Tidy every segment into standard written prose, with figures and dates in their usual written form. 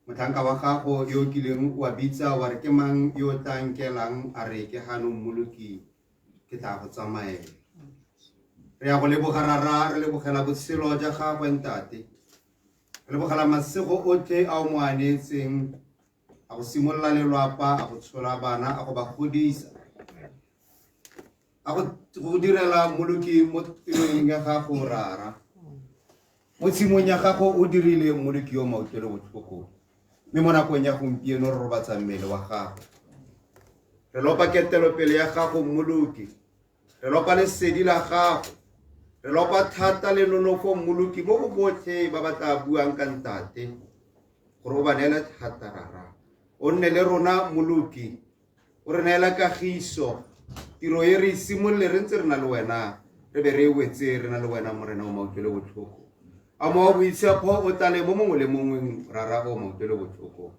Matangka wa gago yo kileng wa bitsa wa re ke mang yo tankelang a re ke hano muluki ke tla go tsamaela re ya go leboga rara re lebogela botshelo ja gago ntate re lebogela masego otlhe a o mo anetseng a go simolla lelwapa a go tshola bana a go ba godisa a go direla muluki mo tirong ya gago rara mo tshimong ya gago o dirile muluki yo maokelo botlhoko mme mo nakong ya gompieno re robatsa mmele wa gago re lopa ketelopele ya gago moluki re lopa lesedi la gago re lopa thata le nonofo moluki mo go botlhe ba ba tla buang ka ntate gore o ba neele thata rara o nne le rona moluki o re neela kagiso tiro e re simolole re ntse re na le wena re be re wetse re na le wena morena o maokelo botlhoko a mo boitshepo o tlale mo mongwe le mongwe rara o maokelo botlhoko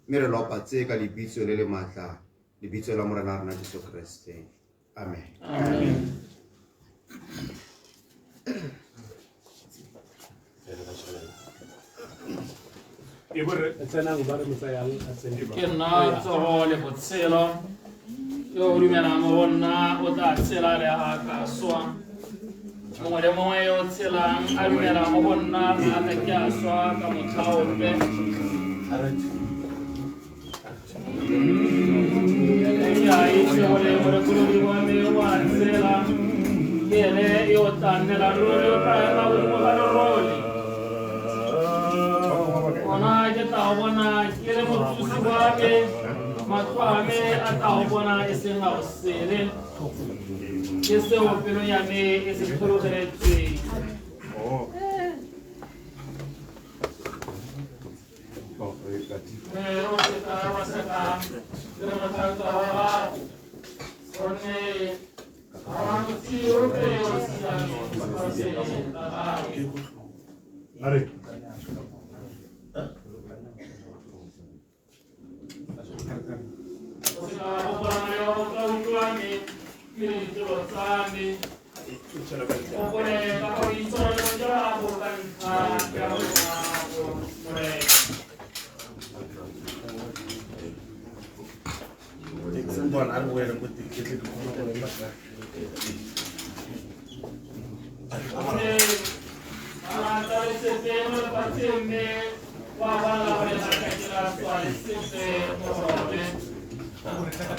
mme re lopa tse ka lebitso le le maatla lebitso la morena rena Jesu Kriste amen amen ke nna tsogo le botshelo yo o dumelang mo nna o tla tshela le a ka swa mongwe le mongwe yo tshelang a dumelang mo nna a ka ke a swa ka motlhaope ke a itse gore morekolodi wa me wa tsela ke ene yo tannela ruri o tla ema bomoga lerole ona ke tla bona ke le mothusi wa me matlo a me a tla bona e seng a o sele ke seo pelo ya me e se tlhorogeletsweng o seka wa seka le motlhaka wa gago gonne ga wa motsi ope o siameng seporofeng ka gago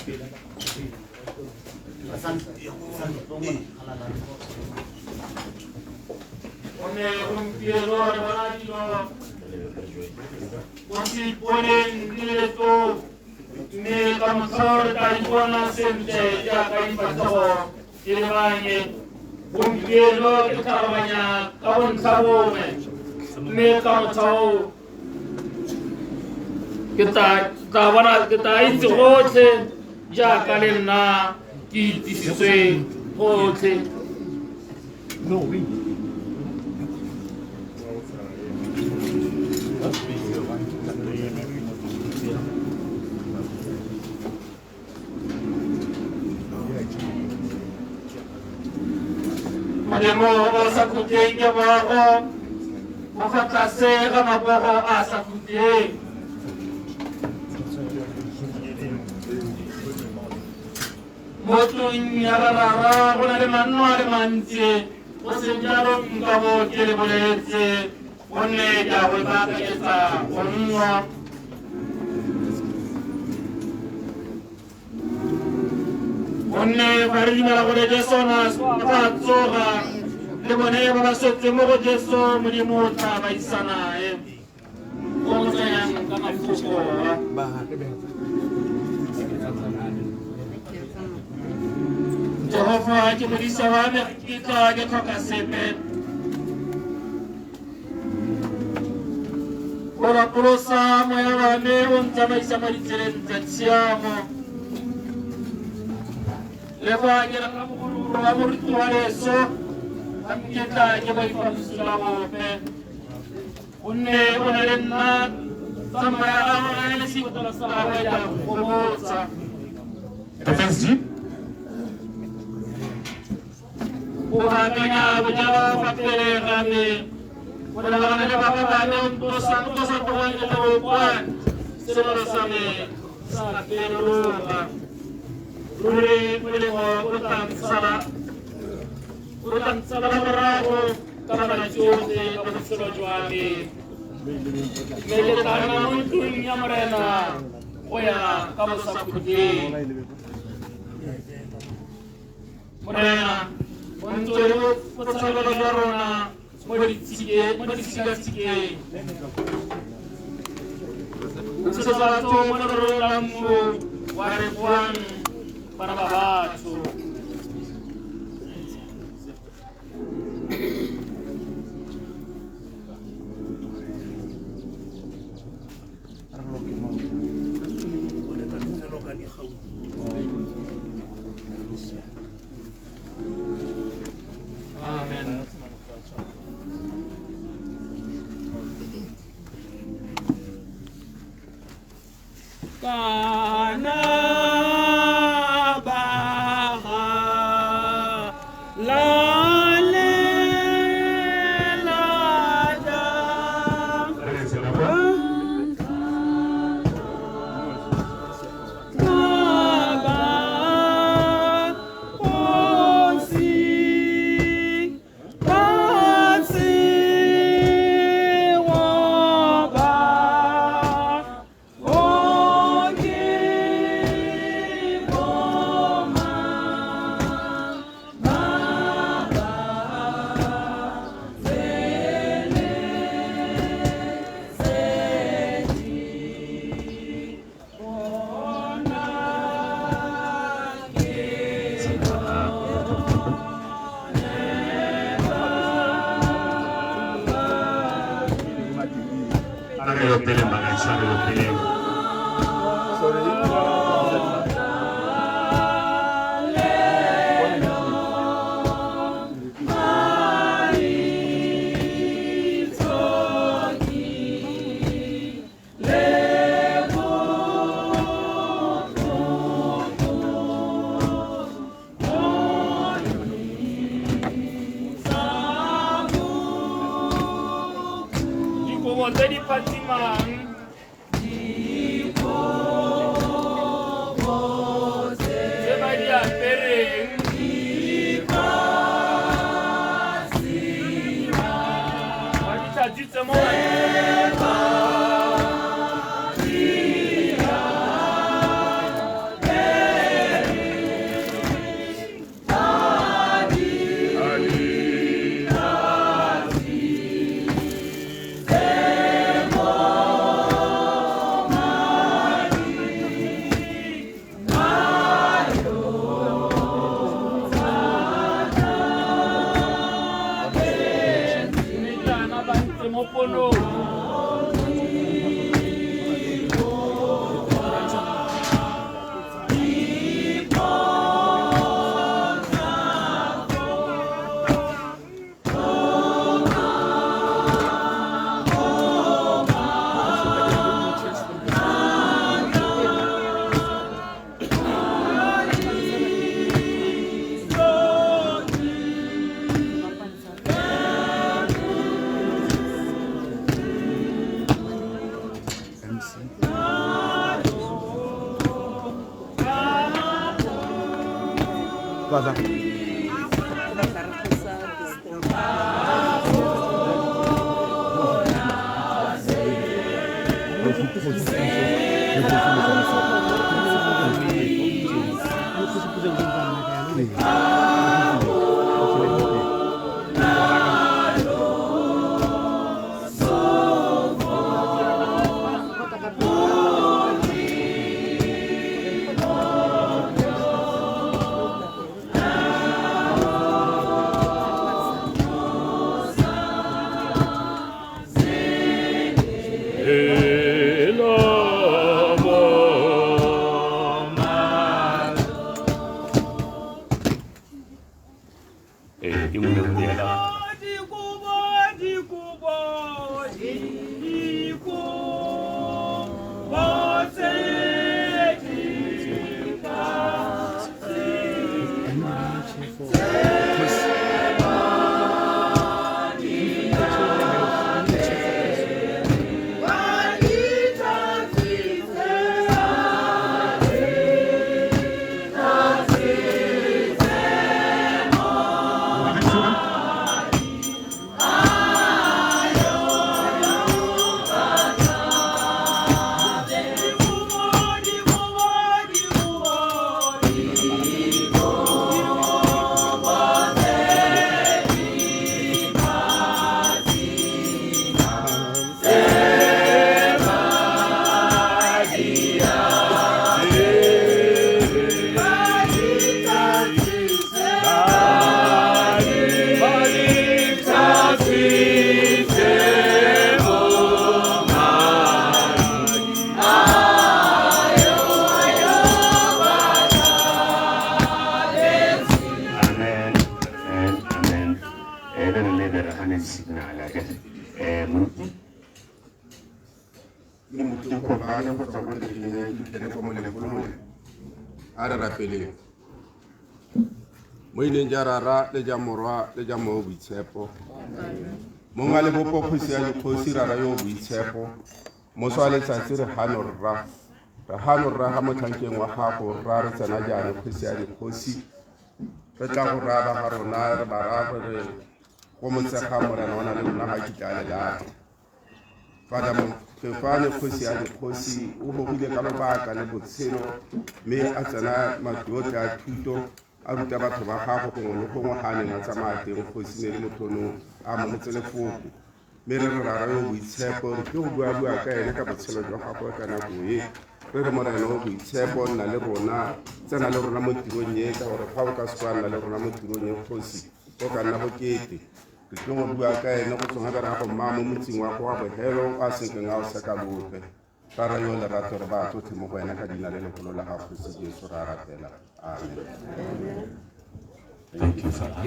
One un piero armado, un si ponen diretto, ne camsor dai buona sente già kai fatto, il bagno, un piero che caravagna, cavon savone, ne camsor, kita wana kita itu hote, già kalena, ki tisue hote. No, we. Mademo sakute ngabo mafatase ngabo asakute moto nyarara wala manno ale mantie osenjaro ngabo kele bolete onne jawo baka esa onno onne fariji mala bole desona fatsoga le bone baba sotte mo deso muri mota baisana como sayang kama fuko Jehova kiburi sawame kita ke tokasepe ora prosa moya me unta mai samari tatiamo leva gira amor tuare so kita ke bai fasulamo pe unne onarenna samaya amane si kutala sahaja komosa Defense Buhanya berjawab fakir kami. Mudah-mudahan ada bapak-bapak untuk santusan Tuhan yang terlupakan. Seluruh kami sakit lupa. Ruri melihat urutan salah berahu karena cuti untuk seluruh juali. Mereka untuknya mereka. Oh ya, kamu sakuti. Mereka untuk pesawat corona modifikasi sesuatu menurut lampu waripuan para babatu Amen. Kana baha lale lada Dari Patiman Cosa? Jarara le jamorwa le jamo boitshepo monga le bopo khosi ya dikgosi rara yo boitshepo moswa le tsatsi re hanorra ha mothankeng wa gago ra re tsena jana khosi ya dikgosi re tla go raba ga rona re baraba re go motsega morena ona le rona ga kitale la fada mo ke fane khosi ya dikgosi o bogile ka lobaka le botshelo me a tsena matota a thuto a ruta batho ba gago gongwe le gongwe ga a neng a tsamaya teng kgosi ne le motlhonong a mo motselefoko mme re re rara yo boitshepo re ke go bua ka ene ka botshelo jwa gago ka nako e re re morena o boitshepo nna le rona tsena le rona mo tirong e ka gore fa o ka sekwa nna le rona mo tirong e kgosi o ka nna bokete re ke go bua ka ene go tsonga ka rago mma mo motseng wa go wa bohelo a senkeng a o seka bope rara yo lerato re ba tsotlhe mo go wena ka dina le legolo la gago kgosi jesu ra ratela. Amen. Thank you, Father.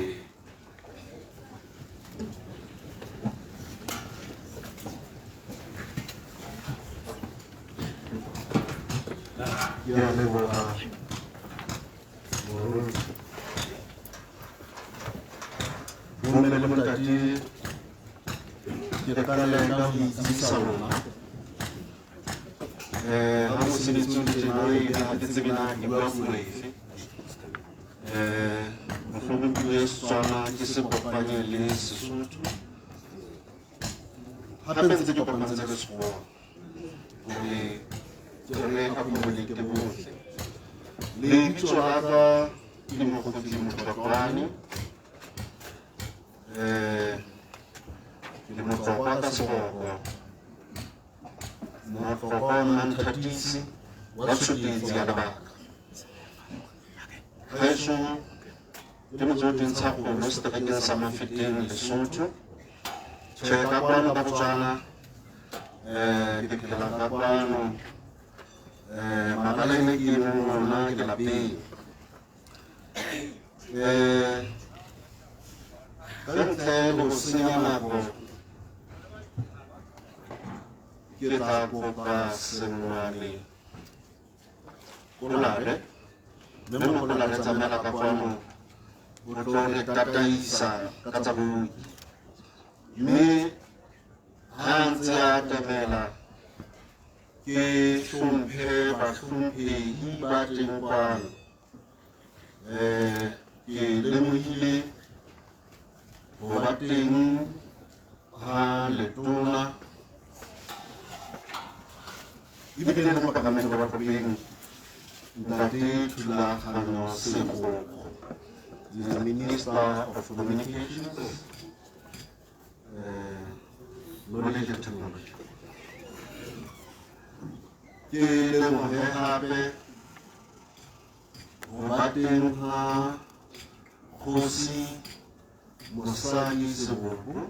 Sama fitting Lesotho, Chekapano Bapuchana, Kipilakapano, Magalene Gimona, Gilapi. Kante Lucinako Kitako Pasenwani Kulare, Memo Kulare Tamela Capano. Botore tataisa katabu me hanze atamela ke shumphe ba shumphe hi ba tengwana ke lemohile ho ba teng ha letona ebile le mopakamelo wa Gauteng Ntate Thulaganyo Seboko, the Minister of Communications, Knowledge and Technology. Ke lemohe hape ho ba teng ha Kgosi Mosadi Seboko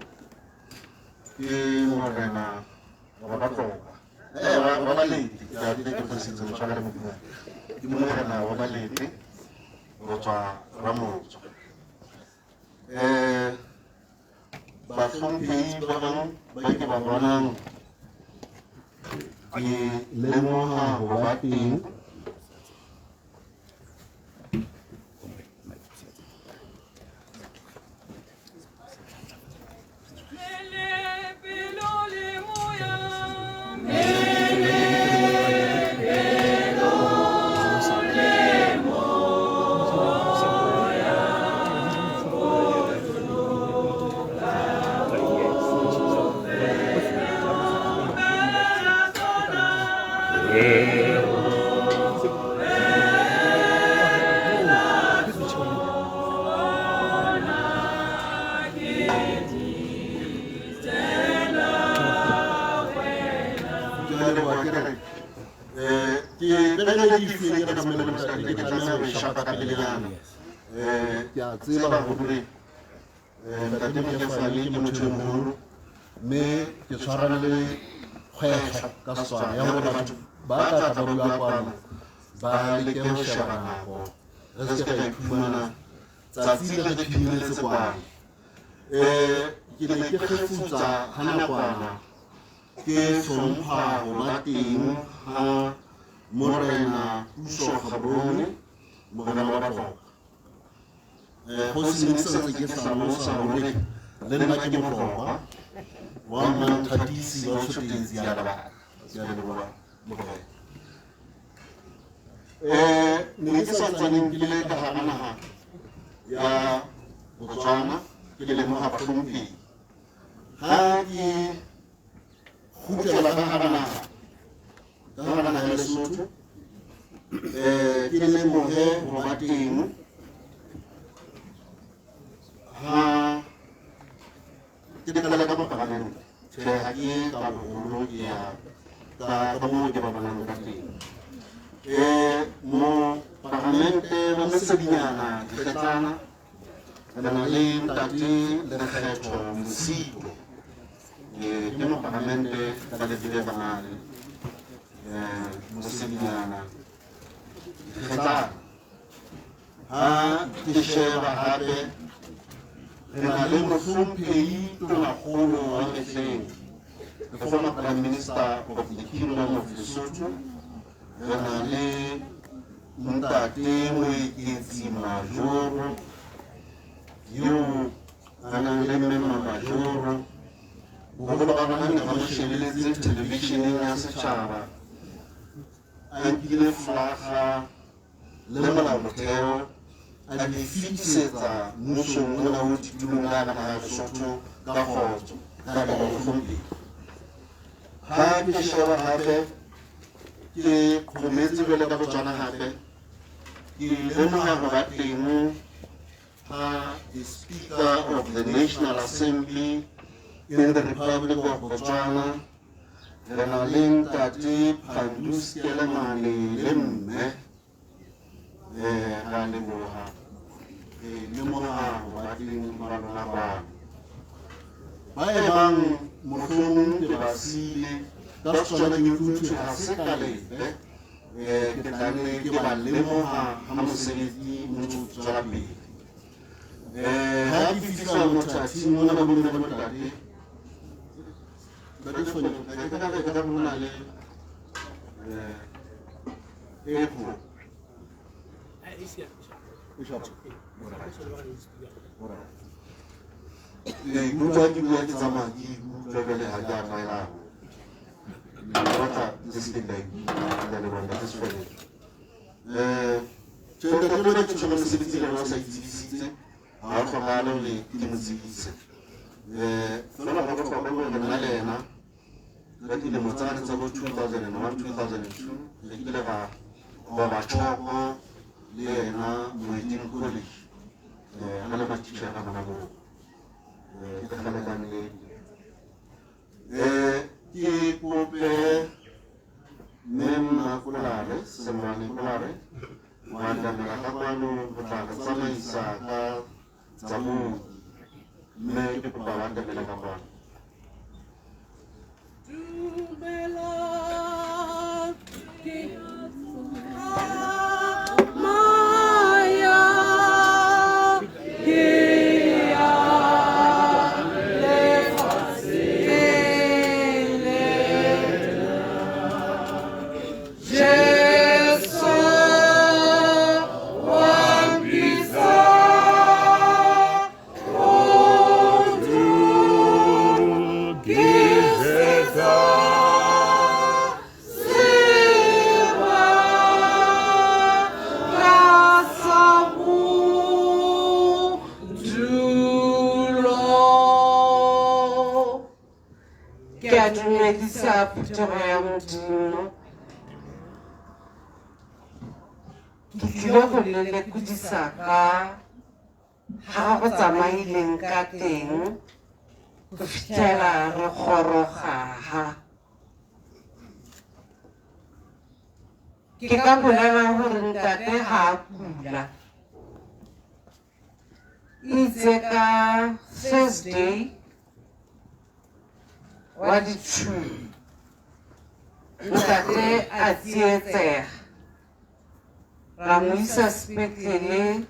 ke morena wa Batlokwa. Wa Baledi, ke a di ke tsitse mo tshwana le mo ke morena wa Baledi go tswa Ramotso. Bahlomphehi ba bang ba ke ba bonang ke lemoha ho ba teng tseba hore ntate Mokefane ke motho e moholo mme ke tshwarana le kgwehlo ka setswana ya hore batho ba tla ba bua kwano ba leke ho sheba nako re se ka iphumana tsatsi le re phimoletse kwano. Ke ne ke kgefutsa ha nakwana ke hlompha ho ba teng ha morena Puso Gaborone, morena wa Batlokwa. Ho se ne se ke hlalosa hore le nna ke mohlokwa wa Manthatisi wa Tshotesi ya Lebaka. Ke a leboha morena. Ne ke sa tsaneng ke le ka hara naha ya Botswana ke lemoha bahlomphehi. Ha ke kgutlela ka hara naha ya Lesotho, ke lemohe ho ba teng ha ke qala ka mopakamelo. Tjhe, ha ke ka boholo ke ya ka moo ke ba bonang ka teng. Mo parlamente ba Mesedinyana Dikgetlana re na le Ntate Lekgetho Mosito, ke mo parlamente ka lebile banale Mesedinyana Dikgetlana. Ha ke sheba hape re na le mohlomphehi tonakgolo wa Mehleng, the former Prime Minister of the Kingdom of Lesotho. Re na le Ntate Moeketsi Majoro yo a nang le Mema Majoro. Boholo ba bona ne ba mo shebeletse televisioneng ya setjhaba, a nkile flaga le molaotheo a di fetisetsa mmusong ona o ditulong la naha ya Lesotho ka kgotso ka bohlomphehi. Ha ke sheba hape ke kgometse jwale ka Botswana hape, ke lemoha ho ba teng ha the Speaker of the National Assembly in the Republic of Botswana, re na le Ntate Pandus Kelemane le mme ra leboha lemoha ho ba teng ba lona bana ba ebang mohlomong ke ba siile ka setswana ke utlwe ha se ka lefe. Ke tlanne ke ba lemoha ha mosebetsi o ntse o tswela pele. Ha ke fihla mothating mona ba bone ba ntate Ntate Tshwane, ke ka mona le echo ikutlwa ke bua ke tsamaya ke ikutlwa jwale ha ke a tlwaelang. Ntate Tshwane, ke tshwana mosebetsi le wena o sa itsebisitse tsebitse ga o tlhokagale gore ke mo tsebise fela go botlhokwa gore nna le ena ka dilemo tsane tsa bo 2001-2002 re kile ga ba tšhoko le ena moeting college a le matitšhara gona moo ke tlhalekaneledi ke kope memma Kolare Semane Kolare wa ndamela ka kwano go tla re tsamaisa ka tsa moo mme ke kopa wa ndamela ka kwano le kudisa ka ga go tsamaileng ka teng go fitlhela re goroga ke ka bolela gore ntate ga a kula itse ka Thursday wa di-2 ntate a tsietsega ra mo isa sepetlele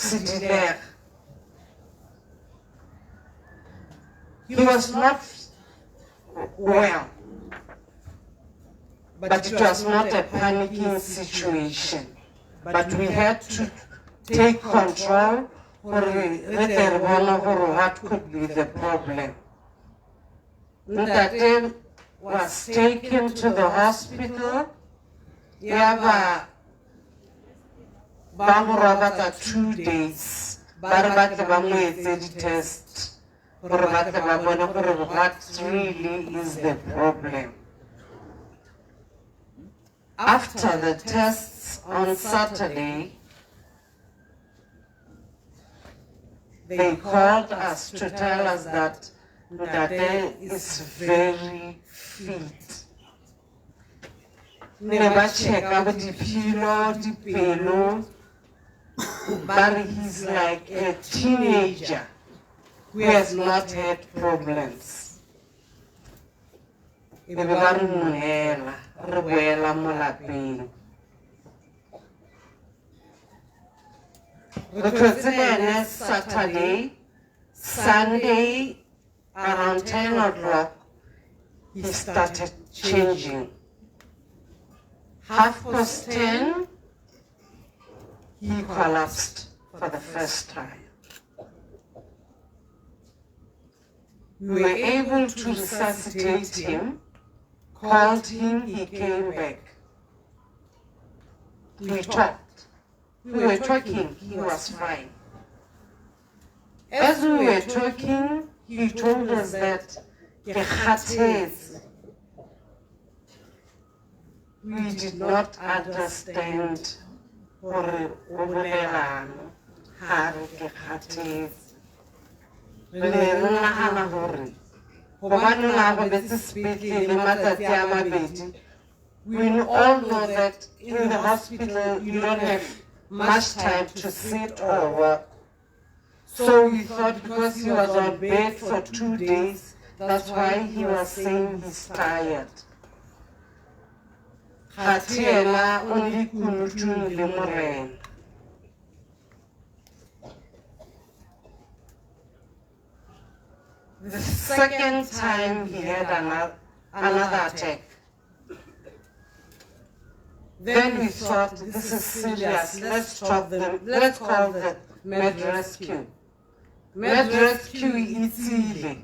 Sedilera. He was not well, but it was not a panicking situation. But we had to take control for what could be the problem. Ntate was taken to the hospital. Yaba Bamurabata 2 days. Barabata Bamu test. What really is the problem? After the tests on Saturday, they called us to tell us that Ndade is very fit. Never check out the pillow, but he's like a teenager who has not had problems. It was then Saturday, Sunday, around 10 o'clock, he started changing. 10:30, he collapsed for the first time. We were able to resuscitate him, called him, he came back. We talked. We were talking, he was fine. As we were talking, he told us that we did not understand we all know that in the hospital you don't have much time to sit or work. So we thought because he was on bed for 2 days, that's why he was saying he's tired. The second time he had another attack. Then we thought, this is serious, let's call the Med Rescue. Med Rescue itsile.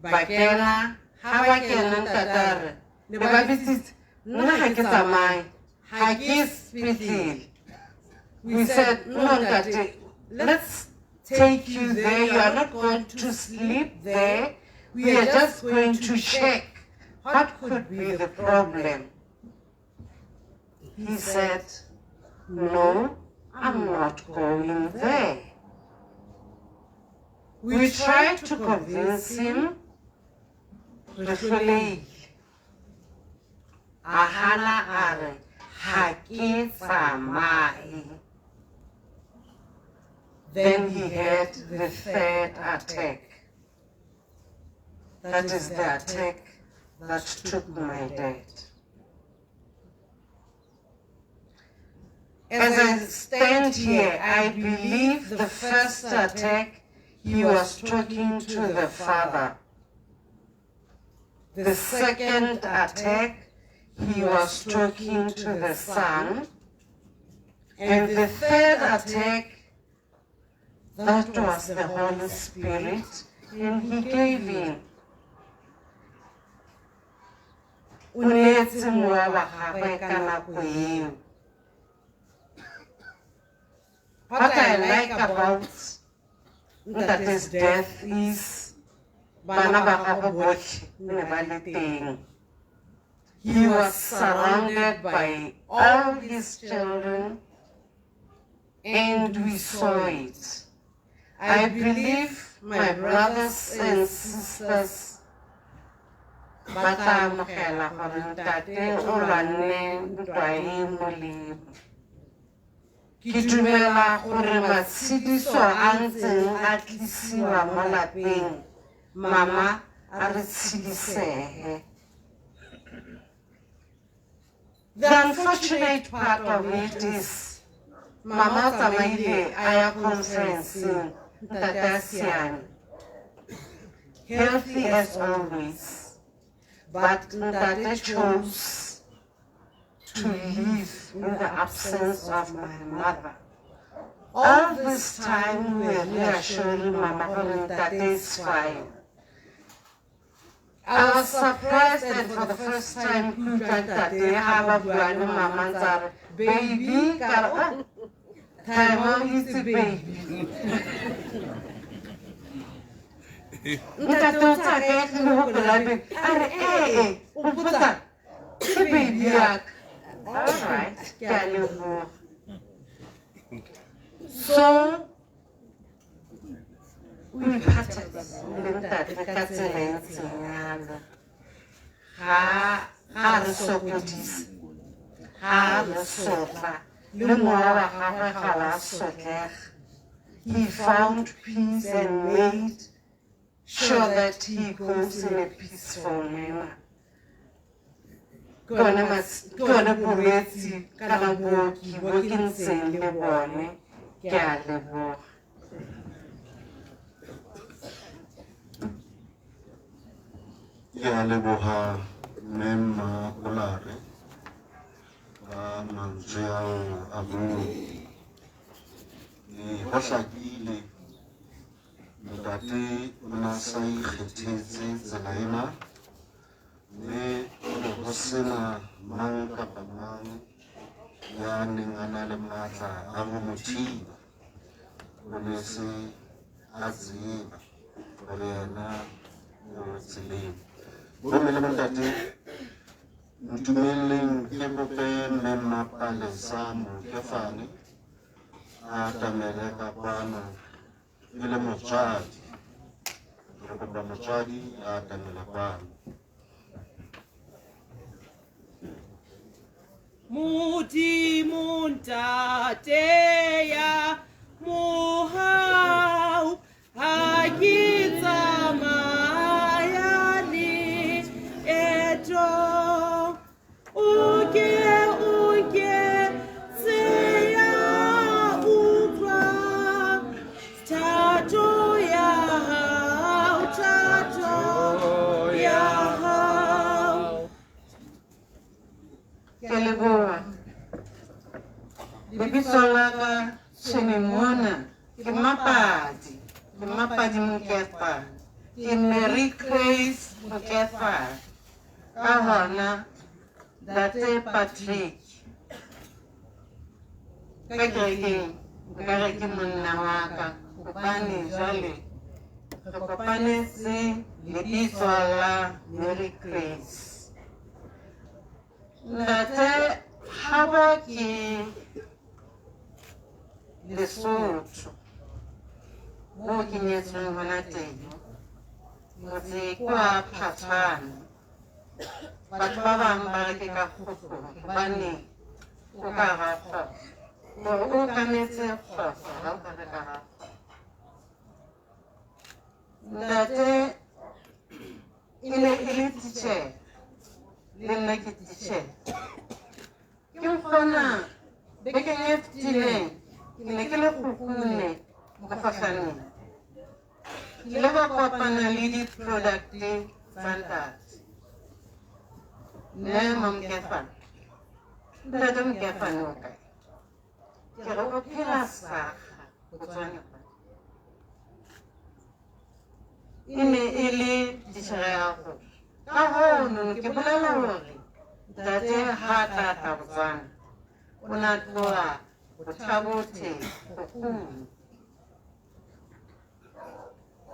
Bakena, habakena ntatare. Le ba bitse nna ha ke tsamaye, ha ke sepetlele. We said, no, Daddy, let's take you there. You are not going to sleep there. We are just going to check what could be the problem. He said, no, I'm not going there. We tried to convince him, Rifulei, Ahana Are, Haki Samai. Then he had the third attack. That is the attack that took my dad. As I stand here, I believe the first attack he was talking to the father. The second attack he was talking to the son. And the third attack, that was the Holy Spirit, and he gave him. What I like about Ntate's death is he was surrounded by all his children, and we saw it. I believe my brothers and sisters batamogela gore ntate o lwanne ntwa e molemo. Ke dumela gore matshediso a ntseng a tlisiwa mo lapeng, mama a re tshedisege. The unfortunate part of it is mama tsamaile a ya conferencing, ntate a siame, healthy as always, but ntate chose to live in the absence of my mother. All this time we were reassuring mama that ntate is fine. I was surprised that for the first time that they have a brand mama and baby, time is a baby. Alright, so we parted with that he found peace and made sure that he goes in a peaceful manner. Kona bolwetsi kana booki bo ke ntseng le bone, ke a leboga. Ke a leboga Mema Polare ka mantswe ao a bua. Go hlakile ntate o ne a sa ikgethetse tsela ena, mme go sena mang kapa mang ya neng a na le maatla a go mo thiba. O ne se a tseba gore yena o tseleng. Bomme le bontate, ntumeleng ke bope Mema Palesa Mokefane a tamele ka kwano e le motswadi. Re kopa motswadi a tamele kwano. Modimo ntate ya mohau ha ke tsamaya leeto, o ke se ya utlwa thato ya hao. Ke leboga. Lebitso la ka Tshemimona ke Mapadi Mokefane. Ke Mary Grace Mokefane. Ka hona Ntate Patrick. ka kerekeng nka re ke monna wa ka kopane jwale re kopanetse lebitso la Mary Grace. Ntate haba ke Lesotho moo ke nyetsweng hona teng motse kwa Phatshwana. Batho ba bang ba re ke ka Kgohlong hobane o ka hara kgotso hore o kanetse kgotso ha o ka re ka hara kgotso. Ntate e ne e le titjhere le nna ke titjhere. Ke kgona bekeng e fetileng ke ne ke le kgukune mokgahlaneng. Ke ile ka kopana le di-product tsa ntate. Nne Mamkefane. Ntate Mkefane o kae? Ke re o phela Sakga Botswana. E ne e le titjhere ya rona. Ka hoo ke bolela hore ntate ha tla tla Botswana o na tloha Bothabothe Bokguni.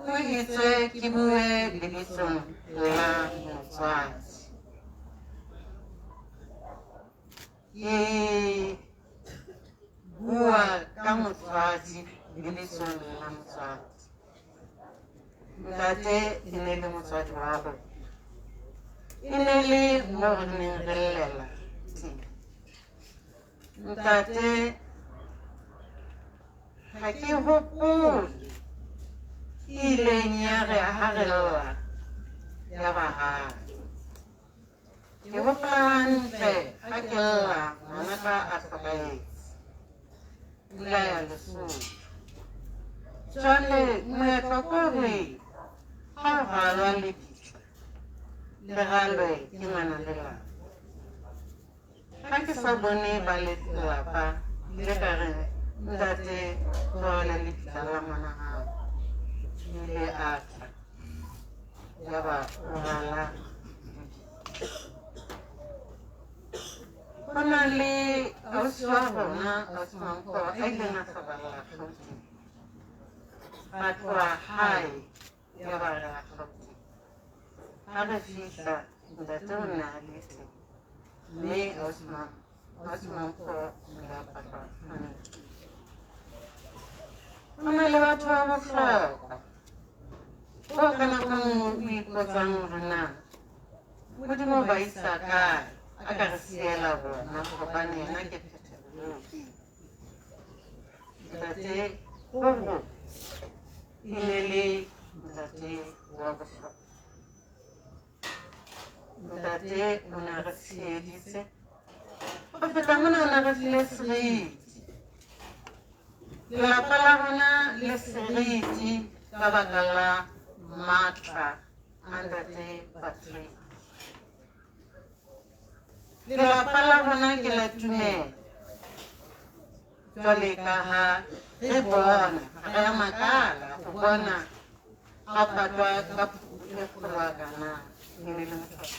O itse ke bue lebitsong la motswadi. Ke bua ka motswadi lebitsong la motswadi. Ntate e ne le motswadi wa rona. E ne le moo re neng re llela teng. Ntate ha ke hopole e ileng ya re ha re lla ya ba hae. Ke hopola hantle ha ke lla ngwanaka a hlokahetse. Pula ya Lesotho. Jwale moetlo ko hore ha o ralwa lebitla le ralwe ke ngwana lelapa. Ha ke sa bone ba lelapa le ka re ntate tlohela lebitla la ngwana hao. Ile a tla ya ba o rala. Ho na le ausi wa rona, ausi Mampho, a ileng a hlokahalla Gauteng. Ba tloha hae ya ba re a Gauteng. Ha re fihla ntate o ne a le teng. Mme ausi Mampho o ile a patwa hantle. Ho na le batho ba bohlokwa bo ka nako nngwe o ipotsang hore na Modimo ba isa kae a ka re siela bona hobane yena ke phethelong. Ntate Kgoro e ne le ntate wa bohlokwa. Ntate o ne a re tsheheditse. Ho feta mona o ne a re file seriti. Lelapa la rona le seriti ka baka la matla a ntate Patrick. Lelapa la rona ke la tumelo. Jwale ka ha re bona, re a makala ho bona ha patwa ka kgolwa kana e ne le motlotlo.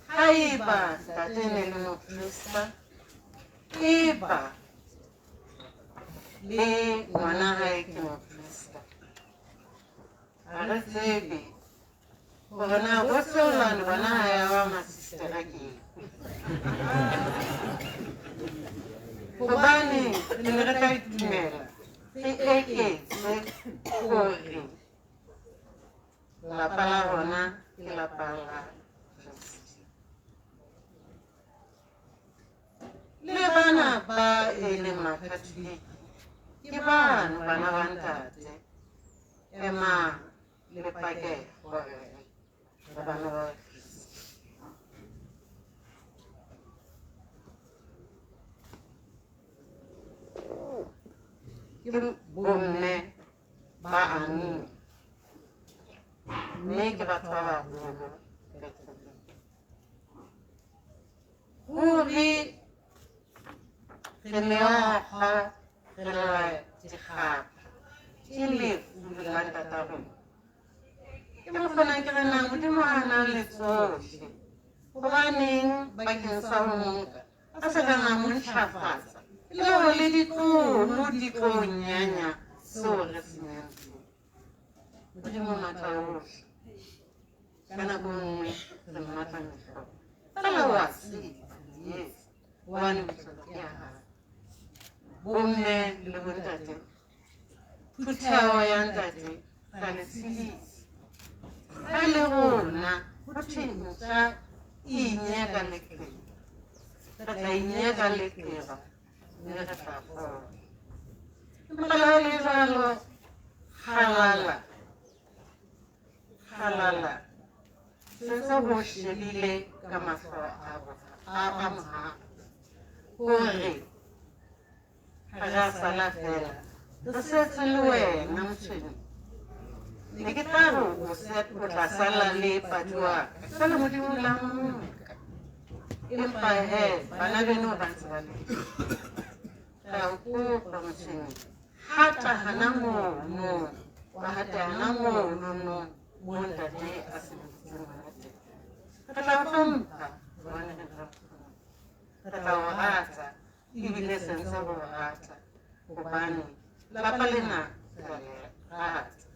Haeba ntate ne le mokrista, eba le ngwana hae ke mokrista. Ha re tsebe hore na ho seolwane ngwana hae wa masistera ke hobane re ne re tla itumela re eketse hore lapa la rona ke lapa la Kriste. Le bana ba e leng Makatoliki ke bana ba ntate emang le pake hore re bana ba Kriste. Ke bomme ba aneng mme ke batho ba baholo ruri re meokgo re lla dikgapa ke lefu la ntata rona. Ke mokgonang ke re na Modimo a na le tsohle hobaneng bakeng sa ho nka a se ka nga mo ntjhafatsa Lo le di tlo nyanya seo re se nyantseng. Modimo matla ohle. Ka nako nngwe re matla mehlolo. Fela wa tseba, yes, hobane mehlolo ke ya hao. Bomme le bontate, phutheho ya ntate ka le tshedisa. Ha le rona ho thwe ntja inyeka leqeba. Re tla inyeka leqeba mme re tla fola. Empa le ha le jwalo, halala se ho shebile ka mahlo a mohang hore ha re a sala fela re setse le wena motjheng. Ne ke tla re o tla sala le padi wa ka jwale Modimo la monka. Empa bana beno ba ntse ba le ra o kopa motjheng, hata hana mono wa hata hana mono mo ntate a sebeditseng hona teng. Re tla o hlompha hobane re tla o rata ebile se ntse re o rata hobane lapa lena re a le rata.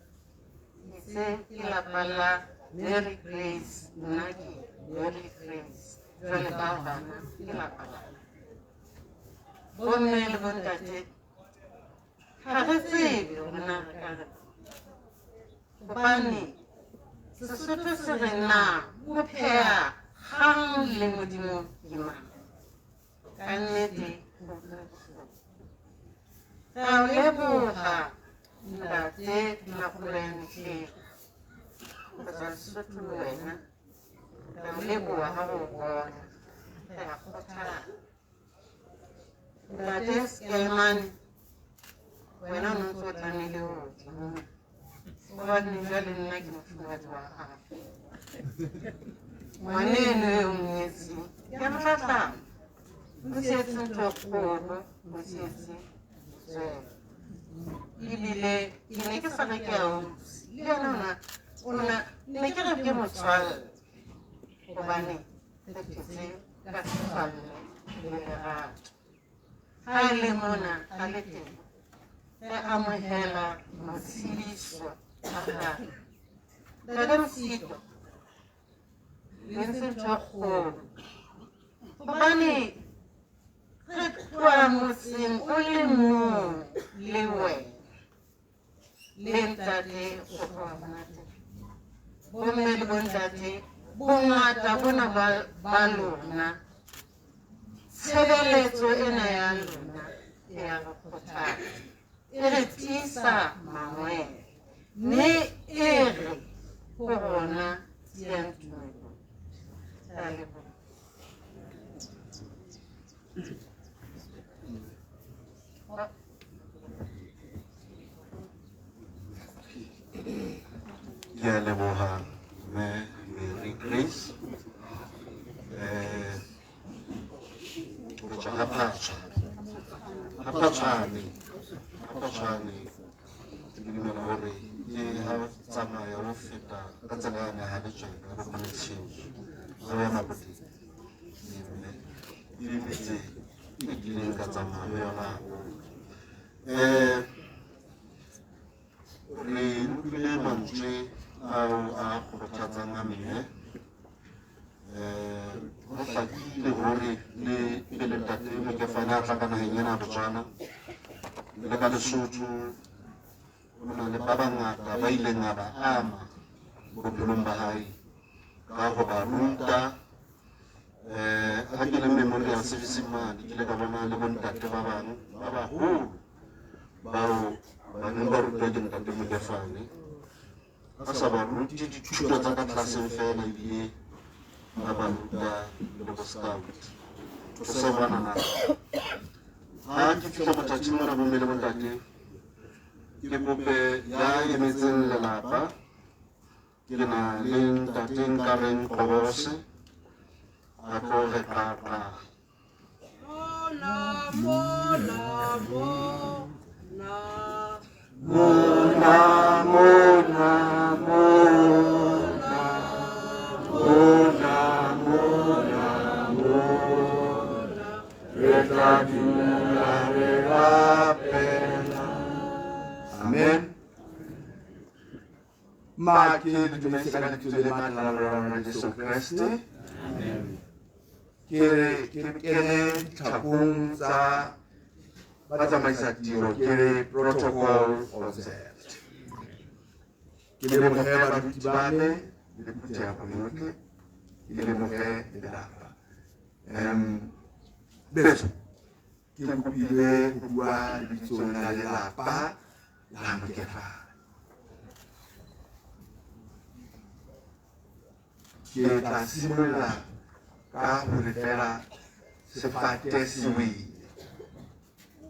Se ke lapa la Mary Grace, nna ke Mary Grace, jwale ka bana ke lapa la bomme le bontate. Ha re tsebe hore na re ka re hobane Sesotho se re na o pheha kgang le Modimo ke mang. Ka nnete re a o leboha ntate Makgolwane-Mofokeng ho tswa Lesotho le wena. Re a o leboha ha o bona, re a kgothala. Ntate Skelmane, wena o ntso o tlamehile ho tla mona hobane jwale nna ke mofumatsi wa hao. Ngwaneno eo o nyetseng ke a mo tlatlama, o sietse ntho e kgolo, o sietse letswele. Ebile ke ne ke sa re ke a utlwi le yena ne ke re ke motswalle hobane re phetse ka setswalle le lerato. Ha e le mona a le teng re amohela motshediso a hae. Ntate Mosito le ntse ntho e kgolo hobane re tloha motseng o le mong le wena le ntate o tloha hona teng. Bomme le bontate, bongata bona ba lona, tshebeletso ena ya lona e ya re kgothatsa, e re tiisa mangwele, mme e re ho rona diyantumelo. Re a leboha. Ke a leboha Mary Grace. Ho tswa hapatshwane ke dumela hore ke ha o tsamaya ho feta ka tsela yane ha le tjena ho connection ho ya maboteng e metse e kileng ka tsamaya ho yona. Re utlwile mantswe ao a kgothatsang a mene. Ho hlakile hore le pele ntate Mokefane a tla ka naheng ena ya Botswana le ka Lesotho ho na le ba bangata ba ileng a ba ama bophelong ba hae ka ho ba ruta. Ha ke le Memorial Service mane ke le ka bona le bontate ba bang ba baholo bao ba neng ba rutwa ke ntate Mokefane a sa ba ruti dithuto tsa ka tlaseng fela ebile ba ba ruta le bo scout. Ho se banana ha ke fihla matsatsing mona bomme le bontate ke kope ya emetseng lelapa. Ke na le ntate Nkareng Qobose a tlo re qaqa. re tla dula re rapela. Amen. Ma ke dumedise ka lebitso le maatla la rona Jesu Kriste. Ke kene ditlhakong tsa batsamaisa tiro, ke re protocol observed. Ke lemoge baruti ba me le puthego yotlhe, ke lemoge lelapa. Beso ke kopile go bua lebitsong la lelapa la Mokefane. Ke tla simolola ka go re fela sefate se wele,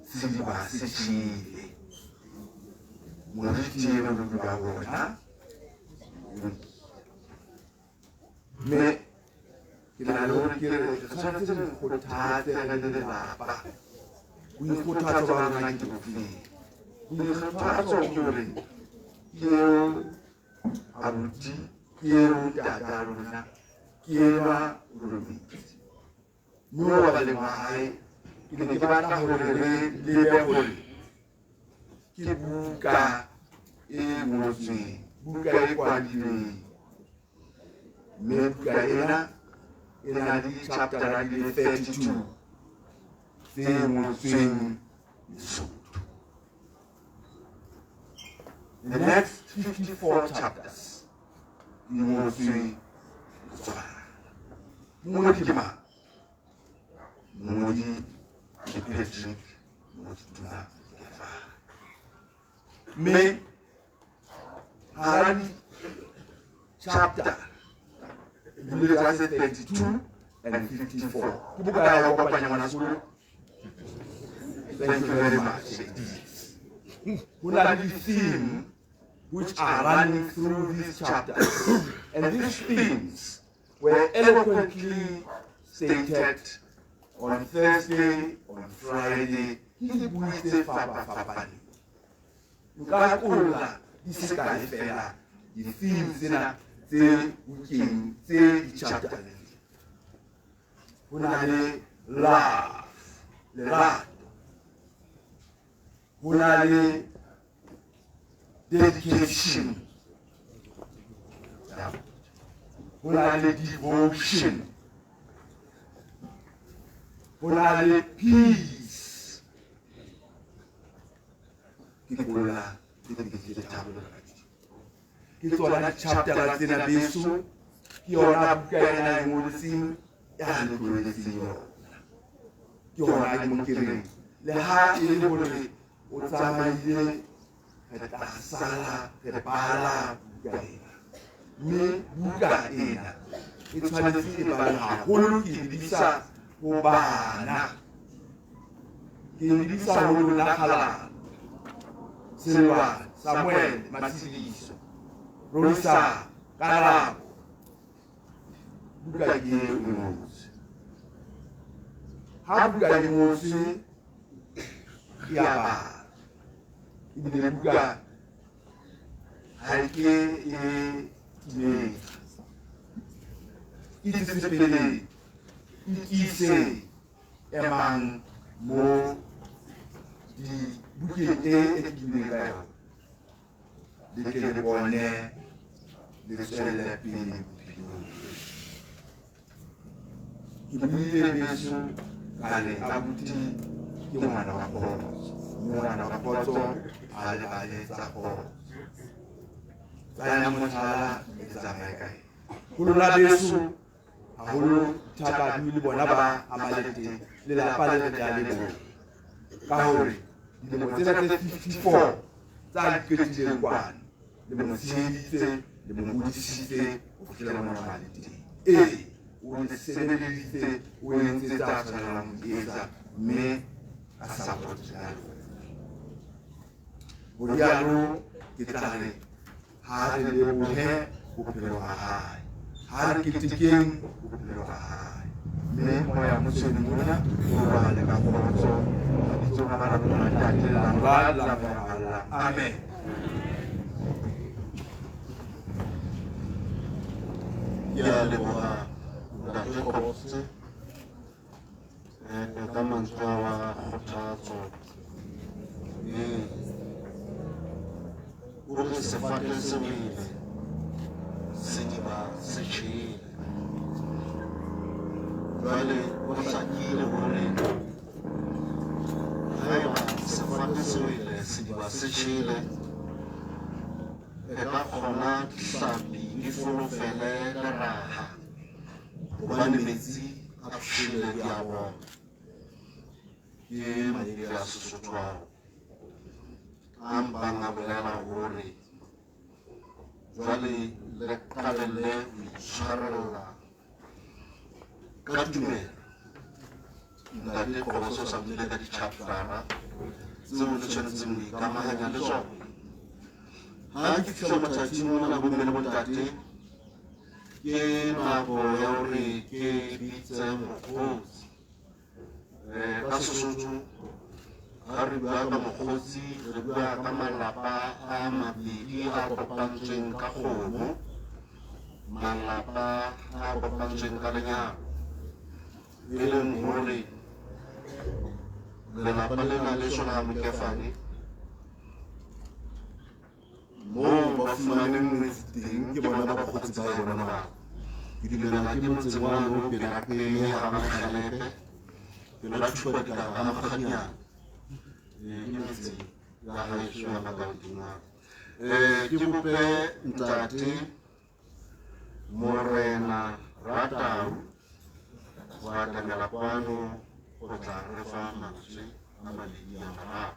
sediba se tšhile, moriti e bodudu ba bona. Mme ke na le gore ke re tshwanetse re ikgothatse re le lelapa. Boikgothatso ba rona ke bofeng? Boikgothatso ke gore ke eo abuti, ke eo tata rona, ke ena robetse. Mme wa ba le magae ke ne ke batla gore re lebe gore ke buka e ngotsweng, buka e kwadilweng. Mme buka ena e na le di-chaptera di le 32 tse ngotsweng Lesotho. The next 54 chapters di ngotsweng Setswana. Mongodi ke mang? Mongodi ke Patrick Motsuta Mokefane. Mme hara chapter di le tsa 32 and 54 ke buka ya go kopanya ngwana sekolo. Thank you very much. Who are the themes which are running through these chapters? And these themes were eloquently stated on Thursday, on Friday. Ke buitse fapafapane. Nka kolla di se kae fela di themes tsena tse bukeng tse di-chaptereng. Ho na le love, lerato. Ho na le dedication. Ho na le devotion. Ho na le peace. Ke kolla ke thabela ke tsona di-chaptera tsena beso, ke yona buka ena e ngotseng ya le tlwaetseng yona. Ke yona ke mo ke reng le ha e le gore o tsamaile re tla sala re bala buka ena. Mme buka ena e tshwanetse e bala haholo. Ke lebisa ho bana, ke lebisa ho lona Kgalala, Selwane, Samuel Matshidiso, Rolisa Karabo. Buka ke e ngotswe. Ha buka e ngotswe e a bala. Ebile buka ha ke e timeng. E tletse pele, e ise emang mo dibukeng e kileng ka yona. Le tle le bone le tswelle pele bophelong. Ke buile beso ka re abuti ke ngwana wa Potso. Ngwana wa Potso a lebaletsa Potso. Tsaya motlhala e tsamaye kae. Ho lona beso haholo thaka le bona ba amalete lelapa le tla le bona. Ka hore dilemo tsena tse 54 tsa diketileng kwana le mo tsheditse le mo godisitse ho fihlela mona malete. O le sebeditse o entse tsa tshwanelang ho etsa, mme a sa botsa. Ho rialo ke tla re ha re lebohe bophelo ba hae, ha re ketekeng bophelo ba hae. Mme moya motswedi mona o robale ka kgotso mabitsong a mararo a ntate la morwalo la moya Allah. Amen. Ke a leboha ntate Kgotse ka mantswe wa kgothatso o re sefate se wele sediba se tjhele jwale o hlakile hore haeba sefate se wele sediba se tjhele e ka kgona hlapi di folofele leraha hobane metsi a pshile di a bona ke manele a Sesotho ao a mpang a bolela hore jwale le qalelle ho itshwarella ka tumelo ntate Qoboso sa buile ka di-chaptera tseo le tshwanetseng ho ikamahanya le tsona ha ke fihla matsatsing mona bomme le bontate ke nako ya hore ke bitse mokgotsi ka Sesotho ha re bua ka mokgotsi re bua ka malapa a mabedi a kopantsweng ka kgomo malapa a kopantsweng ka lenyalo e leng hore lelapa lena le sona Mokefane moo ba fumaneng metsi teng ke bona ba bakgotsi ba bona bao ke dumela ke motseng wa no pela pele ha Makgalepe pela thupa dikala ha Makganyana ke metse ya haesho ya Magaudingwa ke bope ntate Morena Ratau wa Tangela kwano o tla re fa mantswe a mabedi a mararo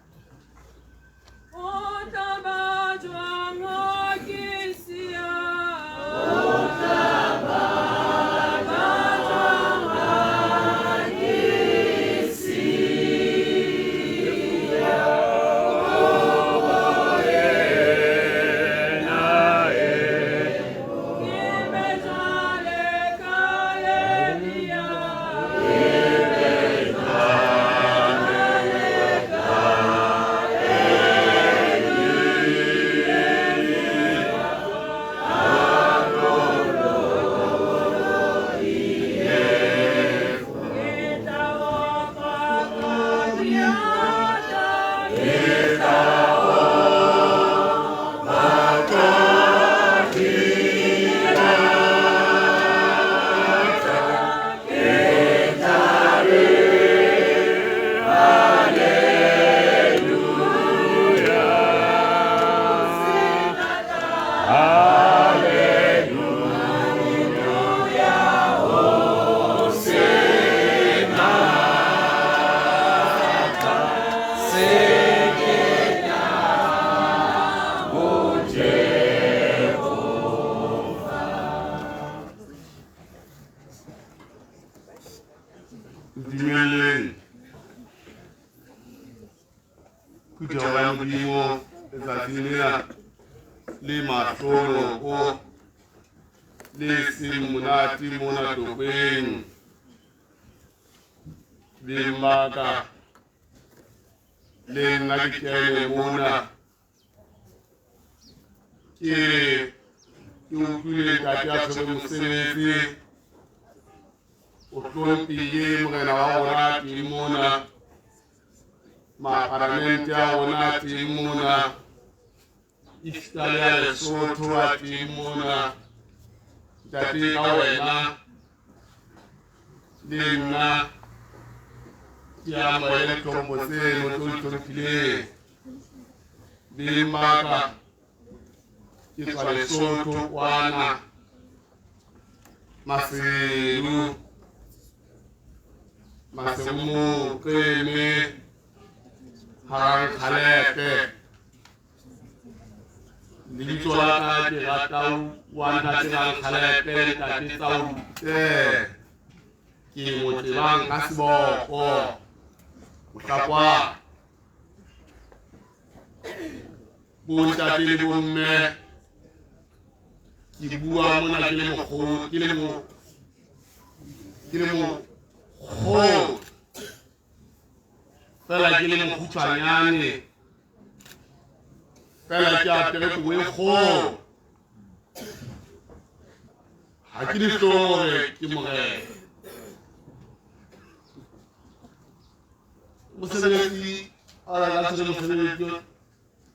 mosebetsi a la tshwere mosebetsi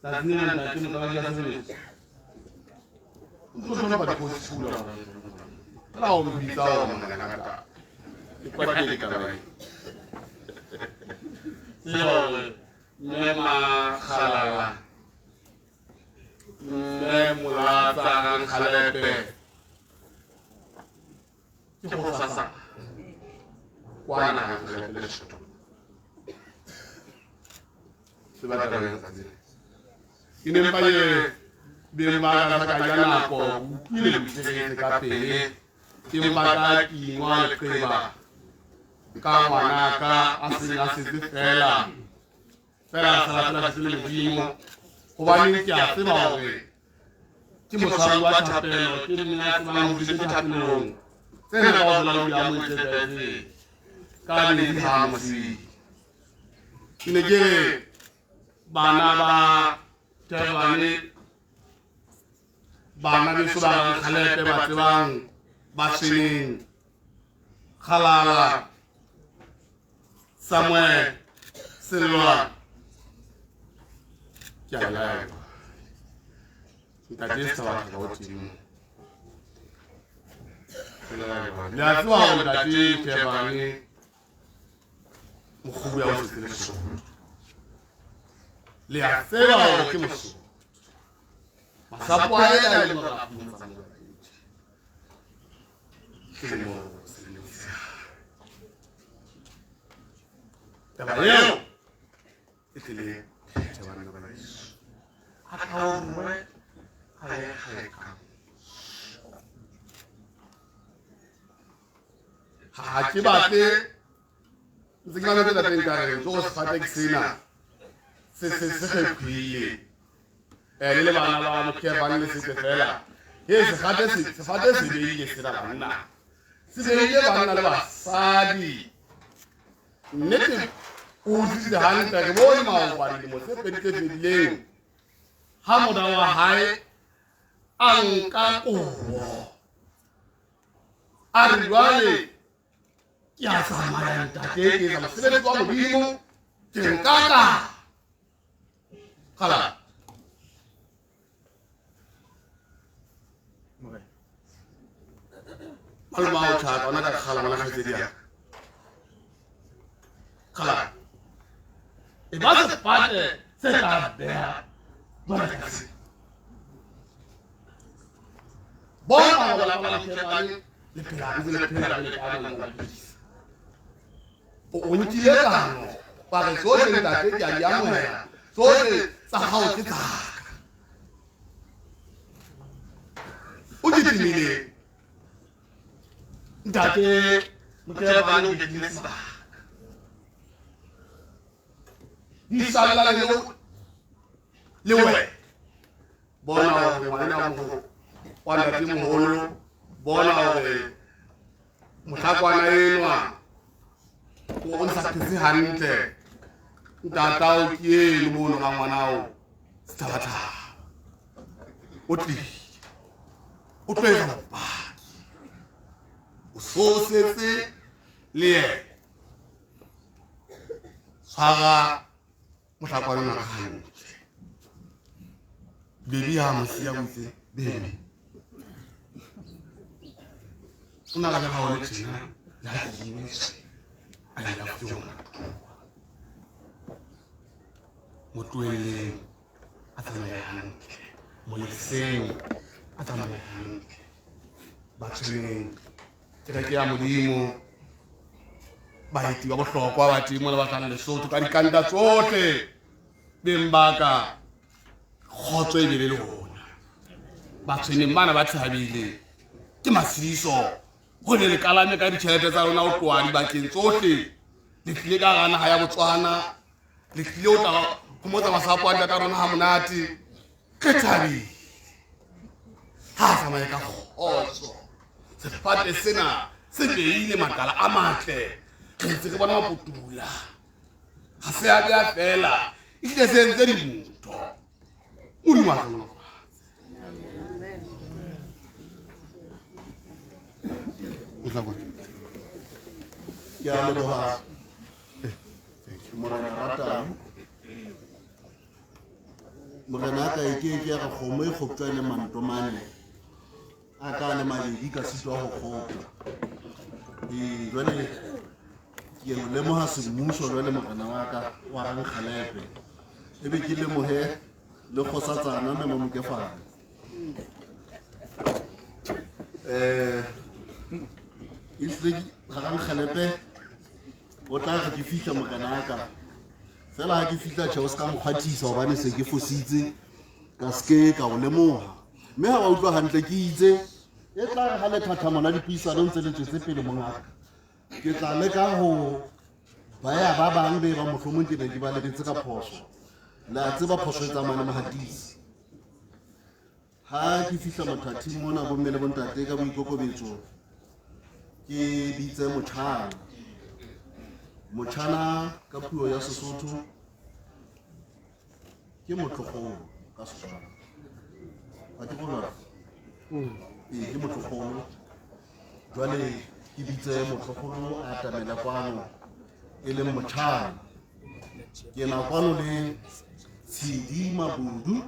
tsatsing lena ntate mokabadi ya sebetsi o tlo ba go tshula la o mbitsa o mona ngata ke kwatile ka ba yo me ma khalala me mulata ang khalepe ke go sasa kwana ang khalepe lesho sebaka le tsatsing ine mpa ye bemba ka ka yana ko ile mtsetse ka pele ke mbaka ki ngwa le kheba ka ngwana ka asina se fela sala se le dimo go ba ning ke a tseba hore ke motshwari wa thapelo ke nna ke ba mo ditse thapelong tsena ka bona lo ya mo tsetse ka le di ha mosi ine ke bana ba tebane bana be so ba khalepe ba tsebang ba seneng khalala Samuel Silva Kyala Ntatisa wa koti ya tswa o ntati tebane mokhubu ya o tseletso le a tseba hore ke moso masapo a ela le makapu ke mo taba yeo e tele tebane ba Yesu a ka o mwe a ye ka ha ke batle ntsingana tse teng ka re go se fate ke sena se khepile le bana ba mo ke bana le se fela he se fate se beile se la bana se beile bana le basadi nete o di hantle ke bona ma ba di mo se pedite dileng ha moda wa hae anka o a re jwale ke a tsamaya ntate ke sa mosebetsi wa modimo ke nkaka kala malma o tshaka ona ka khala mana khatsedi ya kala e ba se pate se ka bea bona kasi bona wala wala kebani le pela le ka o ntile ka no ba re tsohle ntate ke a di amohela tsohle tsa hao ke tsaka o ditimile ntate mokebane o ditimile sebaka di sala le we bona hore ngwana mo wa ntate moholo bona hore motlhakwana enwa o nsa phetse hantle ntata o ke le bono ga ngwana o sethabatha o tloela bopaki o sosetse le ena tshwara motlhakwane na hantle bebi ha mosia botse bebi o na le ga o le tjena la dinyetso I love you. Motweleng a tsamaya hantle moleseng a tsamaya hantle batsweng kereke ya modimo baeti ba bohlokwa ba timo le bakana Lesotho ka dikanta tsohle beng baka kgotso e bele le hona batsweneng bana ba thabile ke masiso go le kalame ka ditšhelete tsa rona o tloa dibakeng tsohle le tlile ka gana ga ya Botswana le tlile o tla go motsa masapo a ntata rona ga monate ke thabile ha tsamaye ka kgotso sefate sena se beile makala a matle re ntse re bona mapotula ga se a bea fela e tlile se entse dintho modimo a rona ya mo ha Morena Ratang Morena ka ke ga kgomo e khoptswa le mantomane a ka le maledi ka sitwa go khopta jwale ke le mo ha se mmuso jwale morena wa ka wa rang khalepe e be ke le mohe le khosatsana ne mo mokefana isle rang khalepe o tla ga ke fihla morena ka fela ha ke fihla tšeo se ka mokgwathisa gobane se ke fositse ka seke ka go lemoga mme ga ba utlwa gantle ke itse e tla re ga le thathamona dipuisano ntse le tswetse pele mongaka ke tla leka go baya ba bang be ba mohlomong ke ne ke ba lebetse ka phoso la tseba phoso e tsamaya le mohatisi ha ke fihla mothathing mona bomme le bontate ka boikokobetso ke bitse motšhana ka puo ya Sesotho ke motlogolo ka Setswana ga ke bona ke motlogolo jwale ke bitse motlogolo a tamela kwano e leng motšhana ke na kwano le Tshidi Mabudu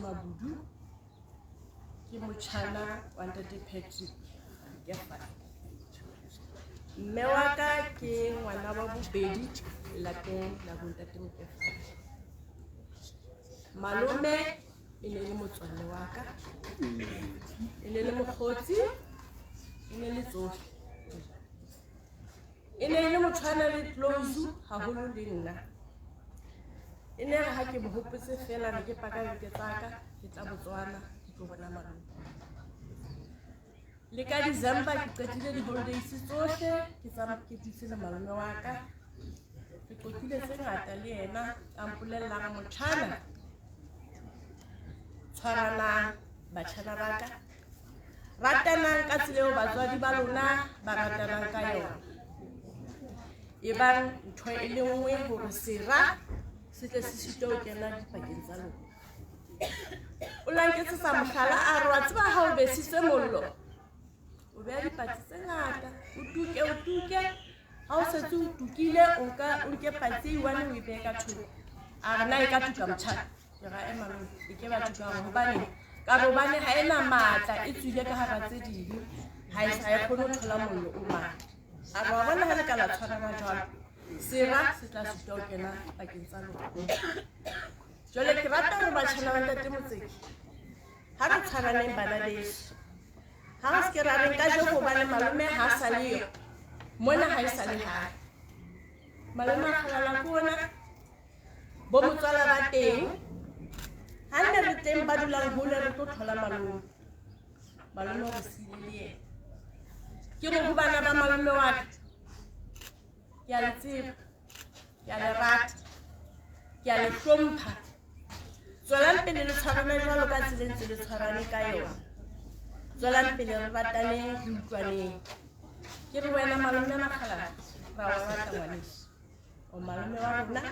Mabudu ke motšhana wa Ntate Patrick Mokefane. Mme wa ka ke ngwana wa bobedi lapeng la Ntate Mokefane. Malome e ne le motswalle wa ka, e ne le mokgotsi, e ne le tsohle, e ne le motšhana le close haholo le nna. E ne re ha ke mo hopotse fela re ke paka ke tsaka ke tla Botswana ke tlo bona malome. Le ka December ke qetile di-holidays tsohle ke tsama ke dutse le malome wa ka. Ke qoqile tse ngata le yena a mpolellang motšhana tshwaranang batjhana ba ka, ratanang ka tsela eo batswadi ba lona ba ratanang ka yona. E bang ntho e le nngwe hore sera se tle se sitwa ho kena dipakeng tsa lona. O lanketse sa mohlala a re wa tseba ha o besitse mollo o beha dipatsi tse ngata o tuke ha o setse o tukile o nke patsi e one o e behe ka thoko. A re na e ka tuka motjhana ke ra ema lona e ke ba tuka hobane ha ena matla e tswile ka hara tse ding ha e kgone ho thola mollo o matla. A re wa bona ha le ka la tshwarana jwalo sera se tla sitwa ho kena pakeng tsa lona. Jwale ke rata hore batjhana ba Ntate Motseki ha re tshwaraneng bana beso, ha re seke ra reng ka jeko hobane malome ha sa leyo mona ha e sa le hae. Malome a kgalala ke ona bo motswala ba teng ha nne re teng ba dulang hole re tlo thola malome re siile le yena. Ke re ho bana ba malome wa ka ke a le tseba, ke a le rata, ke a le hlompha. Tswelang pele le tshwarane jwalo ka tsela ntse le tshwarane ka yona. Tswelang pele re rataneng re utlwaneng. Ke re wena malome Makgalala ra o rata ngwaneso, o malome wa rona,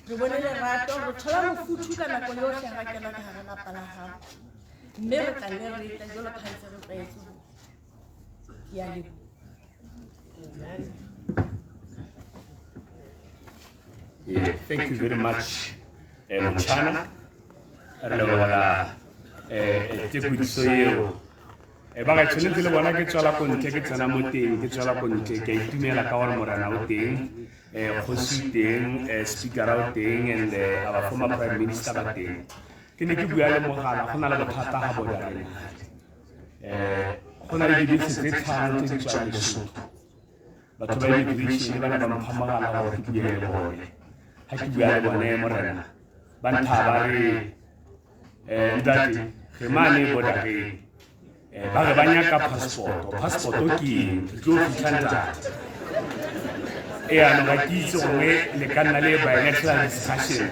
re bone lerato, re thola mofuthu ka nako yohle ha kena ka hara lapa la hao. mme re tla nne re tla jalo phantse re tlwaetse ke a leboha. Yeah, thank you very much, Mchana. Hello, Tekudiso eo. Ba ga tshwanetse le bona ke tswala ko ntle ke tsena mo teng ke tswala ko ntle ke itumela ka gore morana o teng kgosi teng speaker o teng and our former prime minister ba teng ke ne ke bua le mogala go na le bothata ga bona rena go na le dibese tse tlhano tse di tswang Lesotho batho ba immigration ba ne ba mpha mogala gore ke bue le bone ga ke bua le bone morena ba nthaba re ntate ge mane bodareng ba re ba nyaka passport ke tlo fitlhantsa ano ga ke itse gongwe le ka nna le bilateral discussion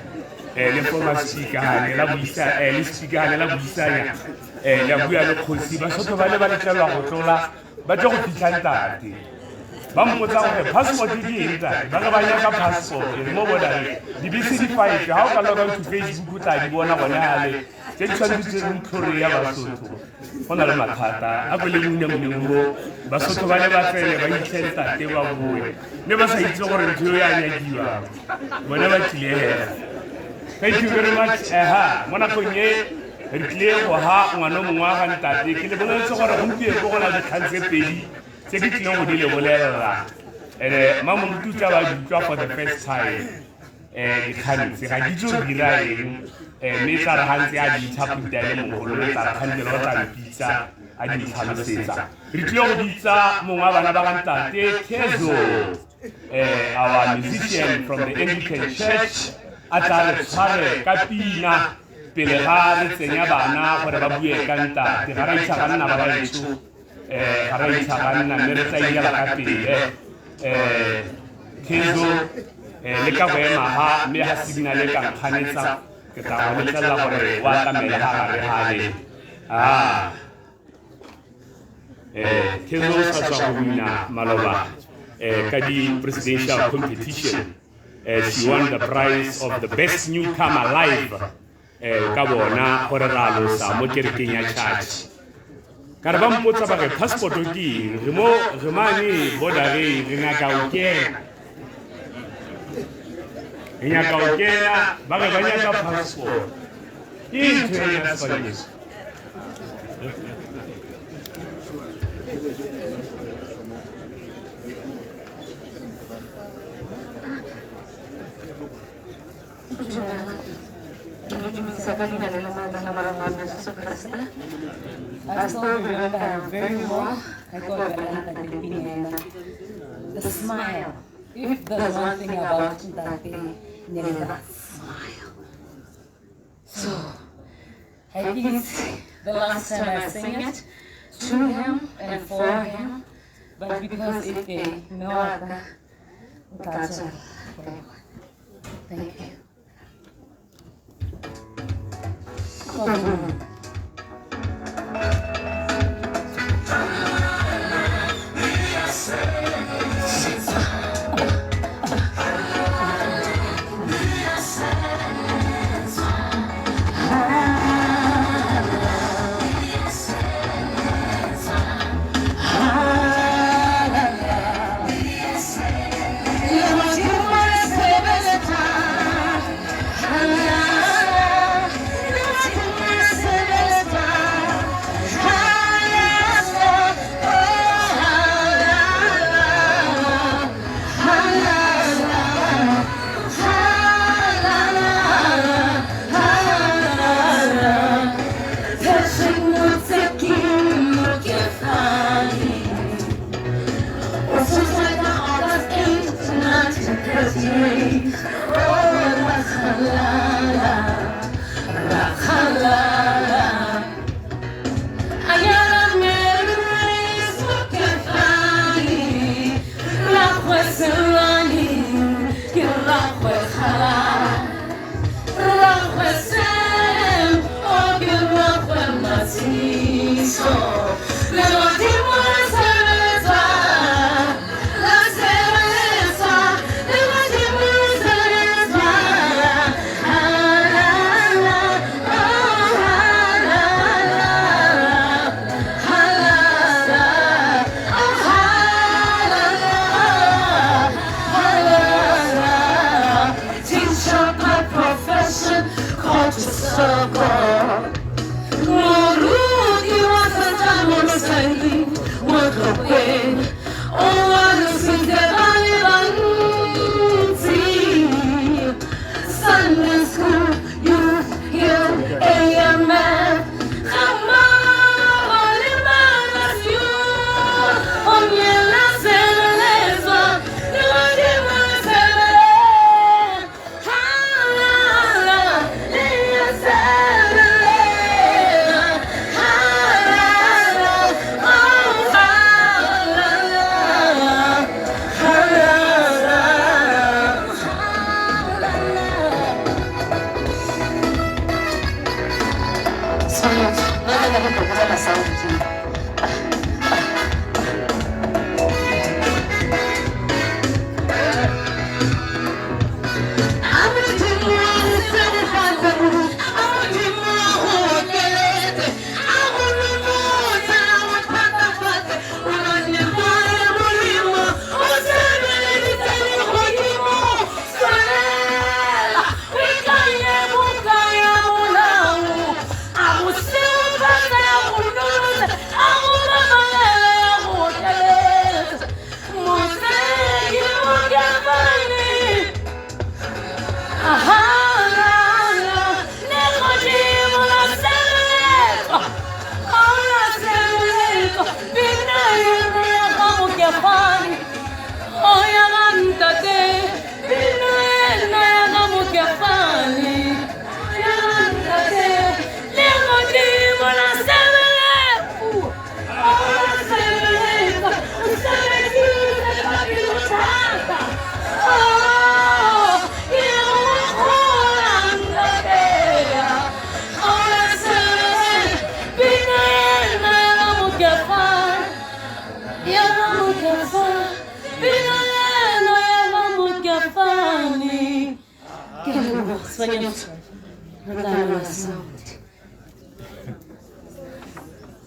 le former speaker le la buisanya la bua le kgosi Basotho ba le ba letlelwa go tlola ba tlo go fitlhantate ba mmotsa gore passport ke eng tate ba re ba nyaka passport mo bodare dibese di 5 ga o ka loga to Facebook o tla di bona gone gale tse di tshwanetseng tlhore ya Basotho go na le mathata a go le mo Basotho ba le ba tsene ba itlhenta te ba bue ne ba sa itse gore ntho ya nyakiwa bona ba tlile hela. Thank you very much. Mona konye re tlile go ha ngwana mongwe ga ntate ke le bonetse gore gompieno go na le khanse pedi tse ke tlileng go di le bolela mama motutsa ba ditwa for the first time di khanse ga di tlo dira eng mme tsa re gantse a di ithaputile mogolo le tsa re kgannele go tla mpitsa a di tlhalosetsa re tlile go bitsa mongwe wa bana ba ga ntate Kezo our musician from the Anglican Church a tla re tshware ka pina pele ga re tsenya bana gore ba bue ka ntate ga re itšha ga nna ba baetso ga re itšha ga nna mme re tla iela ka pele Kezo le ka go ema ga mme ga signal e ka nkganetsa ke tla go letlelela gore wa tlamela ga gare gale Kezo sa tswa go wina maloba ka di presidential competition. She won the prize of the best newcomer live ka bona gore ra losa mo kerekeng ya church ka re ba mpotsa ba re passport ke re mo re mane bodare re ngaka o kena re nyaka o kena ba re ba nyaka passport ke ntho ya Spanish. I still remember her very well. I got the smile. If there's one thing about that thing, that smile. So, I think the last time I sang it to him and for him, but because if they know that, that's all. Thank you. Sunday school, youth, here, AMF.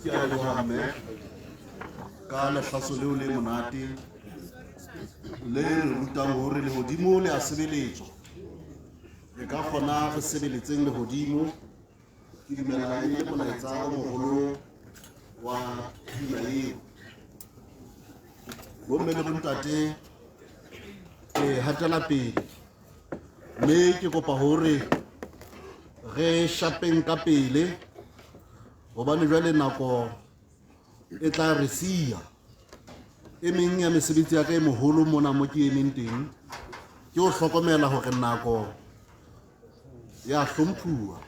Ke a leboga mme ka lehlaso leo le monate le re rutang hore lehodimo le a sebeletswa le ka kgona re sebeletseng lehodimo ke dumelana le molaetsa o moholo wa pina eo bomme le bontate ke hatela pele mme ke kopa hore re shapeng ka pele hobane jwale nako e tla re siya e meng ya mesebetsi ya ka e moholo mona mo ke emeng teng ke ho hlokomela hore nako ya hlomphuwa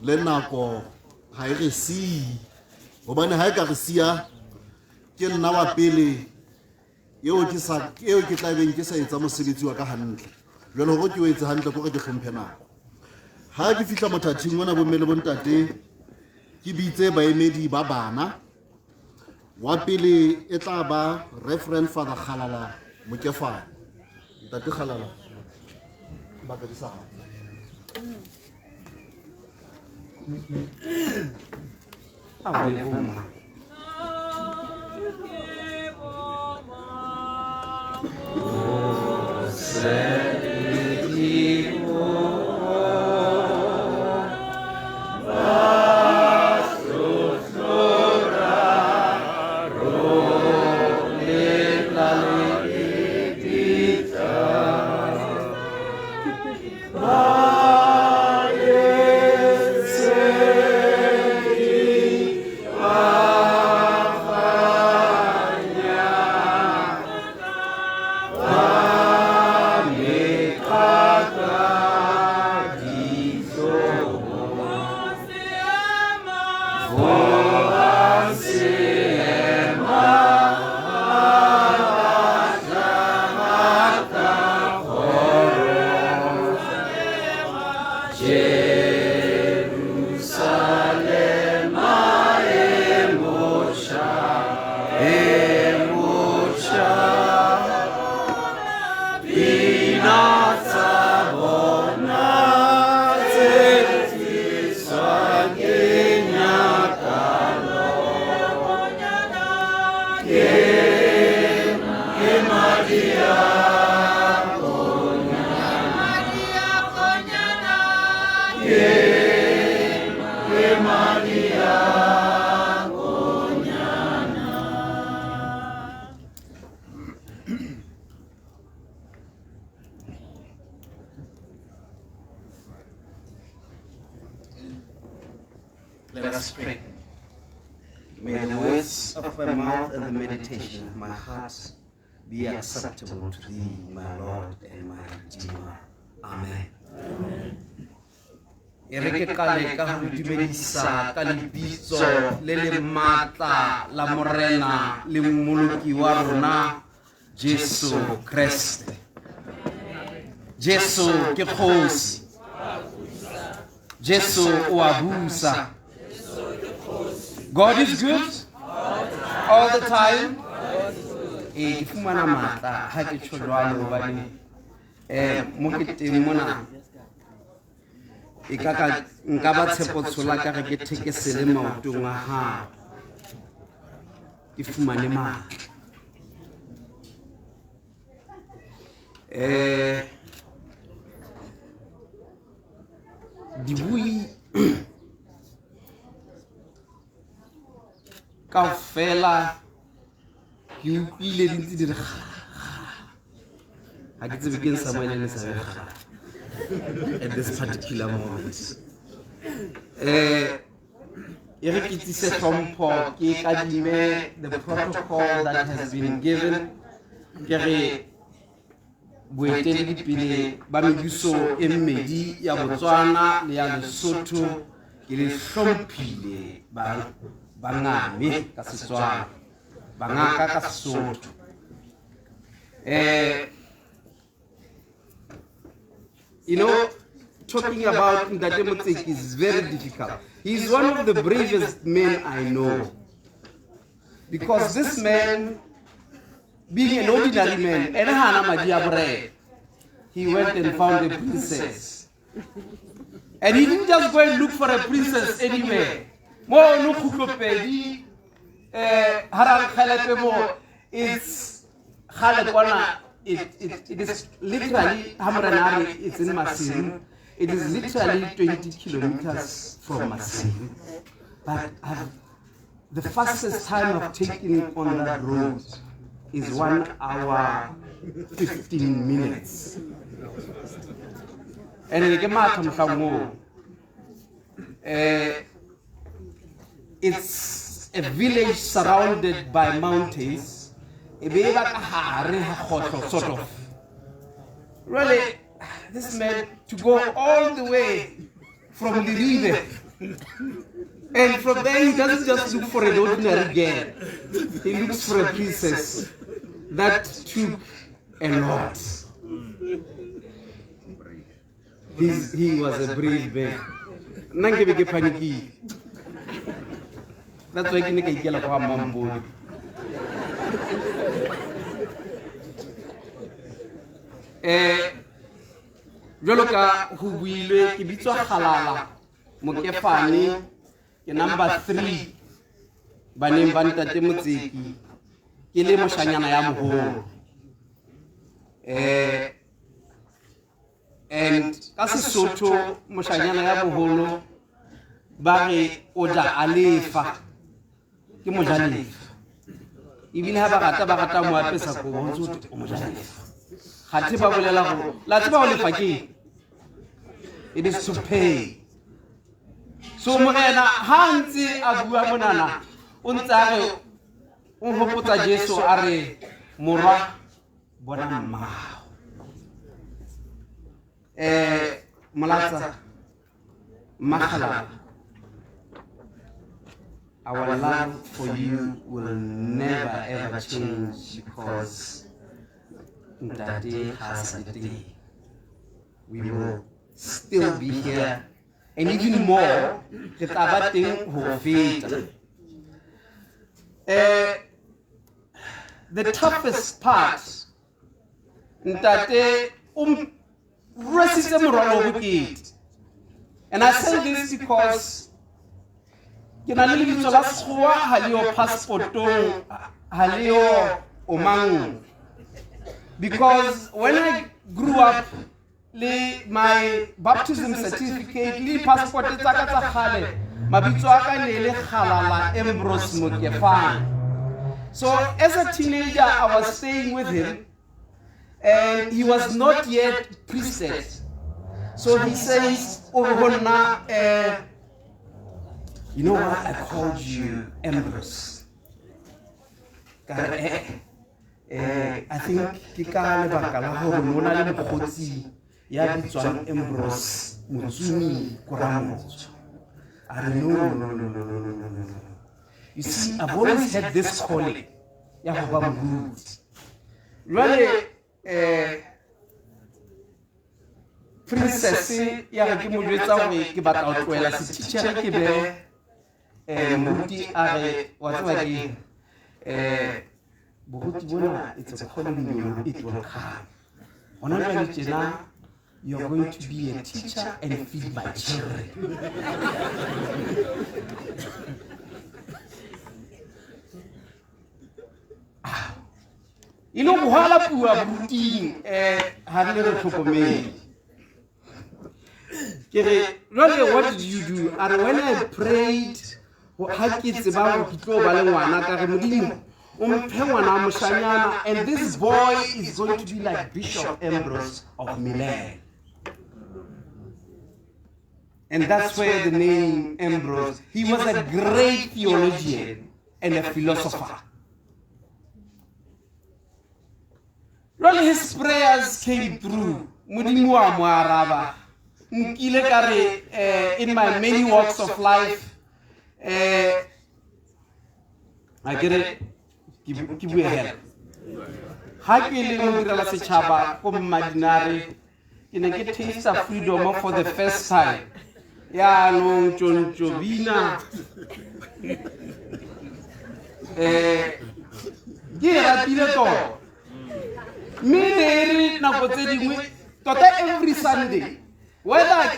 le nako ha e re siye hobane ha e ka re siya ke nna wa pele eo ke tla beng ke sa etsa mosebetsi wa ka hantle jwale hore ke o etse hantle kore ke hlomphe nako ha ke fihla mothathing ona bomme le bontate ke bitse baemedi ba bana wa pele e tla ba Reverend Father Khalala Mokefane ntate Khalala ba ka disa us pray. May the words of my mouth and the meditation of my heart be acceptable to thee, my Lord and my Redeemer. Amen. E re ke qale ka ho dumedisa ka lebitso le le matla la morena le mmoloki wa rona Jesu Kriste. Jesu ke kgosi. Jesu o a busa. God is good all the time. Ke fumana matla ha ke tjho jwalo hobane mo ke teng mona e ka nka ba tshepo tshola ka re ke thekesele maotong a hao ke fumane matla. Dibui kaofela ke utlwile di ntse di re ha ke tsebe ke Samuel le sa re at this particular moment. E re ke tsise hlompho ke kadime the protocol that has been given ke re boeteledipele ba mebuso e mmedi ya Botswana le ya Lesotho ke le hlomphile bangame ka Setswana bangaka ka Sesotho. You know, talking about Ntate Motseki is very difficult. He's one of the bravest men I know. Because this man, being an ordinary man, he went and found a princess. And he didn't just go and look for a princess anywhere. It's it is literally Hamranari, it's in Masim. It is literally 20 kilometers from Masim. But the fastest time I've taken on that road is 1 hour 15 minutes. And it's a village surrounded by mountains. Sort of. Really, this man to go all the way from the river, and from there he doesn't just look for an ordinary girl. He looks for a princess. That took a lot. He was a brave man. Nangebeke paniki. That's why he can get a mambo. Jwalo ka ho builwe ke bitswa Kgalala Mokefane ke number 3 baneng ba Ntate Motseki ke le moshanyana ya moholo. And ka Sesotho moshanyana ya moholo ba re o ja alefa ke mojalefa ebile ha ba rata mo apesa ko ho ntse o mojalefa. It is to pay. So morena hantsi a bua monana o ntsare o hopotsa Jesu a re morwa bona mmao. Molatsa Makhala, our love for you will never ever change because that day has a day. We will still be here, and even more, the toughest part, and I say this because because when I grew up, my baptism certificate, passport, so as a teenager, I was staying with him, and he was not yet priested. So he says, you know why I called you Ambrose? I think ke ka lebaka la hore mona le mokgotsi ya bitswang Ambrose Motsumi Koramotso. I don't know. You see, I've always had this calling. Ya ho ba moruti. Jwale princess ya re ke mo jwetsa hore ke batla ho tlohela setitjhere ke be moruti a re wa tseba ke boruti bona, it's a calling, it will come. Hona jwale tjena, you're going to be a teacher and feed my children. You know, while I routine, had little chocolate. Really, what did you do? And when I prayed, kids about and this boy is going to be like Bishop Ambrose of Milan. And that's where the name Ambrose, he was a great theologian and a philosopher. Really, his prayers came through. In my many walks of life, I get it. Give me a help. How can you get taste of freedom for the first time? Yeah, no, John Jovina. Every Sunday, whether I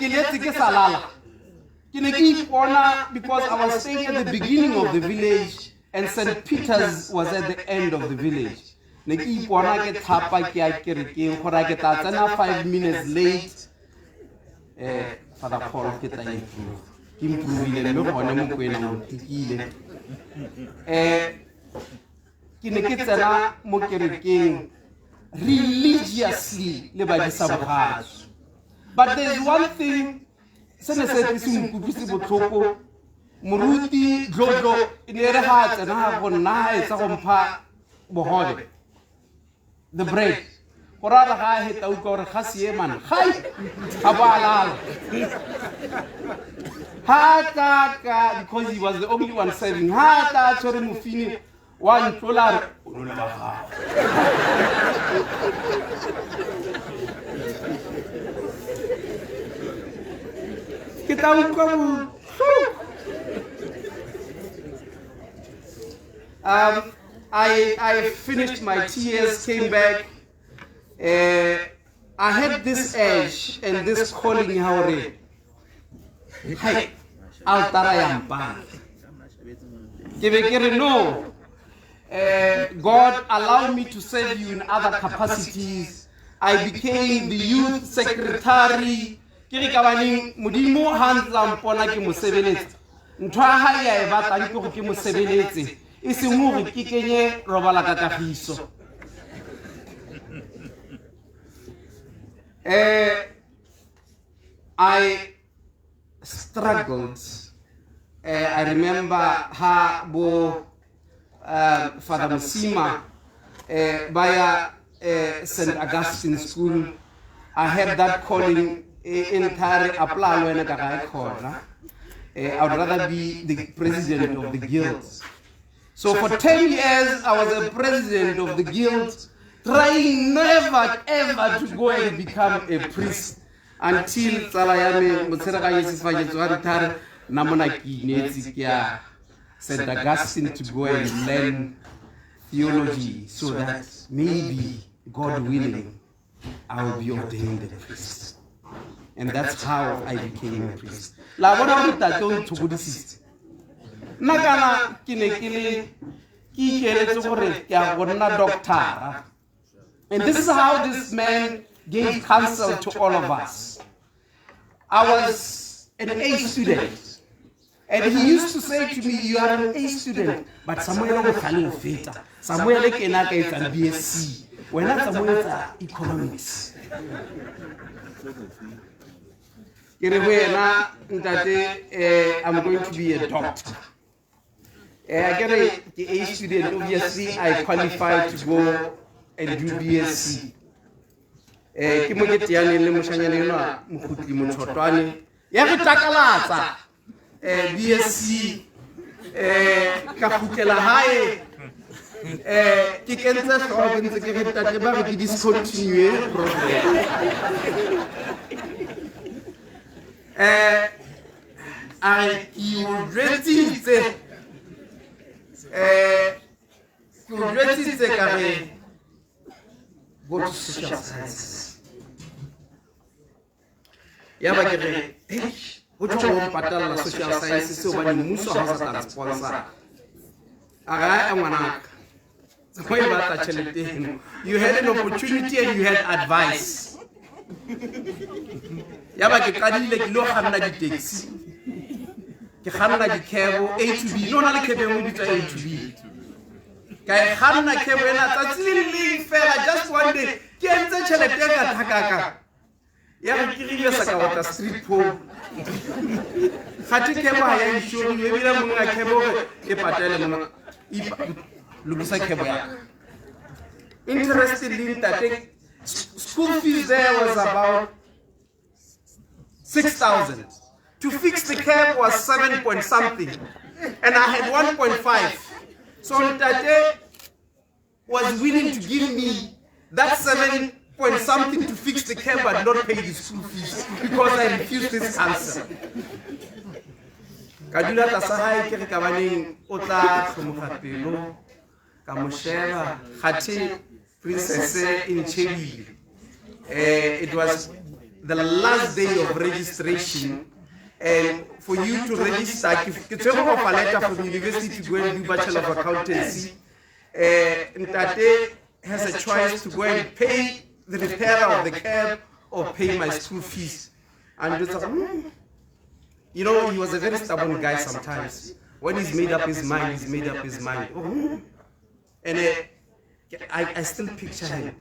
because I was staying at the beginning of the village and St. Peter's was at the end of the village. 5 minutes late. Father Paul religiously, but there's one thing. Muruti Jojo in their hearts and have one night the bread. Or rather, I hit out or Hasieman. Hi, Habala. Hata, because he was the only one serving. Hata, Chorimufini, one $1. Get out, come. I finished my tears, came back. I had this edge and this calling, Haure. Hey, Altarayampa. No. God allowed me to serve you in other capacities. I became the youth secretary. Mudimo hands on Ponaki Musevelet. Ntwahaya batla ke go ke mosebeletse e se mo re ke kenye robala ka kagiso. I struggled. I remember how Father Musima by St. Augustine School. I had that calling entire apply when I called. I would rather be the president of the guild. So for 10 years, I was a president of the guild, trying never ever to go and become a priest until St. Augustine to go and learn theology so that maybe, God willing, I will be ordained a priest. And that's how I became a priest. Nagana kinekili doctor. And this is how this man gave counsel to all of us. I was an A student. And he used to say to me, you are an A student, but somewhere over Theta, somewhere like it's a BSc. We're not somewhere economics. I'm going to be a doctor. I get a student, obviously I qualify to go and do BSc. BSc ka hae ke kentse hlogo ntse ke re tate ba re ke discontinue program you ready go to social sciences. Ya ba ke re go tlo patala social sciences so ba mmuso ha sa tla sponsor. Aga ngwanaka. You had an opportunity and you had advice. Ya ba ke qadile ke lo khanna di taxi. Ke khanna di cab A to B. No na le cab mo di A to B. Ka khanna cab ena tsatsi le fela just one day. Ke entse tšhelete ka thakaka. Ya re ke rile sa ka wata street pole. Khati cab ha ya insurance e bila monga cab e patele monga lukisa cab ya. Interestingly, that school fees there was about 6,000. To fix the cab was 7 point something, and I had 1.5. So Tate was willing to give me that 7 point something to fix the cab but not pay the school fees because I refused this answer. Kadula tasahai ke kabaning ota khumukapelo kamusheva khati princess in Chile. It was the last day of registration, and for you to register, you take off a letter from the university to go and do Bachelor of Accountancy. Ntate has a choice to go and pay the repairer of the cab or pay my school fees. And it's like, you know, he was a very stubborn guy sometimes. When he's made up his mind, he's made up his mind. And I still picture him.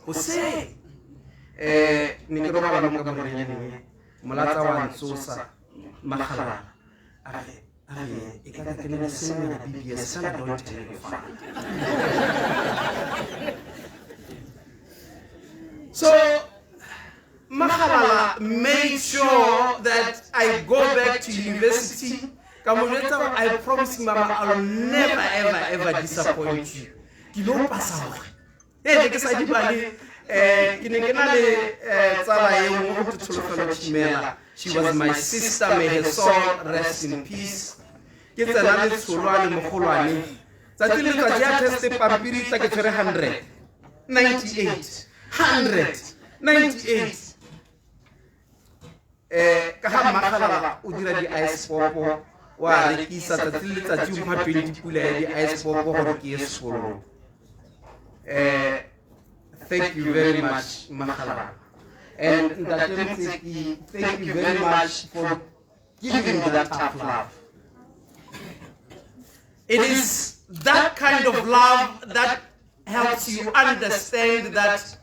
Jose, Nikiroba Banuka Moreni, Malata Wan Sosa, Mahala. Ikaka Kenena Sena BBS Sala don't tell you. So Mahala made sure that I go back to university. Kamuneta, I promise Mama, I'll never ever disappoint you. Kilo pasa. Hey, ke sa di bale ke ne ke na le tsala e mo go tsolofela Chimela. She was my sister, may her soul rest in peace. Ke tsena le tsolwane mogolwane. Tsatsi le tsa ya test pampiri tsa ke 300 98 100 98 ka ha Makhala o dira di ice popo wa rekisa tsatsi le tsa 20 pula ya di ice popo go ke sekolo. Thank you very much, Makhala. And Ndatemtseki, thank you very much for giving me that tough love. It is that kind of love that helps you understand that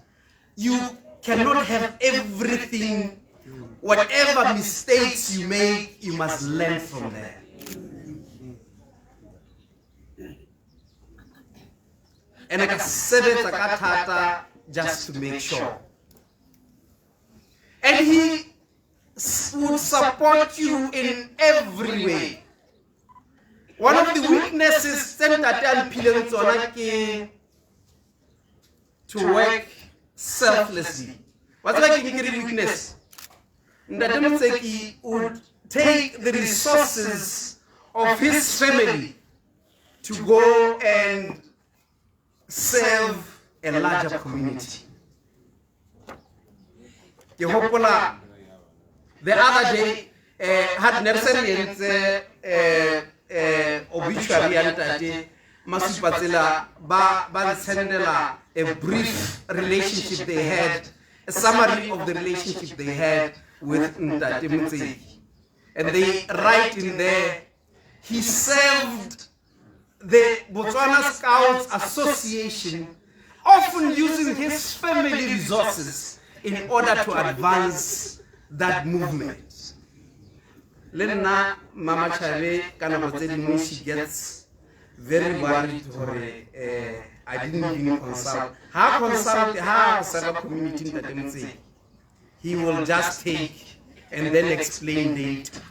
you cannot have everything. Whatever mistakes you make, you must learn from them. And I said it just to make sure. And he would support you in every way. One of the weaknesses to work selflessly. What's like a weakness? Ndatemtseki would take the resources of his family to go and serve a larger community. The other day, had nursery obituary and Masupatsela ba sendela a brief relationship they had, a summary of the relationship they had with Ndatemtseki. And they write in there, he served the Botswana Scouts Association, often using his family resources in order to advance that movement. Lena Mama Chave Kanaboteli, she gets very worried I didn't even consult. Her server community that they say he will just take and then explain later.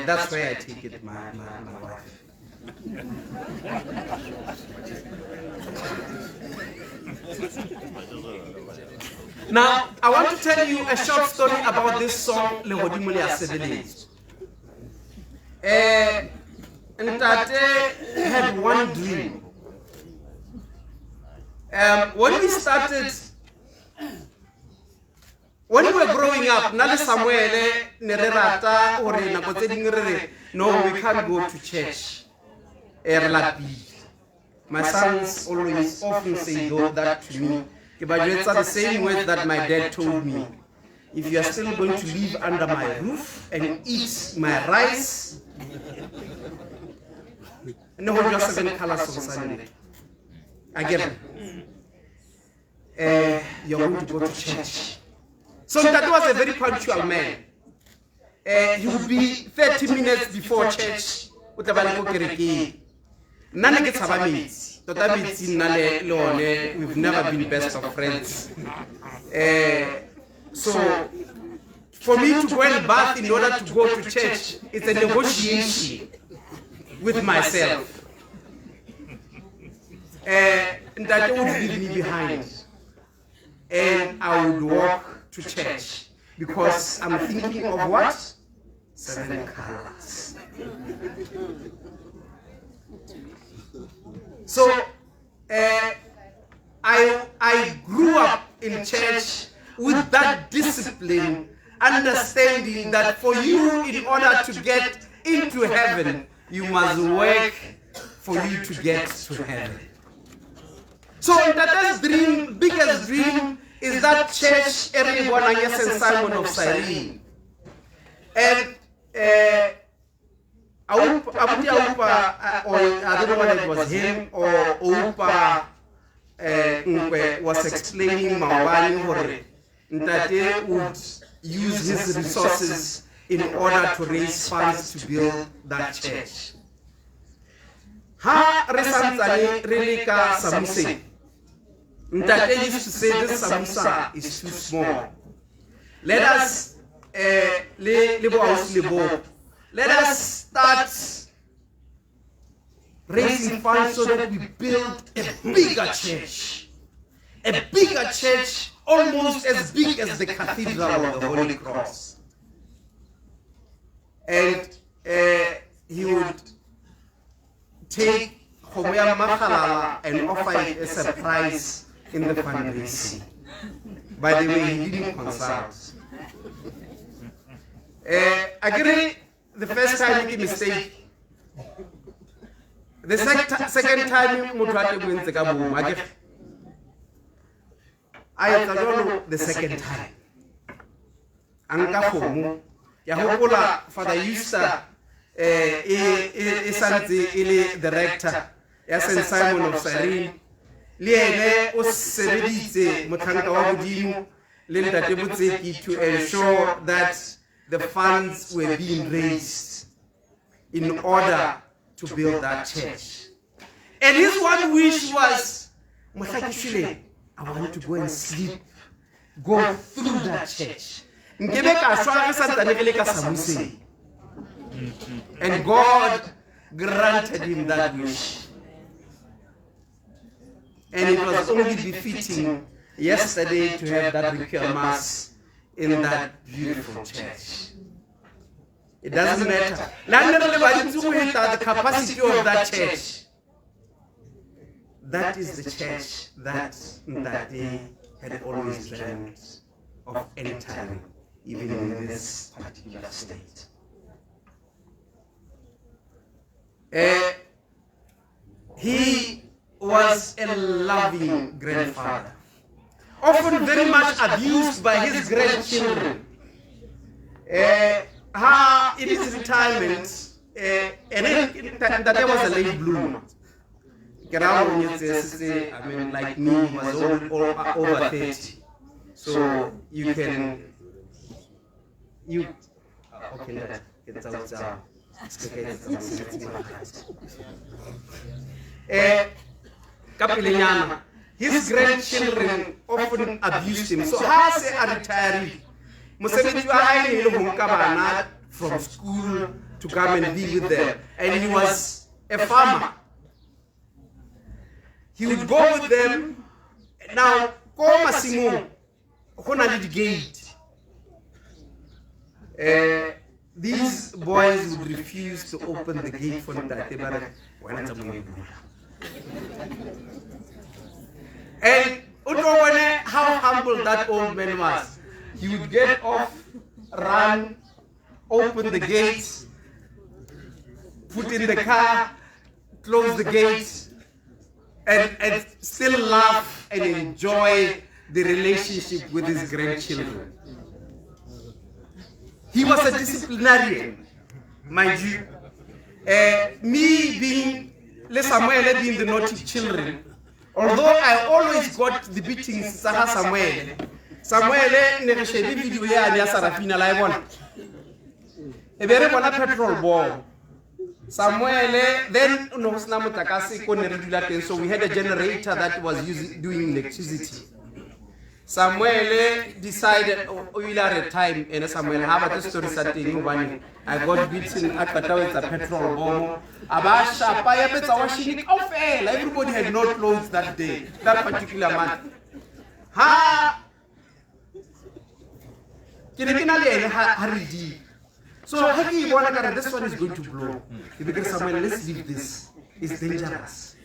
That's why I take it, my wife. Now, I want to tell you a short story about this song, Lehodimo Le Asebeletse. Ntate had one dream. When we started, when we were growing up, Nale Samuel, Nererata, or no, we can't go to church. My sons always often say that to me. It's the same words that my dad told me. If you are still going to live under my roof and eat my rice, no, you are 7 colors on Sunday. Again, you're going to go to church. So that was a very punctual man. He would be 30 minutes before church. None gets we've never been best of friends. So, for me to go and bath in order to go to church, it's a negotiation with myself. And that would leave me behind. And I would walk to church because I'm thinking of what? 7 colors. So, I grew up in church with that discipline, understanding that for you, in order to get into heaven, you must work for you to get to heaven. So Tata's dream, biggest dream, is that church, everyone, and yes, and Simon of Cyrene. And I don't know whether it was him or Oupa was explaining Mawani Hore that they would use his resources in order to raise funds to build that church. Ha Resanzani Relika Samuse. Ntate used to say this samusa is too small. Let us let us start raising funds so that we build a bigger church. A bigger church almost as big as the Cathedral of the Holy Cross. And he would take Homoya Makalala and offer it as a prize in the fundraising. By the way, he didn't consult. Again, the first time he made a mistake. The second time, I don't know the second time. Anka Homo, Yahopola, Father Yusta, Isanti, director, Yasen Simon of Cyrene, Liene, Osebedize, Motanka Wabudinu, Linda Debuteki, to ensure that the funds were being raised in order to build that church. And his one wish was, I want to go and sleep, go through that church. And God granted him that wish. And it was only befitting yesterday to have that requiem mass in that beautiful church. It doesn't matter. The capacity of that church. That is the church that they had always dreamed of entering, even in this particular state. He was a loving grandfather, often very much abused by his grandchildren. In his retirement, and that there was a late bloomer. I mean, like me, was over 30. So you can, okay, that's out. His grandchildren often abused him. So has a retiree. From school to come and be with them. And he was a farmer. He would go with them. Now, Komasimu, Honalid Gate. These boys would refuse to open the gate for Ntate. And how humble that old man was. He would get off, run, open the gates, put in the car, close the gates, and still laugh and enjoy the relationship with his grandchildren. He was a disciplinarian, mind you. Me being Samuel being the naughty children, although I always got the beatings Saha Samuel negotiated video here and Sarafina Laibon. A very one petrol ball. Samuel then knows Namutakasi couldn't regulate, and so we had a generator that was doing electricity. Samuel decided we'll at a time and Samuel have a story starting one. I got beaten at the petrol bomb. Abasha, Payapets, washing off air. Everybody had no clothes that day, that particular month. Ha! So this one is going to blow. Because Samuel, let's leave this. It's dangerous.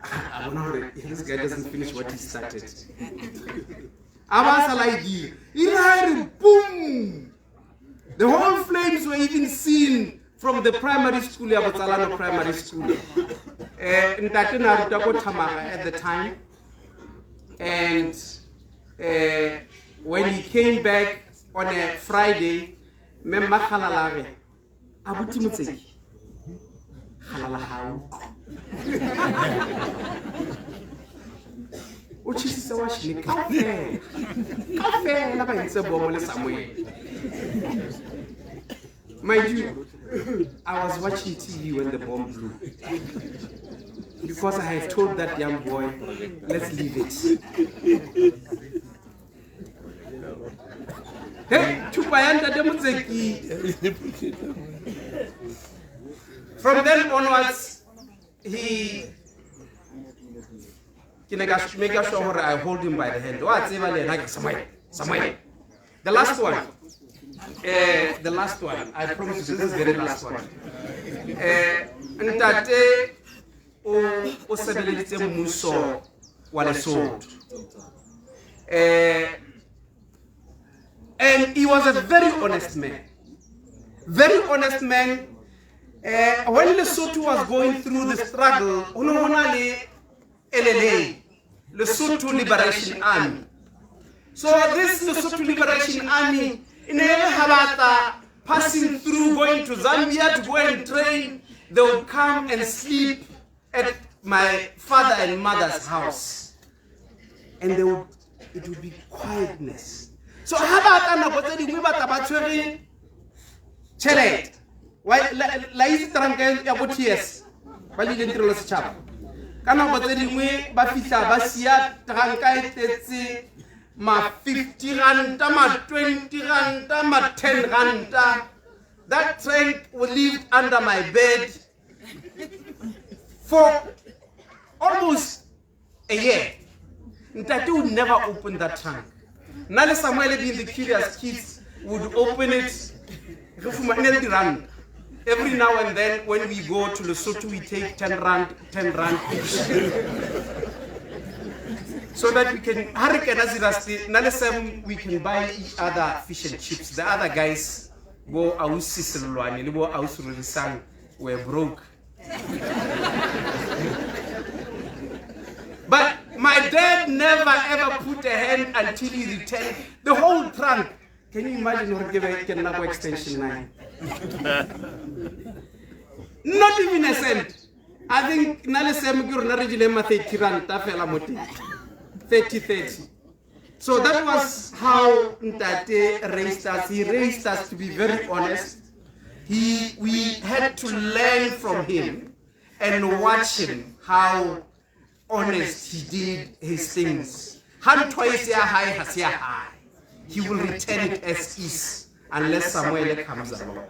I wonder if this guy doesn't finish what he started. Boom! The whole flames were even seen from the primary school, Abatalano Primary School. In Tatena at the time. And when he came back on a Friday, Memba Halalare, Abutimuteki, Halalahau. Which is so much cafe. Cafe, never in Sabomole somewhere. Mind you, I was watching TV when the bomb blew. Because I had told that young boy, let's leave it. Hey, from then onwards, he make sure I hold him by the hand. The last one, I promise you, this is the very last one. Ntate o sebeleditse mmuso wa Lesotho. And he was a very honest man. Very honest man. When Lesotho was going through the struggle, LLA, Lesotho Liberation Army. So this Lesotho Liberation Army, in Habata, passing through, going to Zambia to go and train, they would come and sleep at my father and mother's house. And it would be quietness. So Habata Nabotedi Wibatabatuari Chelet. Why Lais Trankel Yabotias? Why didn't you lose chap? Kanabotedi Bafita Basia Trankai Tetsi. Ma 50 ranta, ma 20 ranta, ma 10 ranta. That trunk lived under my bed for almost a year. Ntate would never open that trunk. Nale Samuel being the curious kids would open it. Every now and then when we go to Lesotho, we take 10 rand each. So that we can we can buy each other fish and chips. The other guys were broke. But my dad never ever put a hand until he returned the whole trunk. Can you imagine what can now extension 9? Not even a cent. I think 30-30. So that was how Ntate raised us. He raised us to be very honest. We had to learn from him and watch him how honest he did his things. Twice high. He will return it as is unless Samuel comes along.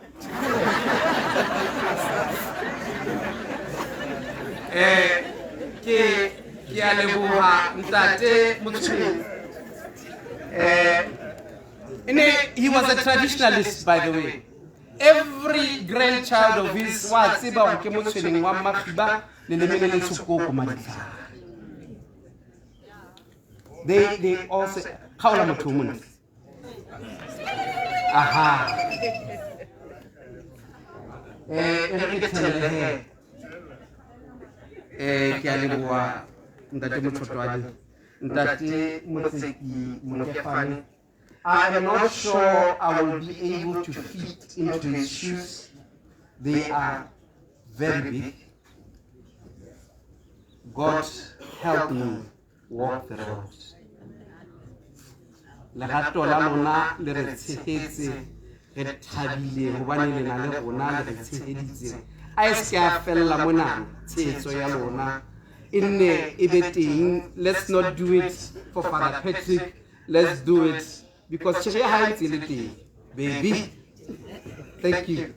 He was a traditionalist, by the way. Every grandchild of his was they also aha I am not sure I will be able to fit into his shoes. They are very big. God help me walk the road. Lerato la lona le re tshehetse re thabile hobane le na le rona le re tsheheditse a se ka fella mona tshetso ya lona inne e be teng. Let's not do it for Father Patrick, let's do it because Church Heights is it, baby. Thank you.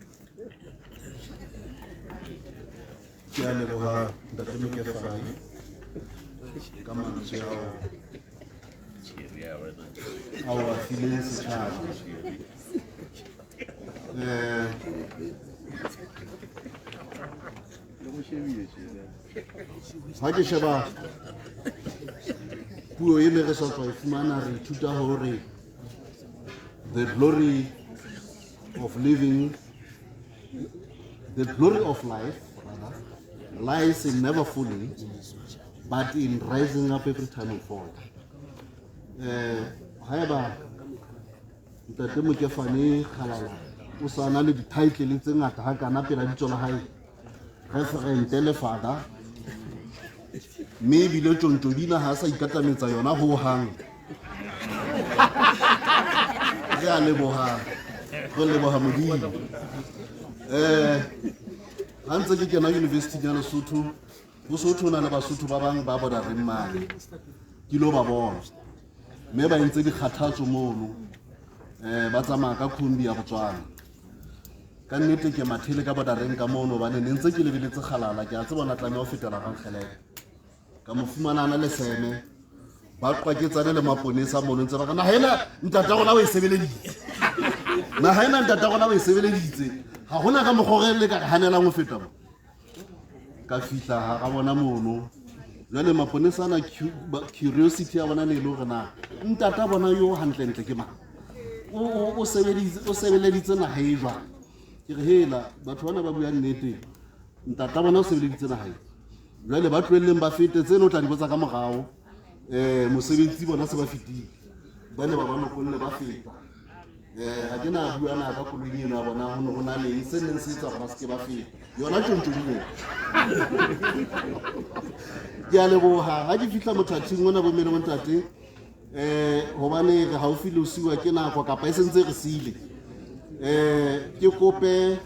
Our feelings are ha ke sheba puo e le re sa tswa fumana re ithuta hore the glory of living, the glory of life lies in never falling but in rising up every time we fall. Haeba Ntate Mokefane Kgalala o sa na le di-title tse ngata ha kana pela ditso la hae referent le father maybe le tjontjodina ha sa ikatametsa yona ho hang re a leboha modimo ha ntse ke kena university ya Lesotho Bosotho na le Basotho ba bang ba boda reng mane ke lo ba bona mme ba ntse di kgathatso mono ba tsamaya ka khumbi ya Botswana ka nnete ke mathele ka boda reng ka mono ba ne ntse ke lebeletse Kgalala ke a tsebona tlameha ho fetela ga Nkgeleke ka mo fumana na le seme ba qwaketsane le maponesa mono ntse ba kana hela ntata gona o e sebeleditse na haina ntata gona o e sebeleditse ha hona ka mogorele ka hanela mo feta mo ka fitla ha ga bona mono jale maponesa na curiosity ya bona ne ile gona ntata bona yo hantle ke ma o sebeleditse na haeba ke re hela batho bana ba bua nnete ntata bona o sebeleditse na haeba jale ba tlwelleng ba fete tseno o tla di botsa ka mogao mosebetsi bona se ba fitile ba ne ba bana go nne ba feta ha ke na bua na ka kolong eno bona ho na le se neng se tsa ba se ke ba feta yona tjontjodile ke a leboha ha ke fitla mothathing ona bo mene montate hobane re haufi le usiwa ke nako kapa e sentse re sile ke kope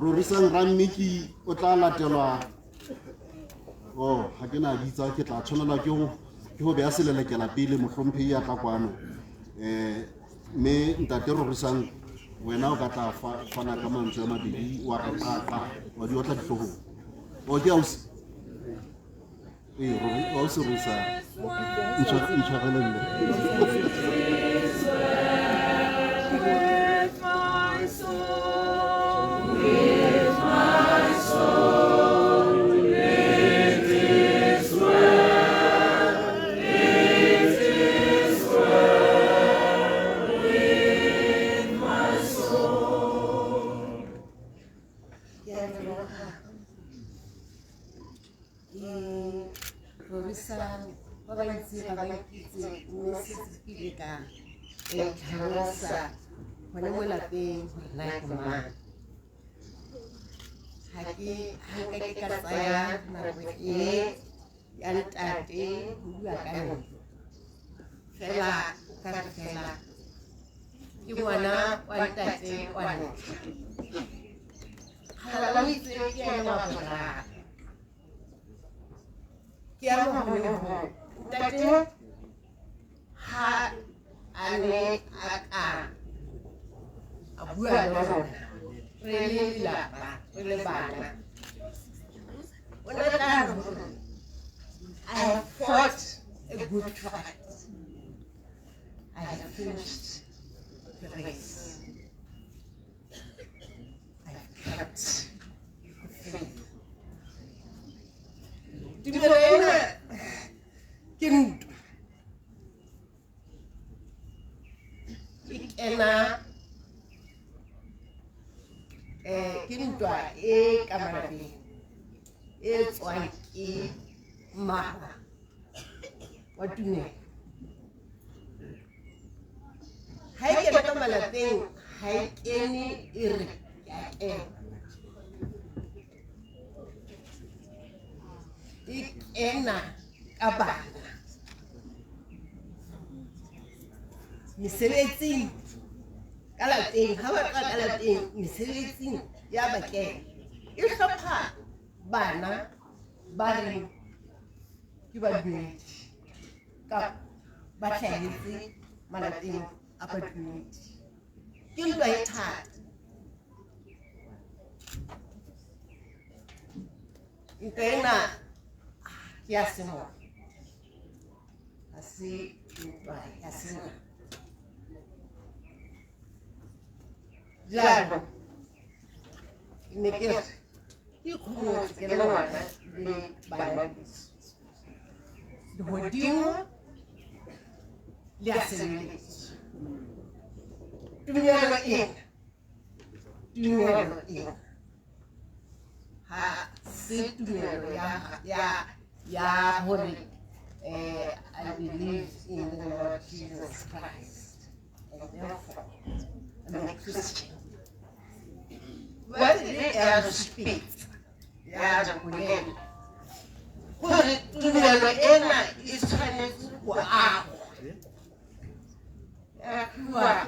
Rorisang Rammiki o tla latelwa ha ke na ditsa ke tla tshwanela ke ho beha selelekela pele mohlomphehi ya tla kwano me ntate Rorisang wena o ka tla fana ka mantswe a mabedi wa re qaka wa di otla dihlohong o ke ausi o se rusa ntshwarelele ya ntate ho bua ka yona fela o ka re fela ke ngwana wa ntate wa ntle hala o itse ke yena wa boraro ke a mo hore ntate ha a ne a ka a bua le rona re le lelapa re le bana o ne tla re hore I have fought a good fight. I have finished the race. I have kept the faith. Tumelo ke ntwa. Ke ntwa e ka malapeng e tswang ke mara wa tumelo. Ha e kena ka malapeng ha e kene e re ke a kena. E kena ka bana mesebetsing ka lapeng ha ba tla ka lapeng mesebetsing ya ba kena e hlopha bana ba reng ke badumedi ka ba hlahetse malapeng a badumedi ke ntwa e thata ntwa ena ke ya semoya ha se ntwa ya semoya jalo ke ne ke re ke kgomotse ke le ngwana le bana lehodimo le a sebeletso tumelo ena ha se tumelo ya hore I believe in the Lord Jesus Christ and therefore I'm a Christian. What did I speak? Ya re bolele gore tumelo ena e tshwanetse go agwa ya bua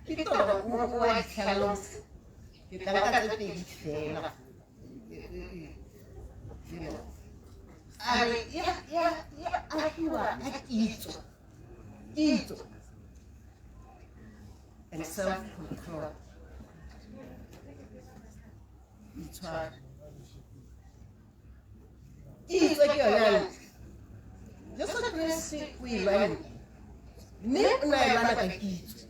ke toro o wa ditlhaloso ke tla ka tse pedi fela a re ya agiwa ka kitso and self-control. Itshwara kitso ke yona Jesu Kriste o e lwanne mme o na e lwana ka kitso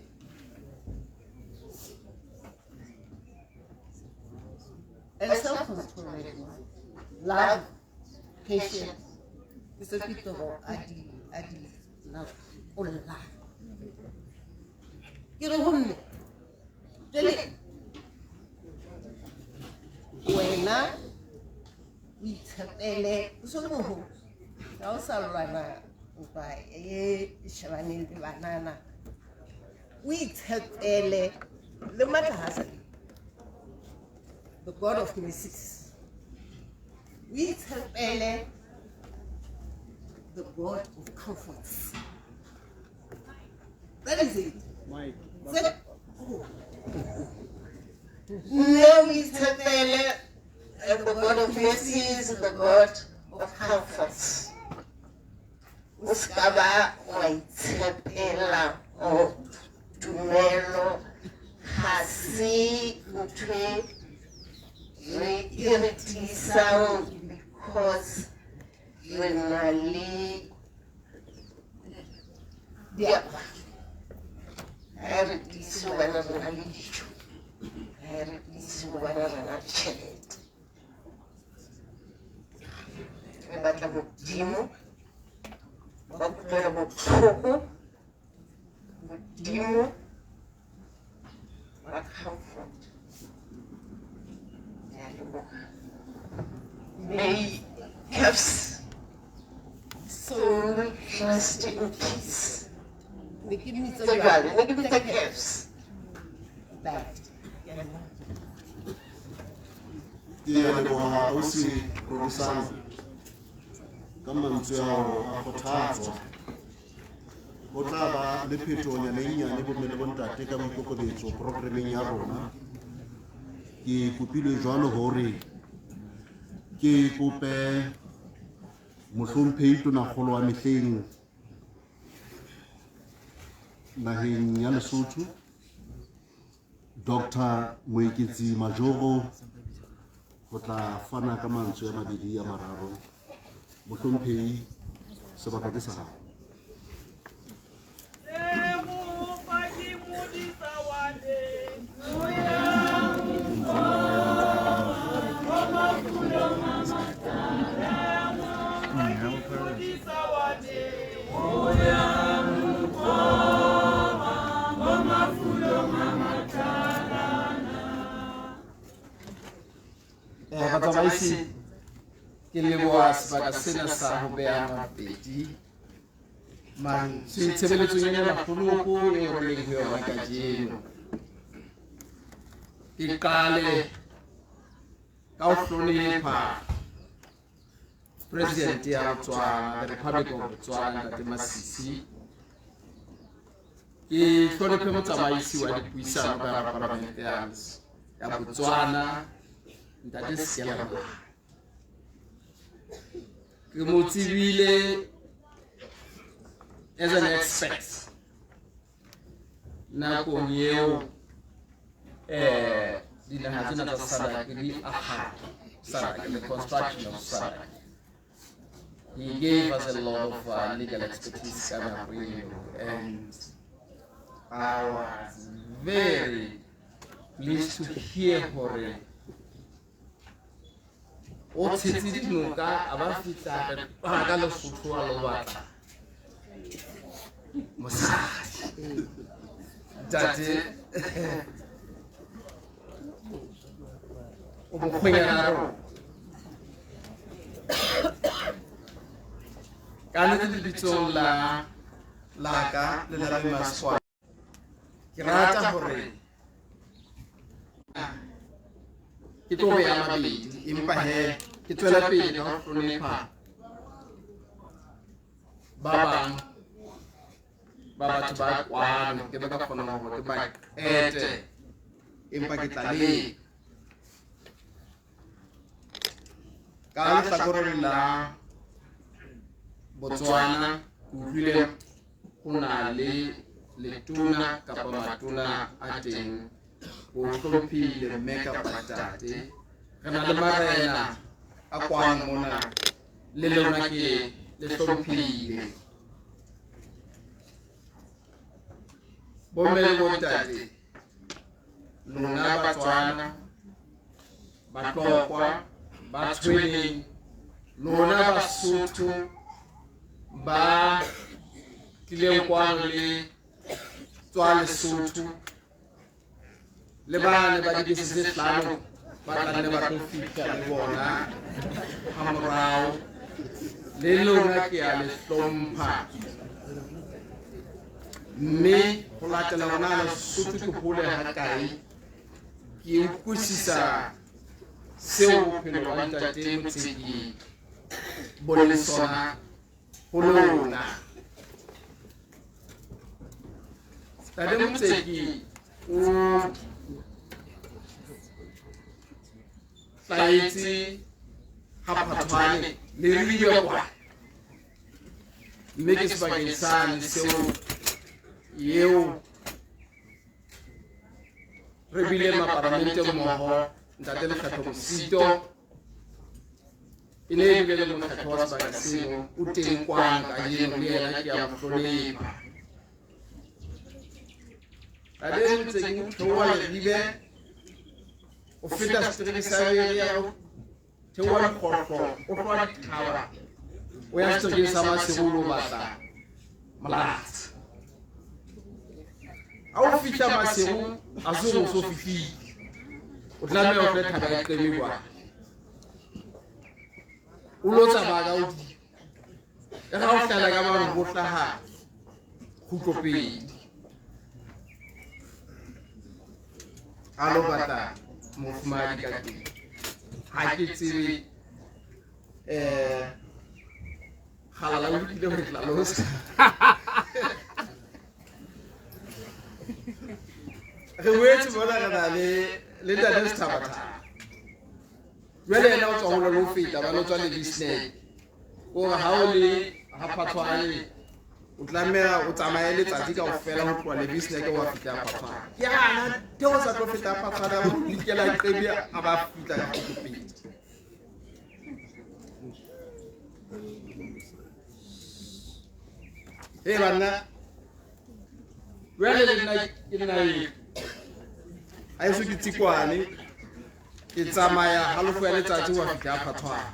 and self-control, love, patience ke se pitoro a di love o lla ke re homme jele wena o itshepele o se le moholo ga o sa lwana ntwa e shebaneng le banana o itshepele le matlhasa the God of mercies o itshepele the God of comforts. That is it. No, we tell the God of mercy is the God of comforts. Uskaba waitepela o tumelo hasi utwe sound because you're nali dia This one of the religion. This one of the church. But the Dimo, but the Pogo, Dimo, what comfort. May Caps so trust in peace. They give me the gifts. Back. Yeah, I know how to see ka mantswe ao a kgothatswa ho tla ba le phetonyana e nyane bomme le bontate ka boikokobetso programeng ya rona. Ke kopilwe jwalo hore ke kope mohlomphehi tonakgolo wa mehleng naheng ya Lesotho, Dr. Moeketsi Majoro, ho tla fana ka mantswe a mabedi a mararo. Mohlomphehi, sebaka ke sa hao. Batsamaisi, ke leboha sebaka sena sa ho beha mabedi tshebeletsong ena makgoloko eo re leng ho yona kajeno. Ke qale ka ho hlonepha President ya Botswana, the Republic of Botswana, Ntate Masisi. Ke hlonephe motsamaisi wa dipuisano ka hara Parliament ya Botswana, Ntate Siyamalala. Ke mo tsebile as an expert nakong eo dinaha tsena tsa SADC di aha SADC, the construction of SADC. He gave us a lot of legal expertise and I was very pleased to hear hore o tshetse dinoka a ba fitla ka Lesotho a lo batla mosadi Ntate o bokgwenyana rona ka le lebitsong la ka le la Maswa. Ke rata hore ke tlo beha mabedi empa he ke tswela pele ka ho hlonepha ba bang ba batho ba kwano ke ba ka kgona hore ke ba ete empa ke tla le ka lehlakoreng la Botswana ke utlwile ho na le letona kapa matona a teng ho hlomphile mme kapa tate. Re na le marena a kwano mona le lona ke le hlomphile. Bomme le bontate, lona Batswana, Batlokwa, Batshweneng, lona Basotho ba tlileng kwano le tswa Lesotho, le bane ba dibese tse hlano ba tla nne ba tlo fihla le bona ha morao. Le lona ke a le hlompha, mme ho latela hona Lesotho ke hole ha kae ke utlwisisa seo bophelo ba Ntate Motseki bo le sona ho lona. Ntate Motseki o hlahetse ha Phathwane le Ribe kwa, mme ke sebakeng sane seo eo re bile maparamente mmoho. Ntate Lekgetho Mosito e ne e bile le mokgetho wa sebaka seno o teng kwano kajeno, le yena ke a mo hlonepha. Ntate Motseki o theoha Leribe, o feta setereke sa Beria, o theoha Lekgotlo, o tloha Dithaba, o ya seterekeng sa Maseru o batla Molatsi. Ha o fihla Maseru a se o so fihlile, o tlameha o fle Thaba ya Qeme kwa, o lo tsamaya ka hodimo. E ga o hlala ka bang bo hlaha kgutlo pedi a lo batla mofumahadi ka teng. Ha ke tsebe Halala ukile ho tlalosa. Re wetse bona kana le ntate Sethabatha. Jwale yena o tswa ho lo feta ba lo tswa le business. O ha o le ha phathwane o tlameha o tsamaye letsatsi kaofela ho tloha le business ke wa fita phathwane. Ke ana theo sa tlo feta phathwane ba ikela qebi a ba fita ka pele. Hey bana, jwale nna a eso ke tsikwane ke tsamaya halofo ya letsatsi wa fita phathwane.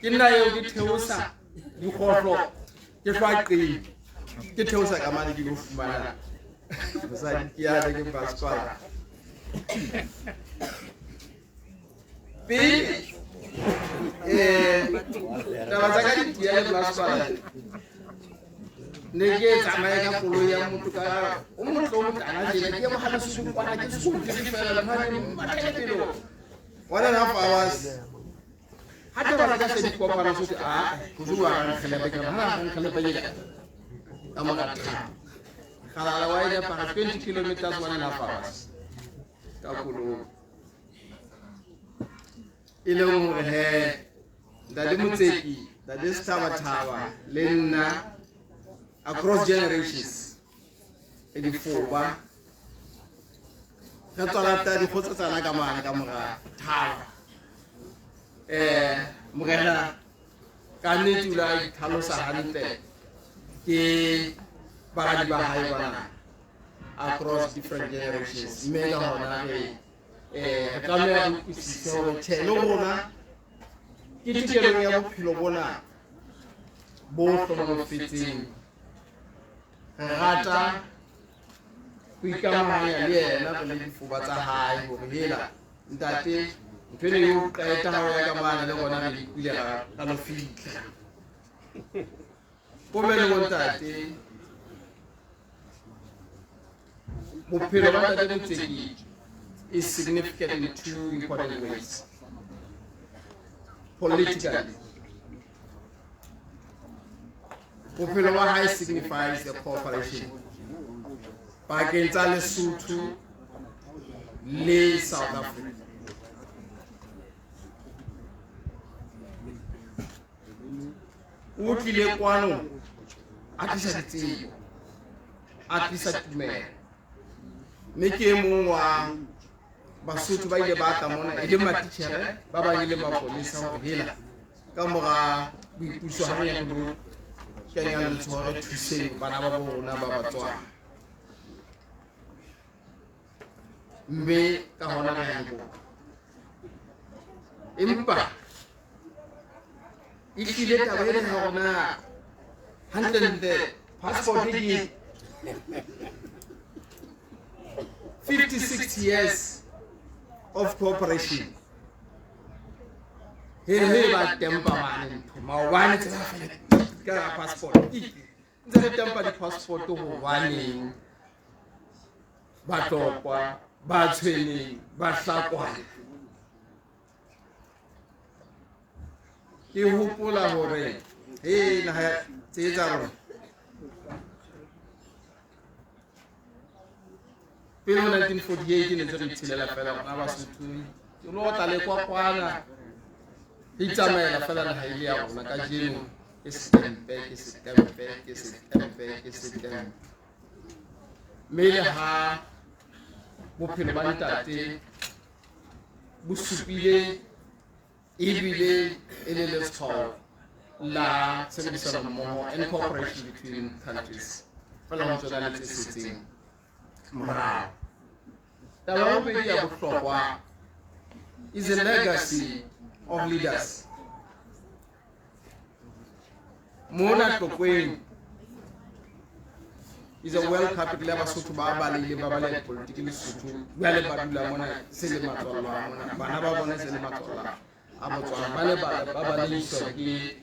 Ke nna eo ke theosa dikgotlo ke hlwa qebi ke theosa ka mane ke lo fumana sa ke ya ke passport pele taba tsa ka di ya le passport ne ke tsamaya ka koloi ya motho ka o motho o motana jena ke mo hana se kwana ke se ke fela mane mathele pelo 1.5 hours hata ba ka se dikopana so a go zuwa ga khalepe ka ha ga khalepe ya amaka khala wa ida para 20 kilometers 1.5 hours ka koloi ile mo he da Motseki da Sethabatha le nna across generations e di foba ka tsala ta di khotsa tsana ka mana ka mora thaba mogela ka nnetula ithalosa hantle ke ba di ba hae bana across different generations me ka hona re ka me a isitse tshelo bona ke tikelo ya bophelo bona bo tlomo fetseng rata go ikamanya le yena go le difoba tsa hae go hela ntate ntwele yo qaeta ha ya ka mana le bona re ikile ka lo fitla go me le ntate bophelo ba ntate Motseki is significant in two important ways. Politically, bophelo ba hae signifies the cooperation pakeng tsa Lesotho le South Africa. O tlile kwano a tlisa ditsebo a tlisa tumelo mme ke mong wa Basotho ba ile ba tla mona e le matitjhere ba ba ile mapolisa ho hela ka mora boipuso ha ya go kenya le tsore thuseng bana ba bona ba Batswana mme ka hona ga ya go empa ikile tabele ha rona hantle passport ke 56 years of cooperation. Here ba tempa mane ma one ka passport. Nze tempa di passport ho one ba tokwa ba tshweni ba hlakwa. Ke hopola hore na tsetsa rona pele 1948 ne ntse re tshelela fela rona Basotho ke lo tla le kwa kwana itsamaela fela na haile ya rona ka jeno ke stempe mele ha bophelo ba ntate bo supile ebile e le letshwao la tshebedisano mmoho and cooperation between countries fela ho tsona le tsitsitseng morao. Taba ya bobedi ya bohlokwa is a legacy of leaders. Mona Tlokweng is a well capital ya Basotho ba balile ba bale political Lesotho jwale ba dula mona se le matsola mona bana ba bona se le matsola a Botswana ba le ba bale ke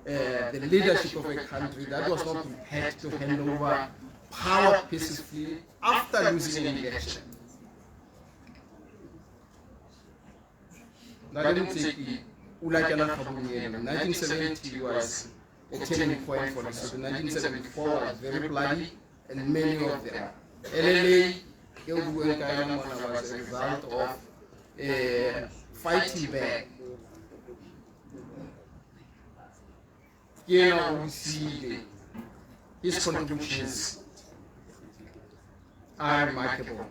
the leadership of a country that was not prepared to hand over power peacefully after losing an election. Ulakela Kabunian. 1970 was a turning point for Lesotho. 1974 was very bloody, and many of them. LLA was a result of fighting back. You know, we see his contributions are remarkable.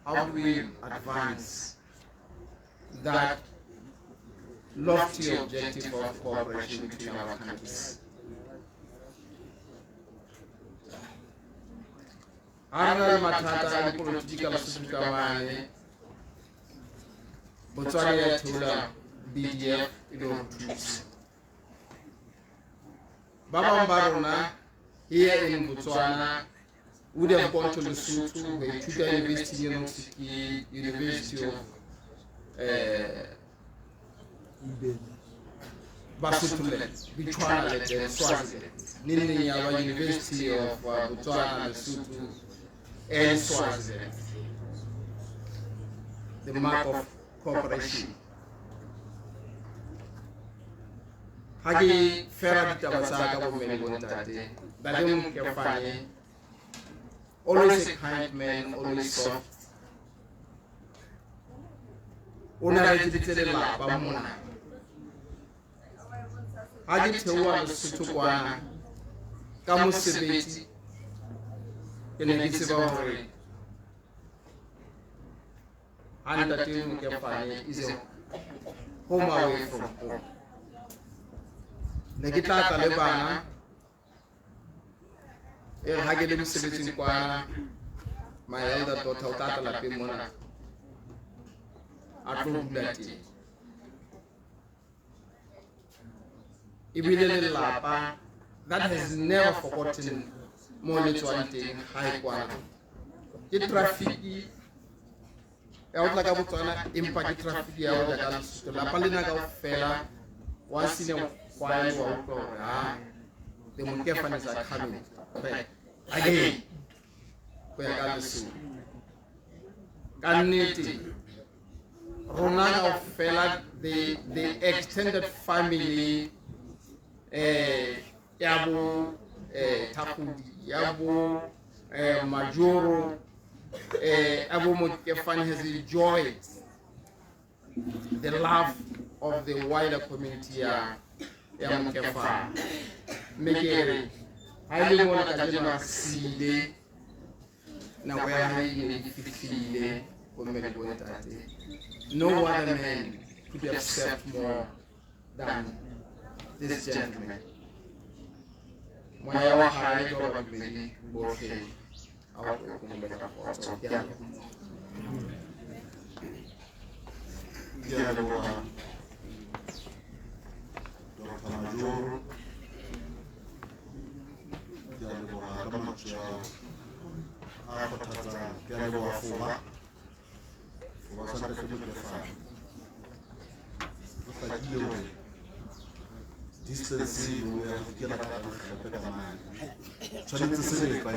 How do we advance that lofty objective of cooperation between our countries? Arnold Matata, the political Sukamane, Botswana Tula, BDF, troops. Baba Barona, here in Botswana, would have gone to Lesotho, where Tuta University of Basotho, Botswana, Swaziland, Nini our University of Botswana, Lesotho, and Swaziland. The map of cooperation. Hagi Ferrat Tabasaga government wanted, Badum Kefani, always a kind man, always soft. Una Titella, Bamuna. Hagi Tewa Sutukwana, Kamusibiti, in a Gisivari. And that you Kefani is a home away from home. Negita Talebana, Hagedem Sibitin Kwana, my elder daughter Tata Lapimona, Atulati. Ibidele Lapa, that has never forgotten monitoring high Kwana. The traffic, out like Abutana, impact traffic, out like La Palina Fella, once in a while, the Mukefans are coming. But again, we are going to see. Kaniti, Ronana of Fela, the extended family, Yabu, Tapudi, Yabu, Majoro, Abu Mukefan has enjoyed the love of the wider community. Yamukefa, Megere, highly more Kajana Sile, now we are having 50 no other man could have served more than this gentleman. When I was high, probably, both our Majoro, Yaleboha, Gamacha, Apataza, Yaleboha Foba, for Santa Filipa. Distance, we have to get a man. Trying to say it by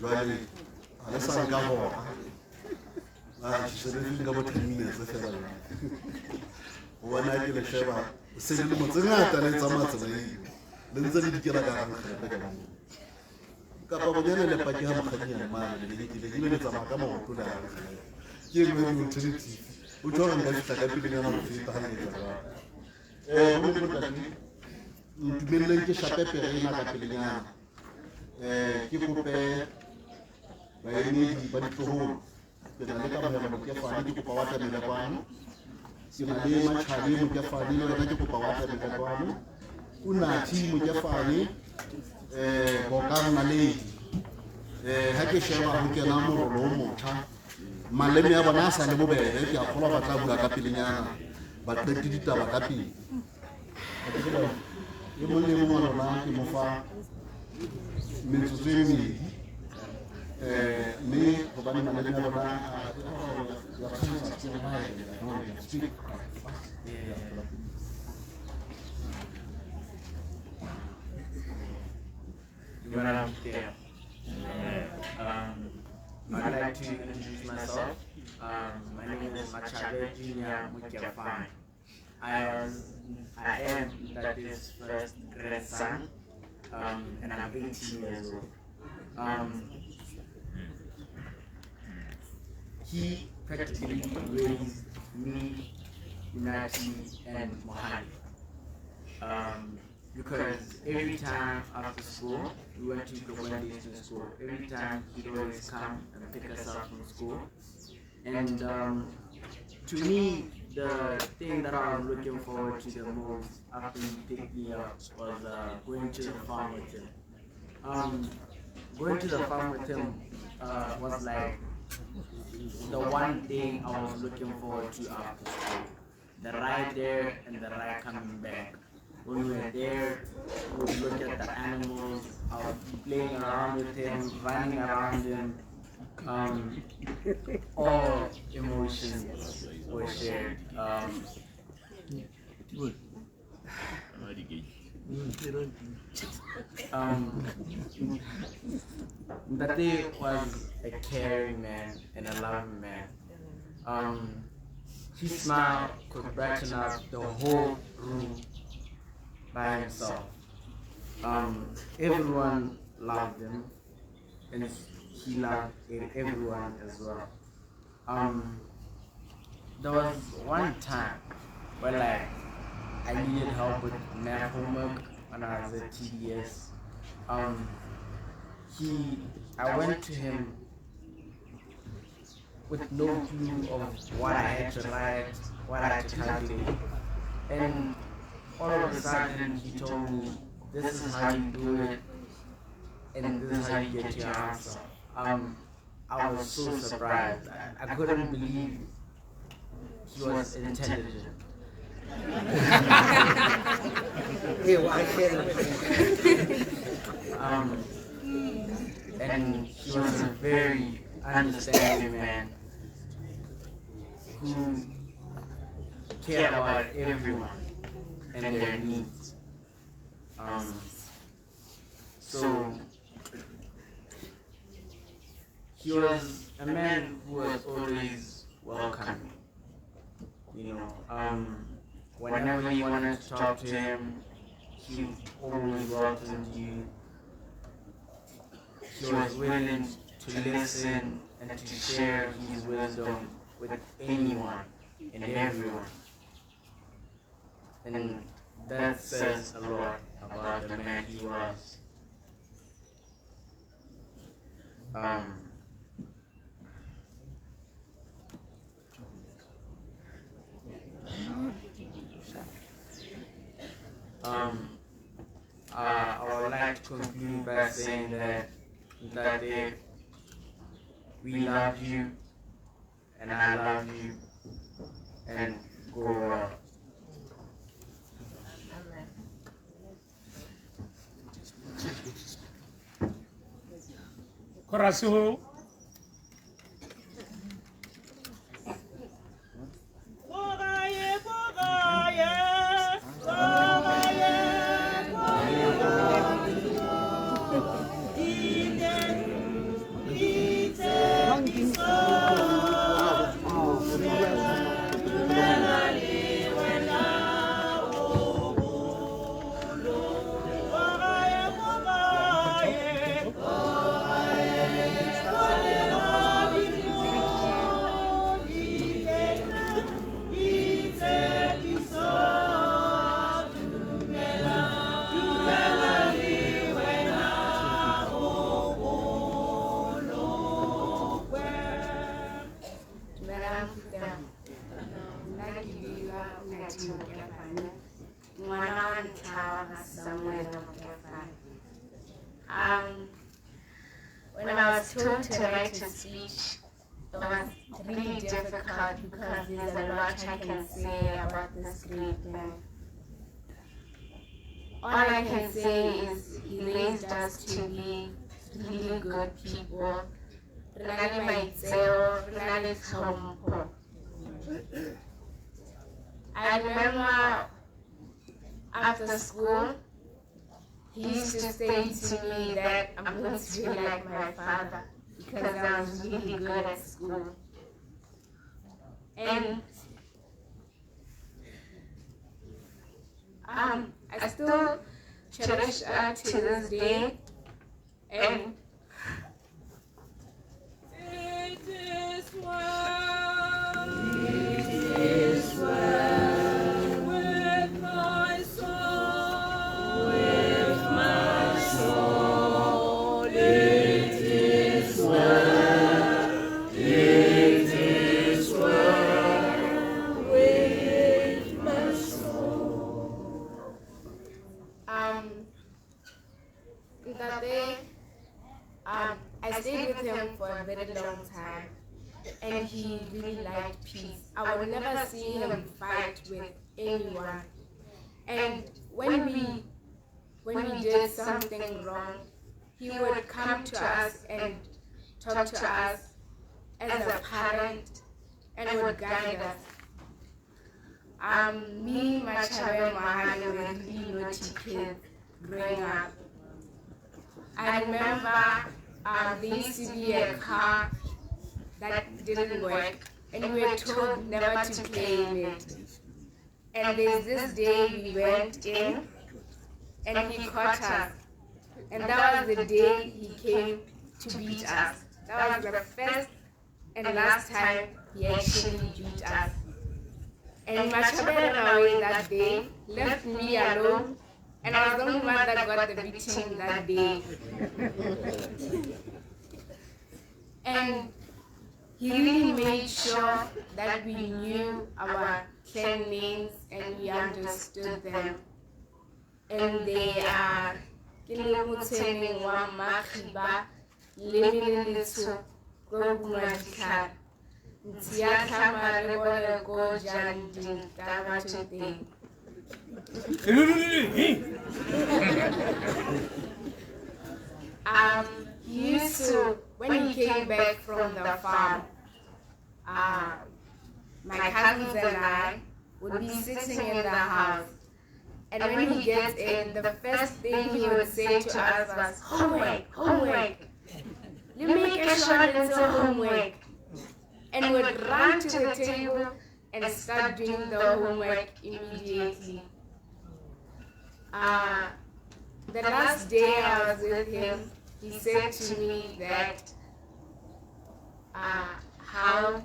Riley, Alessandro Gabo. She said, if you go to 10 minutes, when I get a sheva, send him what's in that, and it's a matter. Then the get a gun. Capabana, the Pajama, man, the units of Macamo to that. Give me utility. We told him that I could be on the feet. Millennium Chapepe in Acapilina. Kikupe, by any but to whom the Naka to Pawata in the Pan. Sinalema Chali Mujafani, Naka Pawata in the Pan. Unati Mujafani, Bokam Malay, Hakishama Hukanamo, Romo, Malemia Banasa and Bobe, they are full of Tabula Capilina, but they did it about Capi. You will live on a land in Mofa, Mitsumi, me, Obama, speak. I'd like to introduce myself. My name is Machabe Junior Mukiafan. I am Ntate's first grandson, and I'm 18 years old. He practically raised me, Unati, and Mohammed. Because every time after school, we went to Kogwende to school. Every time he'd always come and pick us up from school. And to me, the thing that I was looking forward to the most after he picked me up was going to the farm with him. Going to the farm with him was like the one thing I was looking forward to after school. The ride there and the ride coming back. When we were there, we would look at the animals, I would be playing around with him, running around him. All emotions were shared. Ndate was a caring man and a loving man. His smile could brighten up the whole room by himself. Everyone loved him, and he loved everyone as well. There was one time where I needed help with math homework when I was at TDS. I went to him with no clue of what I had to write, what I had to calculate, and all of a sudden he told me, this is how you do it, and this is how you get your answer. I was so surprised. I couldn't believe he was intelligent. And he was a very understanding man who cared about everyone and their needs. So he was a man who was always welcoming. You know, whenever you wanted to talk to him, he always welcomed you. He was willing to listen and to share his wisdom with anyone and everyone. And that says a lot about the man he was. I would like to conclude by saying that we love you, and I love you, and go well. Korasuho. When I was told to write a speech, it was really difficult because there's a lot I can say about this great man. All I can say is he raised us to be really good people. I remember after school, he used to say to me that I'm going to be like my father because I was really good at school. And I still cherish her to this day. And it is well. It is well with my soul. With my soul. It is well. It is well with my soul. That day, I stayed with him for a very long time, and he really liked peace. I would never see him fight with anyone. And when we did something wrong, he would come to us and talk to us as a parent and would guide us. Me, Machabe, and Mahali were really naughty kids growing up. I remember there used to be a car that didn't work, and we were told never to play in it. And there's this day we went in, and he caught us. And that was the day he came to beat us. That was the first and last time he actually beat us. And Machabe ran away that day, left me alone, and I was the only one that got the beating that day. And he really made sure that we knew our clan names and we understood them. And they are Kilimutene wa Makiba, Lemilitsu, Gogumadika, Ntiaka Marebola Gojandi, Davatude. He used to, when he came back from the farm, my cousins and I would be sitting in the house. And when he gets in, the first thing he would say to us was, homework, homework. You make a shot into homework. And would run to the table and start doing the homework immediately. The last day I was with him, he said to me that, how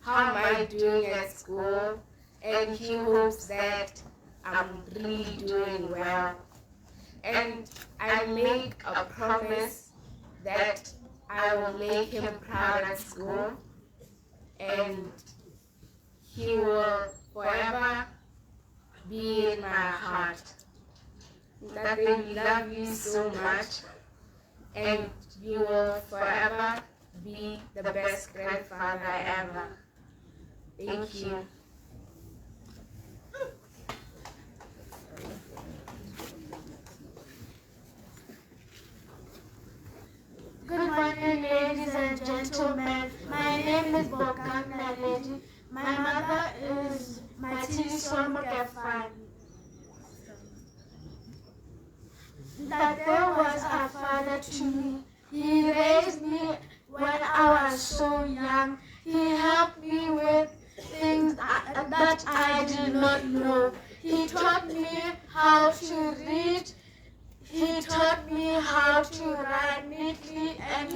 am I doing at school? And he hopes that I'm really doing well. And I make a promise that I will make him proud at school, and he will forever be in my heart. That we love you so much, and you will forever be the best grandfather ever. Thank you. Good morning, ladies and gentlemen. My name is Bokan Naledi. My mother is Matini Somogafan. That there was a father to me. He raised me when I was so young. He helped me with things that I did not know. He taught me how to read. He taught me how to write neatly, and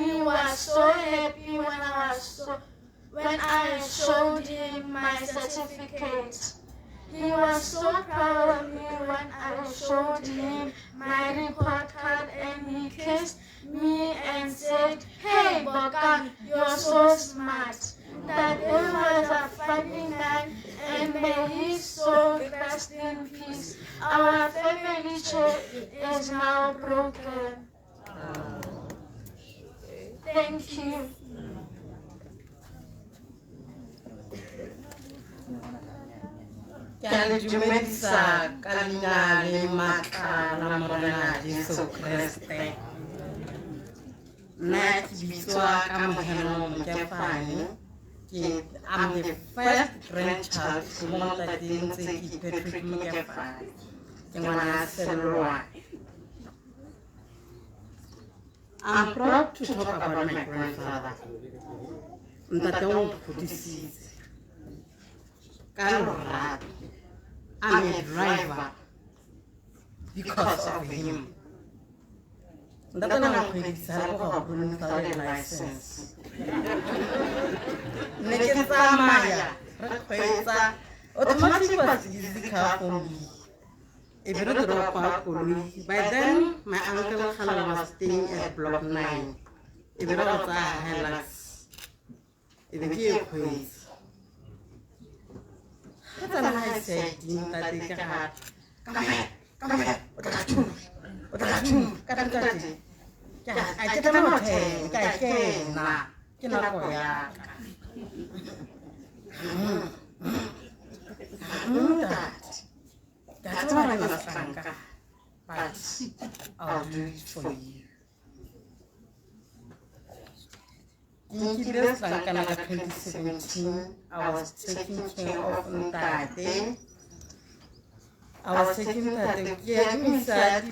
he was so happy when I showed him my certificate. He was so proud of me when I showed him my report card, and he kissed me and said, "Hey Bokan, you're so smart." That it was a funny night, and may his soul rest in peace. Our family chair is now broken. Thank you. Kali dumedisa kalingali makala morena Jesu Kriste. Net biswa kamaheno mkefani. I'm the first grandchild to Monta Dinzi Patrick Mkefani. And when I said right. I'm proud to talk about my grandfather. Ntate o nkgodisitse ka lorato. I'm a driver because of him. Ntate na nkgodisa le go ga license. Ne ke tsamaya re kgweetsa automatic was easy car for me. If you don't drop out, by then my uncle Khalil was staying at block 9. If you don't highlights, if you give quiz. That's a nice thing that they can have. Come here. What I get a motel, I cannot go ya. That's what I was thinking, but I'll do it for you. In Kibbles like another 2017, I was taking care of Ntate. I was taking Ntate care inside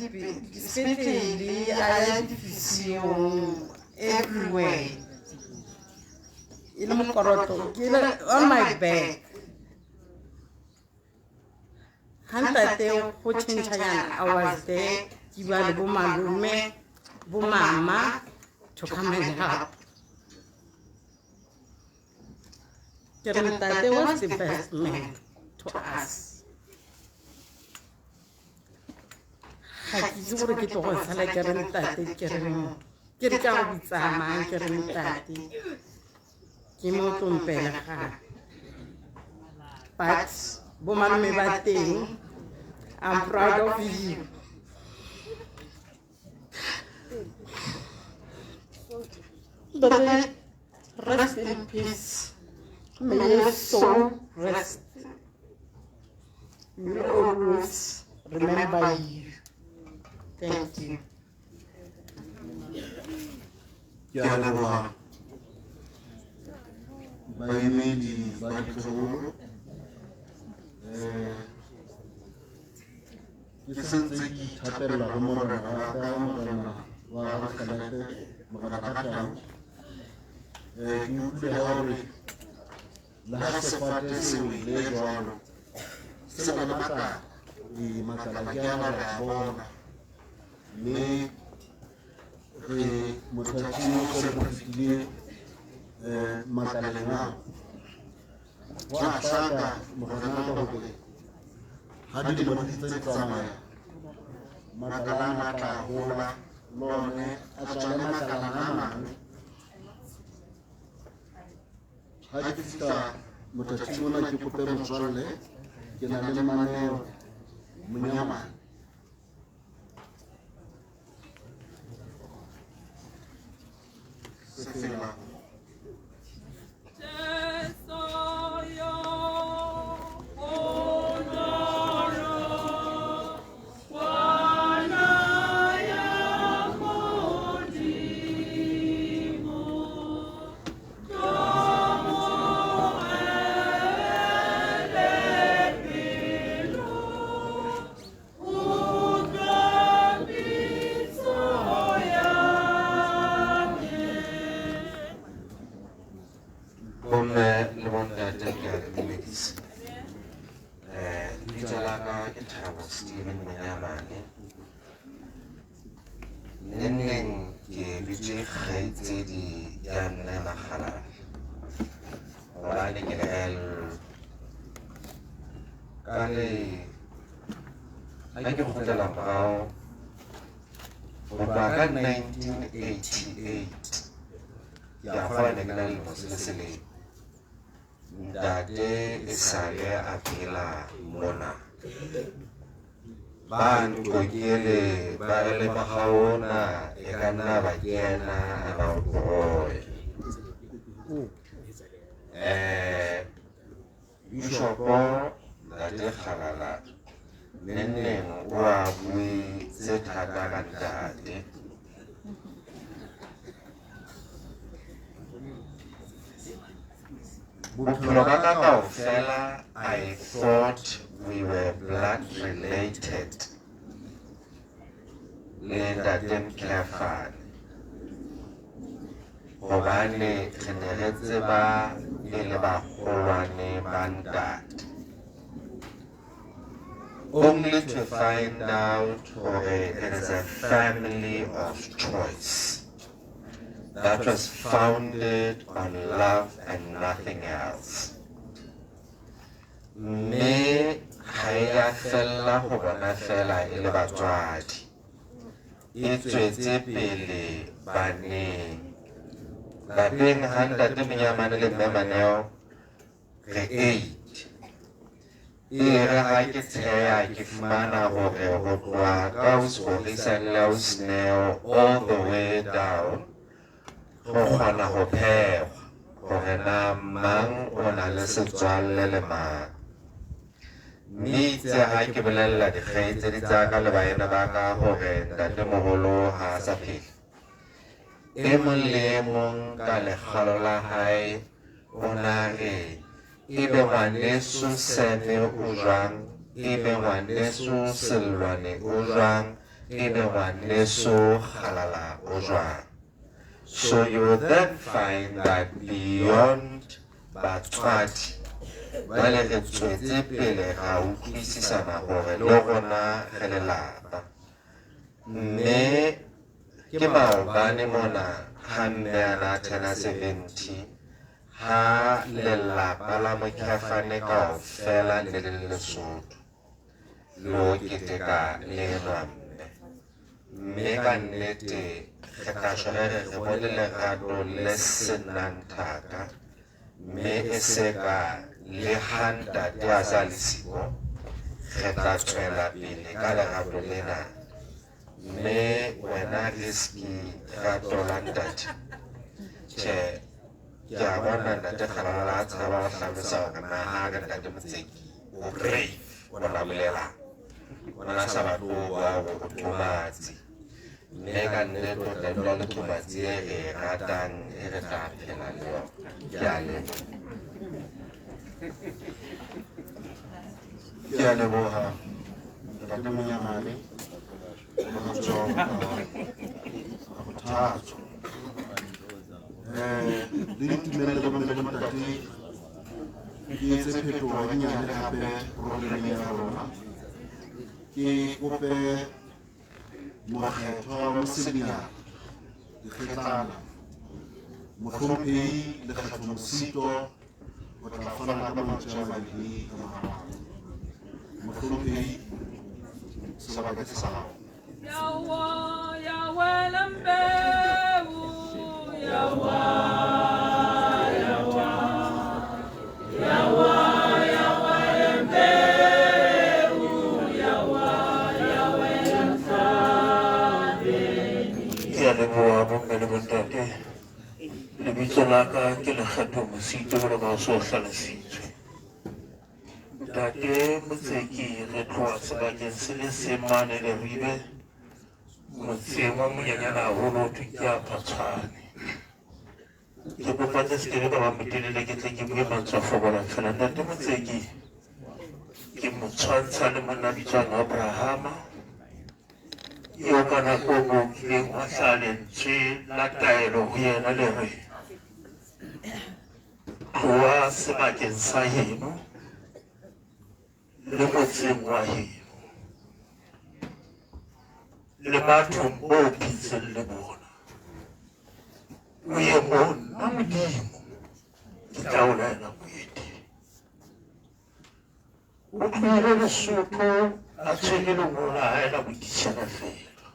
especially I had vision everywhere. On my back. Hunter coaching I was there, Kiba Bumalume, Bumama to come and help. Tate was the best man to us. Hakizuru get on Salakarita, Kirka with Sama, Kiritati, Kimotum Pelaka. But Woman me batting. I'm proud of you. But rest in peace. May your soul rest. We will always remember you. Thank you. Yalawa. Bayemedi Badikoro. Ke sentse ke ithatella go morena wa ka morena wa Kalate Mogatakatang. Ke utlwile gore le ha sefate se wele jwalo se na le matlala di matlala ke a re a bona mme re mothating o se mo fetile matlaleng ao wa hlaka morena ka gore ha di mo di tse tsamaya matlala a tla hola lone a tswale matlala a mang ha ke fita mothating ona ke kope motswalle ke na le maneo monyamane se fela Stephen Mnyamane. Neng ke bitse kgaitse di ya nna magala. Hobane ke le kale ha ke kgutlela morao go tloha ka 1988 ya gola ne ke na le moselesele ntate e sale a phela mona bantu kokele ba le magaona e ka nna ba kena ba boy Bishopo ntate Kgalala neng wa bui se thata ka ntate bophelo ba ka kaofela I thought we were blood related le ntate Mkhafane gobane re ne re tseba e le bagolwane ba ntate. Only to find out it is a family of choice that was founded on love and nothing else. Me haya fella ho bona fela e le batswadi e tswetse pele baneng lapeng ha ntate Monyamane le mme Maneo re 8 e re ha ke tsheya ke fumana hore ho tloha ka Usporisa le Usneo all the way down ho kgona ho phehwa hore na mang o na le setswalle le mang. Mme itse ha ke bolella dikgaitsedi tsa ka le baena ba ka hore ntatemoholo ha a sa phela, e mong le e mong ka lekgalo la hae o na re ebe ngwaneso Seme o jwang, ebe ngwaneso Selwane o jwang, ebe ngwaneso Kgalala o jwang. So you will then find that beyond batswadi Vale re tswetse pele ga utlwisisana gore le rona re lelapa. Mme ke maobane mona ha mme a na tena 70 ha lelapa la Mokgafane kaofela le le Lesotho lo keteka le mme. Mme ka nnete re ka shwere re bone lerato le senang thaka, mme e seka le ntate a sa le siko re tla tswela pele ka lerato lena. Mme wena Risky rato la ntate tjhe ke a bona ntate Kgalala a tshaba go hlalosa gore na ha ka ntate Motseki o brave o na bolela o na sa batho ba go tomatsi. Mme ka nnete o tla le tomatsi e re ratang e re tla phela le yona. Ke a leboha. Ke a leboha ntate Monyamane go tswa go thatso le ditumelo le bomme le ntate ke etse phetogo e nyane gape programeng ya rona. Ke kope mokgetho wa Mosebjadi Dikgetlana motlhomphehi Lekgetho Mosito o tla fana ka mantswe a mabedi ka morao. Motlhomphehi sebaka ke sa hao. Yawa, yawa lambeu, yawa, yawa, yawa, yawa lambeu, yawa, yawa lambeni. Ke a leboha bomme le bontate. Lebitso la ka ke Lekgetho Mosito le ba so hlalositswe. Ntate Motseki re tloha sebakeng se le seng mane le Ribe motseng wa monyenyana haholo thwe ke a Phatshwane. Ke kopa tse sekebe ka ba motelele ke tle ke bue mantswe a fokolang fela. Ntate Motseki ke mo tshwantsha le monna bitswang Abrahama eo ka nako mo kileng wa hlaha lentswe la taelo ho yena le re tloha sebakeng sa heno le motseng wa heno le bathong bo phetseng le bona o ye monna Modimo ke tla o laela moeti. O tlohile Lesotho a tshwere lengolo la hae la boditjhaba fela,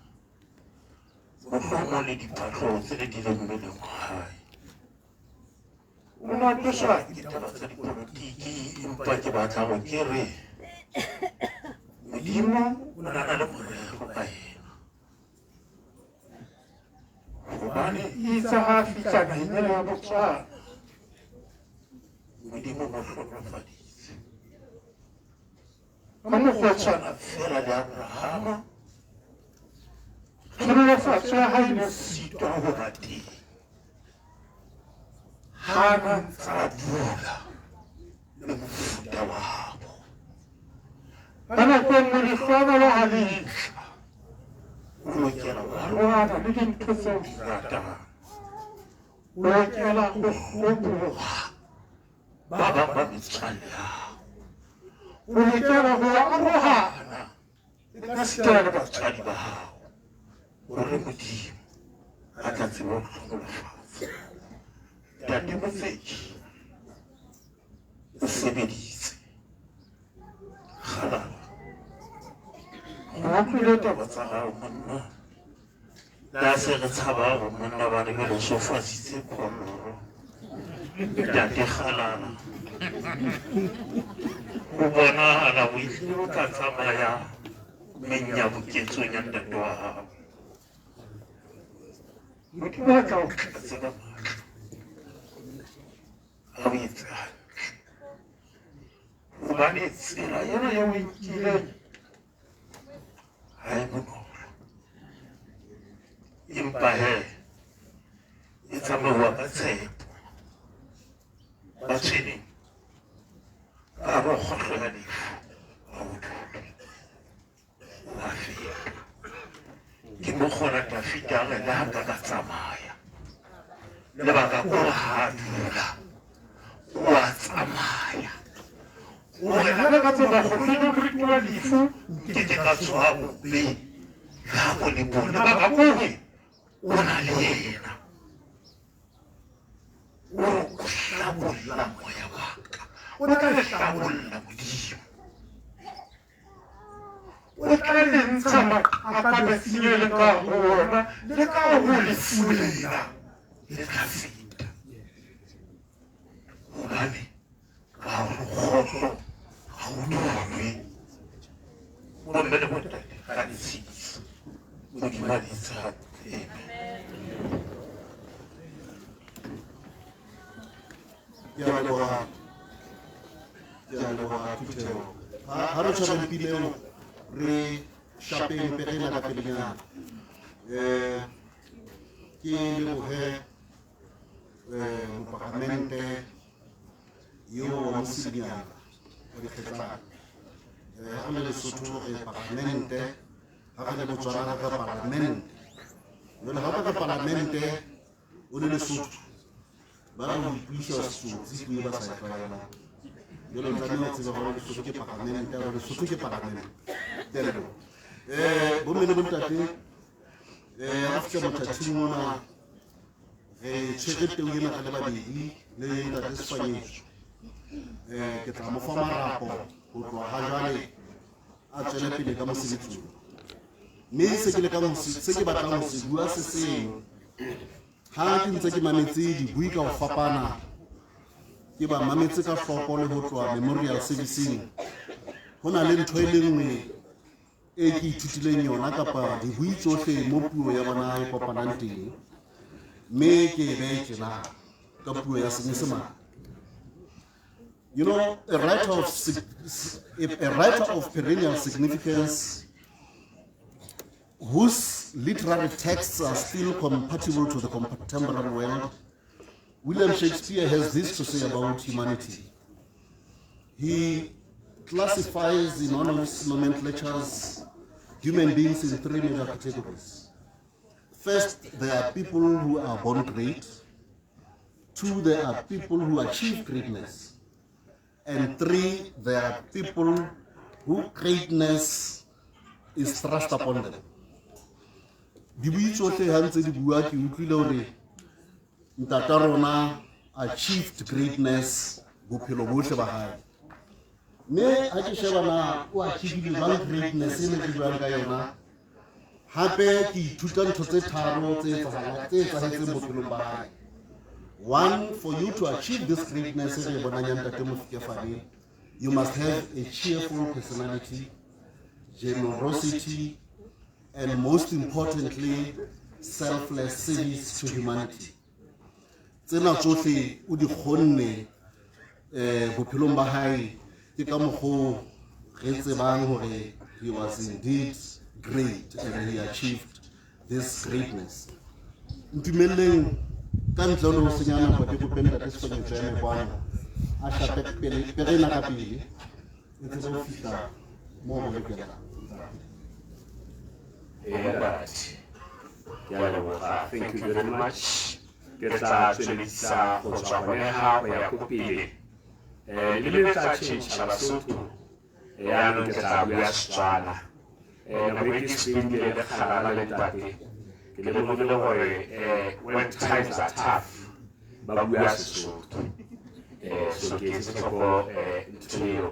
mohlomong le diphahlo tse le di leng mmeleng wa hae. O natoswa ke taba tsa dipolotiki, empa ke batla go ke re Modimo o na le morero ka yena, gobane itse ha a fihla naheng ya Botswana Modimo mo hlonofaditse ka mokgwa o tshwana fela le Abrahama. Tlholofatso ya hae ne sitwa ho ba teng ha a ntse a dula le mofuta wa habo. Ka nako e nngwe lehlobo ha le tla o lokela ho lwana le dintho tseo di ratang, o lokela ho hloboha ba bang ba metswalle ya hao. O lokela ho arohana le ka seka le batswadi ba hao hore Modimo a tla tseba ho hlohonolofatsa. Ntate Mofeki o sebeditse kgalala go utlwile taba tsa hao monna. La se re tshaba hore monna ba re be le sofasitse kgoloro. Ntate Kgalala o bonahala o ehlile o tla tsamaya menyabuketsong ya ntate wa hao. Motho ba tla o tlatsela matla ha o etse hantle, hobane tsela ena ya o nkileng ha e bonolo, empa he e tsamauwa ka tshepo. Batjheneng ba re kgotlo ya lefu ha o dule wa feta. Ke mo kgona Dafita a re le ha ka tsamaya lebaka ko ha dula o a tsamaya gore ha ka tseba go fela moriti wa lefu ke ka tswa bobe ga go le bona baka kore o na le yena o hlabolla moya wa ka o tla le hlabolla Modimo o tla le ntsha makgapalesile le ka gona le ka go le fulela le tla feta gobane ka gore kgotlo ga o dulwe bomme le bontate ga le tshedisa Modimo a ditsa. Ke a leboga Phuthego. Ha re tshwara dipileo re shapeng perena ka pelenyana. Ke leboge moparlamente yo wa Mosibinyana wa dikgetsana. Ha le Lesotho re parlamente, ha re le Botswana re parlamente. Jwale ha ka parlamente o le Lesotho ba re buisa Sesotho le ba sa tlwaela. Jwale o tlameha ho tseba hore Lesotho ke parlamente, hore Lesotho ke parlamente. Bomme le bontate ha fihla mothathing mona re tshwere teu ena ka le babedi le ntate Sefanyetso. Ke tla mo fa marapo ho tloha ha jwale a tswele pele ka mosebetsi. Mme se ke batlang ho se bua se seng ha ke ntse ke mametse dibui ka ho fapana, ke ba mametse ka hloko le ho tloha memorial servicing. Ho na le ntho e le nngwe e ke ithutileng yona kapa dibui tsohle mo puo ya bona e kopanang teng, mme ke e behe tjena ka puo ya Senyesemane. You know, a writer of perennial significance whose literary texts are still compatible to the contemporary world, William Shakespeare has this to say about humanity. He classifies in one of his nomenclatures human beings in three major categories. First, there are people who are born great. Two, there are people who achieve greatness. And three, there are people who greatness is thrust upon them. Dibui tsohle ha ntse di bua ke utlwile hore ntata rona achieved greatness bophelo bohle ba hae. Mme ha ke sheba na o achievile jwang greatness e ne ke buang ka yona, hape ke ithuta ntho tse tharo tse etsahetseng bophelong ba hae. One, for you to achieve this greatness, you must have a cheerful personality, generosity, and most importantly, selfless service to humanity. Tsena tsohle o di kgonne bophelong ba hae, ke ka mokgwa re tsebang hore he was indeed great and he achieved this greatness. Ntumelleng ka ntle le ho senya nako ke kopeng ntate Sefanyetso ya Mekwana a shape perena ka pele e tsebe ho fihla moo ho lokelang. Thank you very much. ke tla tswelediša go tswa gone ga go ya ko pele le le tla tšhentšha Basotho yaanong ke tla bua Setswana nako e ke spendile le kgalala le ntate ke lemogile gore when times are tough ba bua Sesotho so ke etse tlhoko ntho eo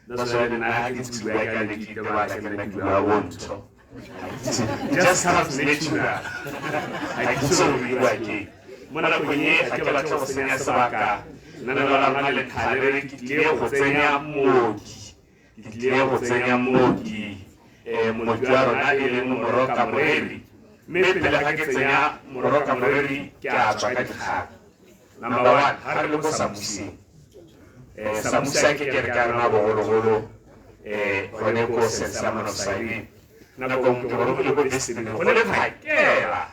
that's why nna ga ke ntse bua ka le ke ba ke nna ke bua wontho just comes natural I ke so bua ke mo nakong e ga ke batla go senya sebaka nna le bana le khalere ke tlile go tsenya mooki ke tlile go tsenya mooki mooki wa rona e leng Moroka Moreri mme pele ga ke tsenya Moroka Moreri ke a tswa ka dikgang number 1 ha re le go Samuseng Samusa ke re ka rona bogologolo gone ko Sensamano Saileng nako ke gore go le go beseng go le phakela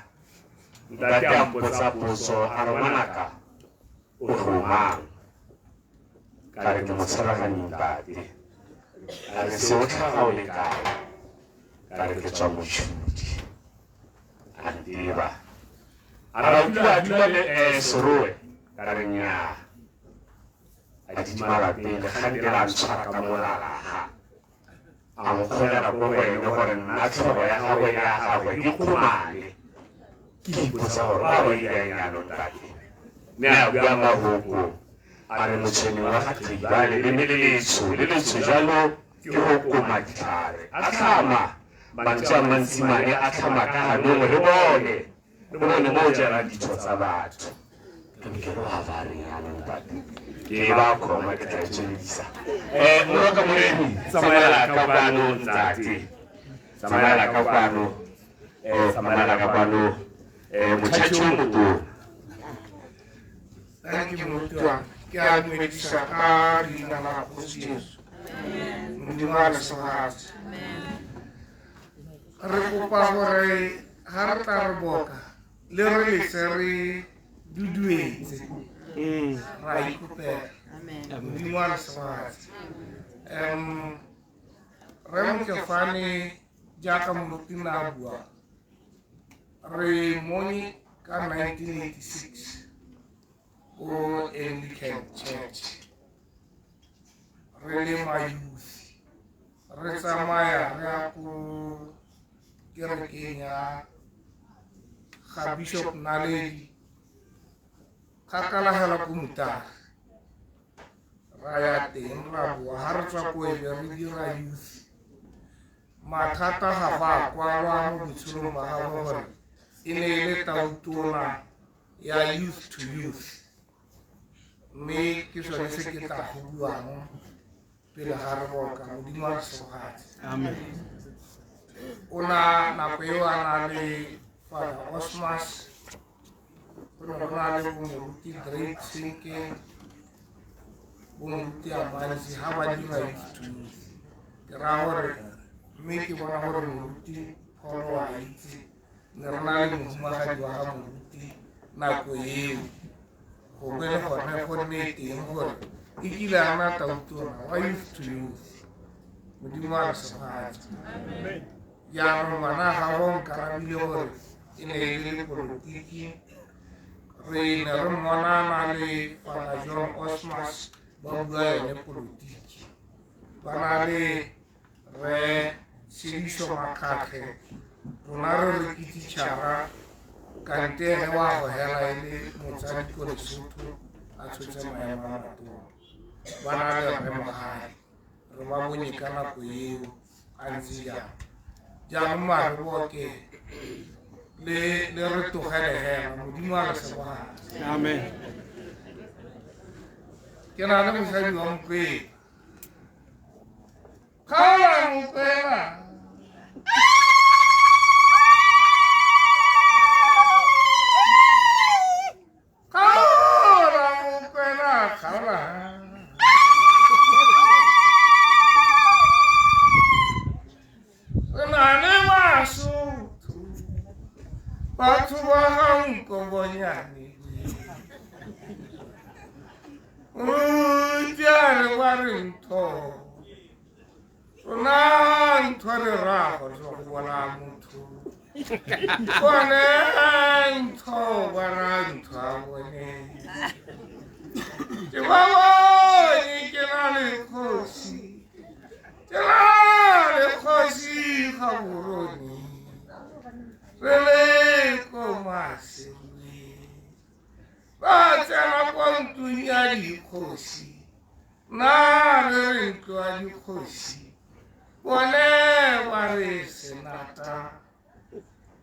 ntate a mpotsa potso a re ngwanaka o tlhomang ka re ke motshwaraganyi ntate a re se o tlhaga o le kae ka re ke tswa Motšhudi a nteba a ra dula le Serowe ka re nnyaa a dima lapeng le ga di la ntshwara ka molalaga a nkgolera ko wene gore nna tlhogo ya gagwe ya gagwe di kgomane ke ipotsa gore ba ba irang yalo ntate mme a bua maboko a re motšhoni wa ga Tribale le le letsho jalo ke go koma ditlhare a tlhama mantse a mantsimane a tlhama ka ganong re bone mo o jerang ditho tsa batho ke go ba reng yalo ntate ke ba khoma ke tla tswedisa Moroka Moreri tsamayela ka kwano ntate tsamayela ka kwano tsamayela ka kwano motšhatši o motona Thank you, Mutwa. Ke a dumedisa ka leina la Kgoši Jesu. Modimo a le segatse. Re kopa gore ga re tla re boka le re lese re duduetse ra ikopela. Modimo a le segatse. Re Mokefane jaaka Moruti na bua re mone ka 1986 o Anglican Church re le ma-youth re tsamaya re ya ko kerekeng ya ga Bishop Naledi kgakala hela ko Mutare ra ya teng ra boa ga re tswa ko ebe re dira youth mathata ga ba kwalwa mo botshelong ba gagwe gore e ne e le tautona ya youth to youth mme ke sone se ke tla go buang pele ga re boka Modimo a le segatse o na nako eo a na le Father Osmas go ne go na le bomoruti Great Sinking bomoruti a mantsi ga ba dira youth to youth ke raya gore mme ke bona gore moruti Paul wa itse ne re na le mohumagadi wa ga moruti nako eo go be le gone go nne teng gore e kile a na tautona wa youth to youth Modimo a le segatse jaanong ngwana ga go nkarabile gore e ne e le polotiki re ne re mmonana le Father John Osmas ba bua yone polotiki ba na le re Sedišo Makgakge rona re re ke titšhara kante ge wa go hela e le motsadi ko Lesotho a tshotse maemo a matona ba na le re Mogale re ba bonye ka nako eo a ntse jang jaanong mare boke le re tlogele hela Modimo a le segatse Amen. ke na le mosadi wa Mokwena kgaola Mokwena kgaola Mokwena kgaola re na le Basotho batho ba ga Nkobonyane Jare ba re ntho rona ntho re rago re go bona motho Bone ntho bara ntho bone. Ke ba bone ke na le kgosi. Ke na le kgosi ga boroni. Re le ko masemi. Ba tsena kwa ntlong ya dikgosi. Na re re ntlo ya dikgosi. Bone ba re senata.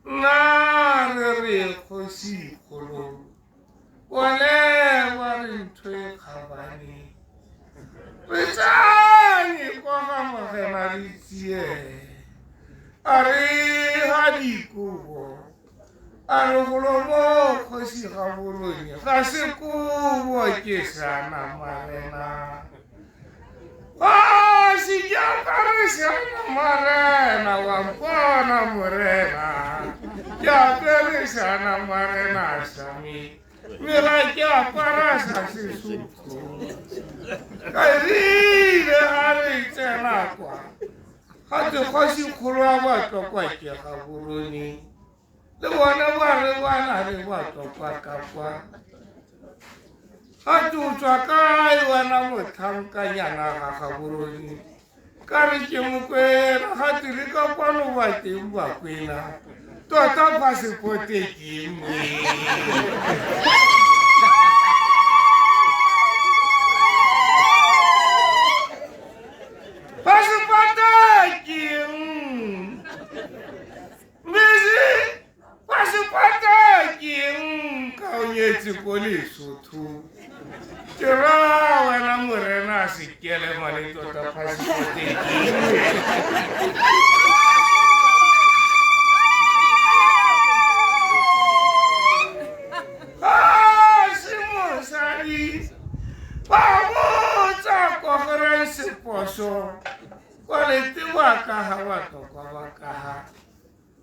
Na re re kgosi kgolo. Bone ba re ntho e kgabane. Re tsane kwa ga Morena re tsie. A re ha dikobo. A re golomo kgosi ga bolonye. Ga se kobo ke sana Marena. Si ya aparece Marena, wampona Morena. Ya aparece Marena Sami. Mira que aparece Sisuko. Kairide harice nakwa. Hati khosi khulwa batho kwa ke ga buroni. Le bona ba re bana re batho kwa ka kwa. Hatu tsakai wana mothankanyana ga ga buroni. Kare ke mokwena hati re ka kwano ba teng ba kwena. Tota passport ke mme. Passport ke Mezi passport ke ka o nyetse ko Lesotho. Ke ra wena Morena sekele mane tota passport ke. Quality wakaha watokwa wakaha.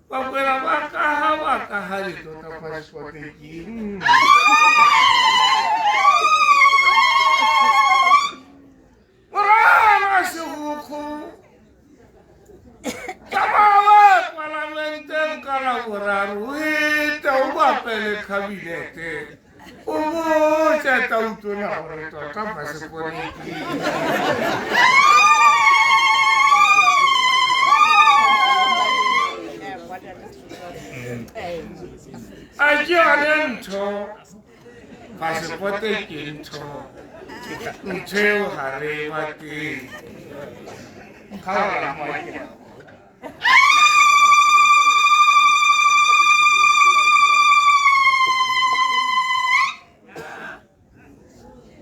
Wakwela wakaha wakaha litota passport ki. Morana suku. Kamawa parlamente kalaboraru ita ubapele kabinete. Ubu chata utuna tota passport ki. Ayo adentro, pasaporte quinto, Nteo hare mati, kawala moja.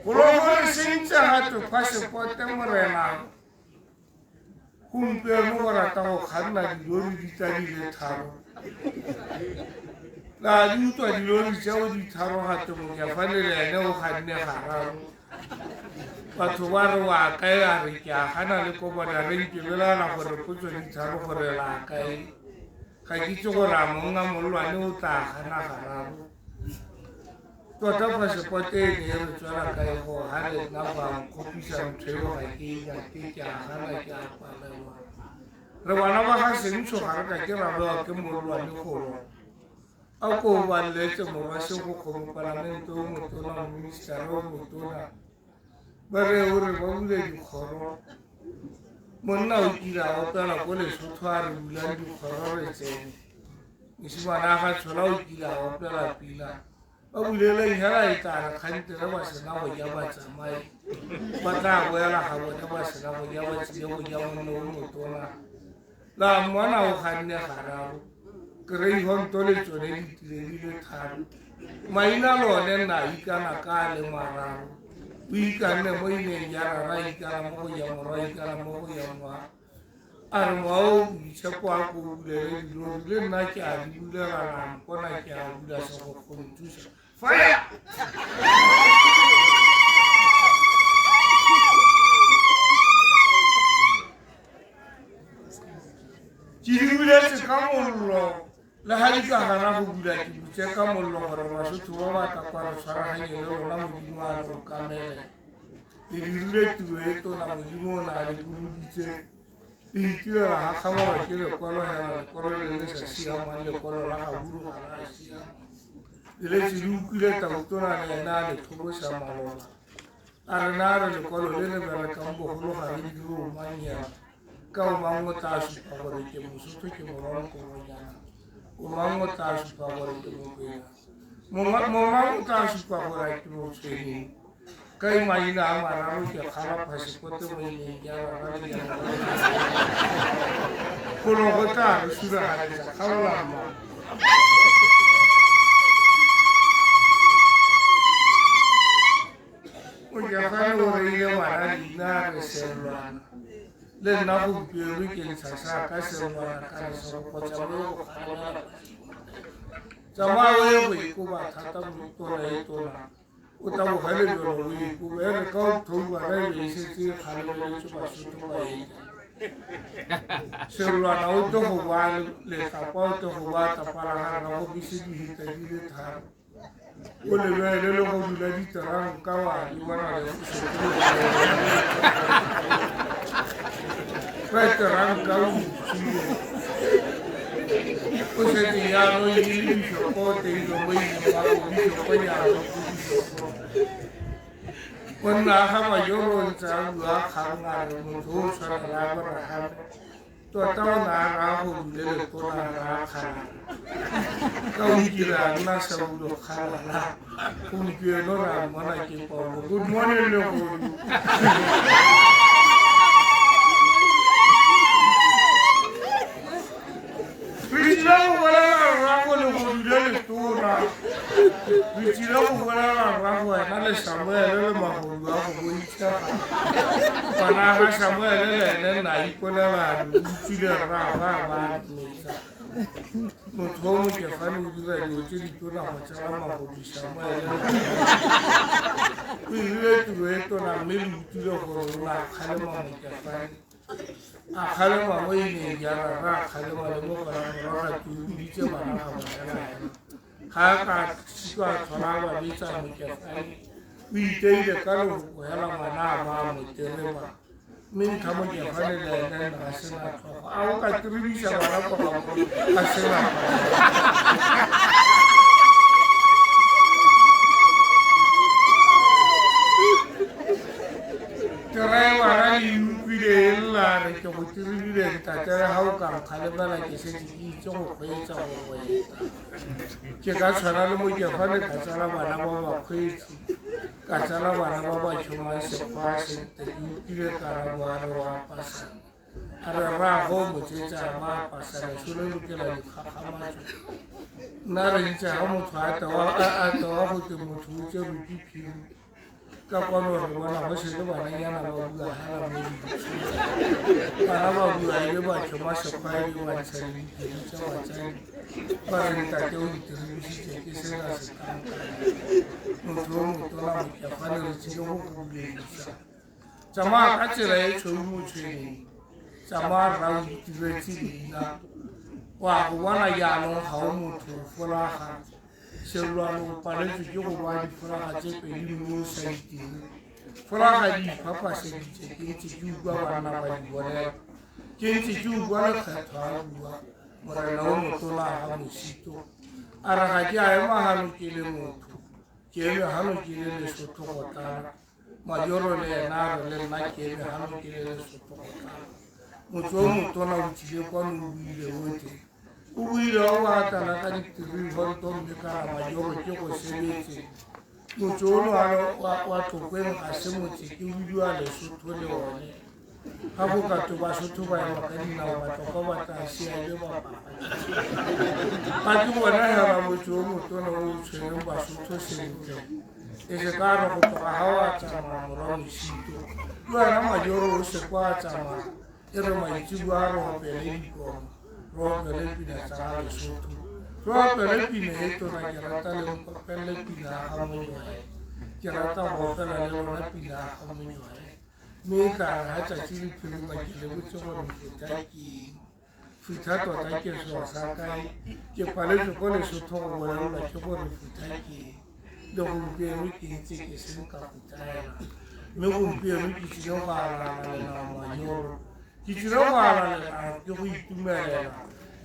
Kulogo sincha hatu pasaporte Morena, kumpe mora tao khana dilori ditari le tharo. La luto di lori chao di tharo hato mo ya fale le ne o khanne hararo. Batho ba re wa kae a re ke a gana le ko bona re ntlela na gore go tswe di tharo gore la kae. Ga ke tse gore a monga molwane o tla gana hararo. Tota passport e ne re tswela kae go ha le na ba kopisa ntshelo ga ke ya ke a gana ke a palewa. Re bana ba ga sentso ga re ka ke ra ba ke molwane go. Ako baletse mo se go go parlamento mo tona minister mo tona bare o re bonle di khoro monna o kila o tla go le sotware bula di khoro re tsene isi bana ga tshola o kila o tla pila ba bulela ihara itara khante re ba sena go ja ba tsamai ba tla go ya la ga bona ba sena go ja ba tsile go ja mo tona la mwana o khanne gararo Krei hon tole tsone di le tharo. Maina lone na ikana ka le mararo. Ikane mo ine ya ra ikana mo ya mo ikana mo ya mo. Armo se kwa ku le na kya di le ra ko na kya bula so ko ntusa. Fire! Jiri se kamollo. La halika hana go bula ki butse ka mollo gore ba se tsuwa ba ta kwa re tshwara hanye le rona mo dingwa ro kamele le rile tuwe to na mo dingwa na le buditse Ditira ha kama ke le kwalo ha kwalo le se sia ma le kwalo la ha buru ha la sia le tsiru kile ta utona le na le thubo sa malona are na le kwalo le ba ka mbo ho ha le duro manya ka o mango ta su pa gore ke musuto ke mo ron ko yana o mango ta su pa gore ke mo ke mo mango ta su pa gore ke mo tseni kai mai na mara ro ke khara phasi ko te mo ni ya ra ni ya ko lo ko ta su ra ha ni sa khawla ma o ya fa no re ye mara ni na re se lo le na go ke ri ke sa sa ka se lo ka so ko cha lo chama we ko ba thata mo to re to na o ta bo gale lo we ko be re ka to ba re le se ti khale le chu ba su to ba e se lo na o to go ba le ka pa to go ba ta para na go bi se di ta di le tha o le be le go du la di ta ka wa di wa na le Questa ranca o se ti ya no yi ni ko te do mo yi ba ko ko ya When I have a euro in town, you are having a rules and a rubber hand. To a town, I have little put on a hand. Don't give a mass of the Hana, whom you know I'm one I keep on. Good morning, Lord. Samuel Mahu, Panaha Samuel, and I put a Rava. But home with your family, you usually put on a Chama of Samuel. We relate to wait on a million to the Corona, Halama with your family. A Halama waiting, Yara, Halama, to reach a man. Haka Sika Tonawa Lisa with your family. We take the color of Helama with the river. Mean come with your family and then I sing out. I got to reach a I sing out. Tereva you be la que with the Tata how come Calabala is each of ways away. Checasana with your family, Casala, crazy. Casala, Wanaba, Chumas, passing the Ukiya Caravana pass. Arava home with its mapas and a solo look like Hamacho. Not in Chahamu, at all with the Mutuja with you. Kapano wana wasi le wana yana babu la hala mwezi para babu la ile ba choma shokai ni wana sani ni chama chani para ni tate uni tiribishi cheke sena sekam mutu la mkafanya richiyo mkubule chama kachira yecho umuchini chama rawu tibeti na wa wana yano haumutu fulaha Shelano Parentu Yoga Furaha Jepe, you say, Furaha, Papa said, you go on whatever. Kinti you go on Morano Tola Hamusito. Arahaja Mahano Kilemoto, Kele Hano Kile Sotota, Majoro Leonardo Lenaki Hano Kile Sotota. Mutuomo Tola, which you want to be the waiting. We don't want to revolt on the car, my Yoko Seminci. Mutuono, what to win a cemetery, you are the suit 21. Habuka to Basutuba and Macarina, but to cover and see a liver. I do what I have with you, Mutuono, which remember Sutu Seminci. It's a car of Hawa Tama, Ron Shito. You are not Yoro Sequatama, Irma Tiguaro, Belico. Rob Lepina Sarah Soto. Rob Lepina Heto Nagarata Lepina Hamoy. Jarata Hopera Lepina Hamoy. Mika had a chili film like the Lucho Futaki. Futato Takis or Sakai. Japaleto Soto, whatever like Chobo Futaki. The whole beer wiki take a single Futaya. No one beer wiki Yoga and Yor. ke tira go alalela ke go itumelela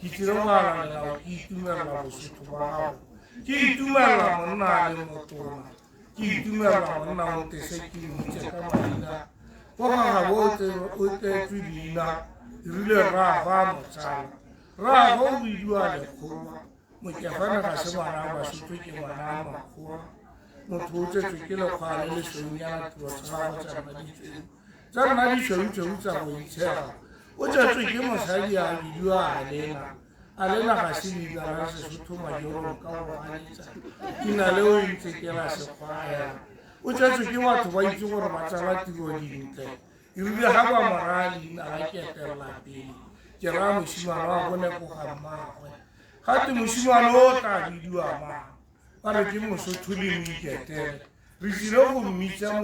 ke tira go alalela ke itumelela bosotho ba gago ke itumelela monna le motona ke itumelela monna o tese ke motse ka maina go ga o tswe dina rile ra ba motsala ra go bidiwa le kgoma mokefana ga se ngwana ba sotho ke ngwana makgowa motho o tsetswe ke lekgwa le lesonyana tiro tsa gago tsa rona ditšweutšweu tsa go itshega o tsetswe ke mosadi a bidiwa alena ga se leina la sesotho majorong ka go ganetsa ina le o ntse ke la sekgwaya o tsetswe ke batho ba itse gore ba tsala tiro dintle ebile ga ba mora leina la ketelela pele ke raya mosimane wa bone ko ga mmagwe gate mosimane o tla bidiwa mang ba re ke mosotho le moiketele re tsile go mmitsa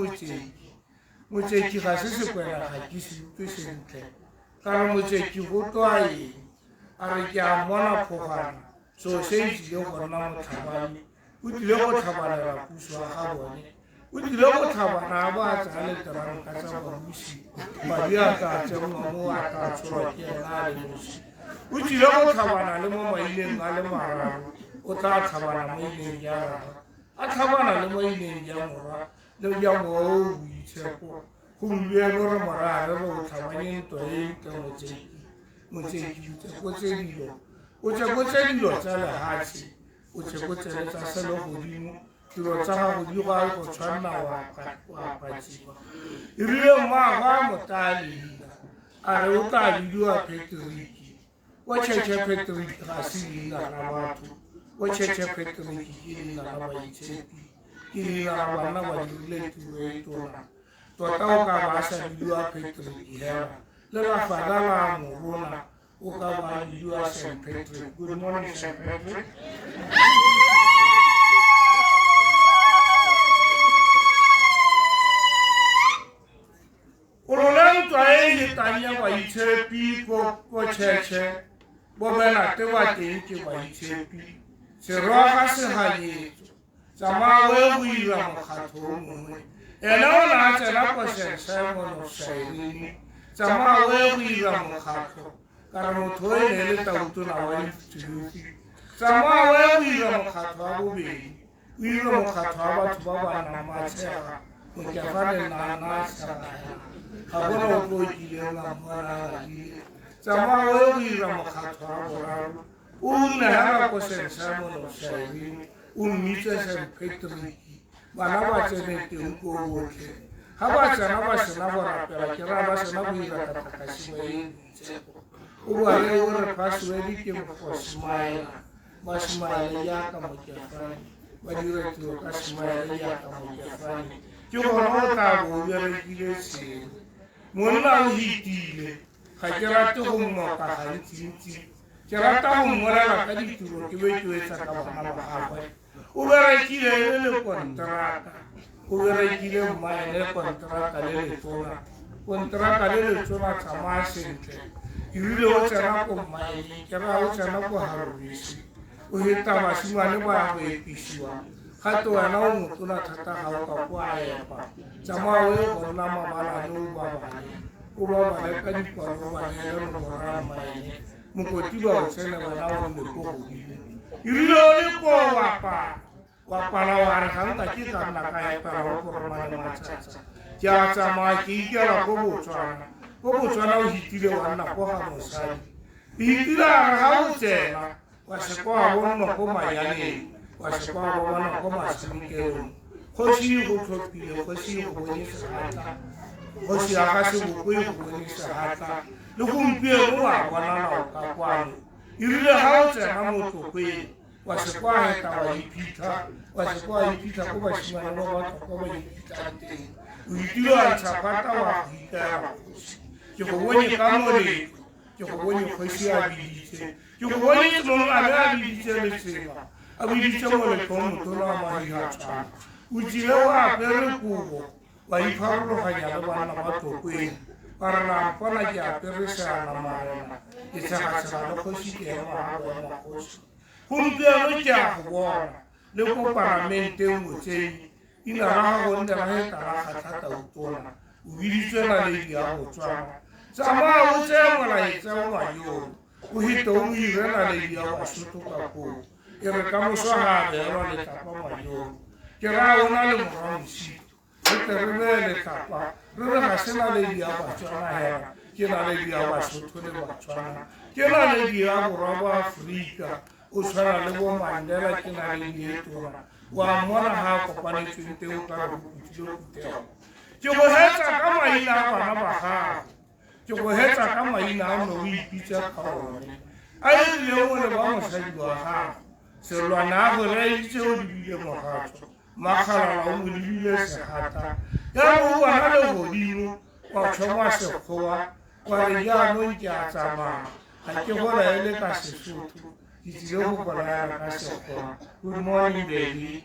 motseki ga se sekwela ga ke se utlwe sentle ka re motseki go tloa eng a re ke a mmona phogana so se e tsile go nna motlhabane o tlile go tlhabalela puso wa ga bone o tlile go tlhabana ba a tsaya leterano ka tsa babusi madi a ka tsenngwa mo a ka tsholwa ke ena a le nosi o tlile go tlhabana le mo maineng a le mararo o tla tlhabana mo ineng ya rara a tlhabana le mo ineng ya morwa le ya mowa o boitshepo gompieno re morare re o tlhabanye ntwa e ke motseki o tsekotse dilo tsa lehatshe o tsekotse tsa selo godimo tiro tsa gago di go a go tshwanna wa patsiwa erile mmago a motalena a re o tla bidiwa Patrick wa tšhetše Patrick ga se leina la batho wa tšhetše Patrick ke leina la baitshepi ke leina la banna ba dirile tiro e tona tota o ka ba sa bidiwa Patrick hela le lafada la morona o ka ba bidiwa St. Patrick. Good morning, St. Patrick. o lolentwa e letanya baitshepi ko tšhetše bo benate ba teng ke baitshepi seroga se ganyetso tsamawe go ira mokgatho o mongwe ena o na a tsena ko St. Simon of Cyrene tsamawe go ira mokgatho ka re motho o ne le tautona wa ditsufi tsamawe go ira mokgatho wa bobedi o ira mokgatho wa batho ba ba namatshega mokefane nana segaya ga bona o tlo kileng a mmonagadile tsamawe go ira mokgatho wa boraro o nnegela ko St. Simon of Cyrene o mmitse St. Patrick bana ba tsene teng ko botlhe ga ba tsena ba sena go rapela ke raya ba sena go ira katakasiwa e ntsheko o boale o re password ke go smile ba smile yaka mokefane ba dira tiro ka smile yaka mokefane ke gona o tla bo o berekile selo monna o hitile ga ke rate go mmoka gantsintsi ke rata go mmolela ka ditiro ke be ke wetsa ka bana ba gagwe o berekile le kontraka o berekile mmae le kontraka le letona kontraka le letona tsamaya sentle ebile o tsena ko mmaene ke raya o tsena ko harorisi o heta basimane ba ya go episiwa gate wena o motona thata ga o ka ko a epa tsamaya o e go nna mabalane o babale ka dikwano o banele nomora mmaene mokoti ba go tsene wena o nne ko godimo ebile o le ko wapala wa re ganta ke ka nna ka epela o koromane matsatsa ke a tsamaya ke ikela ko botswana o hitile wa nna ko ga mosadi hitile a re ga o tsena wa se kwa bonna ko mayaneng wa se kwa bona ko masimikelong kgosi go tlhophile kgosi go bone segatla kgosi ya ga se bokwe go bone segatla le gompieno wa bonala o ka kwano erile ga o tsena motlokeng wa se kwa heta wa ipitha ko basimane ba batho ko ba ipithang teng o itile wa ntshapata wa go itela kgosi ke go bone ka moletlo ke go bone kgosi a biditse ke go bone mong a be a biditse letsela a biditse moletlong motona wa madiga tshwana o tsile o apere kobo wa ipharologanya le banna ba tokweng ba re lampona ke apere seana marena ke tshegatshega le kgosi ke ema ga bona kgosi gompieno ke a go bona le ko paramenteng motseng ina ra go nne ra heta ra kgatha tautona o biditswe naledi ya botswana Sama o tse mola e tse wa yo. O hito o I rena le dia wa sutu ka ko. E re ka mo swa ha re ro le tapa wa yo. Ke ra o na le mo msi. E te re le tapa. Re ga sena le dia wa tswana hera. Ke na le dia wa sutu le wa tswana. Ke na le dia go roba Afrika. O tshwana le bo Mandela ke na le dia tora. Wa mona ha kopane tsinte o ka go tsilo kuteo. Ke go hetsa ka maina bana ba ga. Ke go hetsa ka maina a no ipitsa ka one. A ile o le ba mosadi wa ga. Se lwana go re itse o di bile mo gatso. Makhala la o mo bile se hata. Ya mo wa na le godimo wa tshwa se khoa wa re ya no ntja tsama. Ha ke go la ele ka Sesotho. Ke tsile go kola ya ka se khoa. Good morning baby.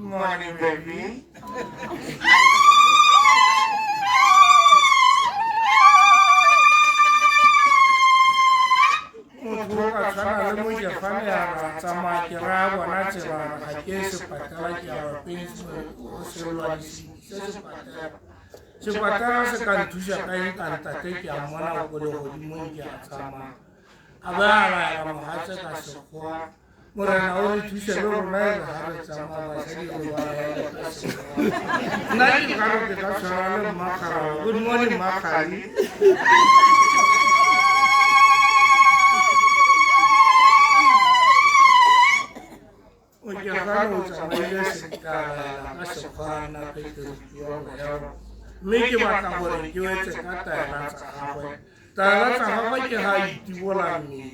Morning, baby. Mutuka sana le mo ke fane ya tsama ke ra bona tsela ga ke se patala ke a pensi o se lwa se patala. Se patala se ka nthusa ka eng ka ntate ke a mona go le godimo ke a tsama. A ba ya mo hatse ka se khoa. Morena o re thusa le rona e ga re tsama ba se di ba ya. Nna ke ka re ka tshwana le Makgala. Good morning Makgali. O ke ga no tsama ile se ka ka se khana ke ke yo ya. Me ke batla gore ke wetse ka taela tsa gagwe. Taela tsa gagwe ke ha itibola mme.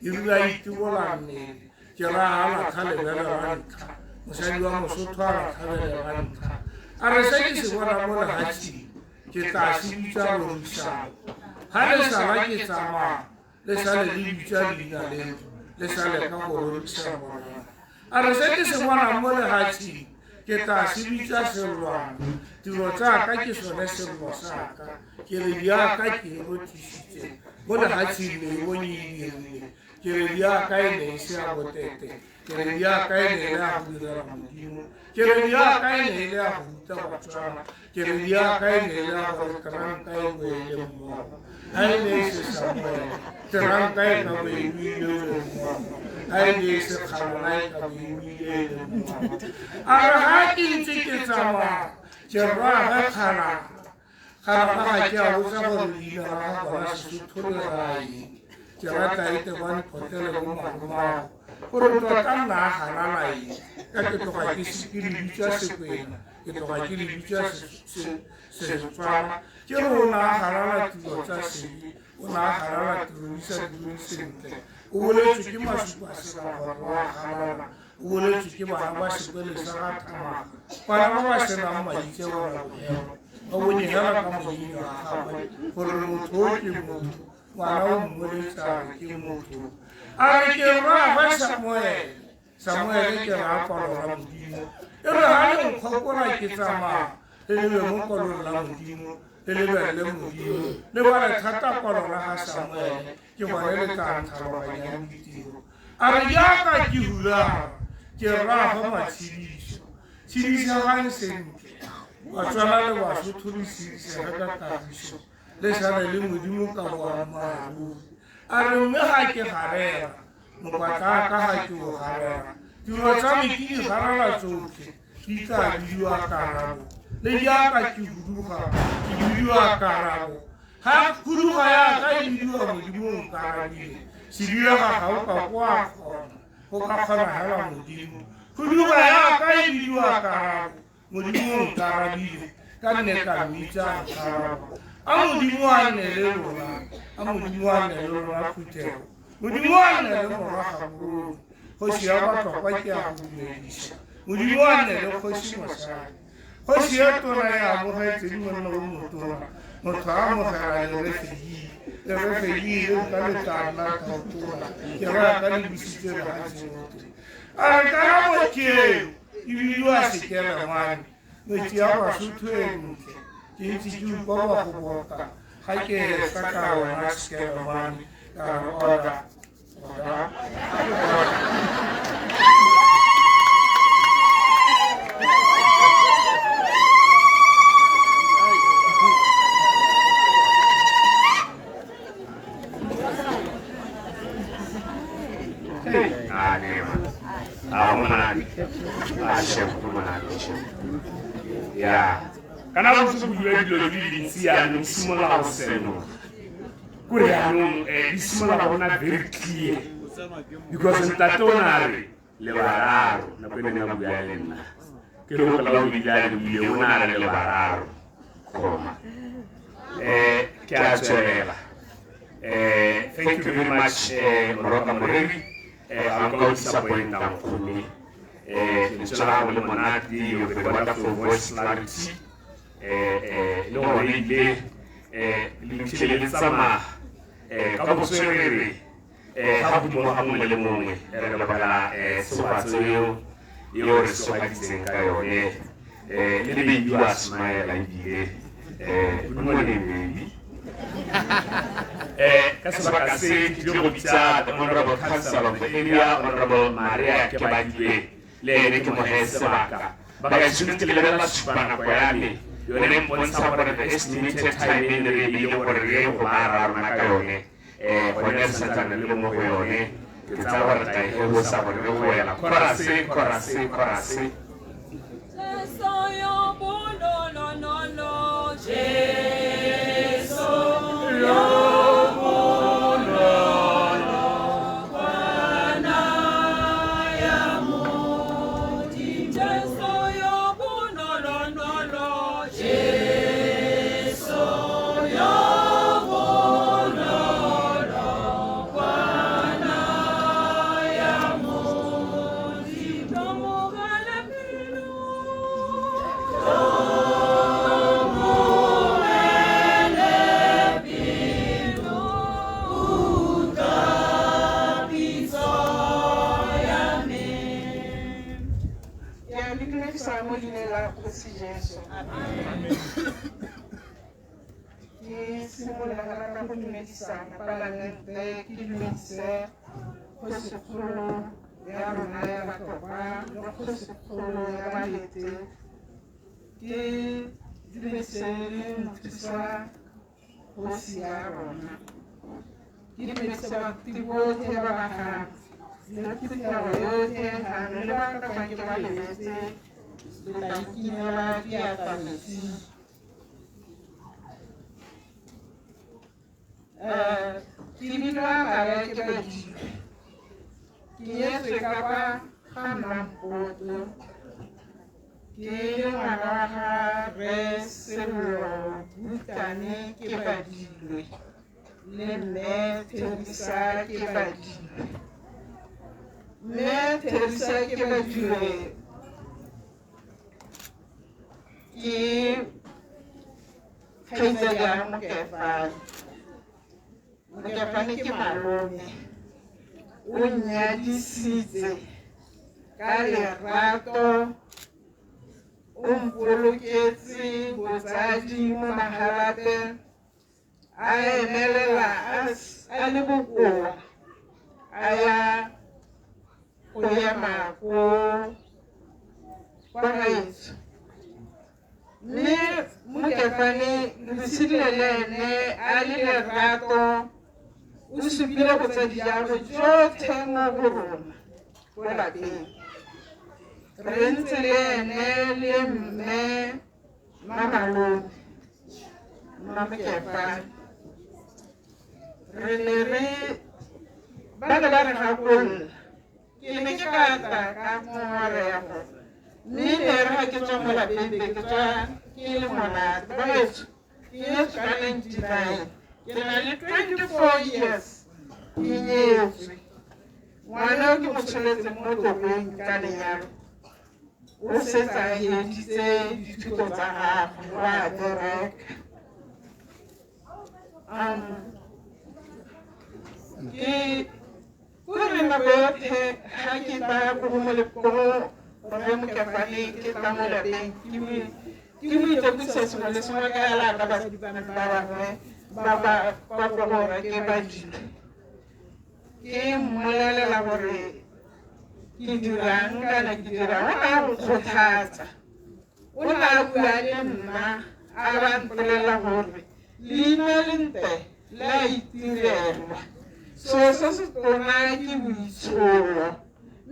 E bua itibola mme. Ke ra ala khale bela ranta mosadi wa Mosotho ala khale ranta a re se ke se bona mo le hatsi ke tla se bitsa Lorisa ha le sa la ke tsama le sa le bitsa dina le sa le ka go Lorisa bona a re se ke se bona mo le hatsi ke tla se bitsa Selwana tiro tsa ka ke sone selwa sa ka ke le ya ka ke go tsitse mo le hatsi le go nyi ke re ya ka ene se a botete ke re ya ka ene la go dira modimo ke re ya ka ene la go tsa batswana ke re ya ka ene la go kran ka go le mo ai ne se sa mo tran ka ka go ni le mo ai ne se khamona ka go ni le a ha ki tse ke tsama ke ra ga khana ga ke a botsa go le ra ga se thole rai ke rata ite bane potele go mama gore to ka nna halala yi ka ke to ga ke sikiri bitsa se kwena ke to ga ke bitsa se tswana ke rona halala tlo tsa se ona halala tlo isa di sente o le tse ke masupa se ka wa halala o le tse ke bana ba se kwele sa ga tama bana ba se na ma itse wa o bone hala ka mo yi ha ba gore motho ke mo Wala umulisa ki mutu. Ari ke ra ba Samuel ke ra pa ra mudimo. Ere hali mkhokora ki tsama. Ele mo ko la mudimo. Ele le mudimo. Le wala thata ko la ha Samuel. Ke wa le ka ntha ba ya mudimo. Ari ya ka ki hula. Ke ra ba ma tshidiso. Tshidiso ga sentle. Wa tswana le wa suthulisi se ga ka biso. Le sa le modimo ka wa maru a re me ga ke garela mo kwata ka ga ke o garela dilo tsa me ke di garela tsotlhe di tla diwa karabo le ya ka ke buduga ke diwa karabo ha kuduga ya ka e diwa modimo ka rabile se dira ga o ka kwa go ka kgona hala modimo kuduga ya ka e diwa karabo modimo ka rabile ka nne ka mitsa karabo Amudimo ane le rona, amudimo ane le rona kutero. Mudimo ane le rona kaburu. Hoshi aba kwa ki akumedisha. Mudimo ane le hoshi masai. Hoshi eto na ya mo ha tiri mo no motora. Motora mo ha le refegi. Le refegi le kale tarna ka tura. Ke ra ka ni bisite ra haji moto. Ara ka mo ke. Ibi yo asikela mani. No ti aba sutu e Jinsi juu baba kuboka haike saka wa naske mani oda monate shebo monate ya kana go se buiwe dilo di dintsi yaanong simola go seno kore yaanong di simola go nna very clear because ntate o na re le bararo nako e neng a bua le nna ke re go la o bile le buile o na re le bararo koma ke a tswelela thank you very much Moroka Moreri I'm going to support down for me tsela le monate you have a wonderful voice clarity no really le tsama ka botswerere ga go mo ga mo le mongwe re le bala sebatso yo re so ba ditseng ka yone le be you are smile like good morning baby ka sebaka se ke go bitsa the honorable council of the area honorable Maria Kebadwe le ene ke mo sebaka ba ga tsune ke le la supana ko ya me yone mpontsha gore the estimated time in re ile gore re go ba rona ka yone go ne se tsana le mo go yone ke tsa gore ta e go sa gore re go yela korase Soyo buno no Jesu yo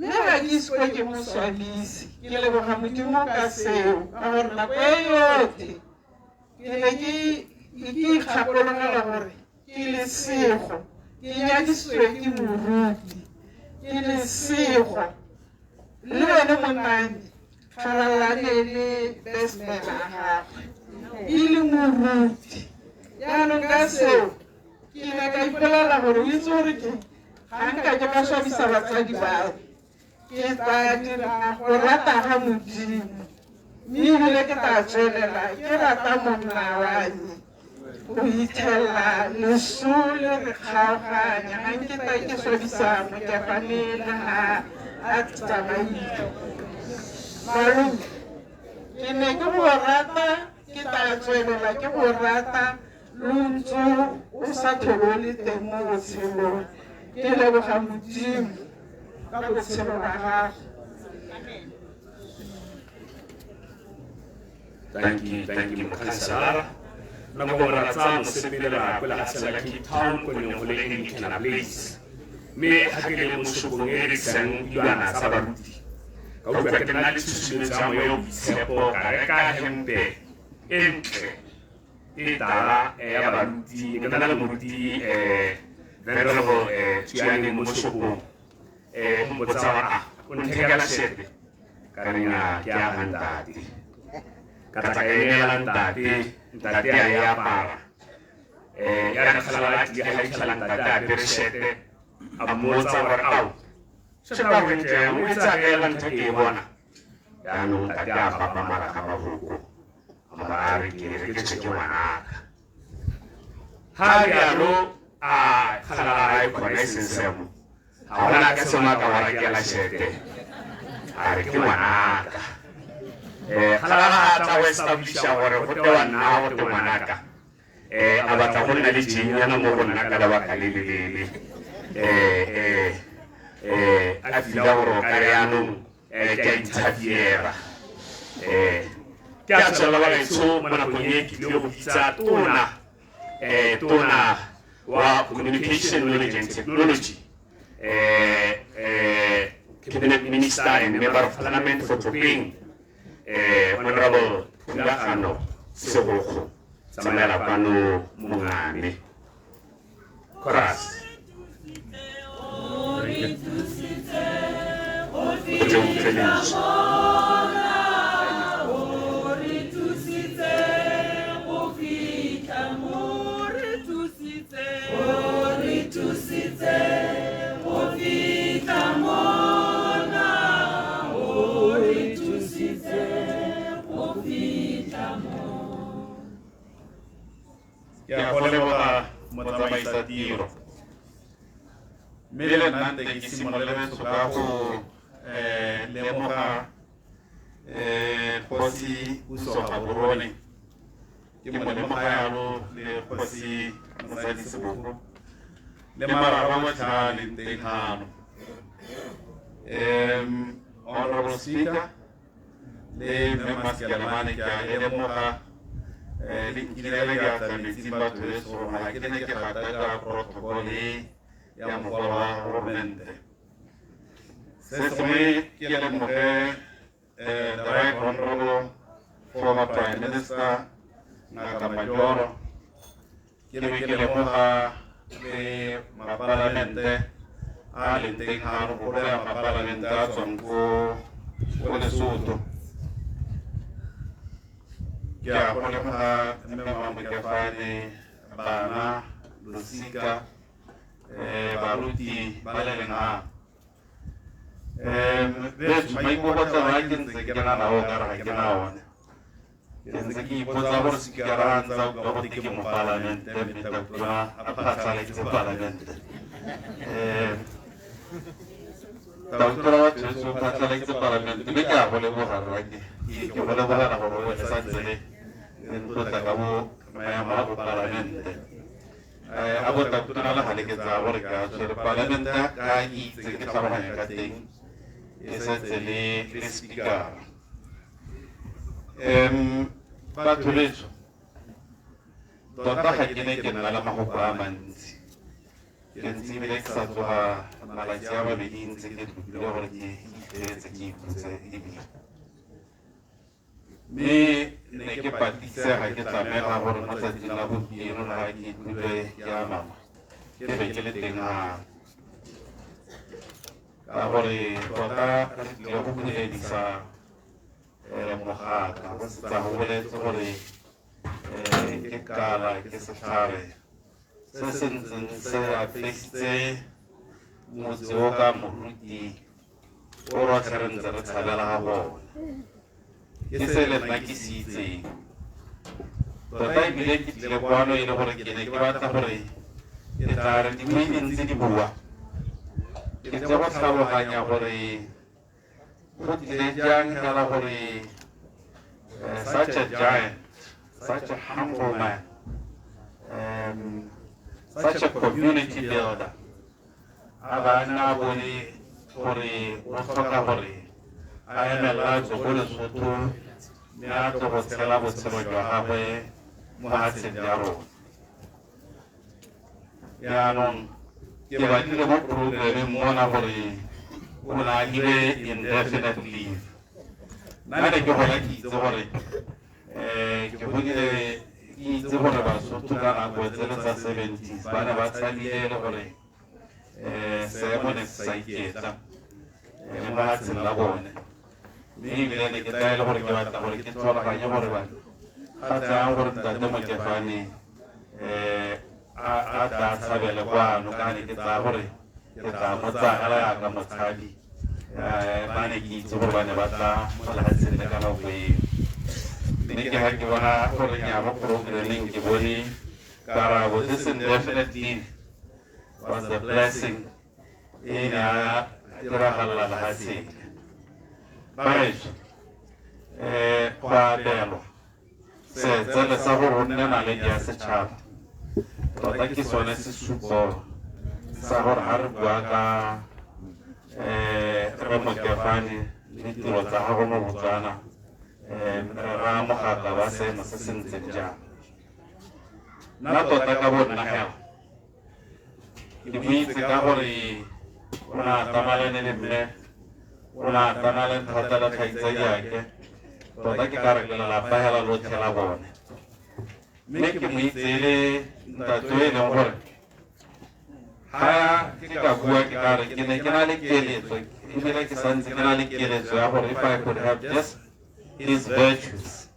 mme ga ke isekwe ke moswabisi ke leboga modimo ka seo ka gore nako e yotlhe ke ne ke ikgakologelwa gore ke lesego ke nyadisiwe ke moruti ke lesego le wena monnane kgalalane le bestman a gago e le moruti yaanong ka seo ke ne ka ipolela gore o itse gore ke ga nka ke ka swabisa batsadi bao ke tla dira go rata ga modimo mme ebile ke tla tswelela ke rata monna wa me o ithelela lesole re kgaoganya ga ke tla ke swabisa mokefanele ga a tsamaile malome ke ne ke go rata ke tla tswelela ke go rata lo ntse o sa thobole teng mo botshelong ke leboga modimo ka botshelo ba gago. Thank you, Mukhansala. Nangomratsa mosepela kwela gasela Cape Town ko ne go le Indiana Place. Me ha ke le mosopong e re tsang yana sa baruti. Ka o ka ke na le tshusumetsa mo yo tshepo ka reka hempe entle. E tala ya baruti ke na le moruti venerable Tshwane mosopong motsawa o nthekela shete ka rena ke a handati. Kata kaya ntate ya para ya nakhala di haikhala ntate bersete amoza war au sena go ke mo itsa ke la ntate bona ya no ntate ya papa mara ka mahuko amara ke ke wana ha ya no a khala ai ko nei sensemo ahora ka sema ka wa ke la shete are ke wana halala tsa establish gore go tewa nna go te ngwanaka a batla go nna le jinyana mo go nna ka la baka le a fila gore ka re anong ke a ithabiera ke a tswela ba gaetsho mo nakong e ke tlile go bitsa tona wa communication knowledge and technology cabinet minister and member of parliament for Topeng Honorable Pulakano Seboko Samela Pano Mungane Chorus. Ya voleva motsamaisa tiro mme le nna nte ke simolole ka go lemoga kgosi Puso Gaborone ke mo lemoga yalo le kgosi Mosadi Seboko le marara wa tlhale teng gano Honorable Speaker le members ke alemane ke a lemoga le ya tsametsing batho e so ga ke ne ke gata ka protocol ya mogolo wa governmente se sengwe ke lemoge the right honorable former prime minister Ngaka Majoro ke be ke lemoga le maparlamente a leng teng gano go le maparlamente a tswang ko Lesotho ke a go lemoga mmemang Mokefane bana losika baruti ba le lenga beso maikutlo a ke ntse ke na nao ka ra ke na ona ke ntse ke ipotsa gore sikaranza ka go ke mo parlamente mme ta kutla a phatsala ke parlamente ta kutla tso phatsala ke parlamente mme ke a go leboga ra ke go leboga ra go sa tsele ntlo ta ka mo maema go parlamente a go ta kutla la hale ke tsa gore ka tsere parlamente ka itse ke tla bona ka teng e sa tsele le speaker batho betso tota ga ke ne ke na la magopa a mantsi ke ntse ebile ke sa tsoga malatsi a mabedi ntse ke tlhopile gore ke itlhetse ke ikhutse ebile mme ne ke patisega ke tlamega gore mo tsatsing la gompieno le ga ke ikutlwe ke amama ke be ke le teng ga ka gore tota re tlile go buledisa mogaka go setsa go boletse gore ke kala ke setlhare se se ntseng se apesitse motse o ka moruti o rotlhe re ntse re tshabela ga bone ke se le nna ke se itseng tota ebile ke tlile kwano e le gore ke ne ke batla gore ke tla re dimedi ntse di bua ke tle go tlhaloganya gore go tlile jang fela gore such a giant, such a humble man, such a community builder, abana bone gore o tlhoka gore a emela go Lesotho mme a tlo go tshela botshelo jwa gagwe mo matsheng ya rona. Yaanong ke batlile mo programeng mona gore o na le indefinite leave. Nna ne ke gola ke itse gore ke godile ke itse gore Basotho ka nako tsele tsa 70s ba ne ba tshalile le gore seemo ne se sa iketla mo matsheng la bone mme ebile ne ke tlaele gore ke batla gore ke tlhaloganye gore bane ga tsayang gore Ntate Mokefane a tla tshabele kwano ka ne ke tsaya gore ke tla mo tsagela yaka motshabi ba ne ke itse gore ba ne ba tla mo lefatsheng le ka nako eo mme ke ga ke bona gore nya mo programeng ke bone karabo this indefinitely was a blessing e ne a diragalela lefatsheng bareso go abelwa seetsele sa gore o nne naledi ya setšhaba tota ke sone sesupo sa gore ga re bua ka re Mokefane le tiro tsa gago mo Botswana re raya mogaka wa seemo se se ntseng jang. Nna tota ka bonna hela ke buitse ka gore o ne a tamalane le mme o ne a tana le thata le kgaitsadi ake tota ke ka re le lelapa hela lotlhe la bone mme ke mo itse e le ntate o e leng gore ha ke ka bua ke ka re ke ne ke na le keletso ebile ke santse ke na le keletso ya gore if I could have just his virtues.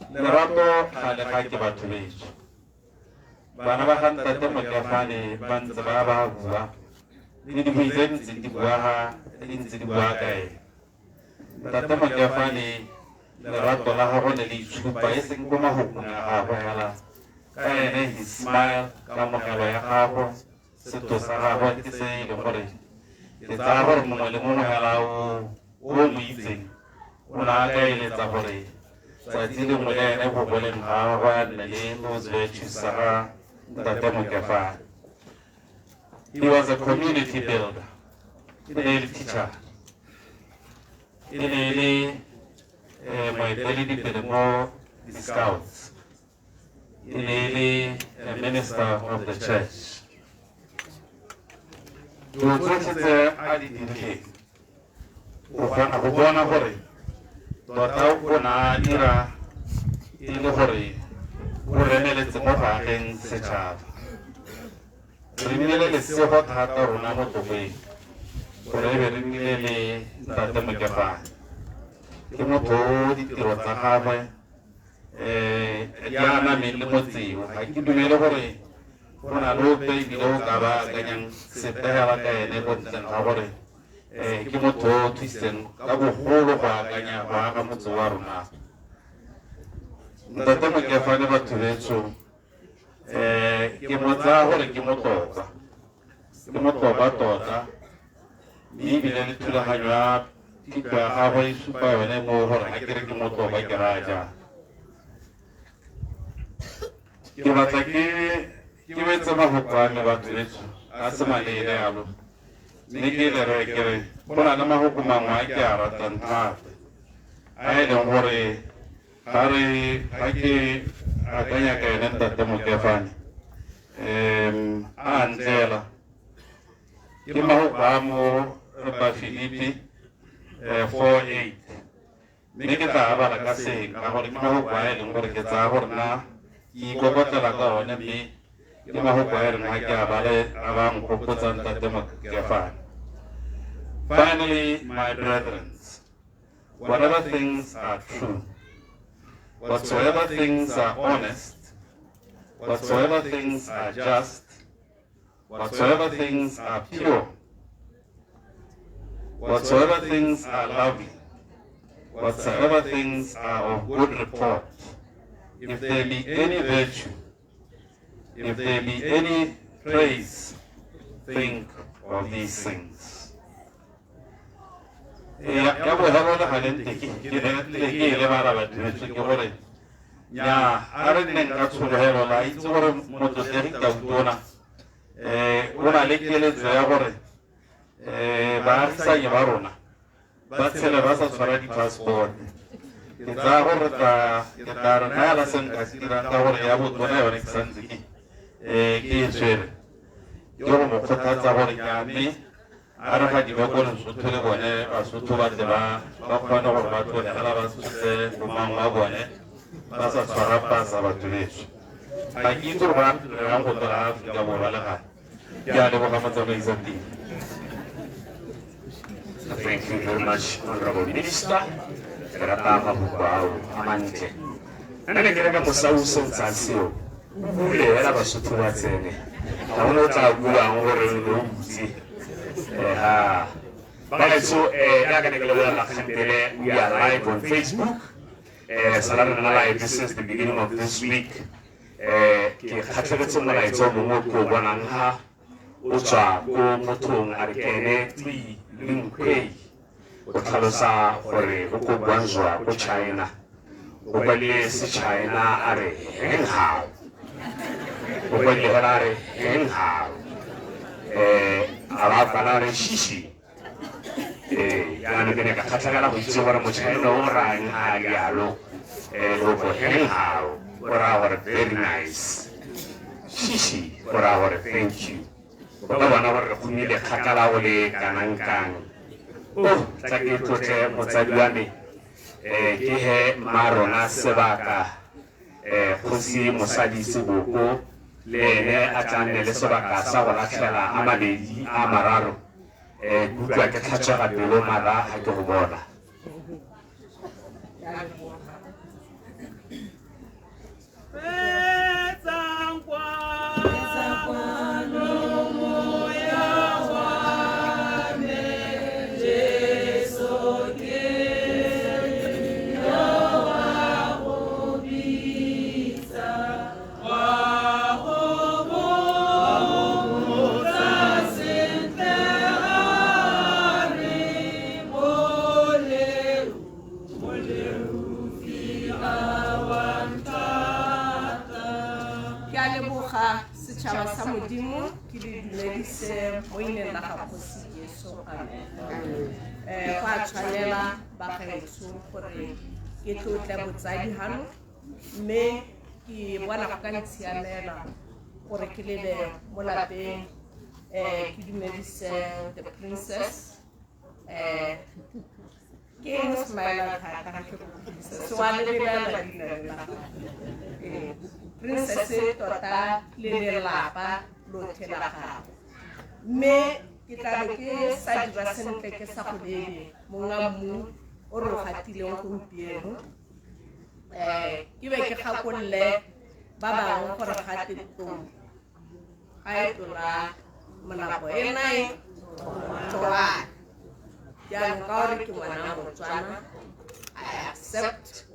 Lerato ga le ga ke batho beso bana ba ga Ntate Mokefane ba ntse ba bua le dibui tse ntse di bua ga ntse di bua ka ene. Ntate Mokefane lerato la gago le le itshupa e seng ko magokong a gagwe fela ka ene his smile kamogelo ya gago setho sa gagwe ke se e leng gore ke tsaya gore mongwe le mongwe fela o mo itseng o ne a ka eletsa gore tsatsi lengwe le ene go boleng ga gagwe a nne le those virtues sa ga Ntate Mokefane. He was a community builder. E ne e le teacher. E ne e le moeteledipele mo di-Scouts. E ne e le a minister of the church. Dilo tsotlhe tse a di dirileng o kgona go bona gore tota o ne a dira e le gore o remeletse mo baageng setšhaba. Re nnile lesego thata rona mo tokeng gore e be re nnile le Ntate Mokefane. Ke motho o ditiro tsa gagwe di anameng le motseo ga ke dumele gore go na le ope ebile o ka ba akanyang sepegela ka ene ko ntleng ga gore ke motho o thusitseng ka bogolo go akanya go aga motse wa rona. Ntate Mokefane batho betso ke mo tsaya gore ke motopa tota mme ebile le thulaganyo ya tiko ya gagwe e supa yone mo gore ga ke re ke motopa ke raya jang. Ke batla ke wetse mafoko a me batho betso a se maleele yalo mme ke le re ke re go na le mafoko mangwe a ke a ratang thata a e leng gore ga ke akanya ka ene Ntate Mokefane Angela ke mahoba mo ba Filipi 4:8 mme ke tla bala ka se ka gore ke mahoba a leng gore ke tsa gore na ke ikokotlela ka one mme ke mahoba a leng ke a bale a ba nkgopotsa ntate Mokefane. Finally, my brethren, whatever things are true, whatsoever things are honest, whatsoever things are just, whatsoever things are pure, whatsoever things are lovely, whatsoever things are of good report, if there be any virtue, if there be any praise, think of these things. Ya bo halo la halente ke le mara ba ke gore nya are neng ka tsholo la itse gore motho se ka utona ona le keletso ya gore ba sa ye ba rona ba tsela ba sa tshwara di passport ke tsa gore ke tla rena la senka sira ka gore ya botona yone ke santse ke tsere yo mo kgothatsa gore ya me ara ga di ba go Lesotho le bone Basotho ba tseba ba kgona gore ba tlole ala ba sutse go mangwa bone ba sa tshwara pasa ba tleletso ba ke itse ba ya go tla Afrika Borwa le ga ya le boga matsamaiso teng. Thank you very much, Honorable Minister. Rata mabukao amante. Nana ke reka mosauso tsatsio. Bule hela Basotho ba tsene. Ha ono tla bua ngore lo butse. But so we are live on Facebook. Salam live. This is the beginning of this week. Ucha ko mothong a kene twi lingkwe o tlhalosa gore go go bwanjwa ko China go bale se China a re heng hao go bale hela re heng hao ala fala re shishi ya ne ke ka khatlhagela go itse gore mo China o rang a yalo go go heng hao ora gore very nice shishi ora gore thank you. Ba bona gore re khumile khakala go le kanankang tla ke tlotle motsadi wa me ke he marona sebaka khosi mosadi seboko le ene a tlanne le sebaka sa go latlhela a mabedi a mararo kutlwa ke tlhatswa pelo mara ha ke go bona. Modimo ki le dumedise mo ineng la ga Kgosi Yesu amen. Go a tshwanela ba gaetso gore ke tlotle botsadi hano mme ke bona go ka ntshiamela gore ke lebe mo lapeng ke dumedise the princess ke eng smile ka ke so wa lebelela dinela princess tota le lelapa lotlhe la gago mme ke tla be ke sa dira sentle ke sa go lebe monga mmu o re o gatileng gompieno ke be ke gakolle ba bangwe gore ga tetong ga e tola monako e nae toa jaanong ka gore ke ngwana Motswana I accept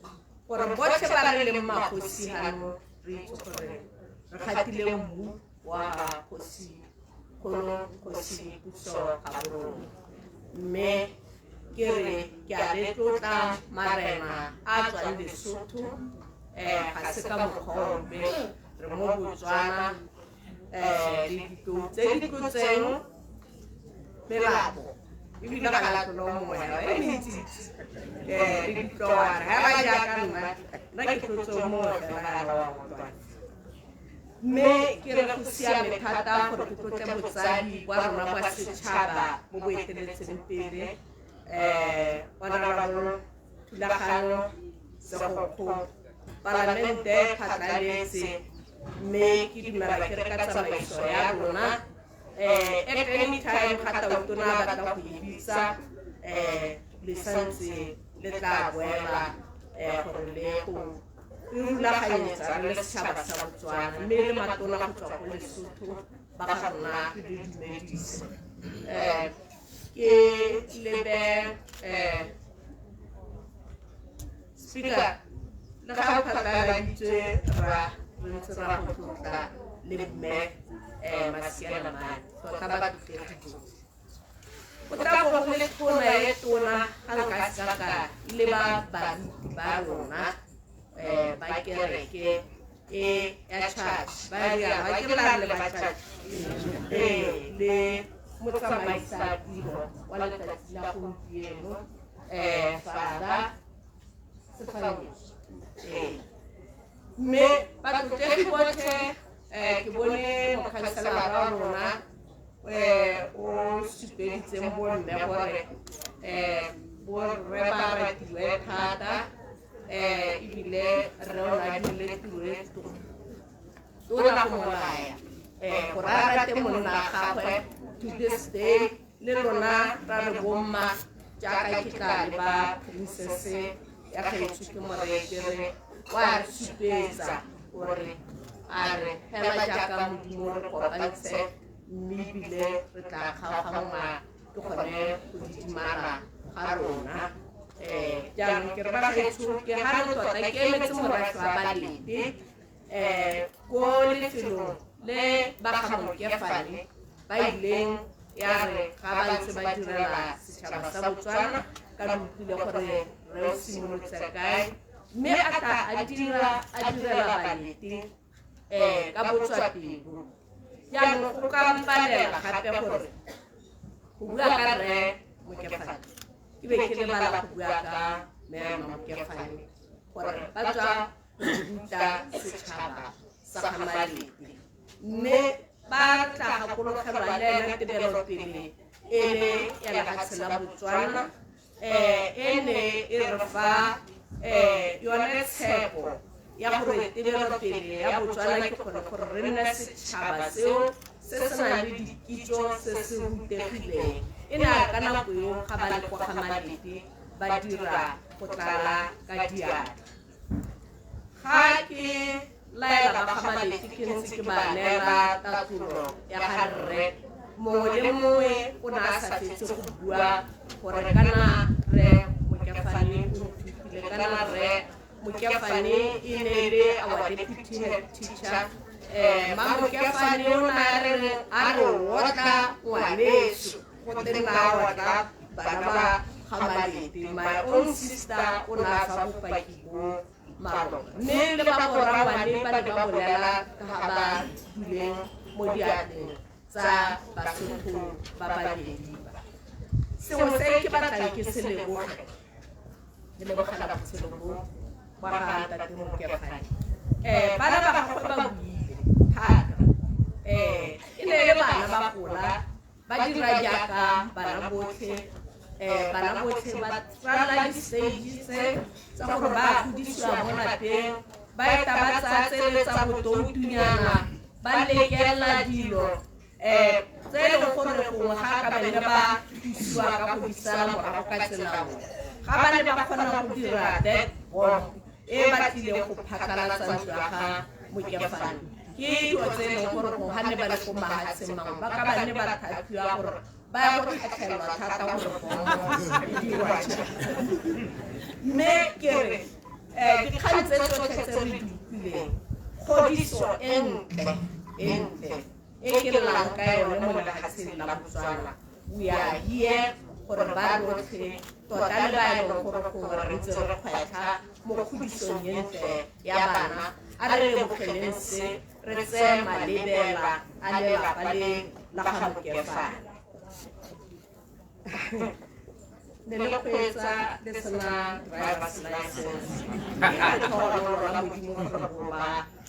gore botlhe ba re le magosi hano re itse gore re gatile mmu wa Kgosi kgono Kgosi puso ga borona mme ke re ke a letlotla marena a tswang Lesotho ga se ka mokgombe re mo Botswana le ditlou tse di tlotseng melabo ebile ga la tlola moya e mentsi le ditlowana ga ba jaaka nna ke tlotse mo fela ga la wa Motswana mme ke re go siame thata gore ke tlotle botsadi kwa rona kwa setšhaba mo boeteletseng pele honorable Thulaganyo Segokgo Palamente phatlaletse mme ke dumela ke re ka tsamaiso ya rona at any time ga tautona batla go e bitsa le santse le tla boela gore le go rulaganyetsa re le setšhaba sa Botswana mme le matona go tswa go Lesotho ba ga rona ke le dumedise ke lebe speaker le ga o phatlaladitse ra re ntse ra go tlotla le mme Masianamane tota ba tlotlegile o tla go go le tona e tona ga nka saka le ba baruti ba rona ba kereke ya church ba ke la le ba church le motsamaisa tiro wa letsatsi la gompieno Father Stephanus mme batlotlegi botlhe ke bone mokhanselara wa rona o supeditseng bomme gore borre ba ratiwe thata ebile re o nadile tiro e tona go molaya gore a rate monna wa gagwe to this day le lona ra re bomma jaaka ke tla le ba princess ya gaetsho ke moreke re wa re supetsa gore a re fela jaaka modimo re kopantshe mme ebile re tla kgaoganngwa ke gone go didimala ga rona jaanong ke re ba gaetsho ke ga re tota ke emetse morafe wa Balete ko lefelong le ba ga Mokefane ba ileng ya re ga ba ntse ba direla setšhaba sa Botswana ka re utlwile gore re o simolotse kae mme a direla Balete ka botswapelo jaanong go ka mpalela gape gore go bua ka Rre Mokefane ke be ke lebala go bua ka Mema Mokefane gore ba tswa go ruta setšhaba sa ga Malete mme ba tla gakologelwa le ena tebelopele e le ya lefatshe la Botswana e ne e re fa yone tshepo ya gore tebelopele ya Botswana ke gore re nne setšhaba seo se se nang le dikitso se se rutegileng e ne a ka nako eo ga ba le kwa ga Malete ba dira go tlala ka diatla ga ke laela ba ga Malete ke ntse ke ba neela tatolo ya ga Rre mongwe le mongwe o ne a sa fetse go bua gore kana Rre Mokefane o nthutile kana Rre Mokefane e ne le our deputy head teacher ma Mokefane o ne a re otla ngwaneso go tena otla bana ba ga Malete my own sister o ne a fa bopaki bo mme le ba borangwane ba ne ba bolela ka ga ba duleng mo diatleng tsa Basotho ba babedi sengwe se ke batlang ke se leboge ke lebogela botshelo bo ba ga Ntate Mokefane bana ba gagwe ba buile thata e ne le bana ba gola ba dira jaaka bana botlhe ba tsala di-stage tse tsa gore ba godisiwa mo lapeng ba eta ba tsatseletsa botoutunyana ba lekelela dilo tse e leng gore gongwe ga ka bene ba thusiwa ka go di sala morago ka tselao ga ba ne ba kgona go dira that bomb e ba tlileng go phakalatsa ntlo ya ga Mokefane ke dilo tse e leng gore gongwe ga ne ba le ko magatsheng mangwe ba ka ba ne ba thapiwa gore ba ya go kgatlhelwa thata gore bombo e dirwa mme ke re dikgang tse tsotlhe tse re di utlwileng kgodiso e ntle e ke lelang ka yone mo lefatsheng la Botswana we are here gore ba rotlhe tota le ba e leng gore gongwe re ntse re kgwetlha mo kgodisong e ntle ya bana a re lebogeleng se re tseye malebela a lelapa le la ga Mokefane ne le kgweetsa le sena driver's license ra modimo gore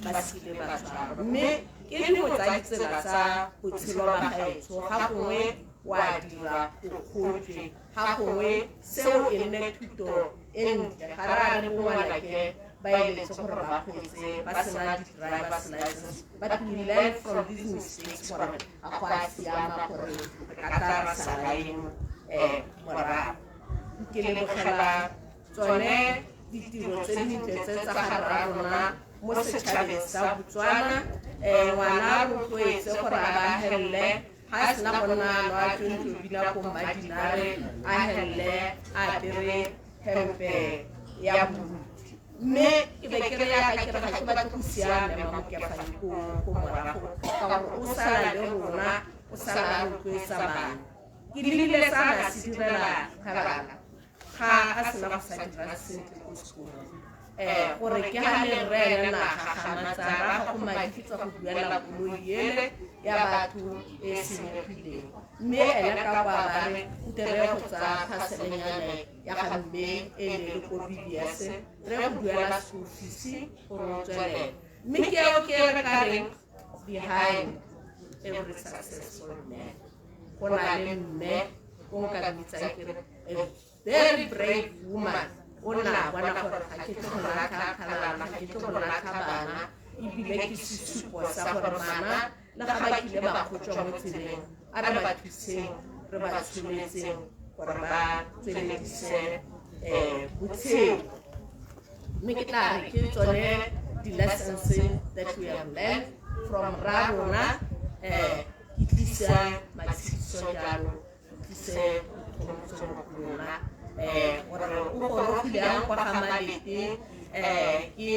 ba sile ba tshwara mme ke dingwe tsa ditsela tsa botshelo ba gaetsho ga gongwe wa dira o kgotswe ga gongwe seo e nne thuto e ntle ga re a re ngwanake ba eletse gore ba kgweetse ba sena di-driver's license but we learn from these mistakes gore a go a siama gore re ka tla re salaeng morago ke lebogela tsone ditiro tse dintle tse tsa gare ga rona mo setšhabeng sa Botswana ngwana rotloetse gore a ba helele ga a sena go nna no a tsweng tobina ko madinare a helele a dire hempe ya boruti mme ke be ke re yaka ke re ga ke batle go siame mamokefane ko morago ka gore o sala le rona o sala a rotloetsa bana ke lebile sana se direla kgabaka ga a sena go sa dira sentle ko sekolong gore ke ga le rene naga ga matsara ga go madi tsa go duela koloi ele ya batho e senyegileng mme ene ka kwa ba re ntere go tsa phaselenyane ya ga mme e ne le ko BBS re go duela school fees gore o tswelele mme ke eo ke re ka reng behind every successful man go na le mme o nka bitsang ke re a very brave woman o na bona gore ga ke tlo go latlha kgalala ga ke tlo go latlha bana ebile ke sesupo sa gore bana le ga ba kile ba kgotswa mo tseleng a re ba thuseng re ba tsholetseng gore ba tsweledise botshelo mme ke tla re ke tsone di-lessons that we have learned from ra rona ke tlisa matshidiso jaanong ke tlise tlhokomotso mo lona gore o gorogile yang kwa ga malete ke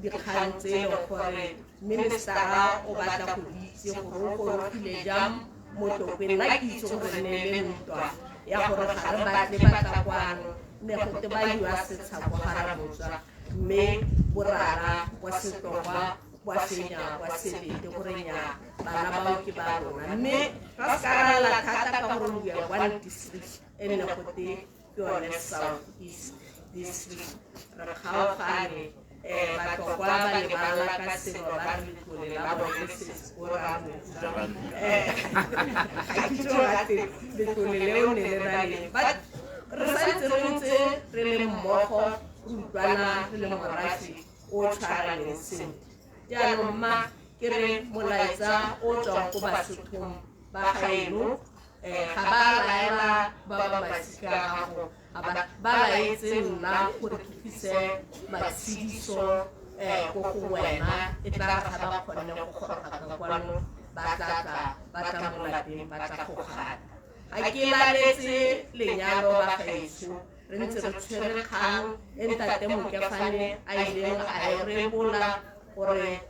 dikgang tse e leng gore ministera o batla go itse gore o gorogile jang mo tokeng nna ke itse gore ne le ntwa ya gore ga re batle batla kwano ne go tebaiwa setshabo ga ra botswa mme borara kwa setlogwa kwa senya kwa sebete gore nya bana bao ke ba rona mme ra skarala thata ka gore we are one district e nne gote ke yone South East District re kgaogane batlokwa ba lebala ka selo ba re letlole la bone sesekora ga ke tso rate letlole leo ne le na le but re santse re ntse re le mmogo re utlwana re le morafe o tshwaraneng sentle jaanong mma ke re molaetsa o tswang ko basothong ba gaeno ga ba laela ba ba masika a gago ba laetse nna gore ke tlise matshidiso ko go wena e tla ga ba kgonne go goroga ka kwano ba tla mo lapeng ba tla go gana ga ke laletse lenyalo ba gaetsho re ntse re tshwere kgang e ntate Mokefane a ileng a e rebola gore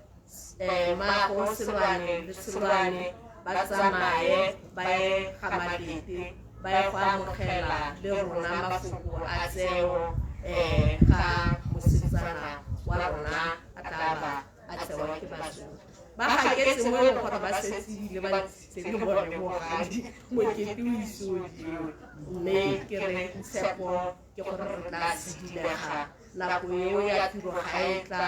maago Selwane le Selwane ba tsamaye ba ye ga malete ba ye go amogela le rona mafoko a tseo ga mosetsana wa rona a tla ba a tsewa ke batho ba gaketse mo e leng gore ba setsebile ba ntshitse le bone mogadi mokete o isodiwe mme ke re tshepo ke gore re tla sedilega nako eo ya tiro ga e tla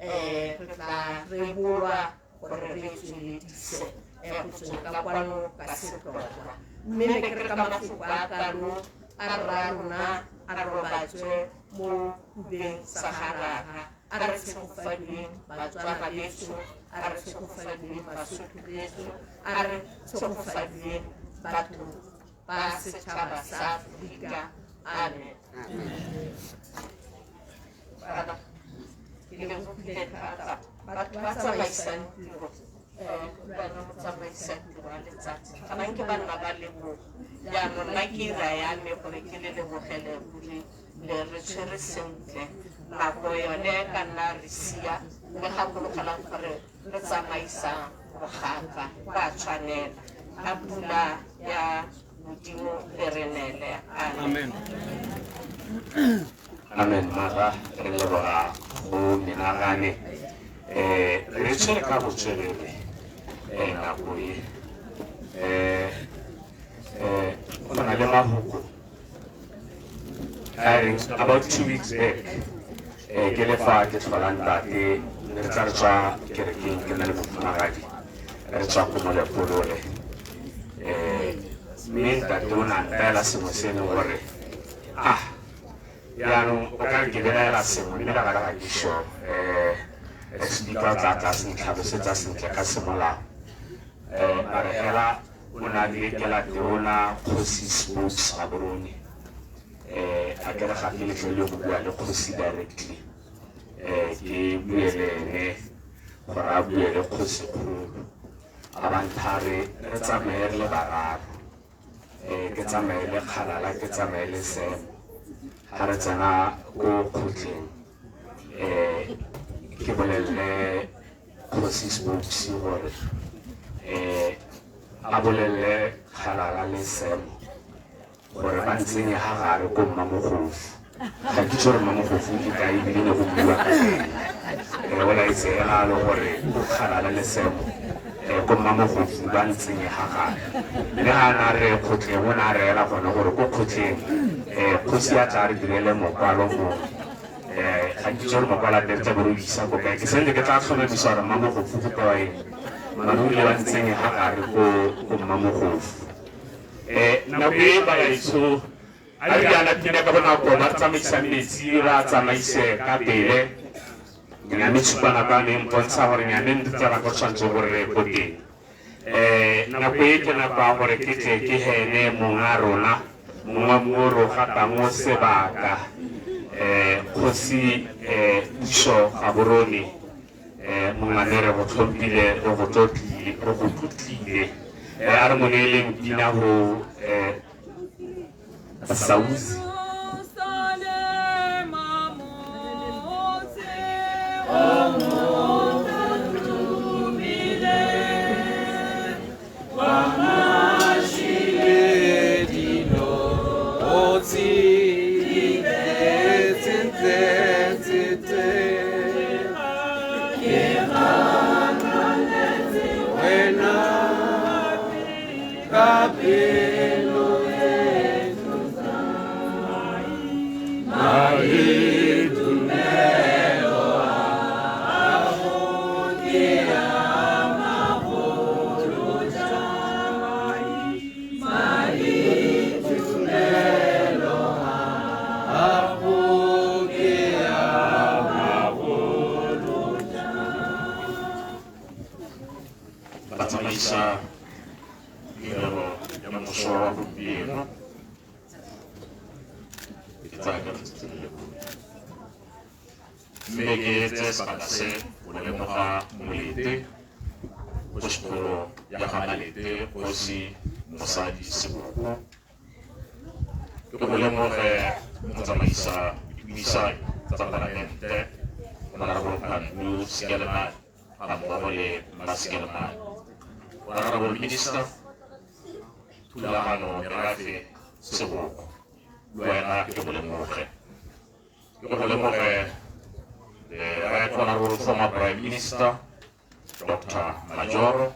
re tla rebolwa gore re tsweledise go tsweng ka kwano ka setlhokwa mme ne ke re ka mafoko a kalo a rra rona a robatswe mo kubeng sa garaga a re tshegofadileng Batswana betso a re tshegofadileng Basotho betso a re tshegofadileng batho ba setšhaba sa Aforika amen ke lebogile thata batho ba tsamaisang tiro tsamaisa tiro ya letsatsi ga banke ba nna ba leboga jaanong nna ke ira yame gore ke le lebogele ruri le re tshwere sentle nako yone ka nna re sia mme gakologelang gore re tsamaisa bogatla ba tshwanela a pula ya modimo le re neele amen amen mara re leboga go menagane re tshwere ka botswerere nako e go na le mafoko About 2 weeks back, ke le fa ke tshwalang tate re tla re tswa kerekeng ke na le mofumagadi re tswa ko Molepolole mme ntate o na ntaela sengwe se e leng gore yaanong o ka re ke belaela sengwe mme ka ga ke sure speaker o tla tla se ntlhalosetsa sentle ka semolao mare fela o na direkela teona Kgosi Sports Gaborone a ke re ga ke letlele go bua le Kgosi directly ke bue le ene gore a bue le Kgosi kgolo a banthare re tsamaye re le bararo ke tsamaye le Kgalala ke tsamaye le Sam ga re tsena ko kgotleng ke bolelle Kgosi Sports gore a bolelle Kgalala le Sam gore ba ntsenye ga gare ko Mmamogofu ga ke tsore Mmamogofu ke ka ebile ne go bua ka teng re bola itsegela le gore ko Kgalala le Sam ko Mmamogofu ba ntsenye ga gare le ga na re kgotleng o ne a reela gone gore ko kgotleng Kgosi a tla re direle mokwalo mo ga ke tsore mokwalo a teng tsa bore o isa ko kae ke sentse ke tla tlhomamisa gore Mmamogofu go tewa eng mane ile ba ntsenye ga gare ko Mmamogofu nako e bagaetso a di ana pina ka bonako ba tsamaisa metsi ra tsamaise ka pele nya metshupana ka ne mpontsha gore nya ne ntse ra go tshwantse gore go teng nako e ke nako a gore ke tle ke hene monga rona monga moro gata mo sebaka Kgosi Pusho Gaborone monga ne re go tlhompile re go tlotlile a re moneleng pina go Sauzi batsamaisa tirelo ya moso wa gompieno ke tsaya ka tshitsile mme ke etse sebaka se go lemoga molete go sekolo ya ga Malete Kgosi Mosadi Seboko ke go lemoge motsamaisa dituisa tsa palamente Honorable Pandlu Skelman ga mmogo le Mmaskelman Honorable Minister Thulagano Merafe Seboko le wena ke go lemoge the Right Honorable former Prime Minister Dr. Majoro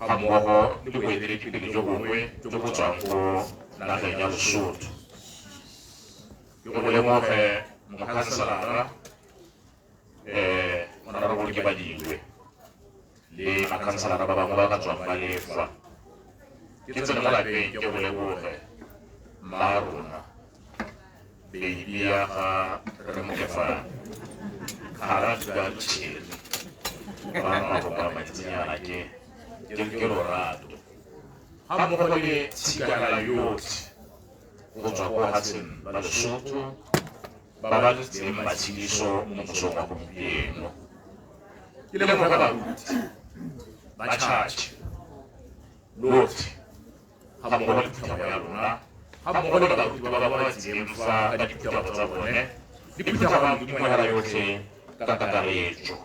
ga mmogo le boeteledipele jo bongwe jo bo tswang ko nageng ya Lesotho ke go lemoge mokhanselara Honorable Kebadiwe le makhanselara ba bangwe ba ka tswang ba lefa ke tsene mo lapeng ke go leboge mma rona baby ya ga re Mokefane Kgara Duka Tshele ba mmago ba mantsinyana ke lorato ga mmogo le tshikana yotlhe go tswa ko lefatsheng la Lesotho ba ba tsitseng matshediso mo mosong wa gompieno ke lemoga baruti ba tšhatšhe lotlhe ga mmogo le phuthago ya lona ga mmogo le baruti ba ba tsitseng fa ka diphuthago tsa bone le phuthago ba modimoela yotlhe ka kakaretso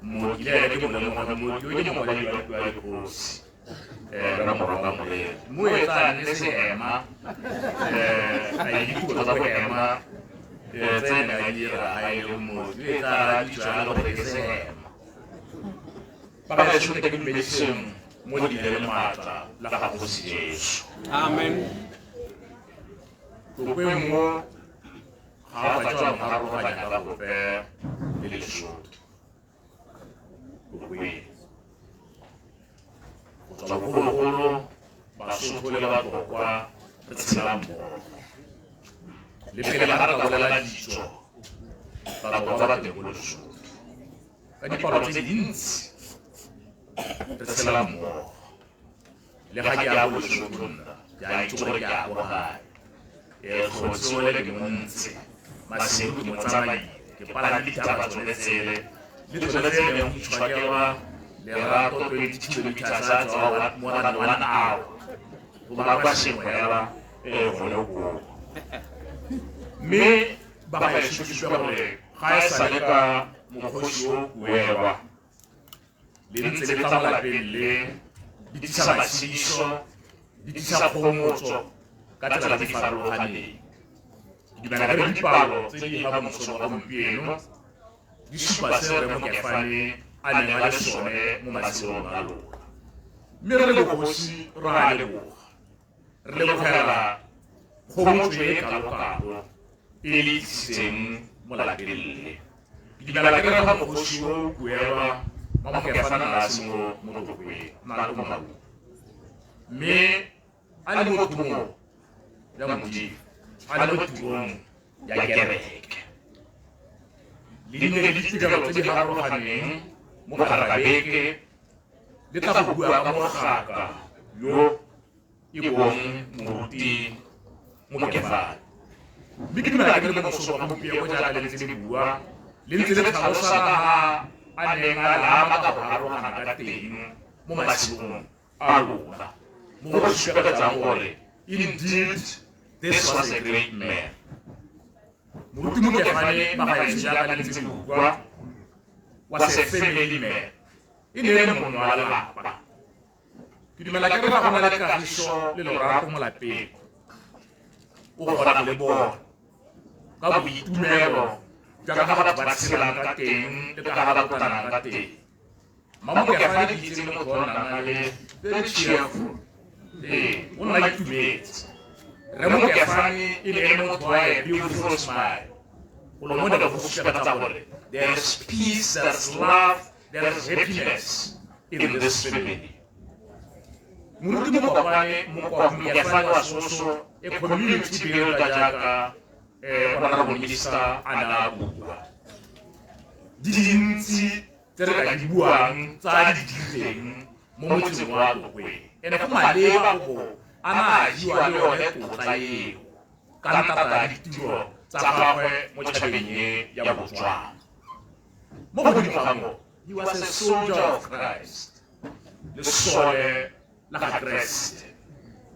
mokile ke molemoge modio ke mokwadi wa dikgosi ra moronga molelo mo etsane le seema a ditulo tsa go ema tsene a dira a e le motho e tsa dijalo gore ke seema ba ba tshone ka dimediseng mo di le maatla la ga Kgosi Jesu amen Tokwemo ha ba tswa haroganya ka go fe le Lesotho. Tokwe. Go tswa bogologolo Basotho le Batlokwa re tshela mmogo. Le pele ba rata go bolela ditso Batlokwa ba teng go Lesotho. Ka dipalo tse dintsi re tshela mmogo. Le ga ke ya go Lesotho nna ke a itse gore ke a go gae. Kgotsole ke montse Maseru ke motsamaile ke pala ditaba tsone tsele le tsone tsele go tshwakelwa Lerato 20 kilometers a tswa more than 1 hour go ba kwa sengwe ya go le go mme ba ga se tshwe gore ga e sa le ka mokgosi o kuelwa le ntse le tsa malapeng le di tsa matsiso di tsa khomotso ka tsela tse di farologaneng. Ke dumela gore dipalo tse di ga moso wa gompieno di supa se re mo Kefane a neng a le sone mo matshelong a lona. Mme re le bogosi re a leboga re lebogela kgomotso e kalo-kalo e le isitseng mo lapeng le. Ke dumela gore ga mogosi o kuelwa mo Kefane a se mo Tokweng na le mo Mabu. Mme a le mo thumong ya Modimo a le mo tirong ya kereke. Le ne le ditirelo tse di farologaneng mo gare ga beke le tla go bua ka mogaka yo e bong moruti mo Kefane. Mme ke dumela ke le moso wa gompieno jaaka le ntse le bua le ntse le tlhalosa ka a neng a lama ka go arogana ka teng mo matshelong a lona mo go supeletsang gore indeed this was a great man. Moruti mo Kefane ba ga itse jaaka le ntse le bua was a family man. E ne le mongwe wa lelapa. Ke dumela ke re ga go na le kagiso le lorato mo lapeng o kgona go le bona ka boitumelo jaaka ga batho ba tshelang ka teng le ka ga ba kotanang ka teng. Mamo Kefane ke itse le motho o nang le very cheerful. O nna itumetse. Remo Kefane e ne motho wa a beautiful smile. There is peace, there is love, there is happiness in this family. Moruti mo Kefane wa Soso e community builder jaaka honorable minister ana bua. Di dintsi tse re ka di buang tsa di direng mo motseng wa Tokweng. Ene go maleba go ana a jiwa le one tlotla eo ka ntata ditiro tsa gagwe mo tšhabeng e ya Botswana. Mo godimo ga moo, he was a soldier of Christ. Lesole la ga Kreste,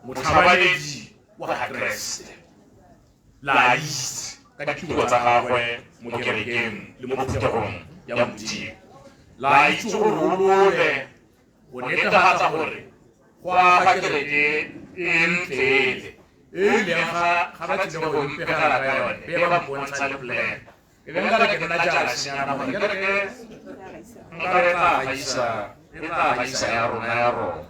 motlhabaledi wa ga Kreste. La itse ka ditiro tsa gagwe mo kerekeng le mo phuthegong ya Modimo. La itse gore o lole go netefatsa gore go aga kereke e ntlele e leng ga ba tsile go mpegela ka yone be ba mpontsha le plan. E be nka re ke nna jalasenyana gore kereke nka re tla gaisa ya rona.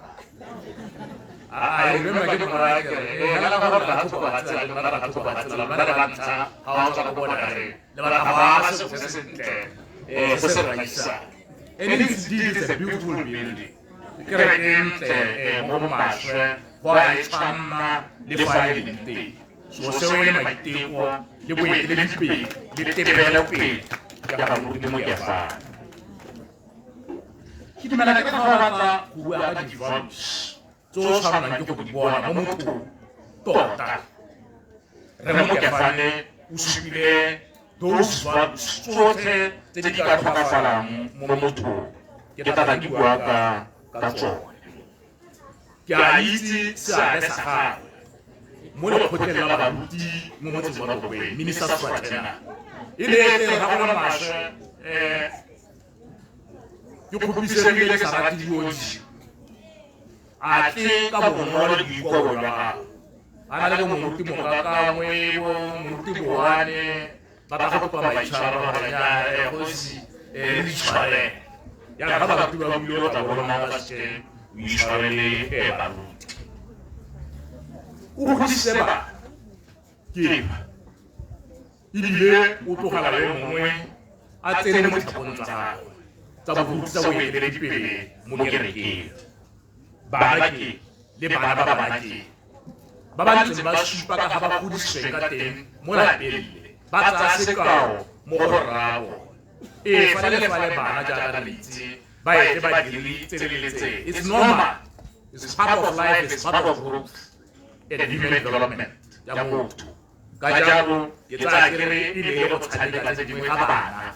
I remember getting what I get. I love how to talk about it. I love how to talk about it. I love how to talk about it. I love how to talk about it. And indeed, it's a beautiful building. Mo maswe go a tshwana le fa e le teng. So se o le maiteko le boetele le pele le tebele pele ka ga moruti mo Kefane. Ke dumela ke ga rata go bua ka di-values tse o tshwanang ke go di bona mo mothong tota. Re mo Kefane o supile those values tsotlhe tse di ka tlhokafalang mo mothong. Ke tla di bua ka tsone. Ke a itse seabe sa gagwe mo lekgotleng la baruti mo motseng wa Tokweng, Minister Swatena. E ne e teng ga gona maswe ke kgopiserile sa rati dioji a tle ka bonolo le boikobo jwa gago. A na le moruti mokakangwe moruti boane ba ka go pa maitshwaro gore nnyaa kgosi re itshwarele ya ga baruti ba buile o tla bolomang ka sekeng o itshwarele baruti. O godise bana ke ebile o tlogela yo mongwe a tsene mo ditlhakong tsa gago tsa boruti tsa boeteledipele mo kerekeng. Bana ke le bana ba bana ke ba ba ntseng ba supa ka ga ba godisitsweng ka teng mo lapeng le ba tsaya sekao mo go rrabo. Fa le bana jaaka re itse ba ete ba diritse. It's normal. It's part of life. It's part of growth and human development ya motho. Ka jalo ke tsaya ke re e le go tshameka tse dingwe ka bana.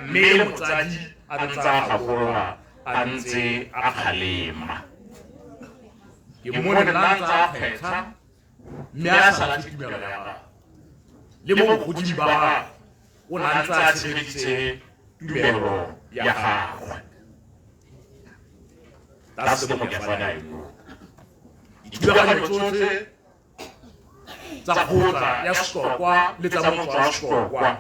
Mme motsadi a ntse a gagolola a ntse a kgalema. Ke mo nna tsa kgetha mme a sa latle tumelo ya gago. Le mo godimo ba gago o na ntse a tshegeditse tumelo ya gagwe. That's the Mokefane I know. Dithulaganyo tsotlhe tsa kgotla ya setlhokwa le tsa motho wa setlhokwa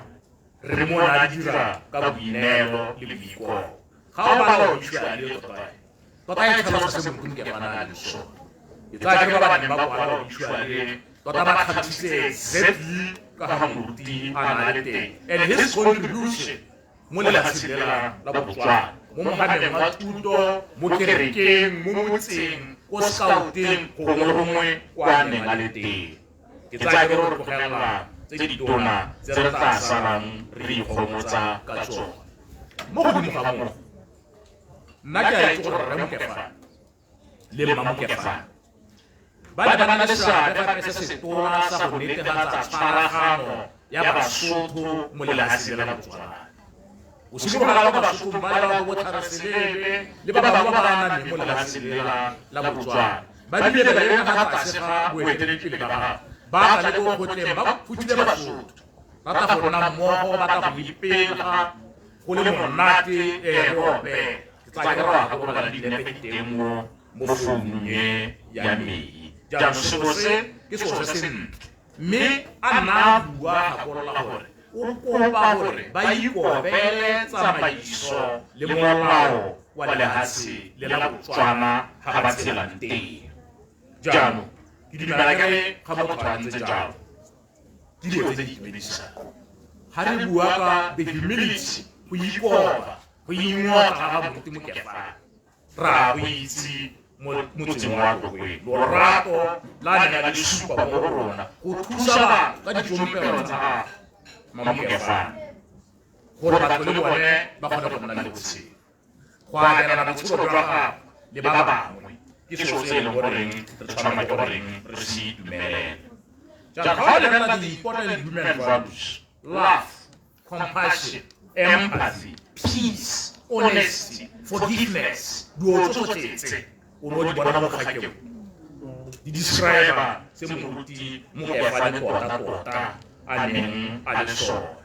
re mo na dira ka boineelo le boikoro. Ga o bala obituary tota e tlhalosa se Mokefane a le sone. Ke tsaya ke ba neng ba kwala obituary tota ba tlhagisitse exactly ka ga moruti a na le teng. And his contribution mo lefatsheng lela la Botswana, mo mogameng wa thuto, mo kerekeng, mo motseng, ko scouteng, gongwe kwa neng a le teng. Ke tsaya ke re re tlogelela tse ditona tse re tla salang re ikgomotsa ka tsone. Mo godimo ga moo nna ke a itse gore Rre Mokefane le Mma Mokefane ba ne ba na le seabe gape se se tona sa go netefatsa tshwaragano ya Basotho mo lefatsheng la Botswana. O simolola ka Basotho ba le bo Thareselele le ba bangwe ba ba nang mo lefatsheng la Botswana. Ba bile ba yena ka tlase ga boeteledipele ba gago. Ba tla le go gotleng ba futhile Basotho. Ba tla go nna mmogo, ba tla go ipega go le monate rope. Ke tla ke ra go ba le dinepe teng mo founung ya me. Jaanong selo se ke selo se sentle. Mme a nna a bua gakolola gore o kopa gore ba ikopele tsamaiso le molao wa lefatshe le la Botswana ga ba tshelang teng. Jaanong ke dumela ke ga motho a ntse jalo ke dilo tse di itumedisang. Ga re bua ka the humility, go ikopa, go ingotla ga moruti Mokefane, ra go itse motseng wa Tlokwe lorato la neng a le supa mo go rona go thusa ka ditsompelo tsa Mma Mokefane gore batho le bone ba kgone go nna le botshelo, go abelana botshelo jwa gago le ba bangwe. Ke selo se e leng goreng re tshwanela ke goreng re se itumelele. Jaanong ga o lebelela di-important human values, love, compassion, empathy, peace, honesty, forgiveness, dilo tsotlhe o no di bona mo kgakeng di describe se moruti Mokefane tota a neng a le sone.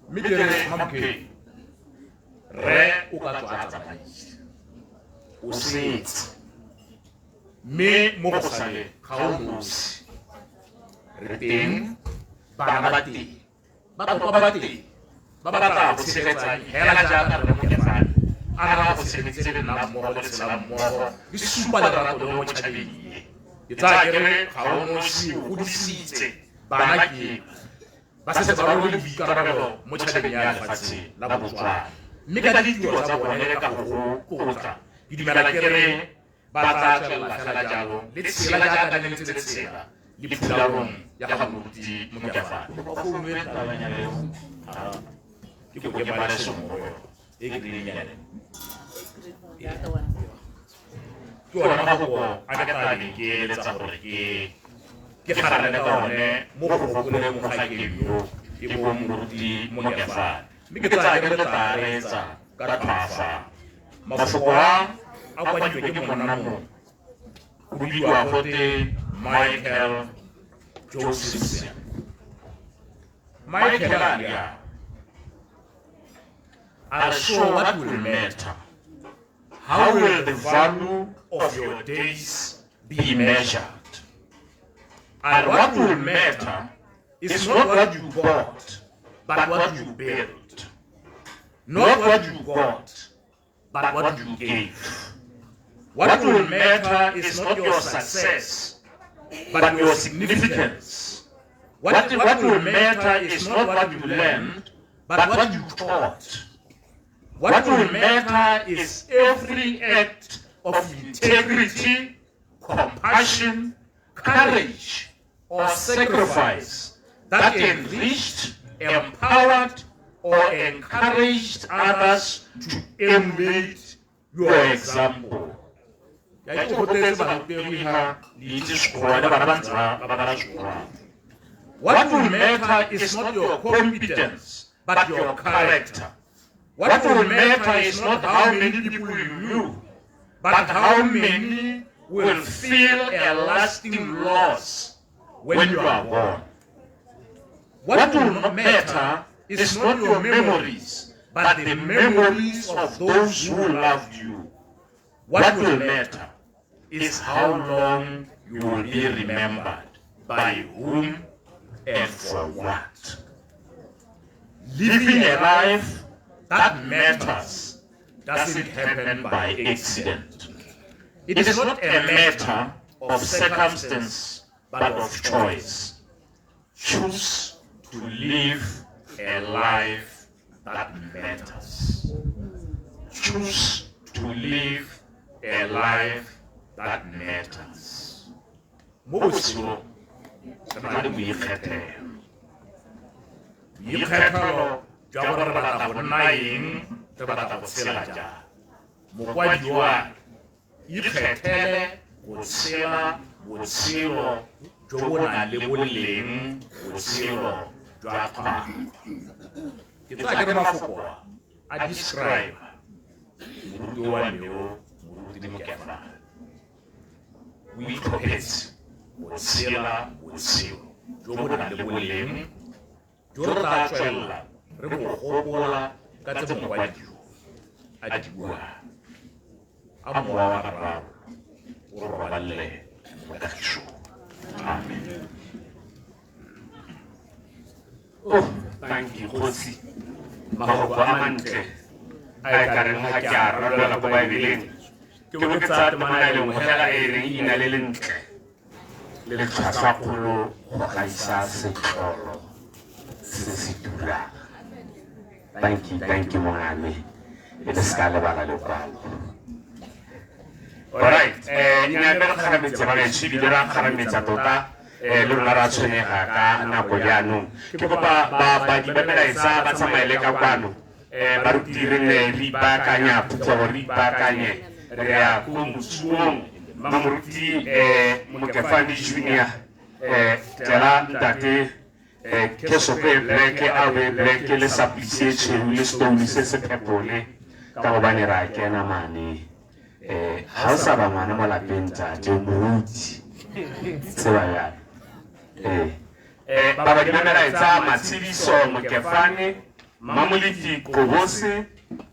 Mme ke re Mamokeng, Rre o ka tswa a tsamaile, o setse, mme mo go sale ga o nosi. Re teng, bana ba teng, batho ba teng ba ba tla go tshegetsang hela jaaka Rre Mokefane a ra go tshegetse le nna mmogo le tshela mmogo le supa lerato le mo tšhabeng ye. Ke tsaya ke re ga o nosi, o godisitse bana ke ba setse ba rwele boikarabelo mo tšhabeng ya lefatshe la Botswana. Mme ka ditiro tsa bone ka go tlotla ke dumela ke re ba tla tswelela fela jalo le tshela jaaka ne ntse le tshela le phularong ya ga moruti Mokefane. Founu e tlabanya leo ke go ke bale semoyo e ke dinyane ke ona mafoko a ke tabeng ke eletsa gore ke kgarane ka one mo go gopoleng mogakeng yo e bo moruti Mokefane. Mme ke tsaya ke re tla reetsa ka tlhwafa mafoko a kwadilwe ke monna mongwe go bidiwa gote Michael Joseph. Michael a re I'll show what will matter. How will the value of your days be measured? And what will matter is not what you got, but what you built. Not what you got, but what you gave. What will matter is not your success, but your significance. What will matter is not what you learned, but what you taught. What will matter is every act of integrity, compassion, courage, or sacrifice that enriched, empowered, or encouraged others to emulate your example. What will matter is not your competence, but your character. What will matter is not how many people you knew, but how many will feel a lasting loss when you are gone. What will not matter is not your memories, but the memories of those who loved you. What will matter is how long you will be remembered, by whom and for what. Living a life that matters doesn't happen by accident. It is not a matter of circumstance, but of choice. Choose to live a life that matters. Choose to live a life that matters. Motsilo, sanale boikgethelo. Boikgethelo jwa gore re batla go nna eng, re batla go tshela jang. Mokwadi wa ikgethele go tshela botshelo jo bo nang le boleng, botshelo jwa tlhwago. Ke tla ke mafoko a describe moruti wa Neo, moruti Mokefane. O itlhophetse go tshela botshelo jo bo nang le boleng, jo re tla tswelela re bo gopola ka tse mokwadi a di buang. A mowa wa raro o roballe mo kagišong. Amen. Oh, thank you, Kgosi. Mahoko a mantle a e ka reng ga ke a ralola ko Baebeleng ke bo ke tsaya temana e lengwe fela e reng ina le lentle le le tlhwatlhwakgolo go gaisa setlolo se se dulang. Thank you, Mongane. E le ska lebala le kwalo. Alright, ina be re kgarametsa baletši ebile ra kgarametsa tota le rona ra tshwenyega ka nako jaanong. Ke kopa babadi ba melaetsa ba tsamaele ka kwano ba re direle re ipaakanya phuthego re ipaakanye re ya ko motsuong mamoruti Mokefane Junior tela ntate ke sope bleke a be bleke le saplisi e tšhweu le stone se se phepole ka gobane ra kena mane ga o sa ba ngwana mo lapeng tate moruti tseba yalo babadi ba melaetsa matsebiso Mokefane Mamoliti Kobose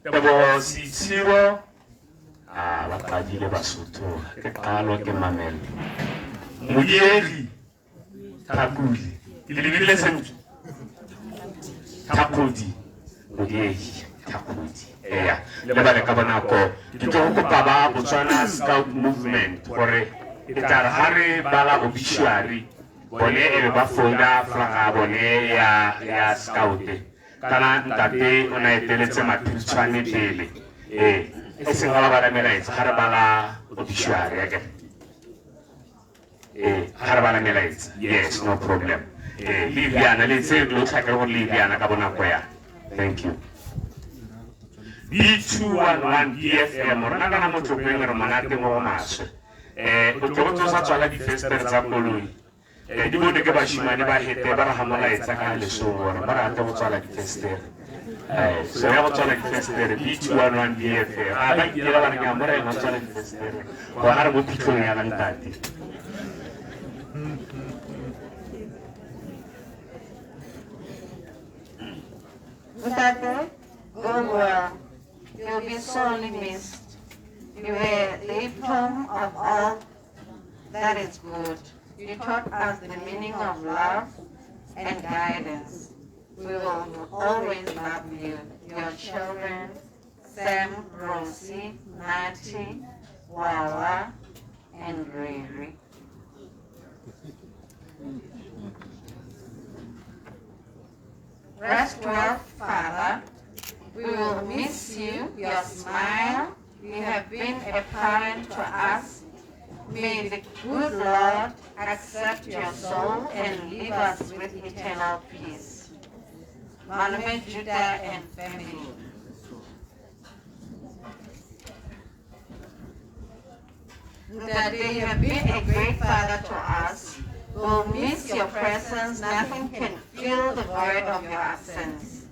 Tebo Sitshiro ba qadile Basotho ke qalo ke mamelo Modiedi Thakudi ke lebile sentle Thakudi Modiedi Thakudi le ba le ka bonako ke tlo go kopa ba Botswana Scout Movement gore e tla re ha re bala obituary bone e be ba folda flaga bone ya scout kana ntate o na eteletse mathutshwane pele e seng ga ba melaetsa ga re bala obituary ya ke ga re bala melaetsa yes no problem Liviana le tse lo tlhaka go Liviana ka bonako ya thank you B211 DFM rona kana motho peng re monate mo maswe o tlo sa tswala di fester tsa koloi di bone ke bashimane ba hete ba ra hamolaetsa ka lesong gore ba rata go tswala di fester so ya go tswala di fester B211 DFM a ba ke ba bana ke amore go tswala di fester go ha re mo phitlong ya ntate Ntate, go well. You'll be sorely missed. You were the epitome of all that is good. You taught us the meaning of love and guidance. We will always love you, your children, Sam, Rosie, Nati, Wawa, and Riri. Rest well, Father. We will miss you, your smile. You have been a parent to us. May the good Lord accept your soul and leave us with eternal peace. Malume Judah and family. Daddy, you have been a great father to us. We'll miss your presence. Nothing can fill the void of your absence.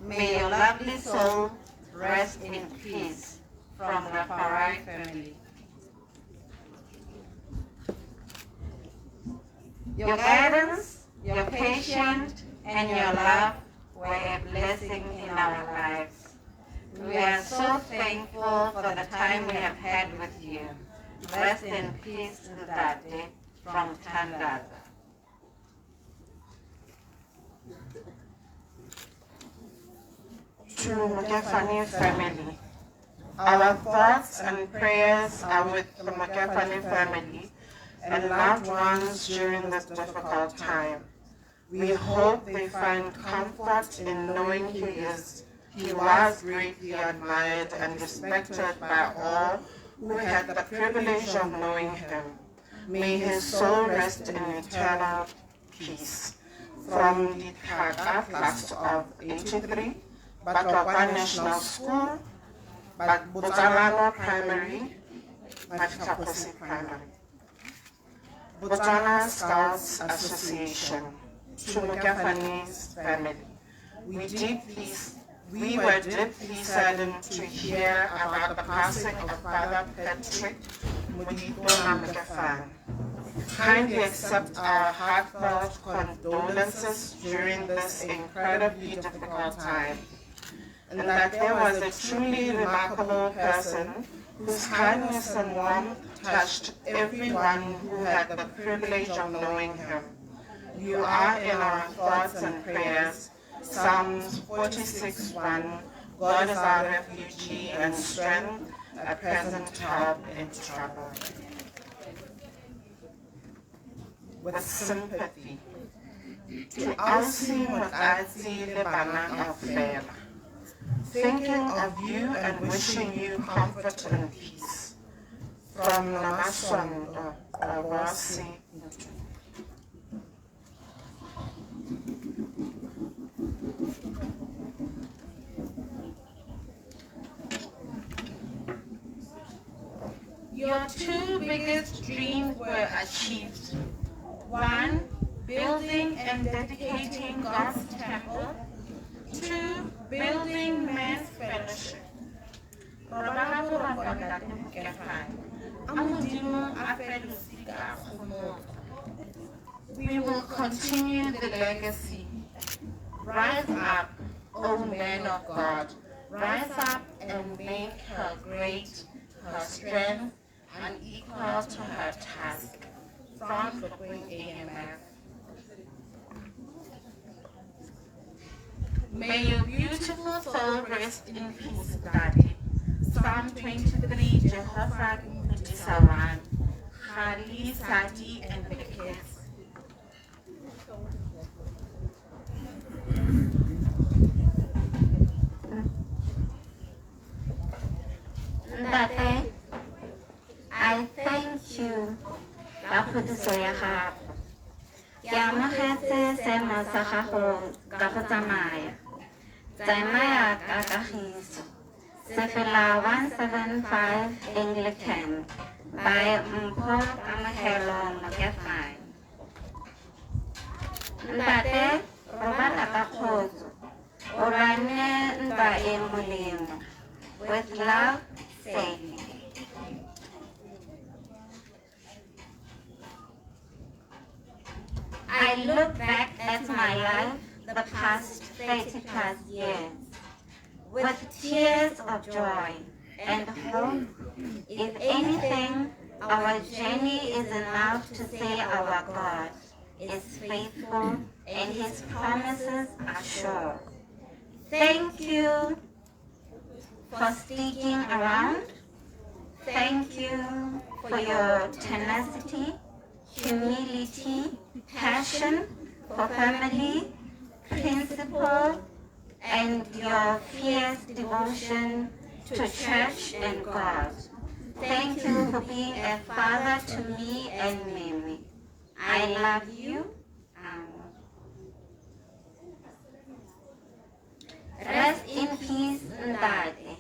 May your lovely soul rest in peace. From the Farai family. Your guidance, your patience, and your love were a blessing in our lives. We are so thankful for the time we have had with you. Rest in peace, Daddy, from Tandaza. To Mokefani family. Our thoughts and prayers are with the Mokefani family and loved ones during this difficult time. We hope they find comfort in knowing he was greatly admired and respected by all who had the privilege of knowing him. May his soul rest in eternal peace. From the Kaga class of 83, Batlokwa National School, Botswana Primary, Matikakosi Primary. Botswana Scouts Association, to Mokefani's family. We were deeply saddened to hear about the passing of Father Patrick Mudito Mokefani. Kindly accept our heartfelt condolences during this incredibly difficult time, and that there was a truly remarkable person whose kindness and warmth touched everyone who had the privilege of knowing him. You are in our thoughts and prayers. Psalms 46:1, God is our refuge and strength, a present help in trouble. With sympathy, to Elsie Mokatsi Lebana of Fela, thinking of you and wishing you comfort and peace. From Namaswando Awasi. Your two biggest dreams were achieved. One, building and dedicating God's temple. Two, building men's fellowship. We will continue the legacy. Rise up, O men of God. Rise up and make her great, her strength, and equal to her task. From the Queen AMF. May your beautiful soul rest in peace, Daddy. Psalm 23, Jehovah Mutisawan, Hari, Sati, and the kids. Ntate, I thank you ka khutiso ya gago. Ke amogetse seemo sa gago ka go tsamaya. Tsamaya ka kagiso. Sefela 175 Anglican by Mpho Kamohelo Mokefani. Ntate, robala ka kgotso. O rane ntwa e molemo. With love, Sadie. I look back at my life the past 30 plus years with tears of joy and hope. If anything, our journey is enough to say our God is faithful and his promises are sure. Thank you for sticking around. Thank you for your tenacity, humility, passion for family, principle, and your fierce devotion to church and God. Thank you for being a father to me and Mimi. I love you. Rest in peace, Ndade.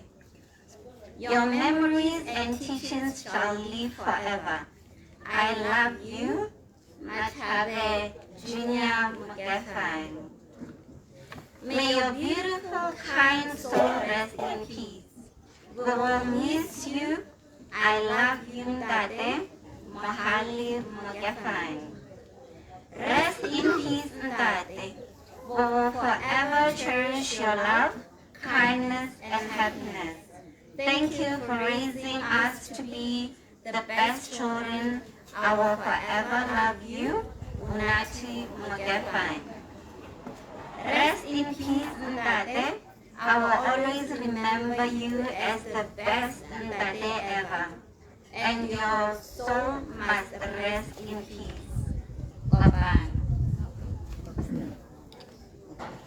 Your memories and teachings shall live forever. I love you, Machabe Junior Mugefan. May your beautiful, kind soul rest in peace. We will miss you. I love you, Ndade Mohali Mugefan. Rest in peace, Ndade. We will forever cherish your love, kindness, and happiness. Thank you for raising us to be the best children. I will forever love you, Unati Mugefan. Rest in peace, Ndade. I will always remember you as the best Ndade ever. And your soul must rest in peace. Bye-bye.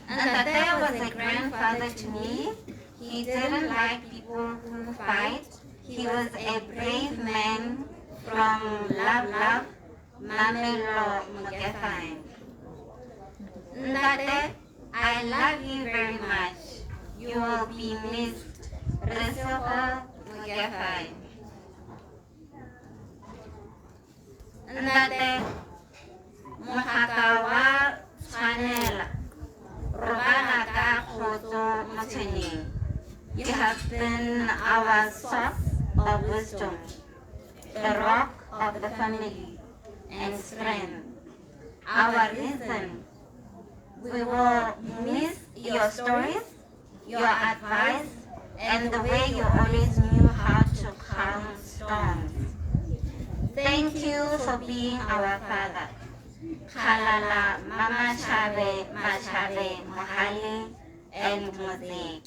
Ndade was a grandfather to me. He didn't like people who fight. He was a brave man from Love, Mamelo Mugefan. Ndade, I love you very much. You will be missed. Resoko Mugefan. Ndade, Mohakawa Chanela. Robana ka Khoto Motsening. You have been our source of wisdom, the rock of the family, and strength, our reason. We will miss your stories, your advice, and the way you always knew how to calm storms. Thank you for being our father. Kalala, Mama Chabe, Machabe, Mohali, and Mosaic.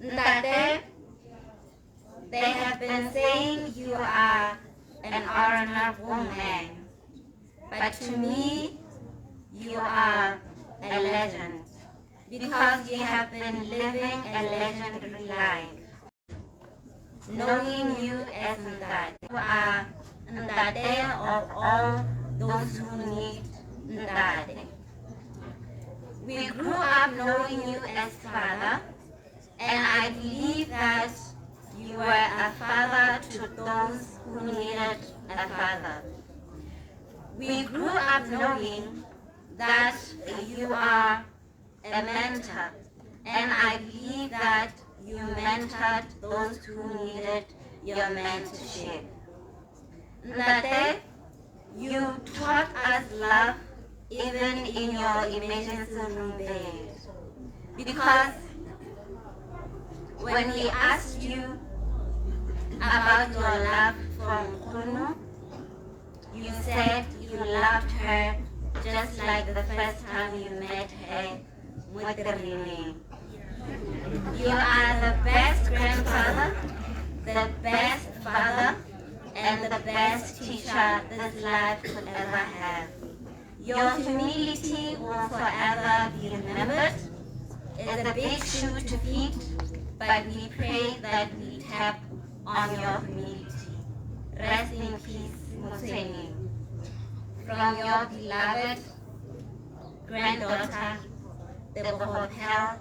Ndade, they have been saying you are an honorable man, but to me, you are a legend, because you have been living a legendary life. Knowing you as Ndade, you are Ndade of all those who need Ndade. We grew up knowing you as father, and I believe that you were a father to those who needed a father. We grew up knowing that you are a mentor, and I believe that you mentored those who needed your mentorship. Ndade, you taught us love even in your emergency room bed, because when we asked you about your love from Khunu, you said you loved her just like the first time you met her, Mutterini. You are the best grandfather, the best father, and the best teacher this life could ever have. Your humility will forever be remembered. It's a big shoe to feed, but we pray that we tap on your humility. Rest in peace, Museni. From your beloved granddaughter, the Hotel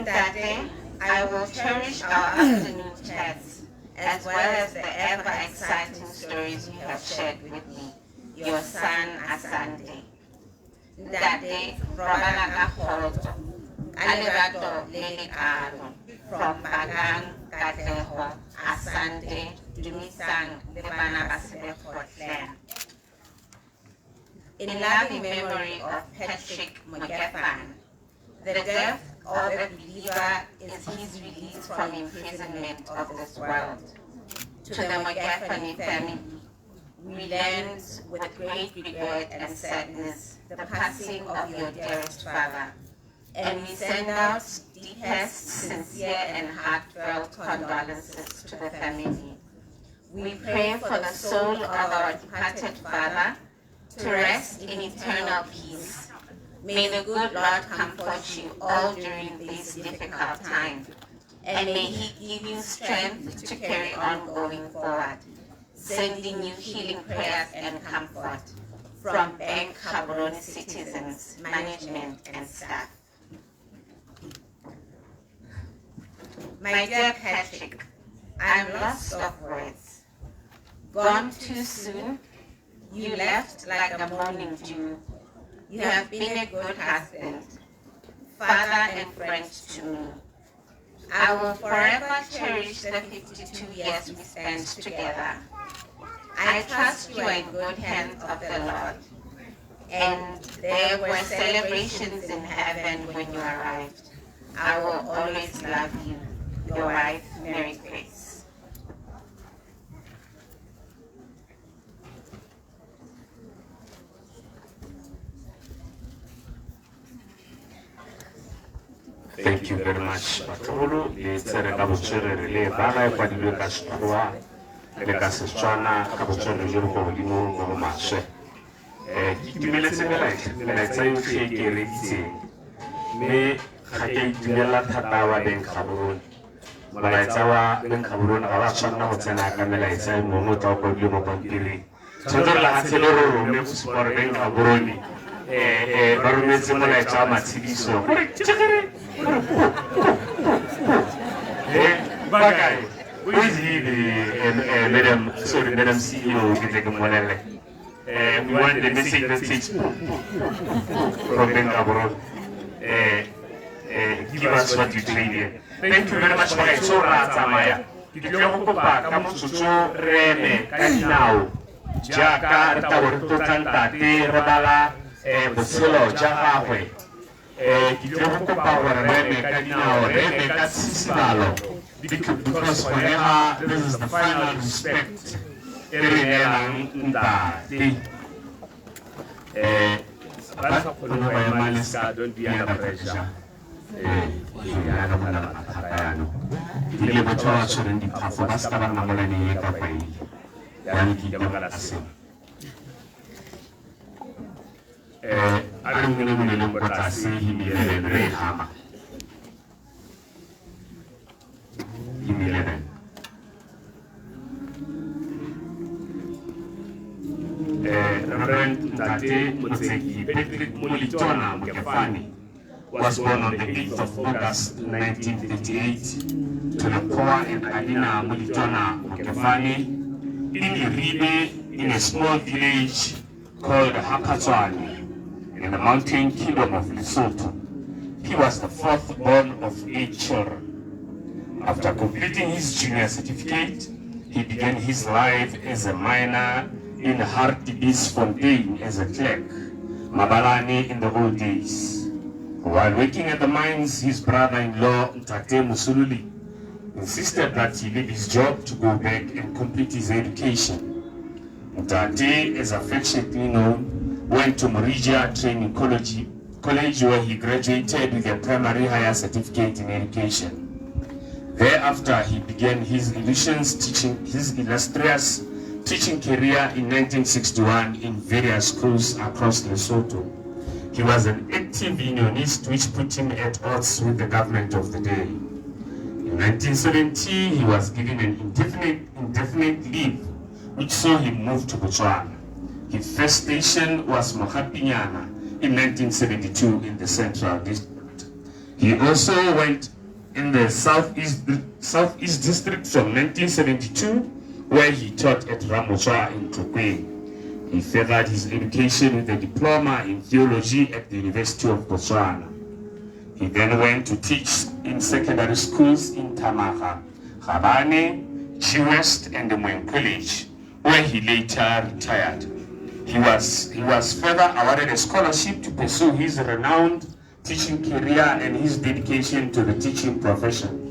That day, I will cherish our afternoon chats, as well as the ever-exciting stories you have shared with me, your son Asante. That day, Robana Kahoto, Alirato Lady Aaron, from Bagang, Kateho, Asante, Dumisang, Lebana Basibe Portland. In loving memory of Patrick Mugefan, the death of a believer is his release from imprisonment of this world. To the Mugefan family, we learned with great regret and sadness the passing of your dearest father, and we send out deepest, sincere, and heartfelt condolences to the family. We pray for the soul of our departed father to rest in eternal peace. May the good Lord comfort you all during this difficult time, and may He give you strength to carry on going forward, sending you healing prayers and comfort from Bank Gaborone citizens, management, and staff. My dear Patrick, I'm lost of words. Gone too soon, you left like a morning dew. You have been a good husband, father, and friend to me. I will forever cherish the 52 years we spent together. I trust you are in good hands of the Lord. And there were celebrations in heaven when you arrived. I will always love you. Your wife, Mary Grace. Thank you very much, Patolo. Le tsere ka botswerere le bana kwa dilo ka Setswana le ka Setswana ka botswerere jo go godimo mo maswe. Ke itumeletse melaetsa yotlhe ke reditseng, mme ga ke itumela thata wa Bank Gaborone. Molaetsa wa Bank Gaborone ga wa tshwanela go tsena ka melaetsa e mongwe o tla o kwadile mo pampiring. Tshwanetse re lagatse le rorome go supa gore Bank Gaborone ba rometse molaetsa wa matshidiso gore Bagay, who is he, Madam CEO, we want the message from Bank Gaborone. Give us what you trade in. Thank you very much, Bagay. So, Ratamaya. Kitiokopa, Kamusucho, Reme, Kainao, Jaka, Tawarto Tantate, Rabala, Bosilo, Jahahwe. Because whenever this is the final respect, don't be under pressure. I don't know what I see here in Rehama. Reverend Tate Mutseki Patrick Mulitona Mukefani was born on the 8th of August 1938 to the poor and Alina Mulitona Mukefani in Iribe, in a small village called Hakatswani, in the mountain kingdom of Lesotho. He was the fourth born of 8 children. After completing his junior certificate, he began his life as a miner in Hartbeesfontein as a clerk, Mabalani in the old days. While working at the mines, his brother-in-law, Ntate Musululi, insisted that he leave his job to go back and complete his education. Ntate, as affectionately known, went to Morigia Training College where he graduated with a primary higher certificate in education. Thereafter, he began his illustrious teaching career in 1961 in various schools across Lesotho. He was an active unionist, which put him at odds with the government of the day. In 1970, he was given an indefinite leave, which saw him move to Botswana. His first station was Mohapinyana in 1972 in the Central District. He also went in the Southeast District from 1972, where he taught at Ramotswa in Tlokwe. He furthered his education with a diploma in theology at the University of Botswana. He then went to teach in secondary schools in Tamaga, Gabane, G-West, and the Mwen College, where he later retired. He was further awarded a scholarship to pursue his renowned teaching career and his dedication to the teaching profession.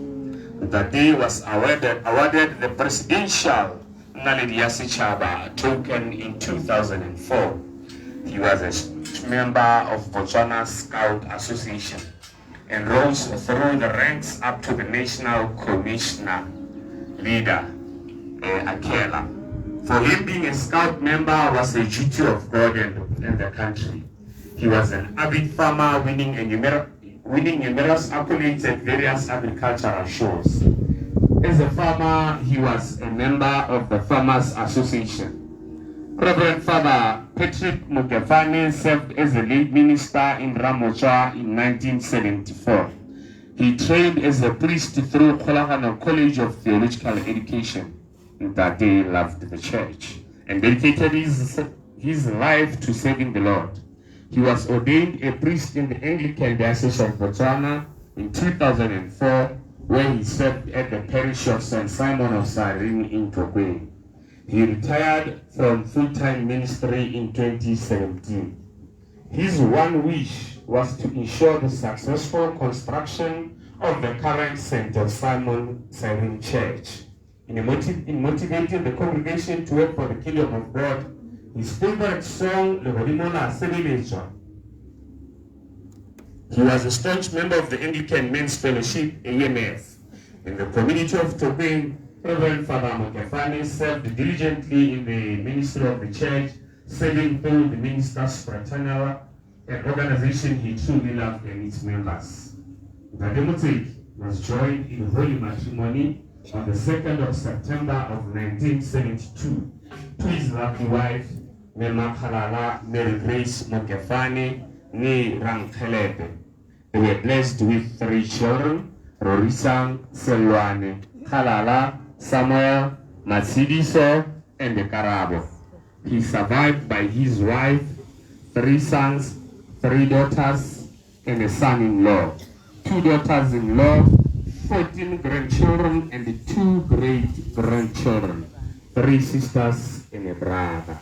That day was awarded the Presidential Naledi Chaba token in 2004. He was a member of Botswana Scout Association. and rose through the ranks up to the National Commissioner leader, Akela. For him, being a scout member was a duty of God and the country. He was an avid farmer, winning numerous accolades at various agricultural shows. As a farmer, he was a member of the Farmers Association. Reverend Father Patrick Mokefane served as a lead minister in Ramotswa in 1974. He trained as a priest through Kholagano College of Theological Education. That day loved the church and dedicated his life to serving the Lord. He was ordained a priest in the Anglican Diocese of Botswana in 2004, where he served at the parish of St. Simon of Sarin in Tokwe. He retired from full-time ministry in 2017. His one wish was to ensure the successful construction of the current St. Simon Siren Church. In motivating the congregation to work for the kingdom of God, his favorite song, Le Holimona Sebilecho. He was a staunch member of the Anglican Men's Fellowship, AMF. In the community of Tokwe, Reverend Father Mokefane served diligently in the ministry of the church, serving through the Ministers Fraternal, an organization he truly loved and its members. The Democratic was joined in holy matrimony on the 2nd of September of 1972 to his lovely wife, Mema Khalala Mary Grace Mokefane ni Rangkhelebe. They were blessed with 3 children, Rorisang, Selwane, Khalala, Samuel, Masidiso, and Karabo. He survived by his wife, 3 sons, 3 daughters, and a son-in-law, 2 daughters-in-law, 14 grandchildren, and 2 great-grandchildren, 3 sisters and a brother.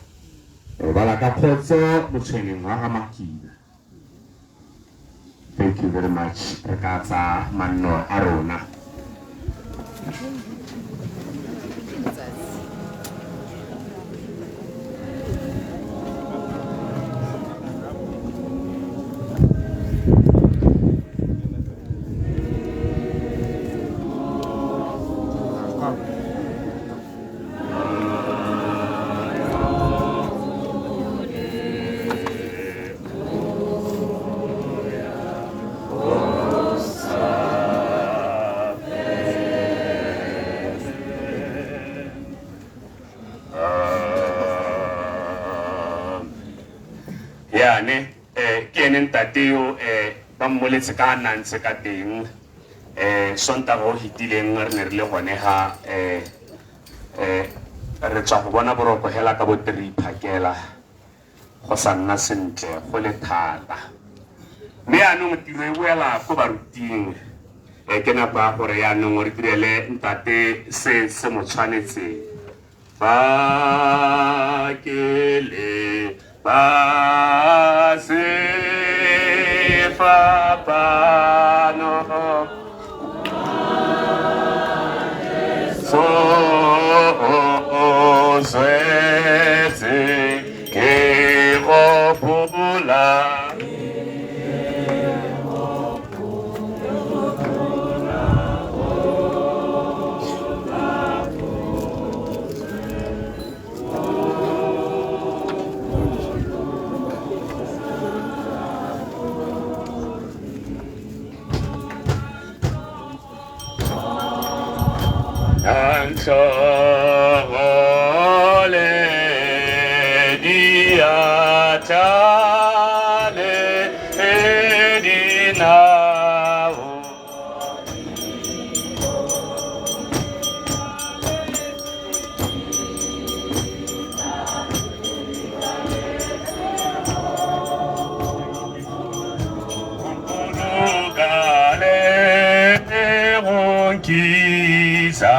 Thank you very much, Rekata Manno Arona. Tateo bamoletse ka nantse ka teng sontago hitileng re ne re le gone ga re tswa go bona boroko hela ka bo 3 phakela go sa nna sentle go le thata mme anong tiro e boela ko baruting ke na ba gore yanong re direle ntate se mo tshwanetse ba kele ba se Papano so suete que popula Sole diatale edinao Gale ronkiza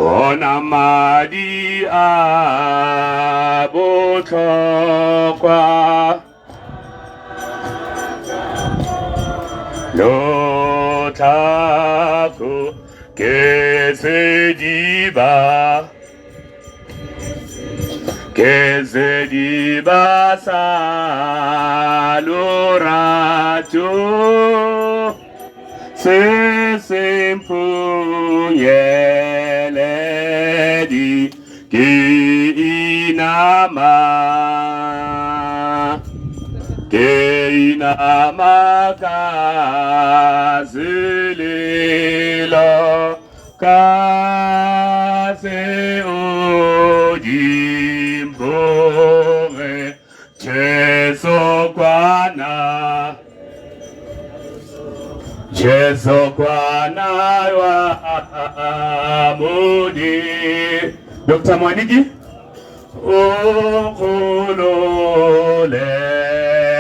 Bonamadi abotokwa Lotaku kesediba Kezedi basa lurato se sempunyeledi ki inama kazililo kase ojimbore Jesu kwana wa amudi Dr. Mwaniki Okulole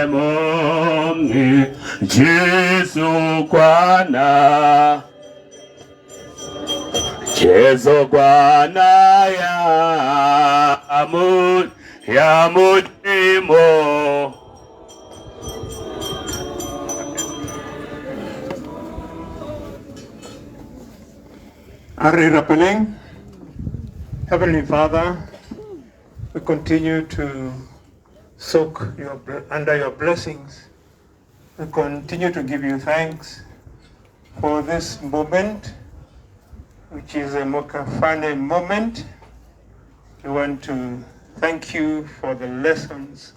momni Jesu kwana ya mudimo Ari Rapeleng, Heavenly Father, we continue to soak under your blessings. We continue to give you thanks for this moment, which is a Mokafane moment. We want to thank you for the lessons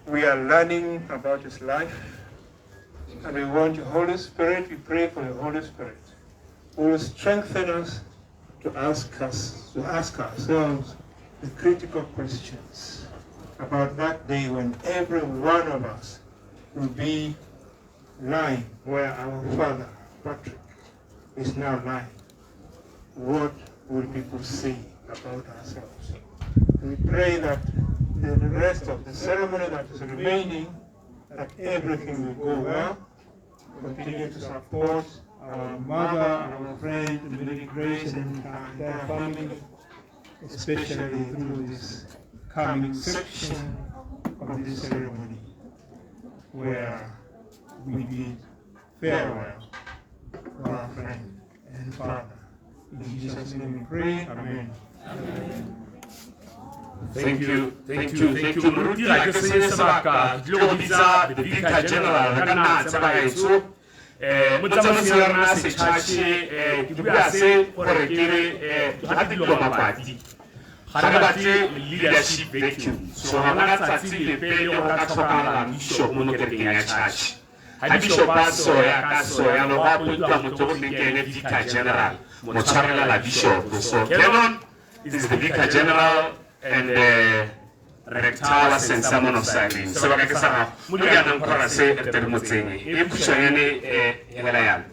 we are learning about his life. And we want your Holy Spirit, we pray for your Holy Spirit, who will strengthen us to ask ourselves the critical questions about that day when every one of us will be lying where our father, Patrick, is now lying. What will people say about ourselves? We pray that the rest of the ceremony that is remaining, that everything will go well. Continue to support our mother, our friend, Lady Grace, and their family, especially through this coming section of this ceremony, where we bid farewell to our friend and father. In Jesus' name we pray. Amen. Amen. Thank you. Muruti la kese sabaka, Globisa, the Vicar General, Rana Sabayesu, Mutamasirana Sechachi, Kibase, Korekere, Hadilomapati, Harabati, leadership vacuum. So Hanatati, the Pelio Katokala, Bishop Monoketia Church. Bishop Paso, Yakaso, and Wapu, Mutoki, Vicar General, Mocharla, la Bishop. So Kenon is the Vicar General and the Rectala Sensamon of Samin. So I guess Mulian Korase at the Mutini. If Shani Helayan.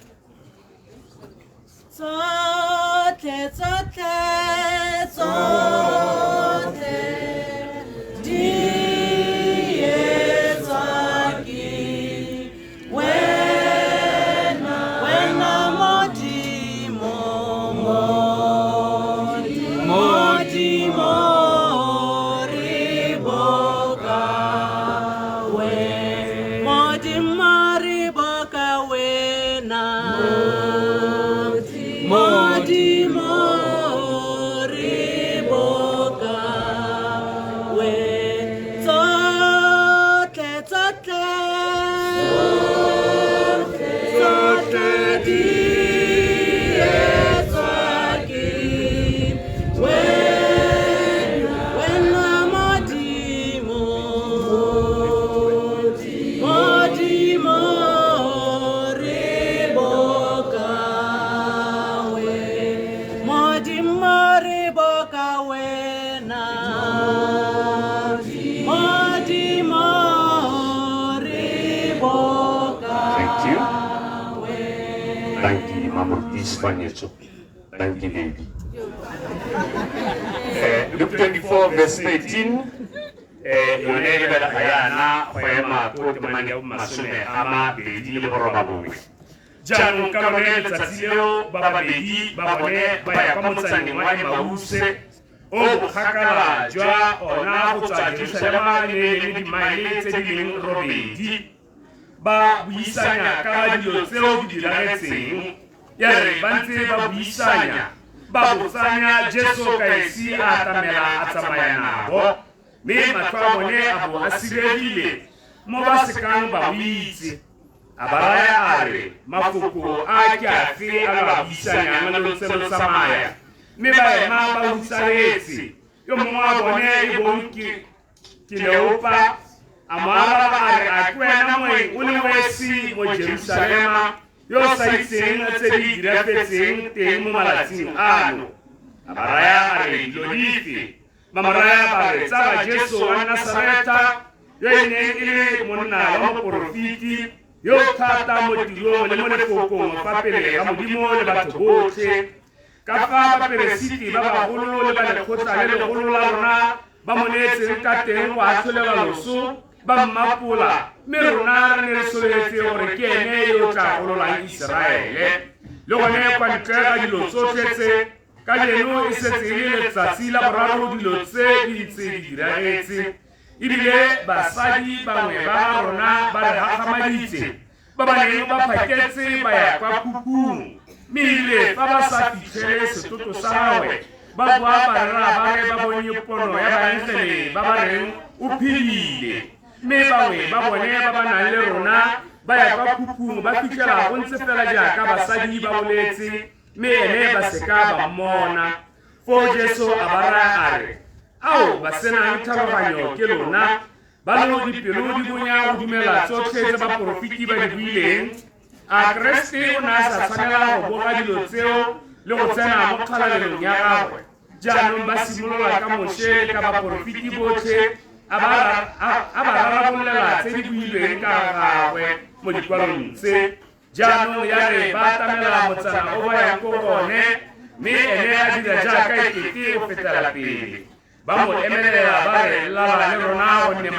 Thank you, baby. Luke 24, verse 18. Yonela Hayana, Poema, Kotamania Masume, Ama, Bedi, Robabu. Jan Caronel Tatilio, Baba Bedi, Babone, Bayakamutani, Mause, O Hakala, Joa, Ona, Jerusalem, Lady Miley, Teddy, Robi, Ba, Wisanya, Kaladio, Theo, Yare bante babisanya babusanya Jesu kaisi atamela atamayana bo mme matlho a bone a bo a siregile mo ba sekang ba o itse a ba raya a re mafoko a ke afe a ba buisanyang lo ntse lo tsamaya mme ba ema ba utsaretse yo mongwe wa bone e bong ke Leopa a mo araba a re a ke wena moeng o le wesi mo Jerusalema yo sa itseng tse di diragetseng teng mo malatsing ano a ba raya a re dilo dife ba mo raya ba re tsa ga Jesu wa Nasareta yo e neng e le monna wa moporofiti yo thata mo tirong le mo lefokong fa pele ga Modimo le batho botlhe ka fa baperesiti ba bagolo le ba lekgotla le legolo la rona ba mo neetseng ka teng go atlholela loso ba mmapola mme rona re ne re soletse gore ke ene yo o tla gololang Iseraele le gone kwa ntle ga dilo tsotlhe tse ka leno e setse e le letsatsi la boraro dilo tse di ntse di diragetse ebile basadi bangwe ba rona ba re gagamaditse ba ba neng ba phaketse ba ya kwa khukhung mme ebile fa ba sa fitlhele setoto sa gagwe ba boa ba rera ba re ba bonye pono ya baengele ba ba reng o phedile mme bangwe ba bone ba ba nang le rona ba ya kwa khukhung ba fitlhela go ntse fela jaaka basadi ba boletse mme ene ba seka ba mmona fo Jesu a ba raya a re ao ba senang tlhaloganyo ke lona ba lo dipelo di bonya go dumela tsotlhe tse baporofiti ba di buileng a Keresete o ne a sa tshwanela go boga dilo tseo le go tsena mo kgalalelong ya gagwe jaanong ba simolola ka Moshe ka baporofiti botlhe a ba rarabolela tse di builweng ka gagwe mo dikwalong tse jaanong ya re ba tamela motsana o ba yang ko gone mme ene a dira jaaka ekete o fetela pele ba mo emelela ba re lala le rona gonne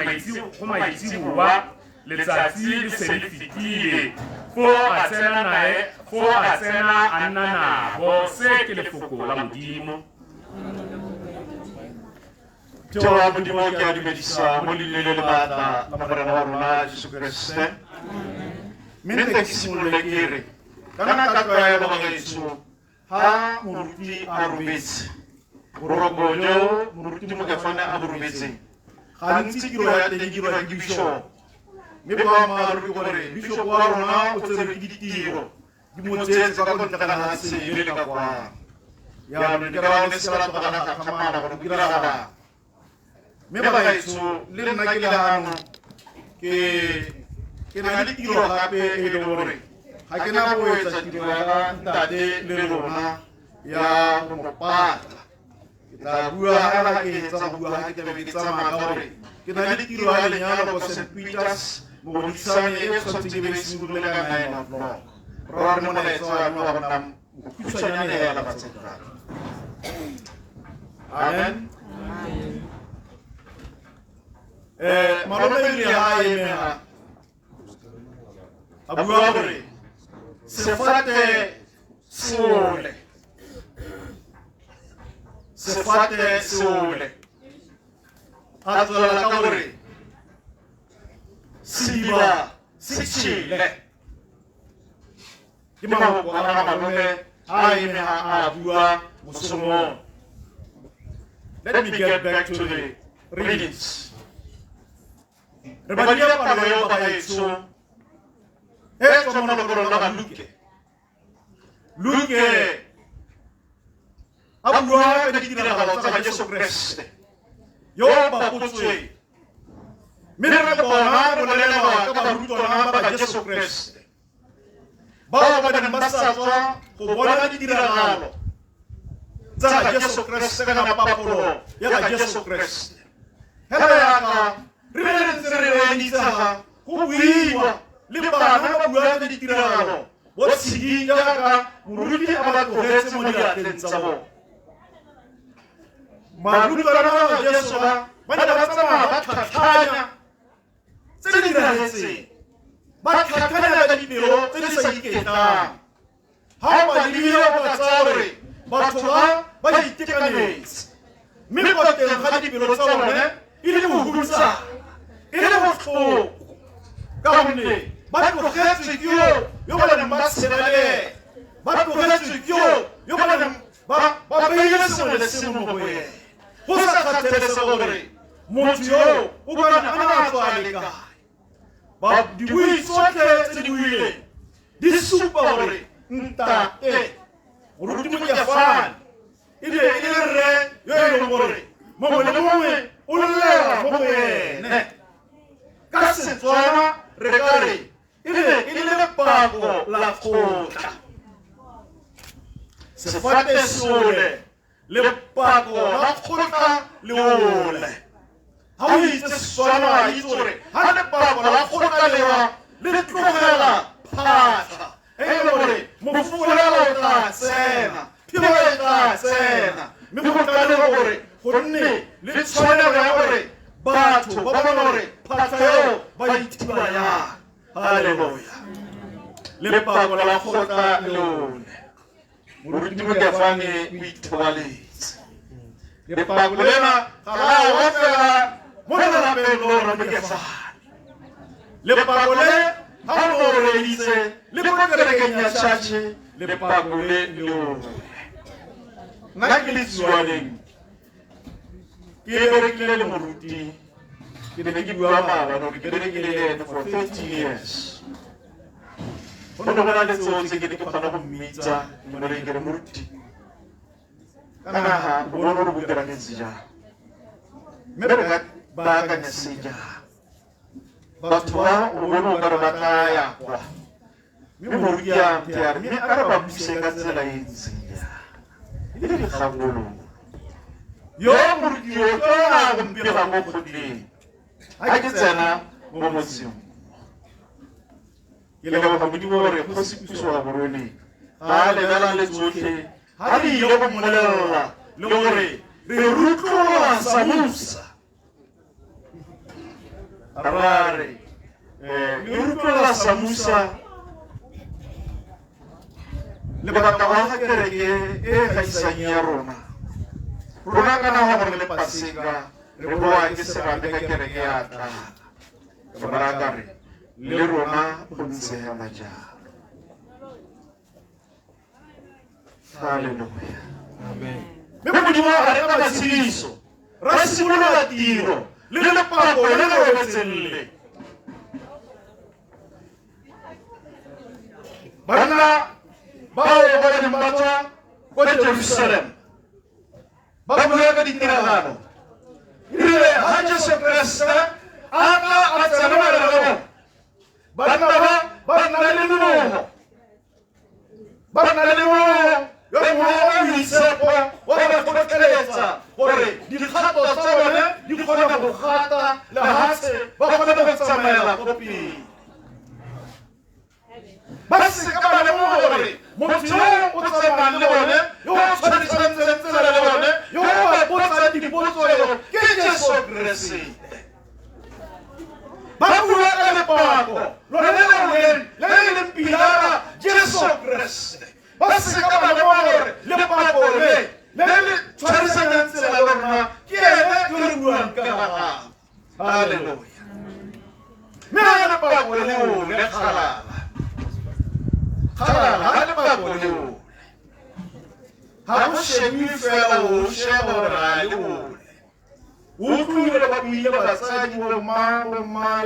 maitsiboa letsatsi le se le fetile fo a tsena a nna nabo se ke lefoko la Modimo Tewa Modimo ke a dumedisa mo lelele le maatla la Morena wa rona Jesu Kriste mme ntle ke simolola ke re ka nna ka tlwaelo bagaetsho ha moruti a robetse borokonyo moruti mokefane a bo robetseng gantsi tiro ya teng dirwa ke bishop mme boammaaruri ke gore bishop wa rona o tsere ke ditiro di mo tsetse ka kontle ga natseng le ka kwano yaanong ke rao ne se batho ga na gakgamana gore o diragala mme bagaetsho le nna ke leano ke na le tiro gape e leng gore ga ke na go etsa tiro ya ntate le rona ya mopata ke tla bua ga ke etsa go bua ga ke tlabe ke tsamaya ka gore ke na le tiro ya lenyalo ko St. Peters mogodisane e tshwantseng e be simolole ka 9 o'clock rora re molaetsa wa me wa gona mokhutswanyane ya labatsekana amen malome ebile ga a emega a bua gore sefate seole a tswelela ka gore sediba se tšhele ke mafoko a malome a emega a bua mosomong. Let me get back to the readings. Re badia palo yo bagaetso e tswa mo lekorong la Luke a bua ka ditiragalo tsa Jesu Kriste yo ba putswe mme re bona bolelelwa ka barutwana ba Jesu Kriste ba ba di masatswa go bona ditiragalo tsa Jesu Kriste kana papolo ya Jesu Kriste hela yaka re re ditsa go buiwa le bana ba bua ka ditiragalo bo tsigi yaka moruti a ba tlogetse mo diatleng tsa bona marutwana ba Jesu ba ne ba tsamaya ba tlhatlhanya tse di diragetseng ba tlhatlhanya ka dipelo tse di sa iketlang ha ba lebile ba tsa gore batho ba itekanetse mme go teng ga dipelo tsa bone e le go hutsa e le botlhoko ka gonne ba tlogetswe ke yo ba neng ba tshelele ba tlogetswe ke yo ba neng ba beile sengwe le sengwe mo go ene go sa kgathalesege gore motho yo o kana a tswa le kae ba dibui tsotlhe tse di buileng di supa gore ntate moruti Mokefane e be e le rre yo e leng gore mongwe le mongwe o llela mo go ene ka Setswana re ka re e be e le lepako la kgotla sefate sole lepako la kgotla le ole ha o itse Setswana a itse gore ha lepako la kgotla le tlogela phata e le gore mofulela o tla tsena philo e tla tsena mme go tlale gore gonne le tshwanelo ya gore batho ba bona gore phata eo ba ithiba yang haleluya lepako la kgotla le ole moruti Mokefane o ithobaletse lepako lena ga la wa fela mo lelapeng lona Mokefane lepako le ha o re itse le go kerekeng ya tšhatšhe lepako le ole nna ke le Tsuwaneng ke berekile le moruti ke ne ke bua maabane gore ke berekile le ene for 30 years go ne go na le tseo tse ke ne ke kgona go mmitsa gore ke re moruti ka naga o bone gore bo diragetse jang mme re ka baakanya se jang batho ba o bone o kare ba tla ya kwa mme moruti a mpeare mme a re ba buse ka tsela e ntseng jang e le dikgakolo yo moruti yo ke a gompega mo kgotleng ha ke tsena mo motseng ke leboga Modimo gore Kgosipuso wa borone ga a lebela le tsotlhe ha re ile go mmolelela le gore re rutlola Samusa rare le rutlola Samusa lebaka wa ga kereke e gaisang ya rona ka naga gore le Paseka re boa ke serame ka kereke ya tlala ke boraka re le rona go ntshela jalo haleluya mme Modimo a re ka matshidiso ra simolola tiro le lepako le le wetseng le banna bao ba neng ba tswa kwa Jerusalem ba bua ka ditiragalo ebile ha Jesu Kriste a tla a tsena mo gare banna ba na le lenono ba na le lenono yo mongwe o boitshepo wa ba kgotleletsa gore dikgato tsa bone di kgona go gata lehatshe ba kgona go tsamaela ko pele ba se ka ba lemoga gore motho yo o tsamayang le bone yo o tshwarisang tsela le bone yo o ba botsa dipotso yo ke Jesu Kriste ba bua ka lepako lone le leng pilara Jesu Kriste ba se ka ba lemoga gore lepako le tshwarisang tsela le rona ke ene yo re buang ka gagwe haleluya mme ga lepako le le kgalala ha lepako leo ha o shebe fela o sheba gore ga le bone o tlile ba buile basadi bo mang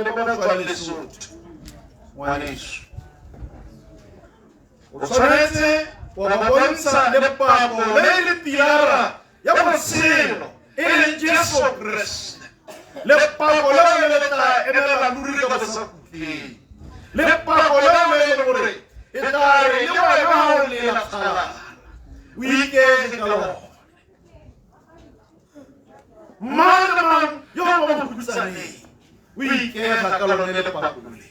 le ba tswa Lesotho ngwaneso o tshwanetse wa ba bontsha lepako le le pilara ya botshelo e leng Jesu Kriste lepako leo le tla emela ruri ka bosakutleng lepako leo le le gore e tla re le wena ha o le la kgala o iketse ka lone mang le mang yo mo mokutsaneng o iketla ka lone lepako le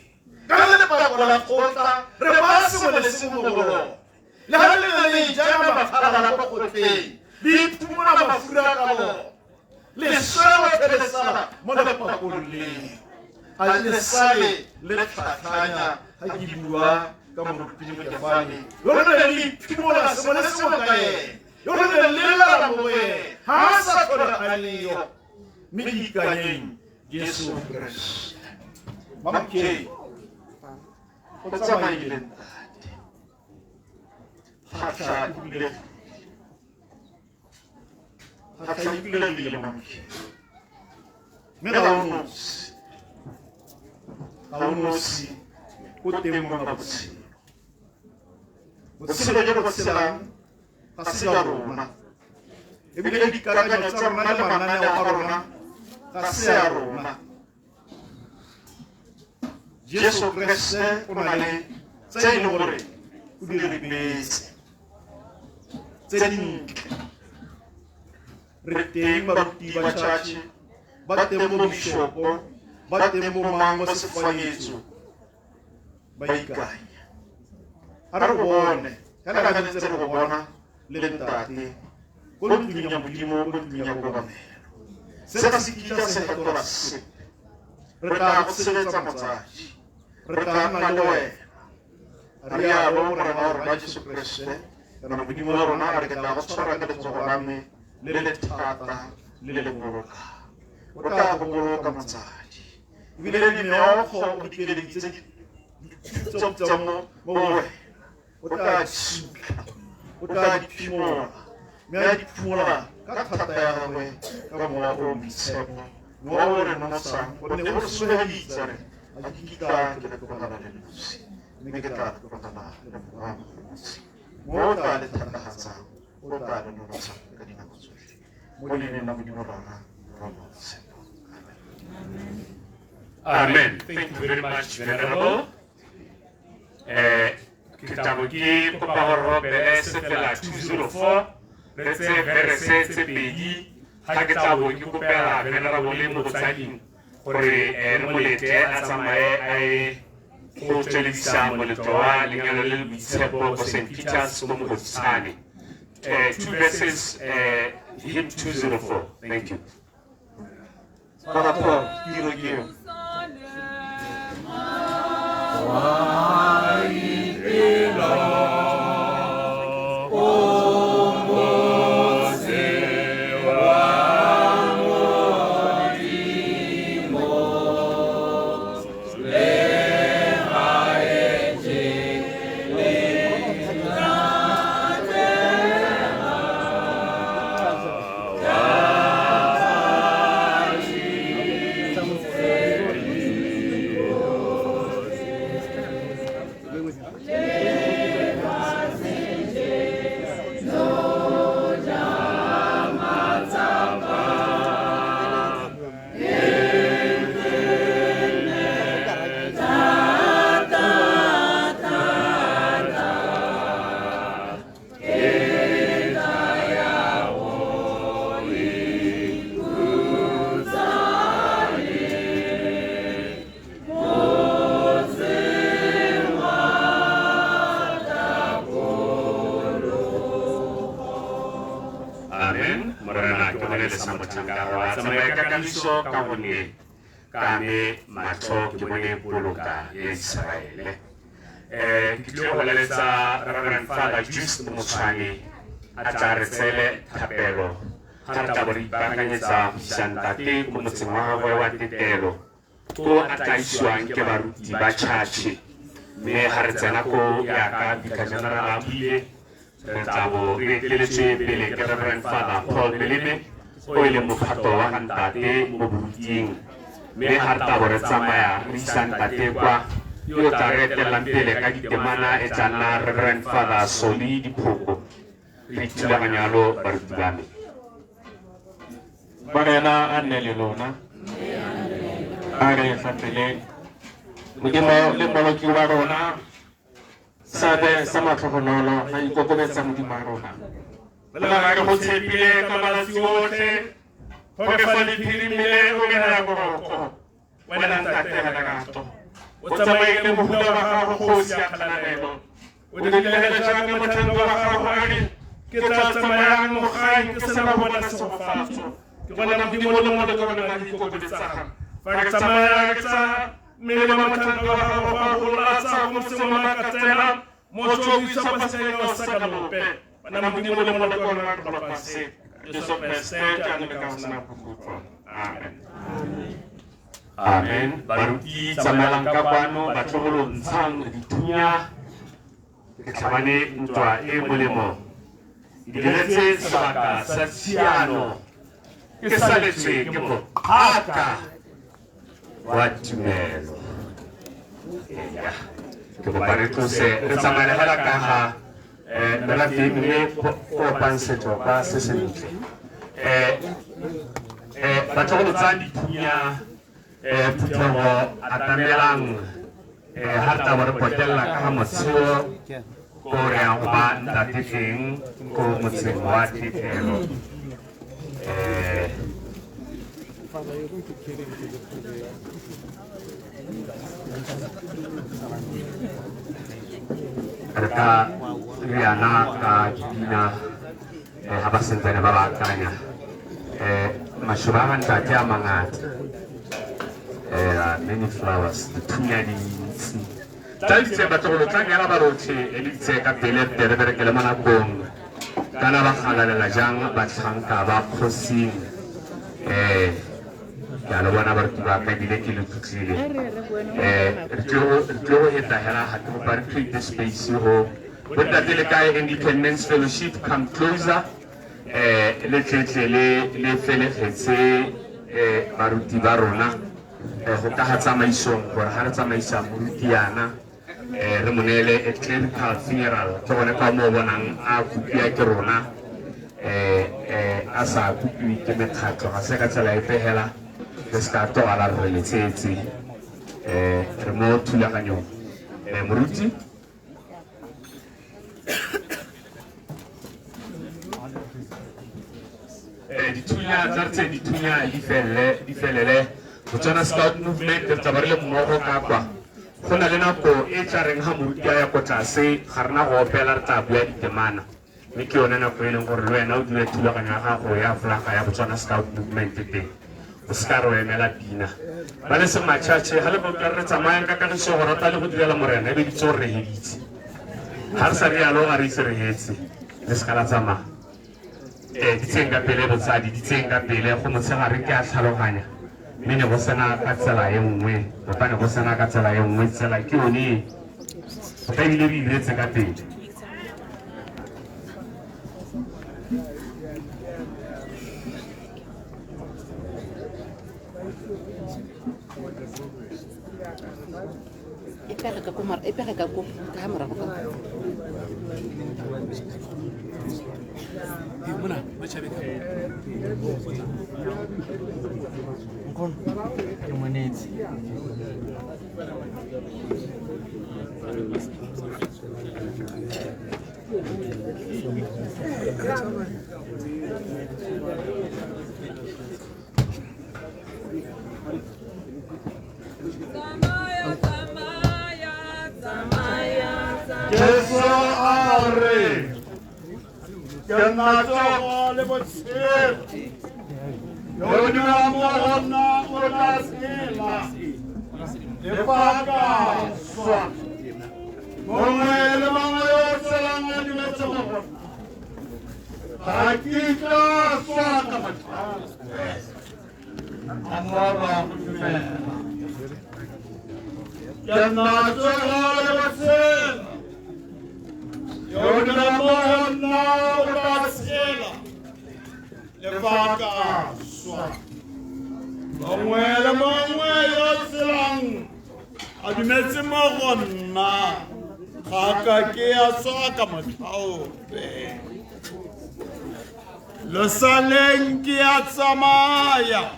ka lepako la kgotla re ba sengwe le sengwe go lona le ha le le jana makgala ko kgotleng le iphumana mafura ka lona le sala thelesala mo lepakong leo a le sale le tlhatlhanya ha ke bua ka moruti Mokefane yone le iphimola sengwe le sengwe ka ene yone le lela mo ene ha a sa tlhola a leyo mme ke ikanyeng Jesu Kriste mamke o tsamaile ntate hatla ibile mamke mme ga o nosi o teng mo ga botshelo botshelo jo bo tshelang ga se ja rona ebile dikakanyo tsa rona le mananeo a rona ga se ya rona Jesu Kriste o na le tse e leng gore o di lebetse tse dintle re teng baruti ba tšhatšhe ba teng mo bishopo ba teng mo mang mo sefanyetso ba ikanya a re bone ka lekantse re go bona le ntate ko ntlong ya modimo ko ntlong ya kobamelo se ka se kitla se fetola se re tla go tshegetsa motsadi re tla nna le wena re yalo morena wa rona Jesu Kriste kana modimo wa rona a re ke tla go tshwara ka letsogo la me le lethata le le boloka o tla go boloka motsadi ebile le meokgo o dikeleditse tsa mo wena o tla tshutla o tla diphimola mme a diphimola ka thata ya gagwe ka mowa o moitshepo mowa o re nosang gonne o re sweditse re a dikita ke le kopana le nosi mme ke tla kopana le mowa o nosi mo o tla le thatahatsang o tla le nosang ka dinako tsotlhe mo leineng la modimo rona ra motshepo Amen. Thank you very much, Venerable. Kitabo ke kopa go robele sefela 204 re tse verse tse pedi ga ke tla bo ke kopela Venerable le motsading gore re molete a tsamaye a e go tswelisa moletlo wa lenyalo le boitshepo ko St. Peter's mo Motshane. 2 verses, hymn 204. Thank you. Father Paul, you. Kane matho ke bone boloka ya Israele. Ke tlo go leletsa Reverend Father Just Motshwane a tla re tsele thapelo ga re tla bo re ipaakanyetsa go isa ntate ko motseng wa gagwe wa tetelo ko a tla isiwang ke baruti ba tšhatšhe mme ga re tsena ko yaka Vicar-General a buile re tla bo re eteletswe pele ke Reverend Father Paul Beleme o e leng mophato wa ntate mo boruting mme ga re tla bo re tsamaya re isa ntate kwa yo tla re etelang pele ka ditemana e tla nna Reverend Father Soli Diphoko re ithulaganya yalo baruti ba me Barena a nne le lona a re tlhatlhele modimo le moloki wa rona sabe sa matlhogonolo ga ikokobetsa modimo wa rona Lela re go tshepile ka malatsi otlhe gore fa lephirimile o bena boroko wena ntate ga lerato o tsamaile mohuta wa gago kgosi ya kgalalelo o dirile jaaka motlhami wa gago a re ke tla tsamayang mo gae ke sena go bona segofatso ke bona modimo le moleko wa nna di ikokobetsang fa ke tsamaya ke tsa mmele wa motlhami wa gago fa go latsa go motseng wa makatsela motho o isa paseng wa sakalope bana modimo le moleko wa nna go pase Jesu Kriste ke ane ka sana pukutlo. Amen. Amen. Baruti tsamaelang ka kwano ba tlogolo ntshang dithunya ke tlhabane ntwa e molemo. Diretse sebaka sa tshiano ke saletswe ke mophaka wa tumelo. Ke kopa re tlose re tsamaele fela ka ga merafe le kopang setlhopha se sentle. Batlogolo tsa dithunya Phuthego atamelang ha re taba re potella ka ga motsheo ko re yang go ba ntate teng ko motseng wa Thethelo. Re ka riana ka dipina ha ba sentsene ba baakanya mashoba a ntate a mangata many flowers dithunya dintsi tla ditse batlogolo tla nyala ba rotlhe e le ditse ka pele tere berekele mo nakong kana ba galalela jang batlhanka ba kgosing ke a le bona baruti ba ka ebile ke le tlotlile re tlo go eta hela ga ke gopa re create space go bontate le kae Independence Fellowship come closer le tletle le felegetse baruti ba rona go ka ga tsamaisong gore ga re tsamaisa moruti yana re monele a clerical funeral ke gone ka mo bonang a kopia ke rona a sa kopiwe ke mekgatlho ga se ka tsela e pegela re se ka togala re letsetse re mo thulaganyong moruti dithunya tsa re tse dithunya di felele Botswana Scout Movement re taba re le mmogo ka kwa go na le nako e tla reng ga moruti a ya ko tlase ga rena go opela re tla bua ditemana mme ke yone nako e leng gore le wena o dire thulaganyo ya gago ya flaga ya Botswana Scout Movement teng o se ka re o emela pina ba le sematšhatšhe ga le botla re tsamayang ka kagiso go rata le go direla morena e be ditse gore re heditse ga re sa rialo ga re ise re hetse le se ka la tsamaya ditseng ka pele botsadi ditseng ka pele go motshegare ke a tlhaloganya mme ne go sena ka tsela e nngwe bopane go sena ka tsela e nngwe tsela ke yone go ka ebile re iretse ka teng Le saleng qui a tsamaya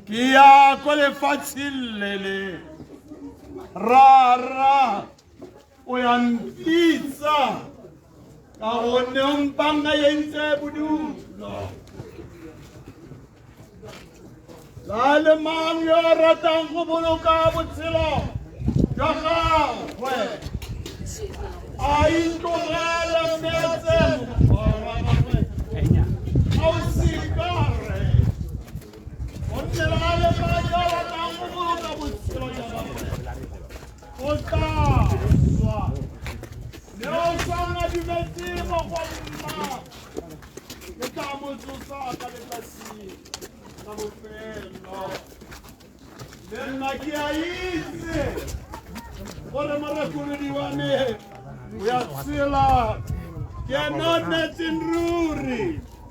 qui a collé facile rara o yantisa ka one umpanga yenze budulo la le mang yo ratang go boloka botshelo ka gagwe a intlogela metse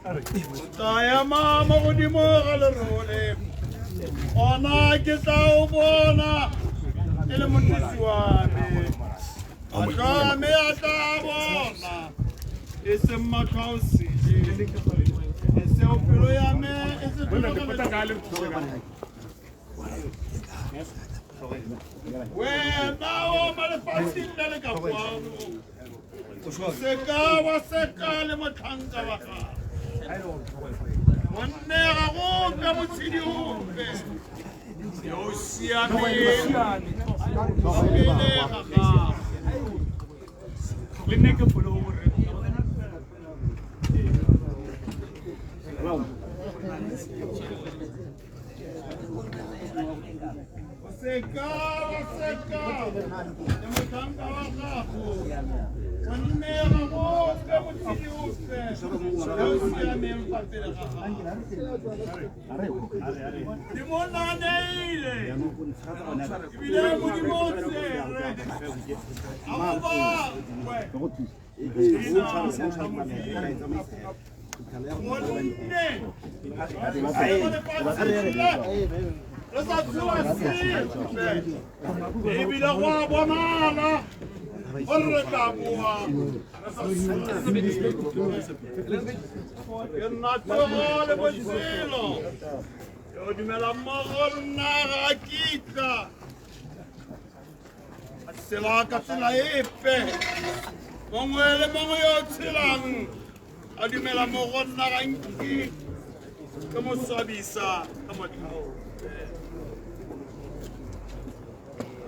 Taya mama godimo ga lerole. Ona ke tla o bona e le motisi wa me. Aka me a tla bona e se makausi. E se o pelo ya me e se wena o malefatsheng le ka kwano. Seka wa seka le motlhanka wa gago. Monne ga go ka motshedi ope yo o siameng wa pele ga gago. Le nne ke folo gore seka wa seka le motlhanka wa gago. Monne ga go ka motshedi ope yo o siameng wa pele ga gago. Di monaneile ebile modimo o tsere a go bangwe monne re sa tsewa sepe ebile go a bonala gore re tla boa ke nna togo le botshelo yo dumela mmogo nna ga kitla a tsela ka tsela epe mongwe le mongwe yo tshelang a dumela mmogo nna ga nki ke mo swabisa ka motlhaope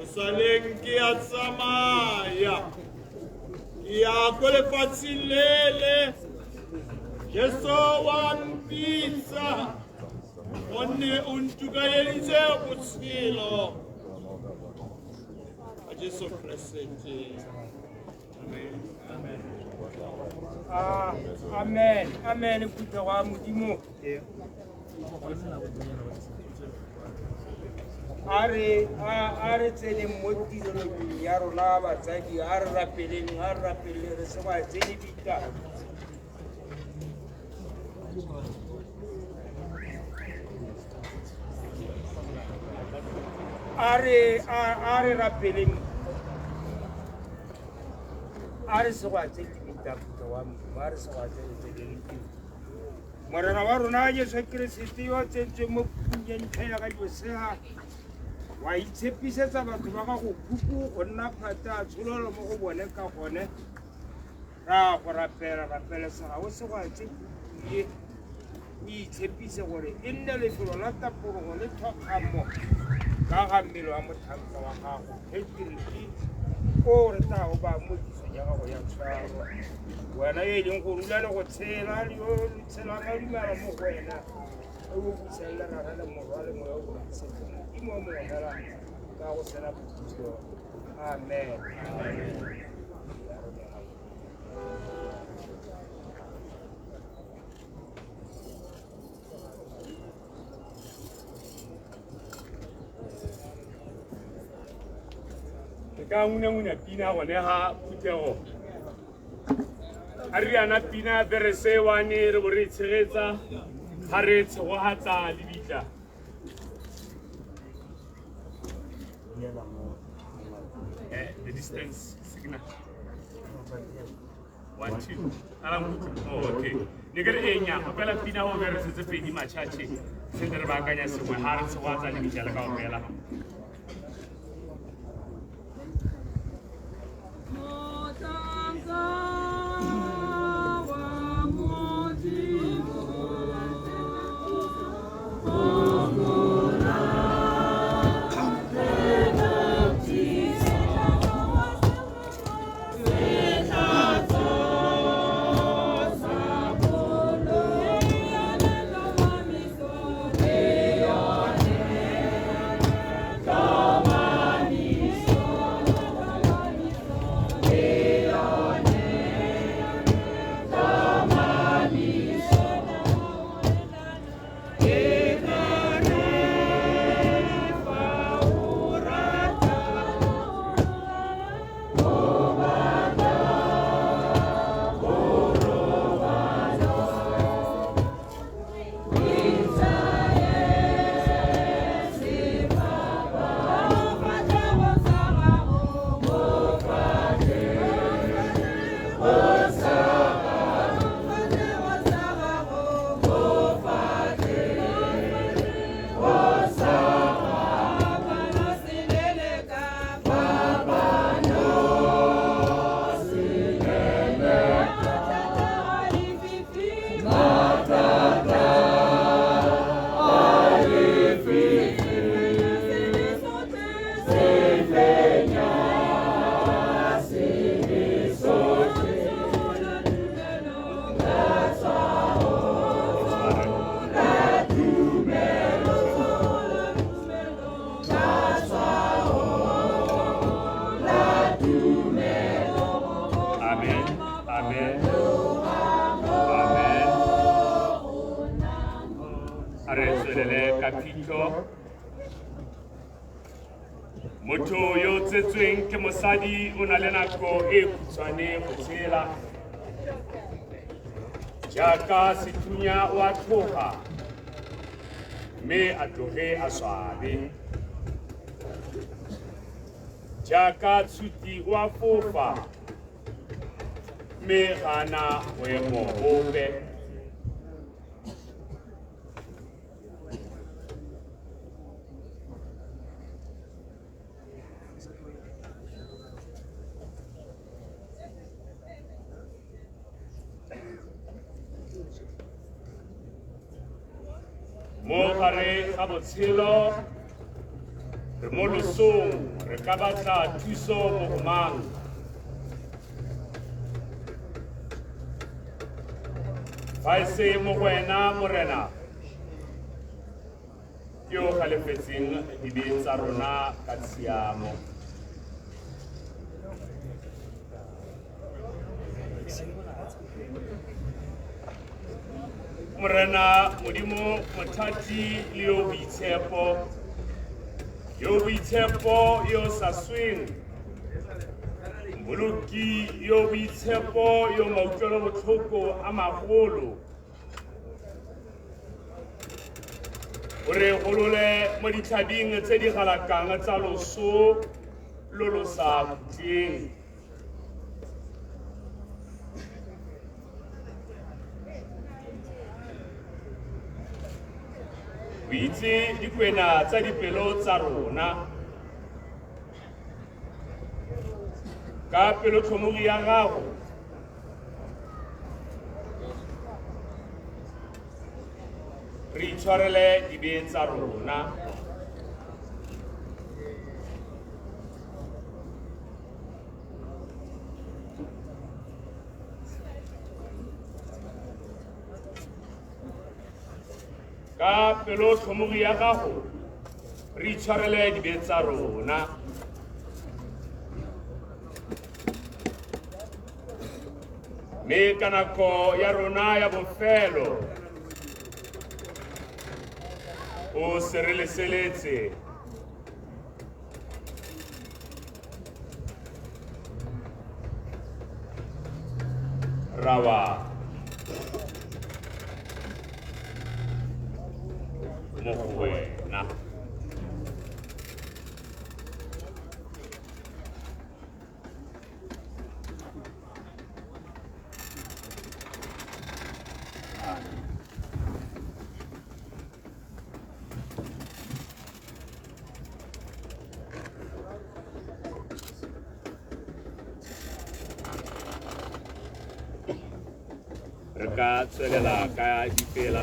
o saleng ke a tsamaya ke ya ko lefatsheng lele Jesu wa mpitsa gonne o ntukaleditse botshelo a Jesu Kriste. Amen. Amen. Kuta wa modimo. Are tsene mo tirelong ya rona batsadi a re rapeleng re se ba tsene bita. Are rapeleng are se ba tsene bita kuta wa modimo are se ba tsene morena wa rona Jesu Kriste yo tsentse mo punyeng tlhela ka Josea wa itshepisetsa batho ba ga go kuku go nna phata tshololo mo go bone ka gone ra go rapela sa o se go tse ye o itshepise gore e nne lefelo la tapologo le tlhokgamo ka ga mmele wa mothanka wa gago hetiriki o re ta o ba mo ditso ya gago ya tshwaro wena e leng go rula le go tshela le yo tshela ka dumela mo go wena o go butsela rara le morwale mo yo go tshela mo mo hela ka go sena botso. Amen. Ka una pina gone ha Phutego a riana pina verse wane re bo re tshegetsa ha re tshegohatsa lebitla the distance signal 1 2 oh okay negere enya opela pina ho verse tse pedi machache se re bakanya sengwe ha re tshegohatsa lebitla le ka opela Yeah. a re tswelele ka phitlho. Motho yo tsetsweng ke mosadi o na le nako e khutshwane go tshela. Jaaka sethunya wa tlhoga mme a tloge a swabe. Jaaka tshuti wa fofa mme ga na boemo bope. Mo gare ga botshelo re mo losong re ka batla thuso mo go mang. Fa e se mo go wena morena yo galefetseng dibe tsa rona ka tshiamo. Morena Modimo mothati le yo boitshepo, yo sa sweng, Mboloki yo boitshepo yo mautlwelo botlhoko a magolo. O re golole mo ditlhabing tse di galakang tsa loso lo lo sa butleng. O itse dikwena tsa dipelo tsa rona. Ka pelotlhomogi ya gago re itshwarele dibe tsa rona. Ka pelotlhomogi ya gago re itshwarele dibe tsa rona. Mme ka nako ya rona ya bofelo o sireleseletse rawa mo go wena. Re ka tswelela ka dipela.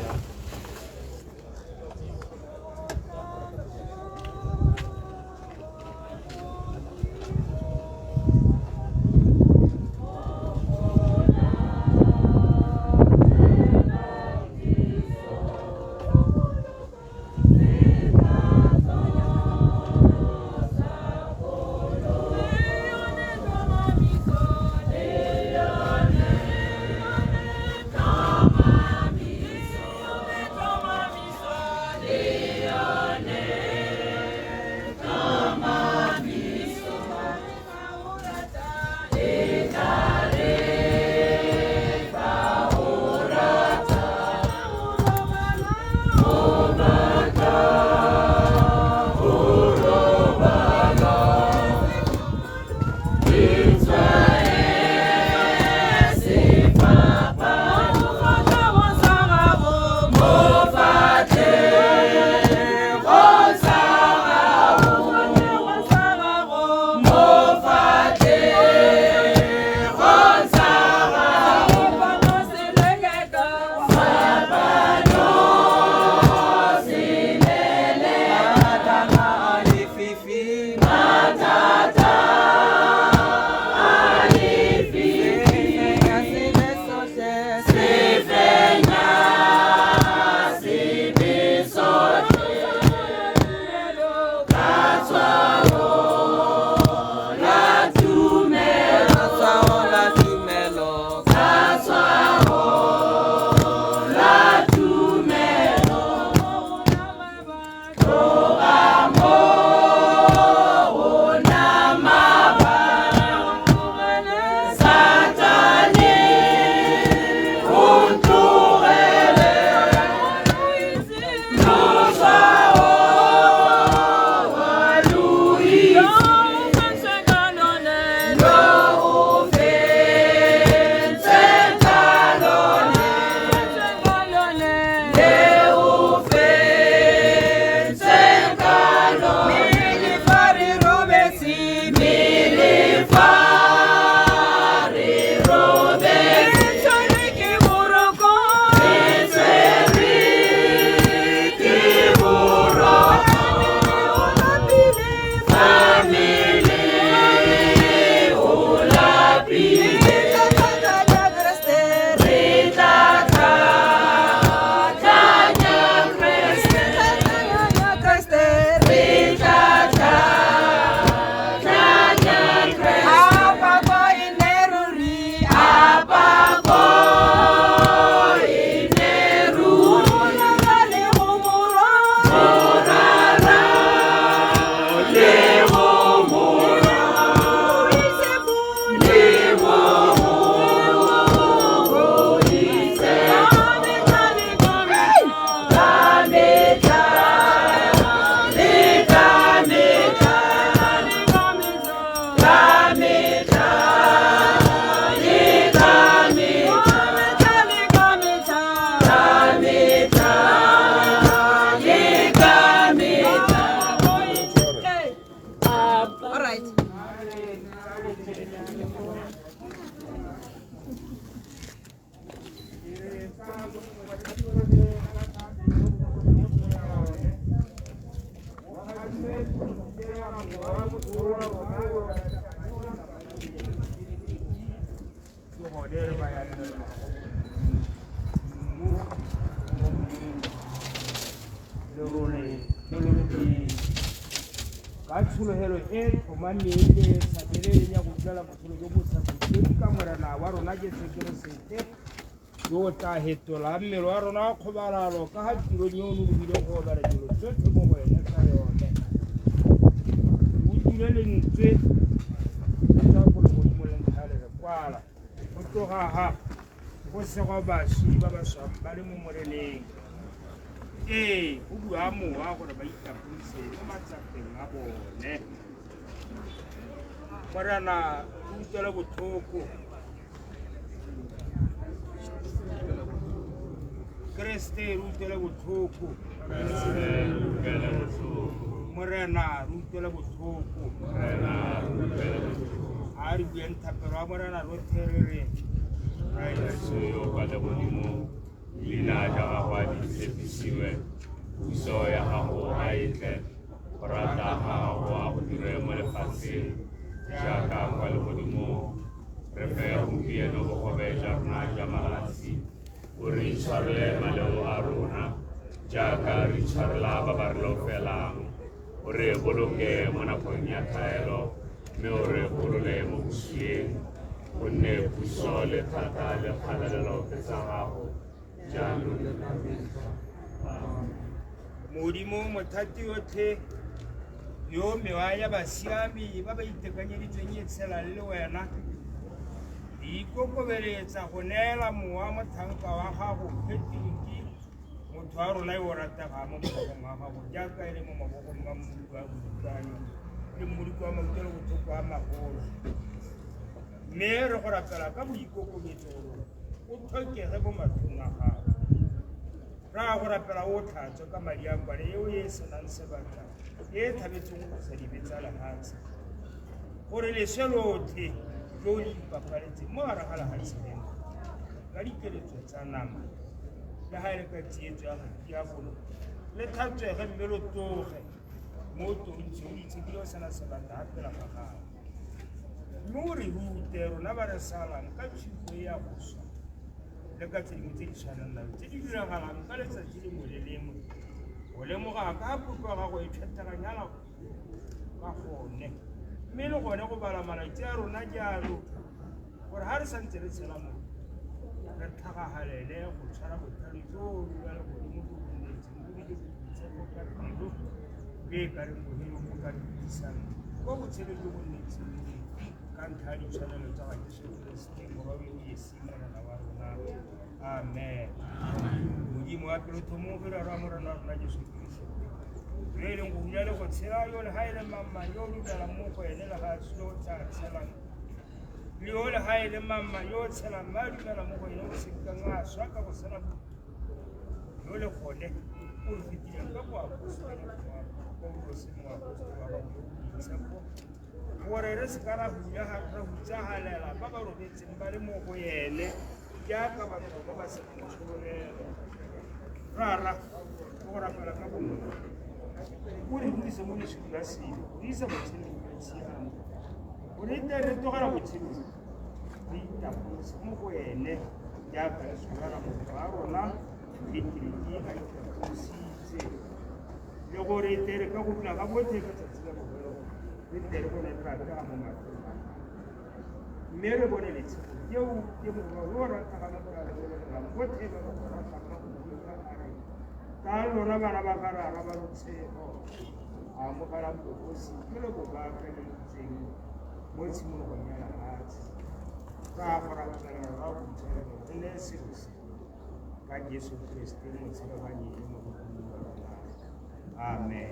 rone ka tshologelo e tlhomameng le tlhabeleleng ya go dira botshelo jo bo sa bokeng ka morena wa rona ke sekeresete yo o tla fetola mmele wa rona wa kgobalalo ka ga tirong yo o nobile go obela dilo tsotlhe mo go ene ka yone o dule lentswe tsa godimo lentlhale re kwala go tloga ga go sego bašwi ba ba swang ba le mo moreneng ee go bua mowa gore ba itapodise mo matsapeng a bone morena o utlwele botlhoko Kriste re utlwele botlhoko morena re utlwele botlhoko a re bueng thapelo wa morena rotlhe re re yo kwa le godimo leina ja gago a ditshepisiwe puso ya gago a etle go rata gago a go dire mo lefatsheng jaaka kwa le godimo re fe gompieno bogobe jwa rona jwa malatsi o re itshwarele maleo a rona jaaka re itshwarela ba ba re lofelang o re boloke mo nakong ya tlhaelo mme o re golole mo bosweng gonne puso le thata le kgalalelo ke tsa gago jaanong le modimo mothati yotlhe yo mewa ya basiami ba ba itekanyeditsweng e tshela le wena ikokobeletsa go neela mowa mothanka wa gago phetirinki motho wa rona yo o ratega mo mabogong a gago jaaka e le mo mabogong a mmodiko wa bodukanyo le mmodiko wa mautelo botlhoko a magolo mme re go rapela ka boikokobetso o tlhokege mo matlhong a gago ra go rapela o tlhatswe ka madi a kwane eo e senang sebaka e thabetseng go sa dibetsa lefatshe gore leswe lotlhe jo le ipapaletseng mo gare ga legatsheng ka dikeletso tsa nama le ga e le ka tsietso ya golo le tlhatswege mme lo toge mo tontse o itshekile o sena sebaka ga pela ga gago mme o re rute rona ba re salang ka tšhupo e ya go swa le ka tse dingwe tse di tshwanellang tse di diragalang ka letsatsi lengwe le lengwe go lemoga ka puko ya gago e pheteganyana ka gone mme le gone go bala malatsi a rona jalo gore ga re santse re tshela mo re tlhagagalele go tshwara botlhale jo le godimo go bonetseng bobile boitshepo ka pelo le e ka reng bogelo mo ka ditisang ko botshelo jo bo nnetseng ka ntlha ya ditshwanelo tsa ga Jesu Kriste morabe o yeseng morena wa rona amen modimo wa pelothomo go ra morena wa rona Jesu Kriste yo e leng go bula le go tshela yo le ga e le mamang yo o dumelang mo go ene le ga selo o tla tshelang le yo le ga e le mamang yo o tshelang ba dumela mo go ene o senkang a swa ka go sena yo le gone o re fetileng ka boapostoli ko boseng wa apostoli wa gago boitshepo gore re se ka ra bula ga ra hutsagalela ba ba robetseng ba le mo go ene jaaka batho ba ba senang tshololelo rara go rapela ka bonno o re godise mo lesedi la selo o isa botshelong ka tshiamo o re tere togela botshelo re itapodise mo go ene jaaka re solara motho wa rona fetiriki a itapodisitse le gore tere ka go bula ga botlhe ka tsatsi la bofelo re tere go netratega mo matlong mme re bone letshepo eo ke morwa yo ratagamalang botlhe ba ba ratagama ka lona bana ba ka rara ba lotshego a amogelang bogosi ke le bo ba feleletseng mo tshimologong ya lefatshe ka go rapela ga botshelelo e ne selo se ka Jesu Kriste motsheleganye le mo godimo wa rona amen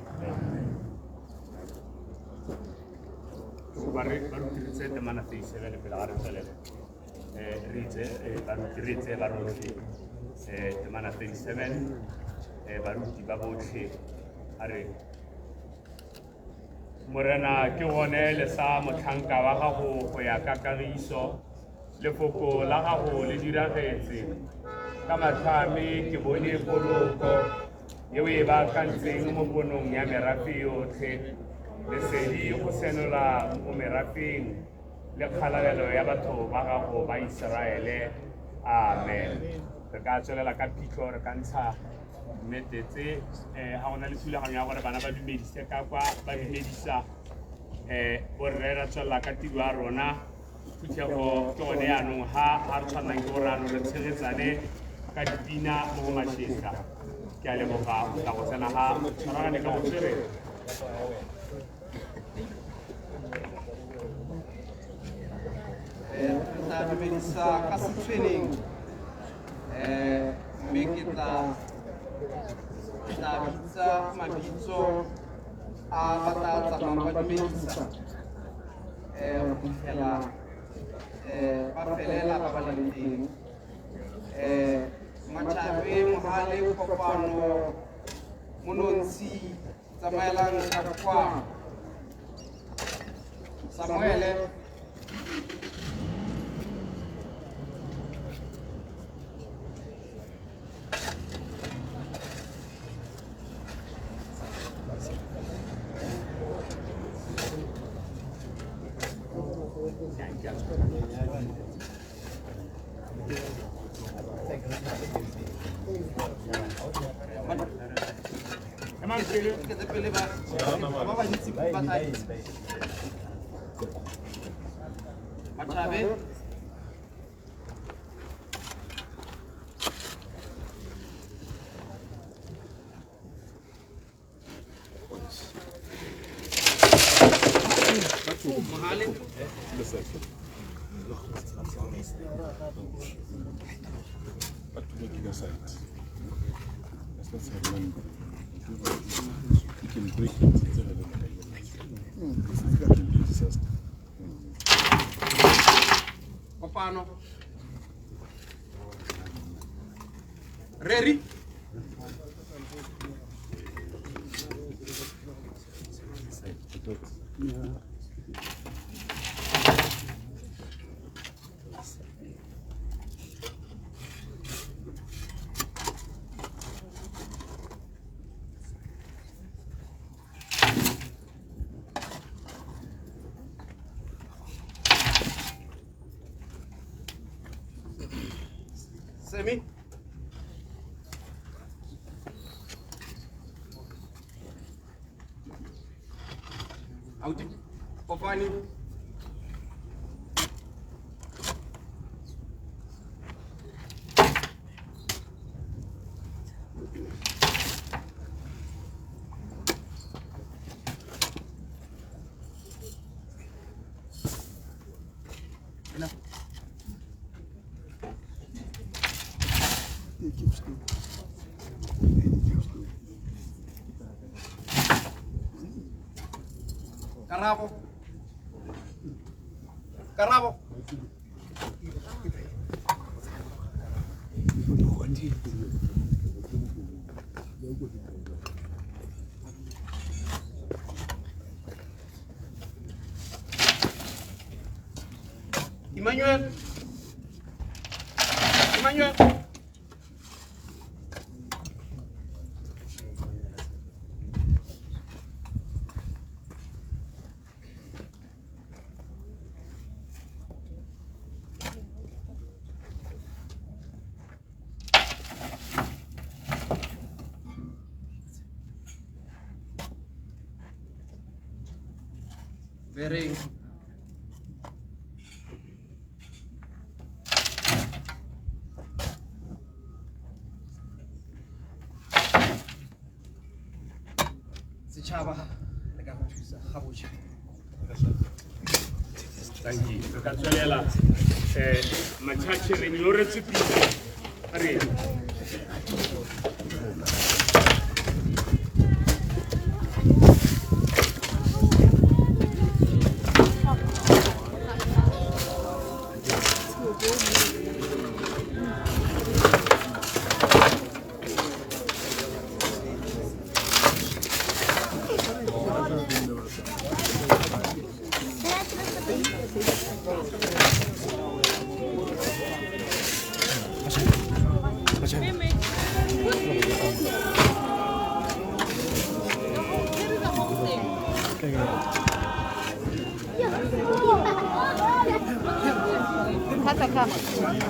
ba re rutiritse temana 37 pele ga re tswelele rutiritse ba rotlhe temana 37 baruti ba botlhe a re morena ke gone le sa motlhanka wa gago go ya ka kagiso lefoko la gago le diragetse ka matlhame ke bone poloko yeo e baakantseng mo ponong ya merafe yotlhe lesedi go senola mo merafeng le kgalalelo ya batho ba gago ba Iseraele amen re ka tswelela ka phitlho re ka ntsha metetse ha ona le thulaganyo ya gore bana ba dumedise ka kwa ba dumedisa borre ra tswela ka tiro ya rona thuthego ke gone yaanong ha re tshwanang ke gore ano re tshegetsane ka dipina mo go Mashesa ke a leboga go tla go tsena ga tshwaragane ka go tswere tla dumedisa ka setshweneng mme ke tla bitsa mabitso a ba tla tsamayang ba dumedisa go fitlhela ba felela ba ba leng teng Mathabe Mohale Kopano Monontshi tsamaelang ka kwa Samuele Mathabe Mohale Kopano Reri Semi Auti Kopani Karabo Emmanuel Bering Setšhaba le ka go thusa ga botšha. Thank you. Re ka tswelela Matšhatšhe re nyoretse pele a re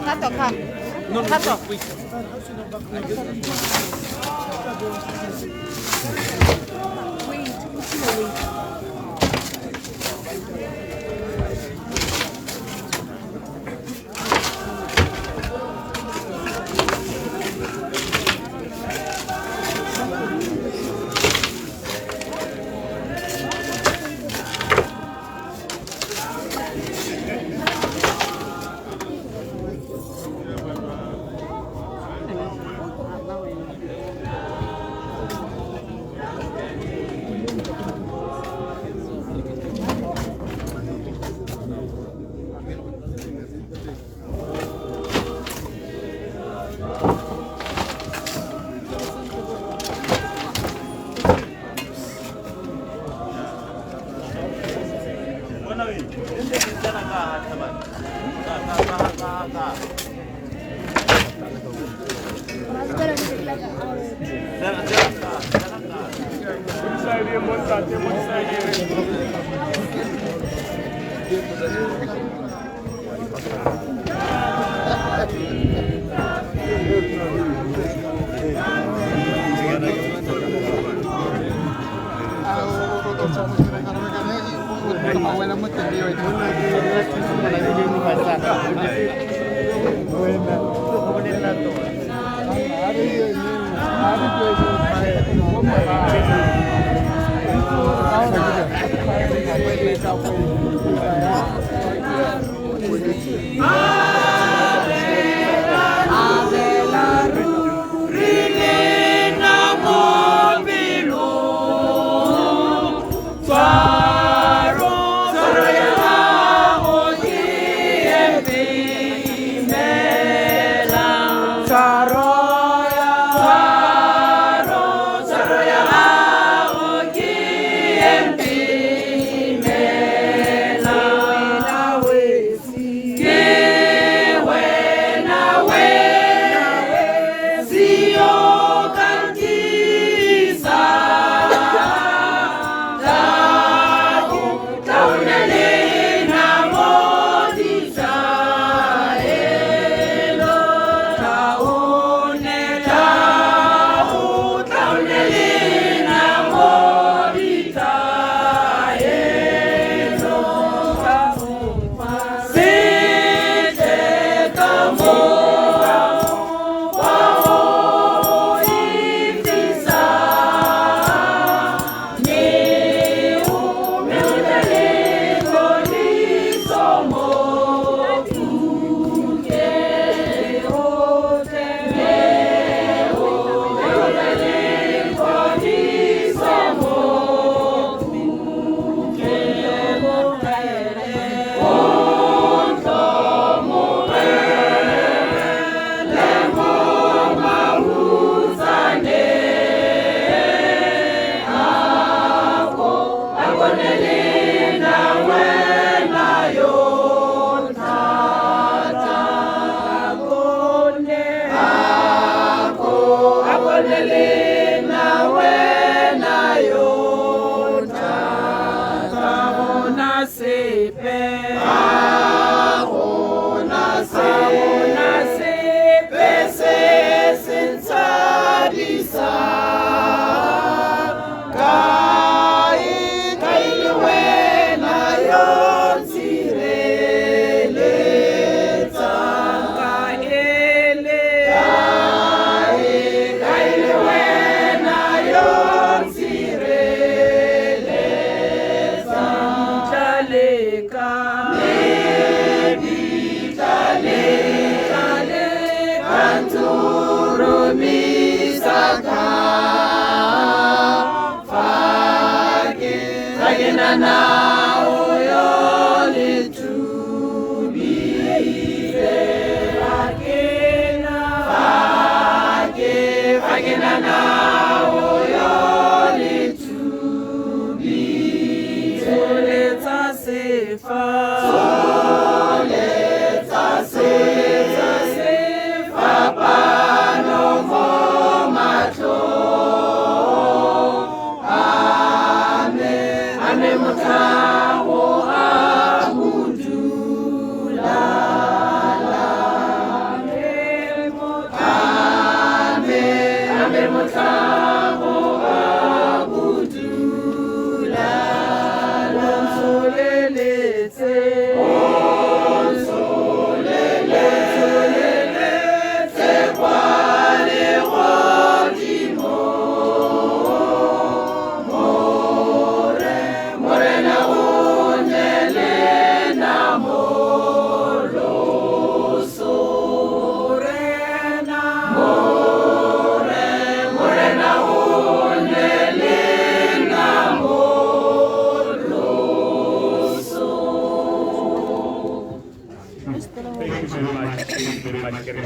Tato, come. No, Tato. Amen.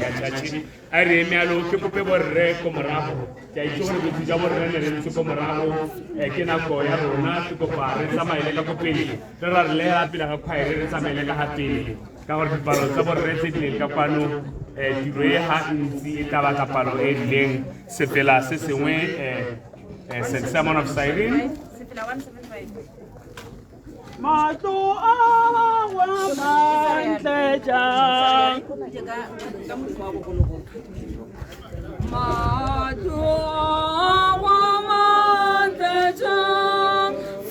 ya tšatši a re mealo ke kope borre ko morago ke a itse gore bontsi ja borre ne re ntse ko morago ke nako ya rona ke kopa re tsamaele ka kopele re ra re lega pele ga khwaere re tsamaele ka ga pele ka gore dipalo tsa borre tse di leng ka kwano tiro e gantsi e tla ba ka palo e rileng sefela se sengwe St. Simon of Cyrene. Matlo a wa mantleja Matlo a wa mantleja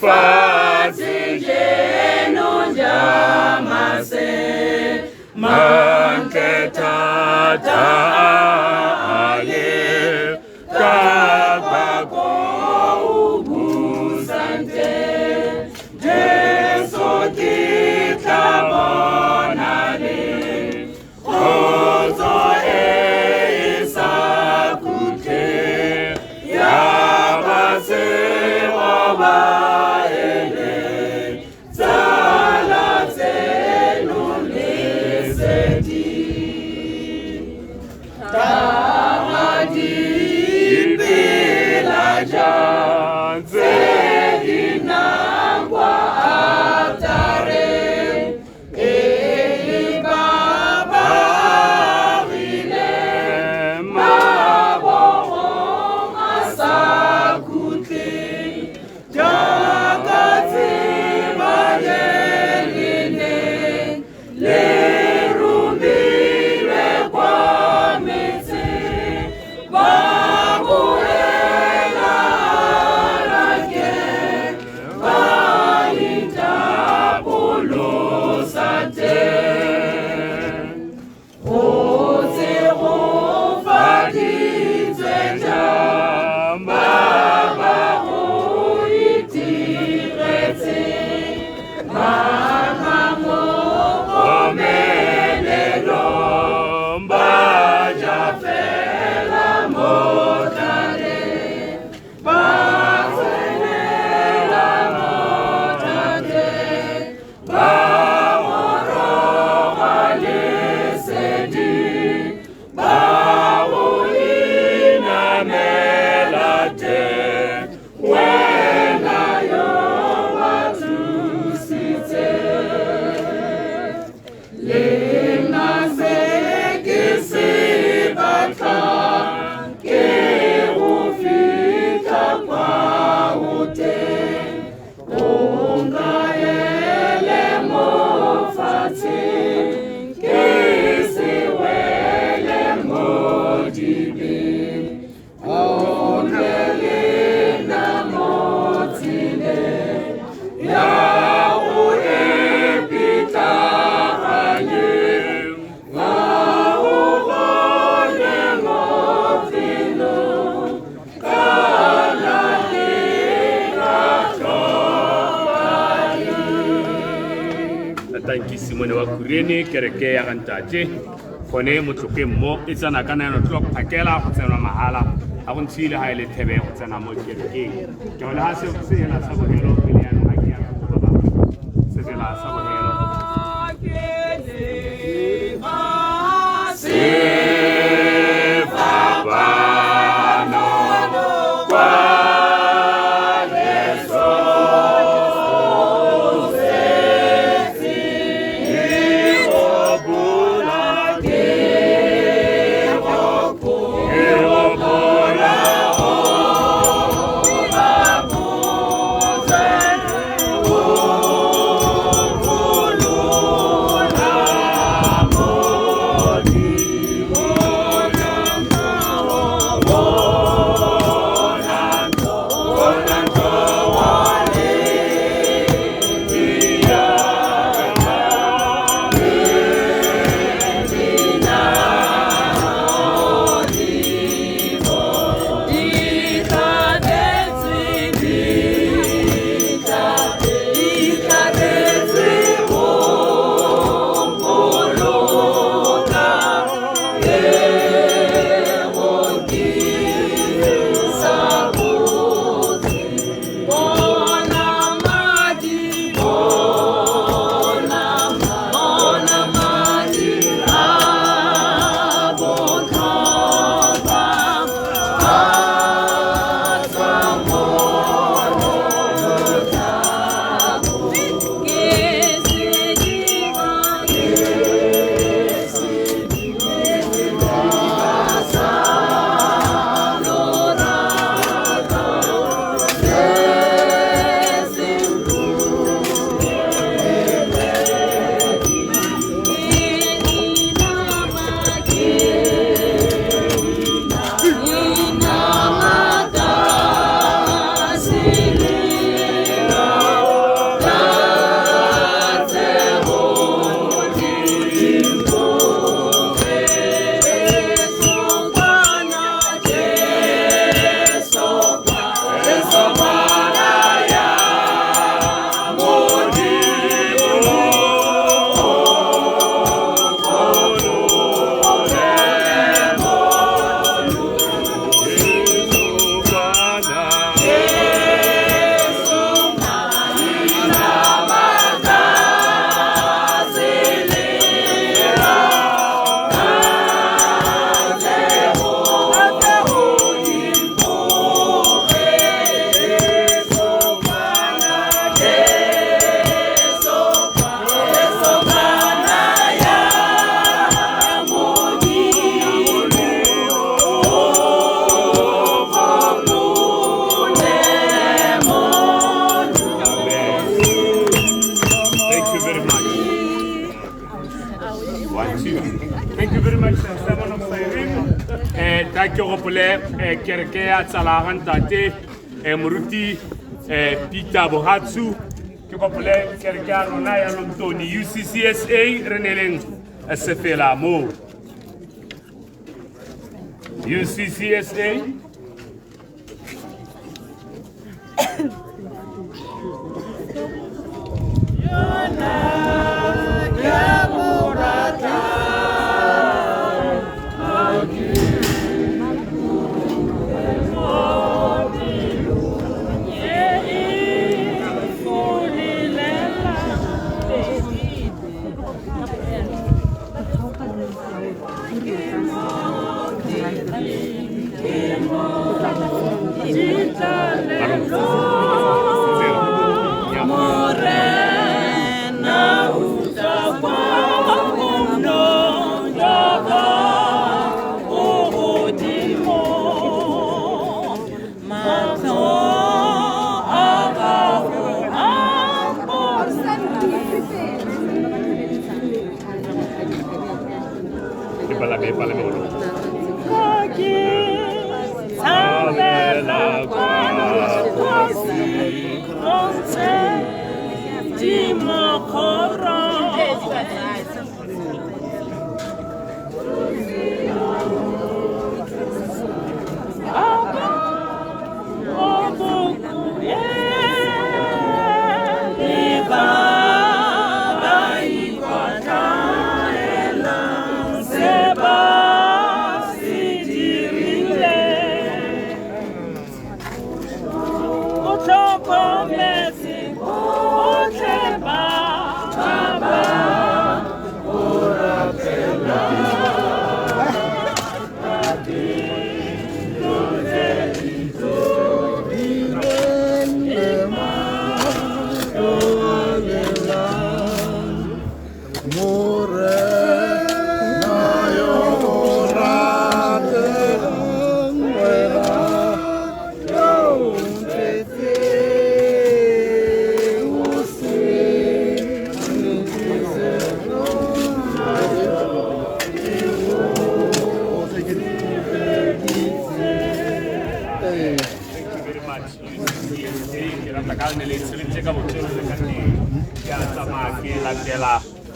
Fati jeno jamase Manketa ta aye Kabako ubusante kereke ya gantate gone motlokeng mo e tsena ka nano tlo phakela go tsena mahala a go ntshile ha ile thebe go tsena mo kerekeng ke le ha se ela sa bogelo pele ya nna ke ya go ba se ela sa bogelo Oh ka ke gopole kereke ya tsala ga ntate moruti Peter Bohatsu ke gopole kereke ya rona ya Lomtoni UCCSA re neleng sefela mo UCCSA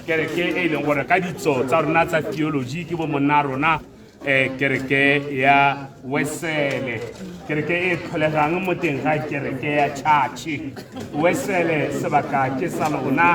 kereke e leng gore ka ditso tsa rona tsa theology ke bo monna rona kereke ya Wesele kereke e tlholegang mo teng ga kereke ya Church Wesele sebaka ke sa lona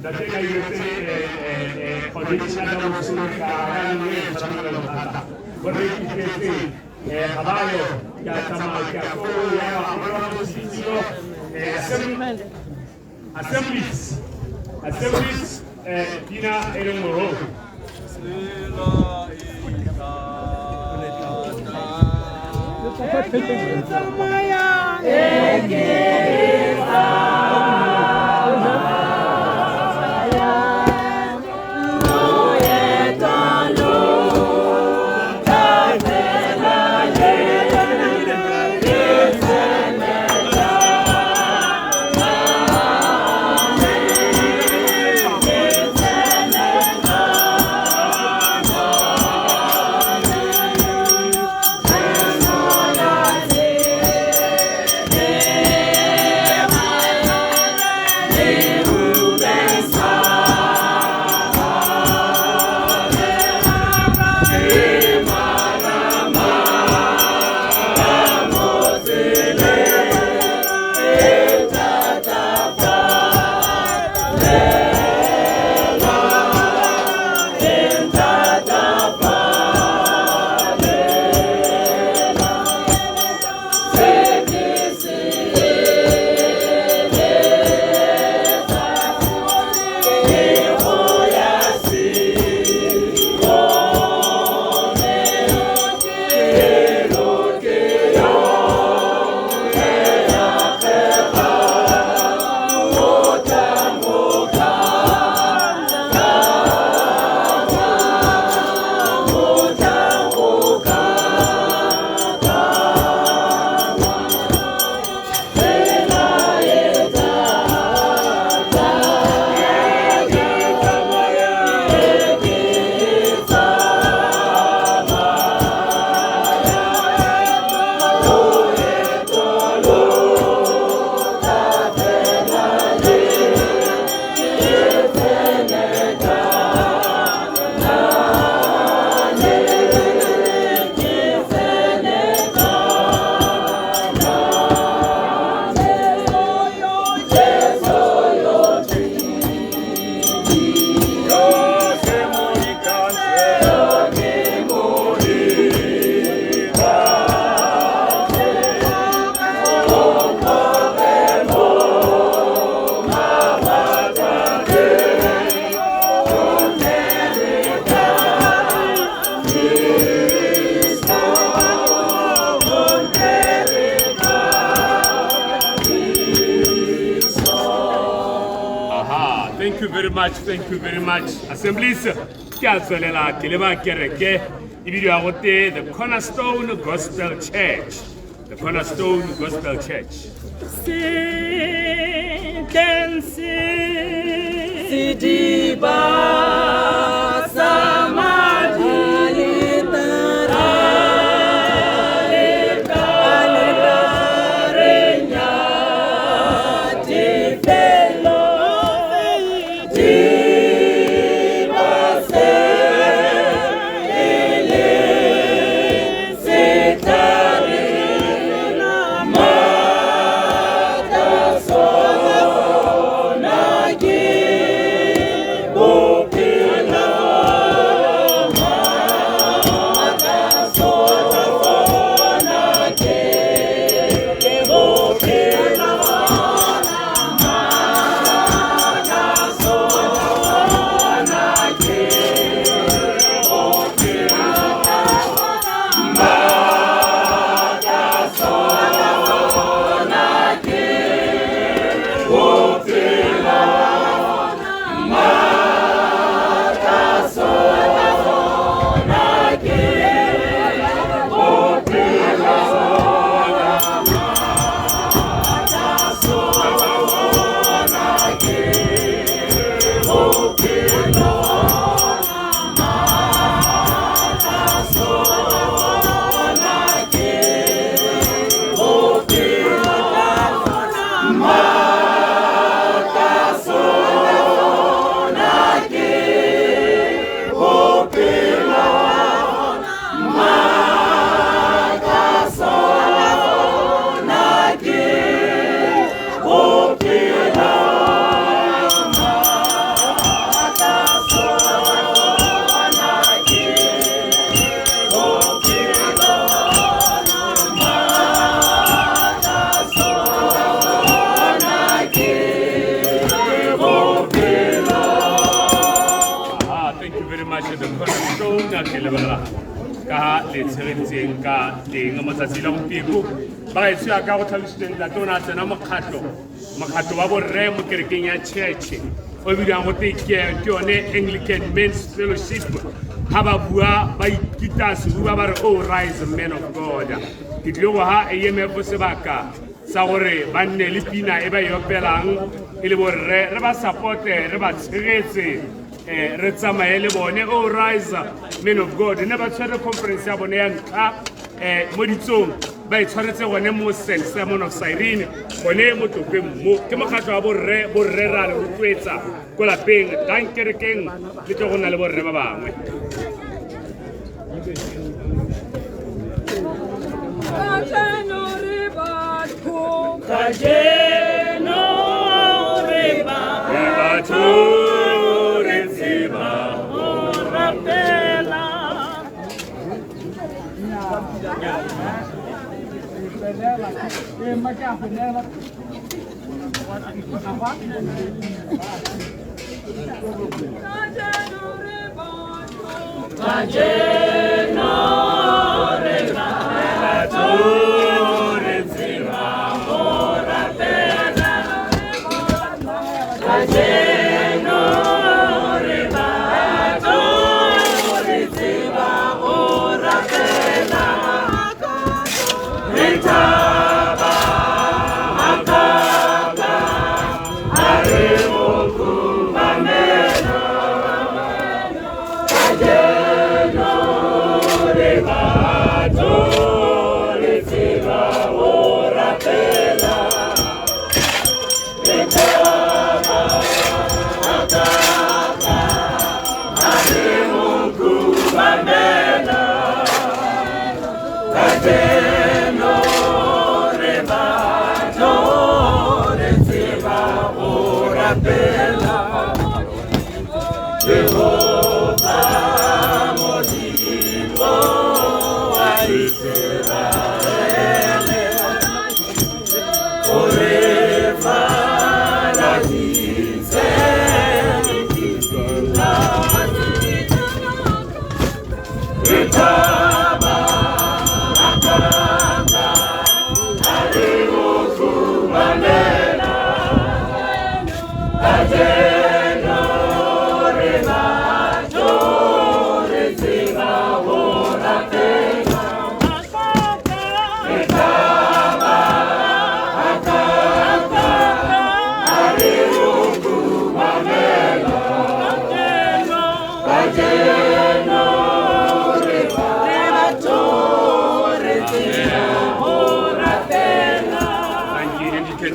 ntate ka yetse condition da musulu ka ne tsama da mata gore ki tete abayo ya tama ya ko ya amara musilo assemblies dina ere moro Thank you very much. Assemblies, the Cornerstone Gospel Church. The Cornerstone Gospel Church. cornerstone ke lebala ka le tshiretseng ka teng mo tsatsing la botiko ba e tsaya ka go tlhalositseng la tona tsena mokgatlo wa borre mo kerekeng ya church o bidiwang go te ke yone Anglican Men's Fellowship ha ba bua ba ikita se bua ba re oh rise men of God ke tlile go ha EMF sebaka sa gore ba nne le pina e ba e opelang e le borre re ba supporte re ba tshegetse re tsamaye le bone oh rise men of God ne ba tshwere conference ya bone ya ntlha mo ditsong ba e tshwaretse gone mo St. Simon of Cyrene gone mo topeng mo ke mokgatlo wa borre ra le rotloetsa ko lapeng tankerekeng le tlo go nna le borre ba bangwe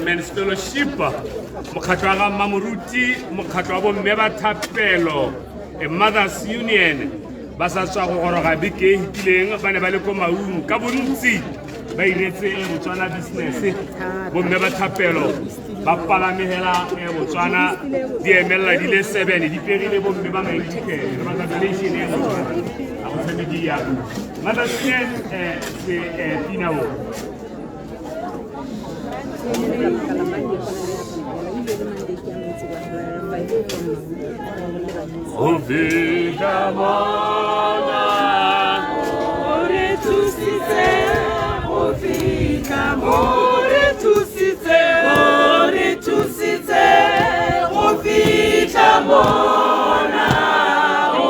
Men's Fellowship mokgatlo wa Mamuruti mokgatlo wa bomme ba thapelo Mothers Union ba sa tswa go goroga beke hitileng ba ne ba le ko maung ka bontsi ba iretse Botswana business bomme ba thapelo ba palamehela Botswana di emella di le 7 di perile bomme ba maikike re ba donation e Botswana a go tshemedia Mothers Union se pinao Uvika mona ore tusite uvika ore tusite uvika mona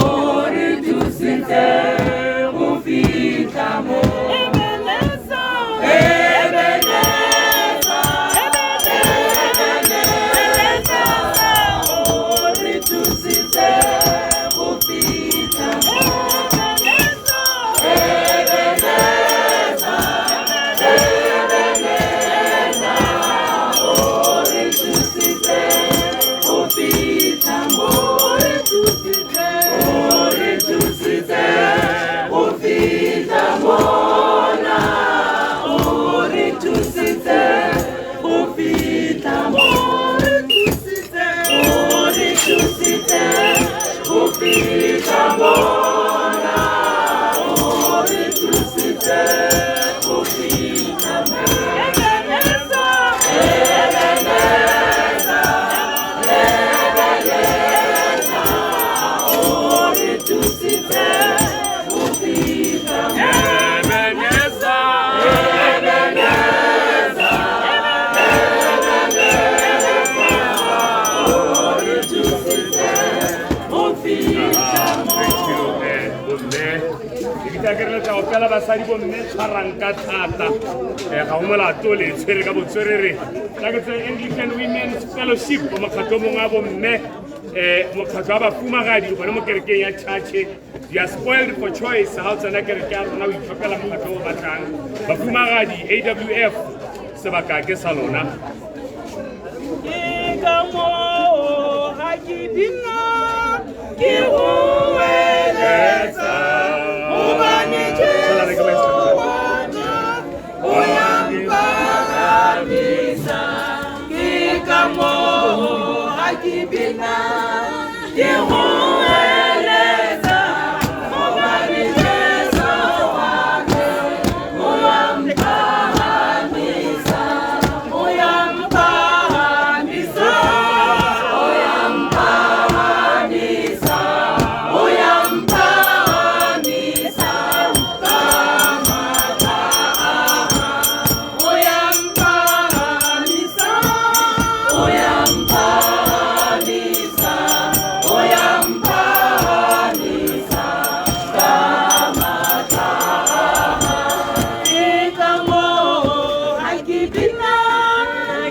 ore tusite uvika mona More kita ke re tla opela basadi bo mme tshwarang ka thata ga o molato le tshwere ka botswerere tla ke tse Anglican Women's Fellowship mo makgatlo mongwe a bo mme mokgatlo wa bafumagadi gone mo kerekeng ya church they are spoiled for choice ha o tsena kereke ya rona o itlhopela mokgatlo o batlang bafumagadi AWF sebaka ke sa lona ke ka mo ga ke bina ke go eletsa o bane Jesu wana o ya mpagamisa ke ka mo ga ke bina ke go eletsa o bane Jesu wana o ya mpagamisa o ya mpagamisa o ya mpagamisa o ya mpagamisa o ya mpagamisa o ya mpagamisa o ya mpagamisa ika mo akibina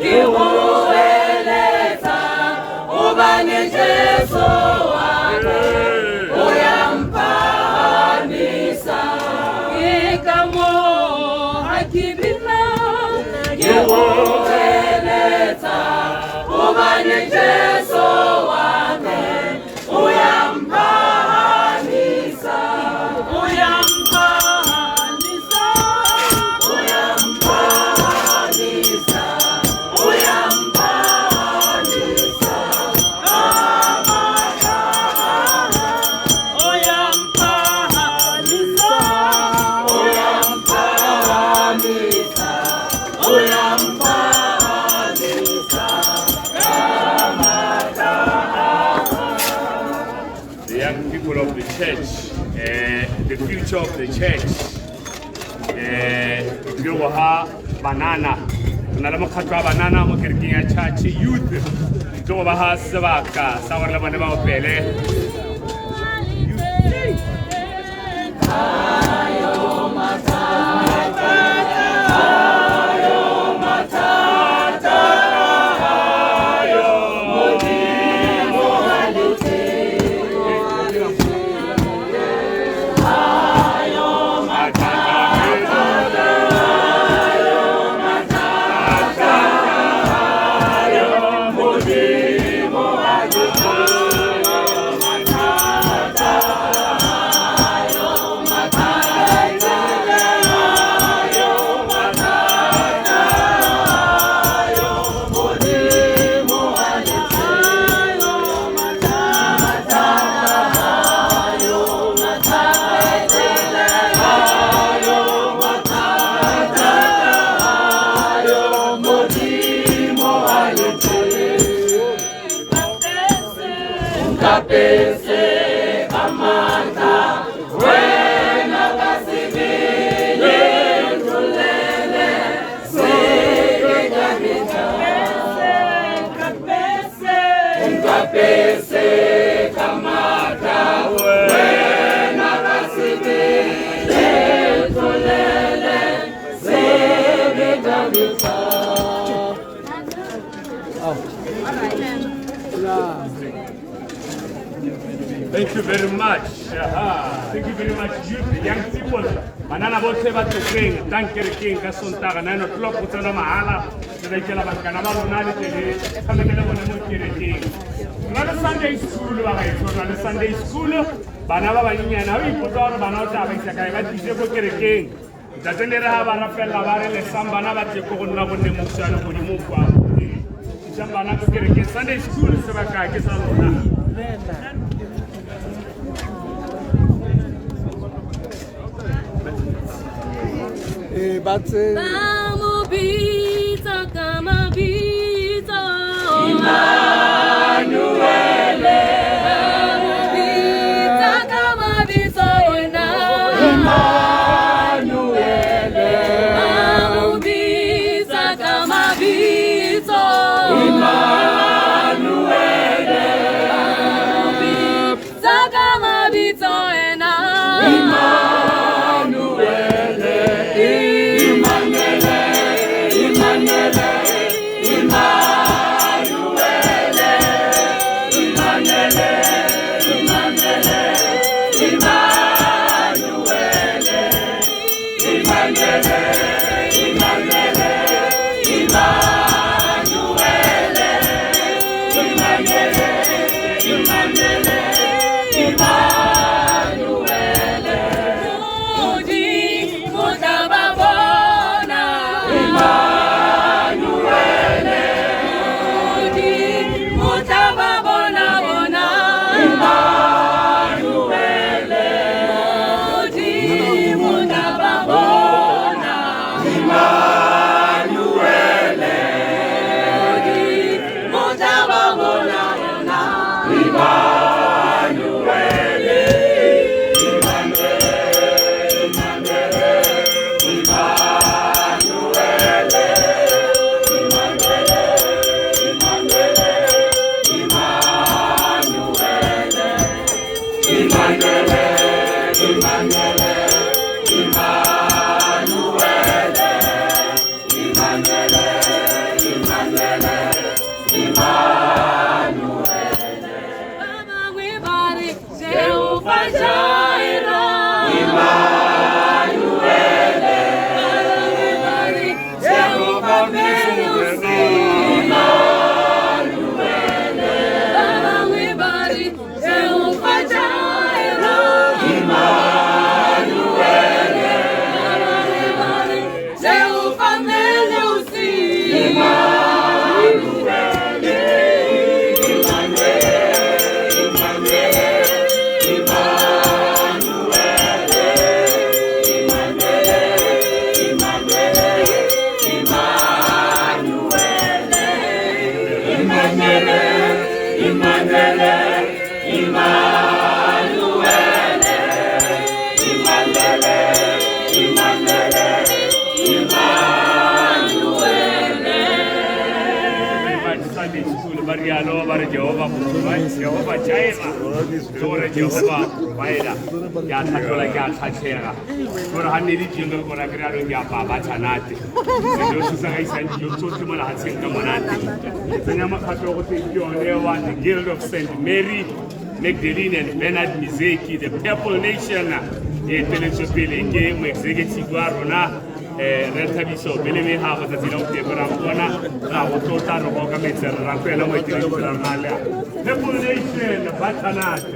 ke go eletsa o bane Jesu wana o ya mpagamisa ika mo akibina ke go eletsa o bane Jesu wana o ya mpagamisa o ya mpagamisa o ya mpagamisa o ya mpagamisa o ya mpagamisa o ya mpagamisa o ya mpagamisa the young people of the church, the future of the church. Yo ha banana. Na la mokhatwa banana mo kerekeng ya church youth. Tlo ba ha sebaka sa gore le bone ba opele. ayo matata ayo matata ayo modimo alite ayo matata ayo matata ayo modimo alite Kapese kamata wena kasibile ndulele sike kabita kapese kamata wena kasibile ndulele sike kabita Thank you very much. Thank you very much, youth, young people. Banana bote ba tseng, tankere king ka sontaga 9 o'clock o tsena mahala. Re ke la bana ba rona le tele, ka me le bona mo kerekeng. Rona Sunday school ba ga itso, rona Sunday school. Bana ba banyenyana ba ipotsa gore bana o tla ba isa kae ba dise go kerekeng. Tatele re ha ba rapela ba re le sambana ba tse go nna go ne mo tsana go di mo kwa. Jambana go kerekeng Sunday school se ba ka ke sa lona. Bamubita kamabita Emmanuele Bamubita kamabita wena Emmanuele Bamubita kamabita Emmanuele Bamubita kamabita wena Emmanuele Jehovah Jireh, Lord Jehovah provider. Ya thatola ya thatshega. Gore ha ne di jingo go ra kra re ya baba tsanate. Se lo se ga isa di yo tsotle mo la hatseng ka monate. Tsenya makgatlo go tse di one wa the Guild of St. Mary, Magdalene and Bernard Mizeki, the Purple Nation. E teletso pele ke mo executive wa rona re thabiso pele me ha go tsatsi la go tebora bona ra go tlotla re go ka metsere ra go ela mo tirelo tsa rale Purple Nation ba tsanate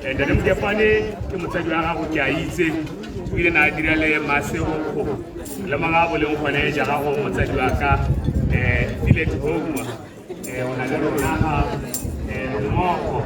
Ndane Modiapane ke motsadi wa gago ke a itse o ile na dira le masego le mangabo le ngone ja gago motsadi wa ka ile home ona le rona moko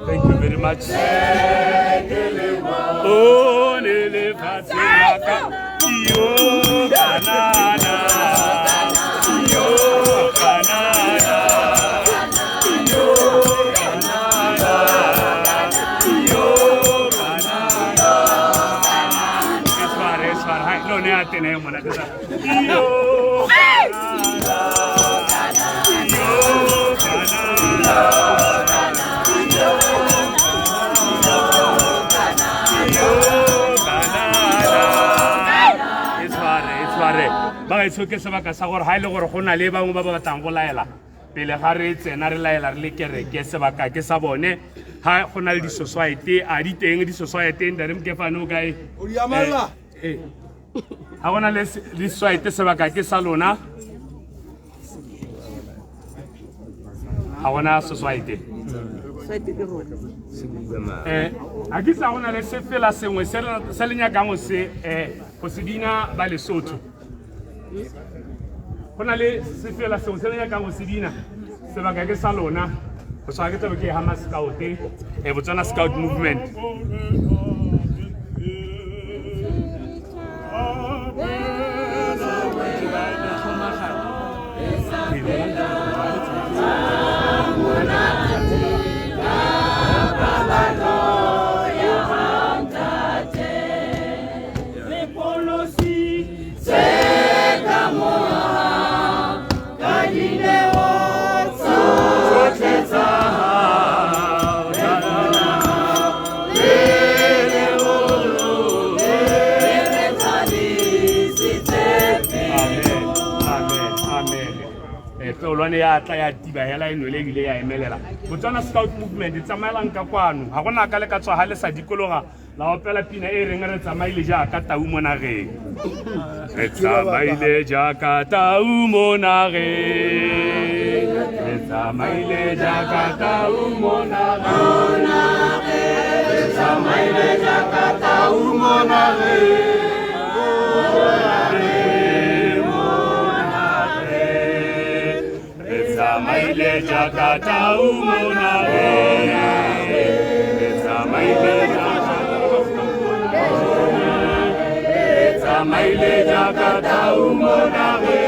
Thank you very much. Oh, Nele Fatilaka, Yo Banana, Yo Banana. ya tena e monate sa yo ba e tshoke sebaka sa gore ha ile gore go na le bangwe ba ba batlang go laela pele ga re tsena re laela re le kereke sebaka ke sa bone ha go na le di-society a di teng di-society nda re mkefane o kae ha go na le di-society sebaka ke sa lona ha gona society a ke sa gona le se fela sengwe se le nyakang go se dina ba Lesotho go na le se fela sengwe se le nyakang go se dina sebaka ke sa lona go sa ke tlo ke Hama Scout Botswana Scout Movement lwane ya tla ya tiba hela eno le ile ya emelela Botswana Scout Movement e tsamaelang ka kwano ha gona ka le ka tswa ha le sa dikologa la opela pina e reng re tsamaile jaaka tau mo nageng re tsamaile jaaka tau mo nageng re tsamaile jaaka tau mo nageng re tsamaile jaaka tau mo nageng Zamaile Jakarta umonare, Zamaile Jakarta umonare,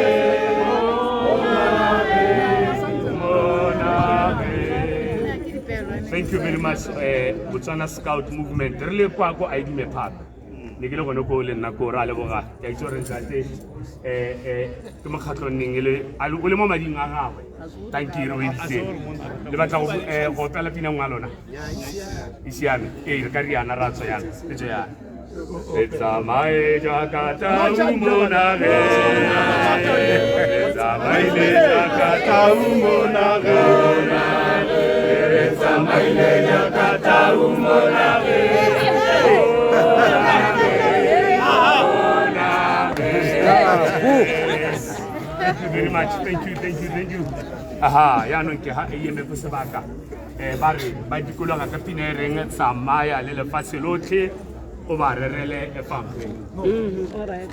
Thank you very much, Botswana Scout Movement. Really, kwa ko ID me park. Nikile go no go le nna ko ra le boga. Ya itse re ntsate ke mokgatlo nengele a le mo mading a gagwe. Thank you we say. Le batla go tla pina ngwa lona. Isiame re ka riana ra tswa yana. Le tswa yana. Etsa mai Jakarta umonare. Etsa mai Jakarta umonare. Etsa mai Jakarta umonare. Thank you very much. Thank you. Aha, ya no ke ha eme go sebaka. Ba re ba dikologa ka pina reng tsamaya le lefatshe lotlhe o ba rerele efangele. Alright.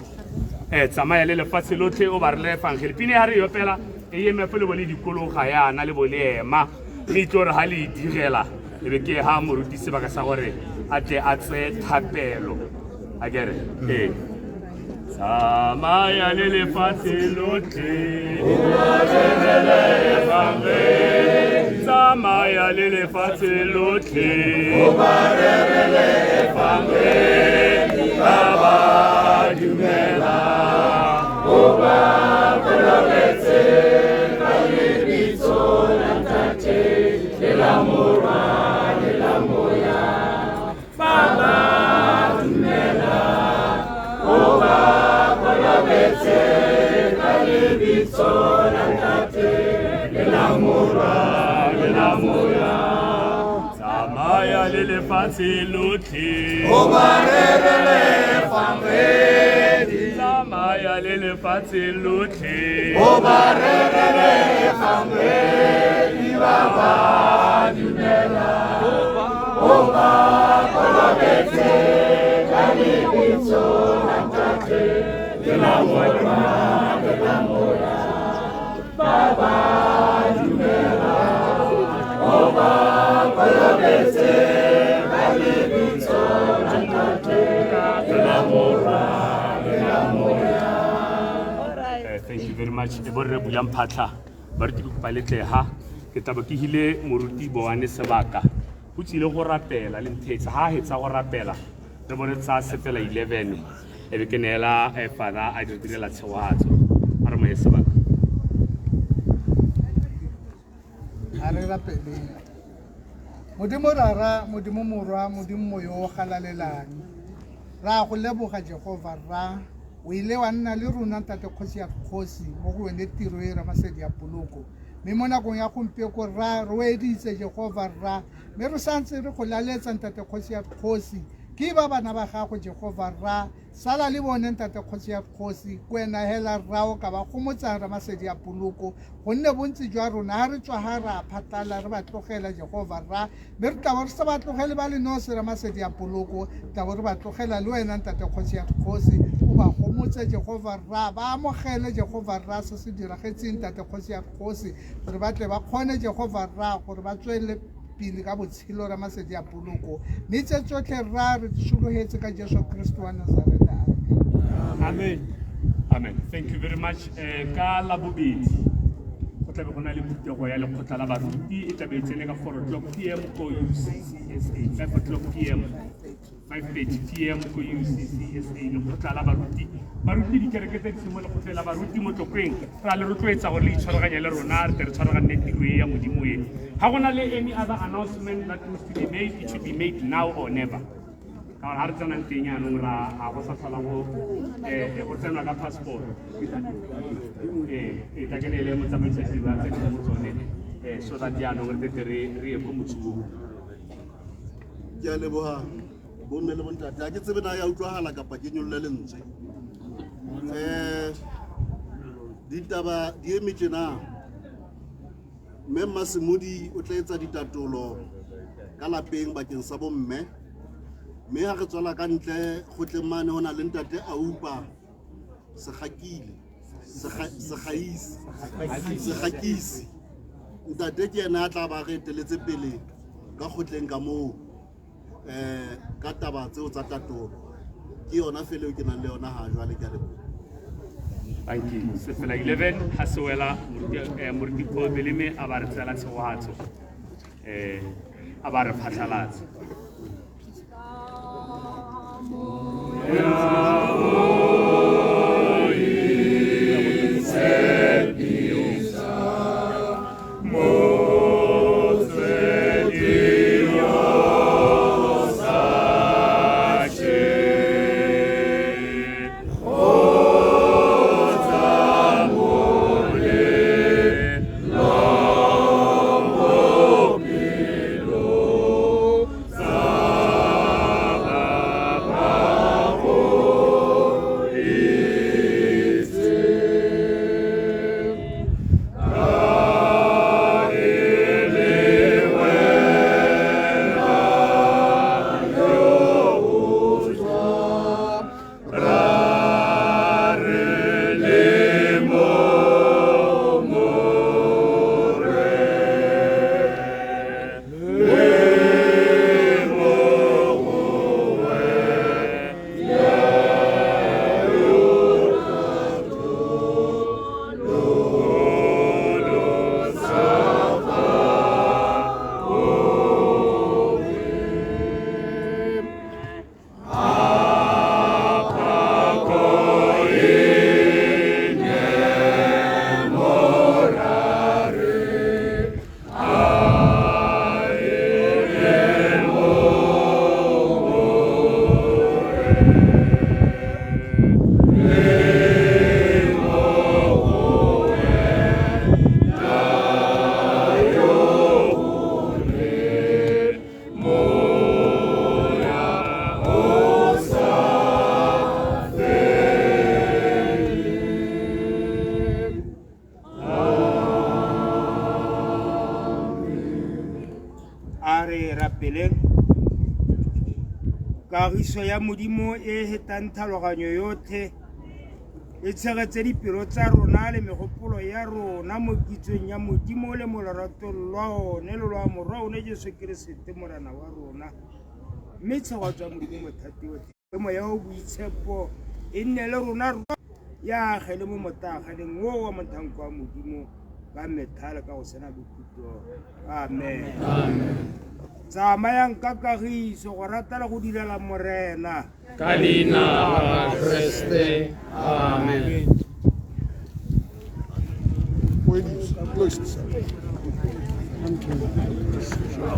Tsamaya le lefatshe lotlhe o ba rerele efangele. Pina ha re yo pela eme pele bole dikologa yana le bolema. Le tsore ha le direla. E be ke ha moruti sebaka sa gore a tle a tse thapelo. A gere. Samaya le lefatshe lotlhe o ba rerele efangele. Samaya le lefatshe lotlhe o ba rerele efangele. Ba dumela o ba kolobetse ka lebitso la Ntate le la Morwa le la Moya. Ba dumela o ba kolobetse ka lebitso la Ntate le la Morwa le la Moya. Tsamaya le lefatshe lotlhe o ba rerele efangele. Tsamaya le lefatshe lotlhe o ba rerele efangele. Ba dumela o ba kolobetse ka lebitso la Ntate le la Morwa le la Moya. Ba dumela o ba kolobetse ka lebitso la Ntate le la Morwa le la Moya. Thank you very much. E borre bulang phatla ba re di kopa letleha ke taba ke hile moruti boane sebaka go tsile go rapela le nthetsa ha hetsa go rapela re bone tsa sefela 11 e be ke neela Father a re direla tshegogatso a re mo ye sebaka. a re rapeleng. Modimo rara, Modimo morwa, Modimo yo galalelang. Ra go leboga Jehova ra o ile wa nna le rona Ntate Kgosi ya Kgosi mo go wena tiro e Ramasedi ya Poloko. Mme mo nakong ya gompieko ra re editse Jehova ra mme re santse re go laletsa Ntate Kgosi ya Kgosi ke ba bana ba gago Jehova ra sala le bone Ntate Kgosi ya Kgosi kwena hela rao ka ba gomotsa Ramasedi ya Poloko gonne bontsi jwa rona ha re tswa ha ra phatala re ba tlogela Jehova ra mme re tla re sa ba tlogele ba le no se Ramasedi ya Poloko tla re ba tlogela le wena Ntate Kgosi ya Kgosi o ba gomotse Jehova ra ba amogele Jehova ra se se diragetseng Ntate Kgosi ya Kgosi gore ba tle ba kgone Jehova ra gore ba tswele pele ka botshelo Ramasedi ya Poloko mme tse tsotlhe ra re sologetse ka Jesu Kristo wa Nazareta. Amen. Amen. Thank you very much. Ka la bobedi go tlabe go na le putego ya lekgotla la baruti e tlabe e tsene ka 4:00 p.m. ko UCCSA 5:00 p.m. 5:30 p.m. ko UCCSA lekgotla la baruti baruti dikereke tse di sengwe lekgotla la baruti mo tlokweng ra le rotloetsa gore le itshwaraganye le rona re tle re tshwaragane tiro e ya modimo e ga go na le any other announcement that needs to be made. It should be made now or never. Ka gore ha re tsenang teng yaanong ra a go sa tlhola go tsenwa ka passport e tla ke ne le motsamaisatsi ba tse di mo tsone so that yaanong re tete re ye ko motsong. Ke a leboga bomme le bontate a ke tsebe na ya utlwagala kapa ke nyolle lentswe ditaba di eme tjena mme Masemodi o tla etsa ditatolo ka lapeng bakeng sa bomme mme ha re tswela ka ntle go tlemane ho na le ntate Aupa Segakisi ntate ke yena a tla ba re eteletse pele ka gotleng ka moo ka taba tseo tsa tatolo ke yona fele ke nang le yona ha jwale ke le. Thank you. Sefela 11 ha se wela Moruti Beleme a ba re tsela tshegogatso a ba re phatlalatsa. kagiso ya modimo e hetang tlhaloganyo yotlhe e tshegetse dipelo tsa rona le megopolo ya rona mo kitsong ya modimo le mo leratong lwa one le lwa morwa one Jesu Keresete morena wa rona mme tshegetso ya modimo mothati otlhe e moya o boitshepo e nne le rona ya ge le mo motaganeng wo wa mothanko wa modimo ka methala ka go sena bokhutlo. Amen. tsamayang ka kagiso go ratela go direla morena ka leina la Kriste amen. Thank you.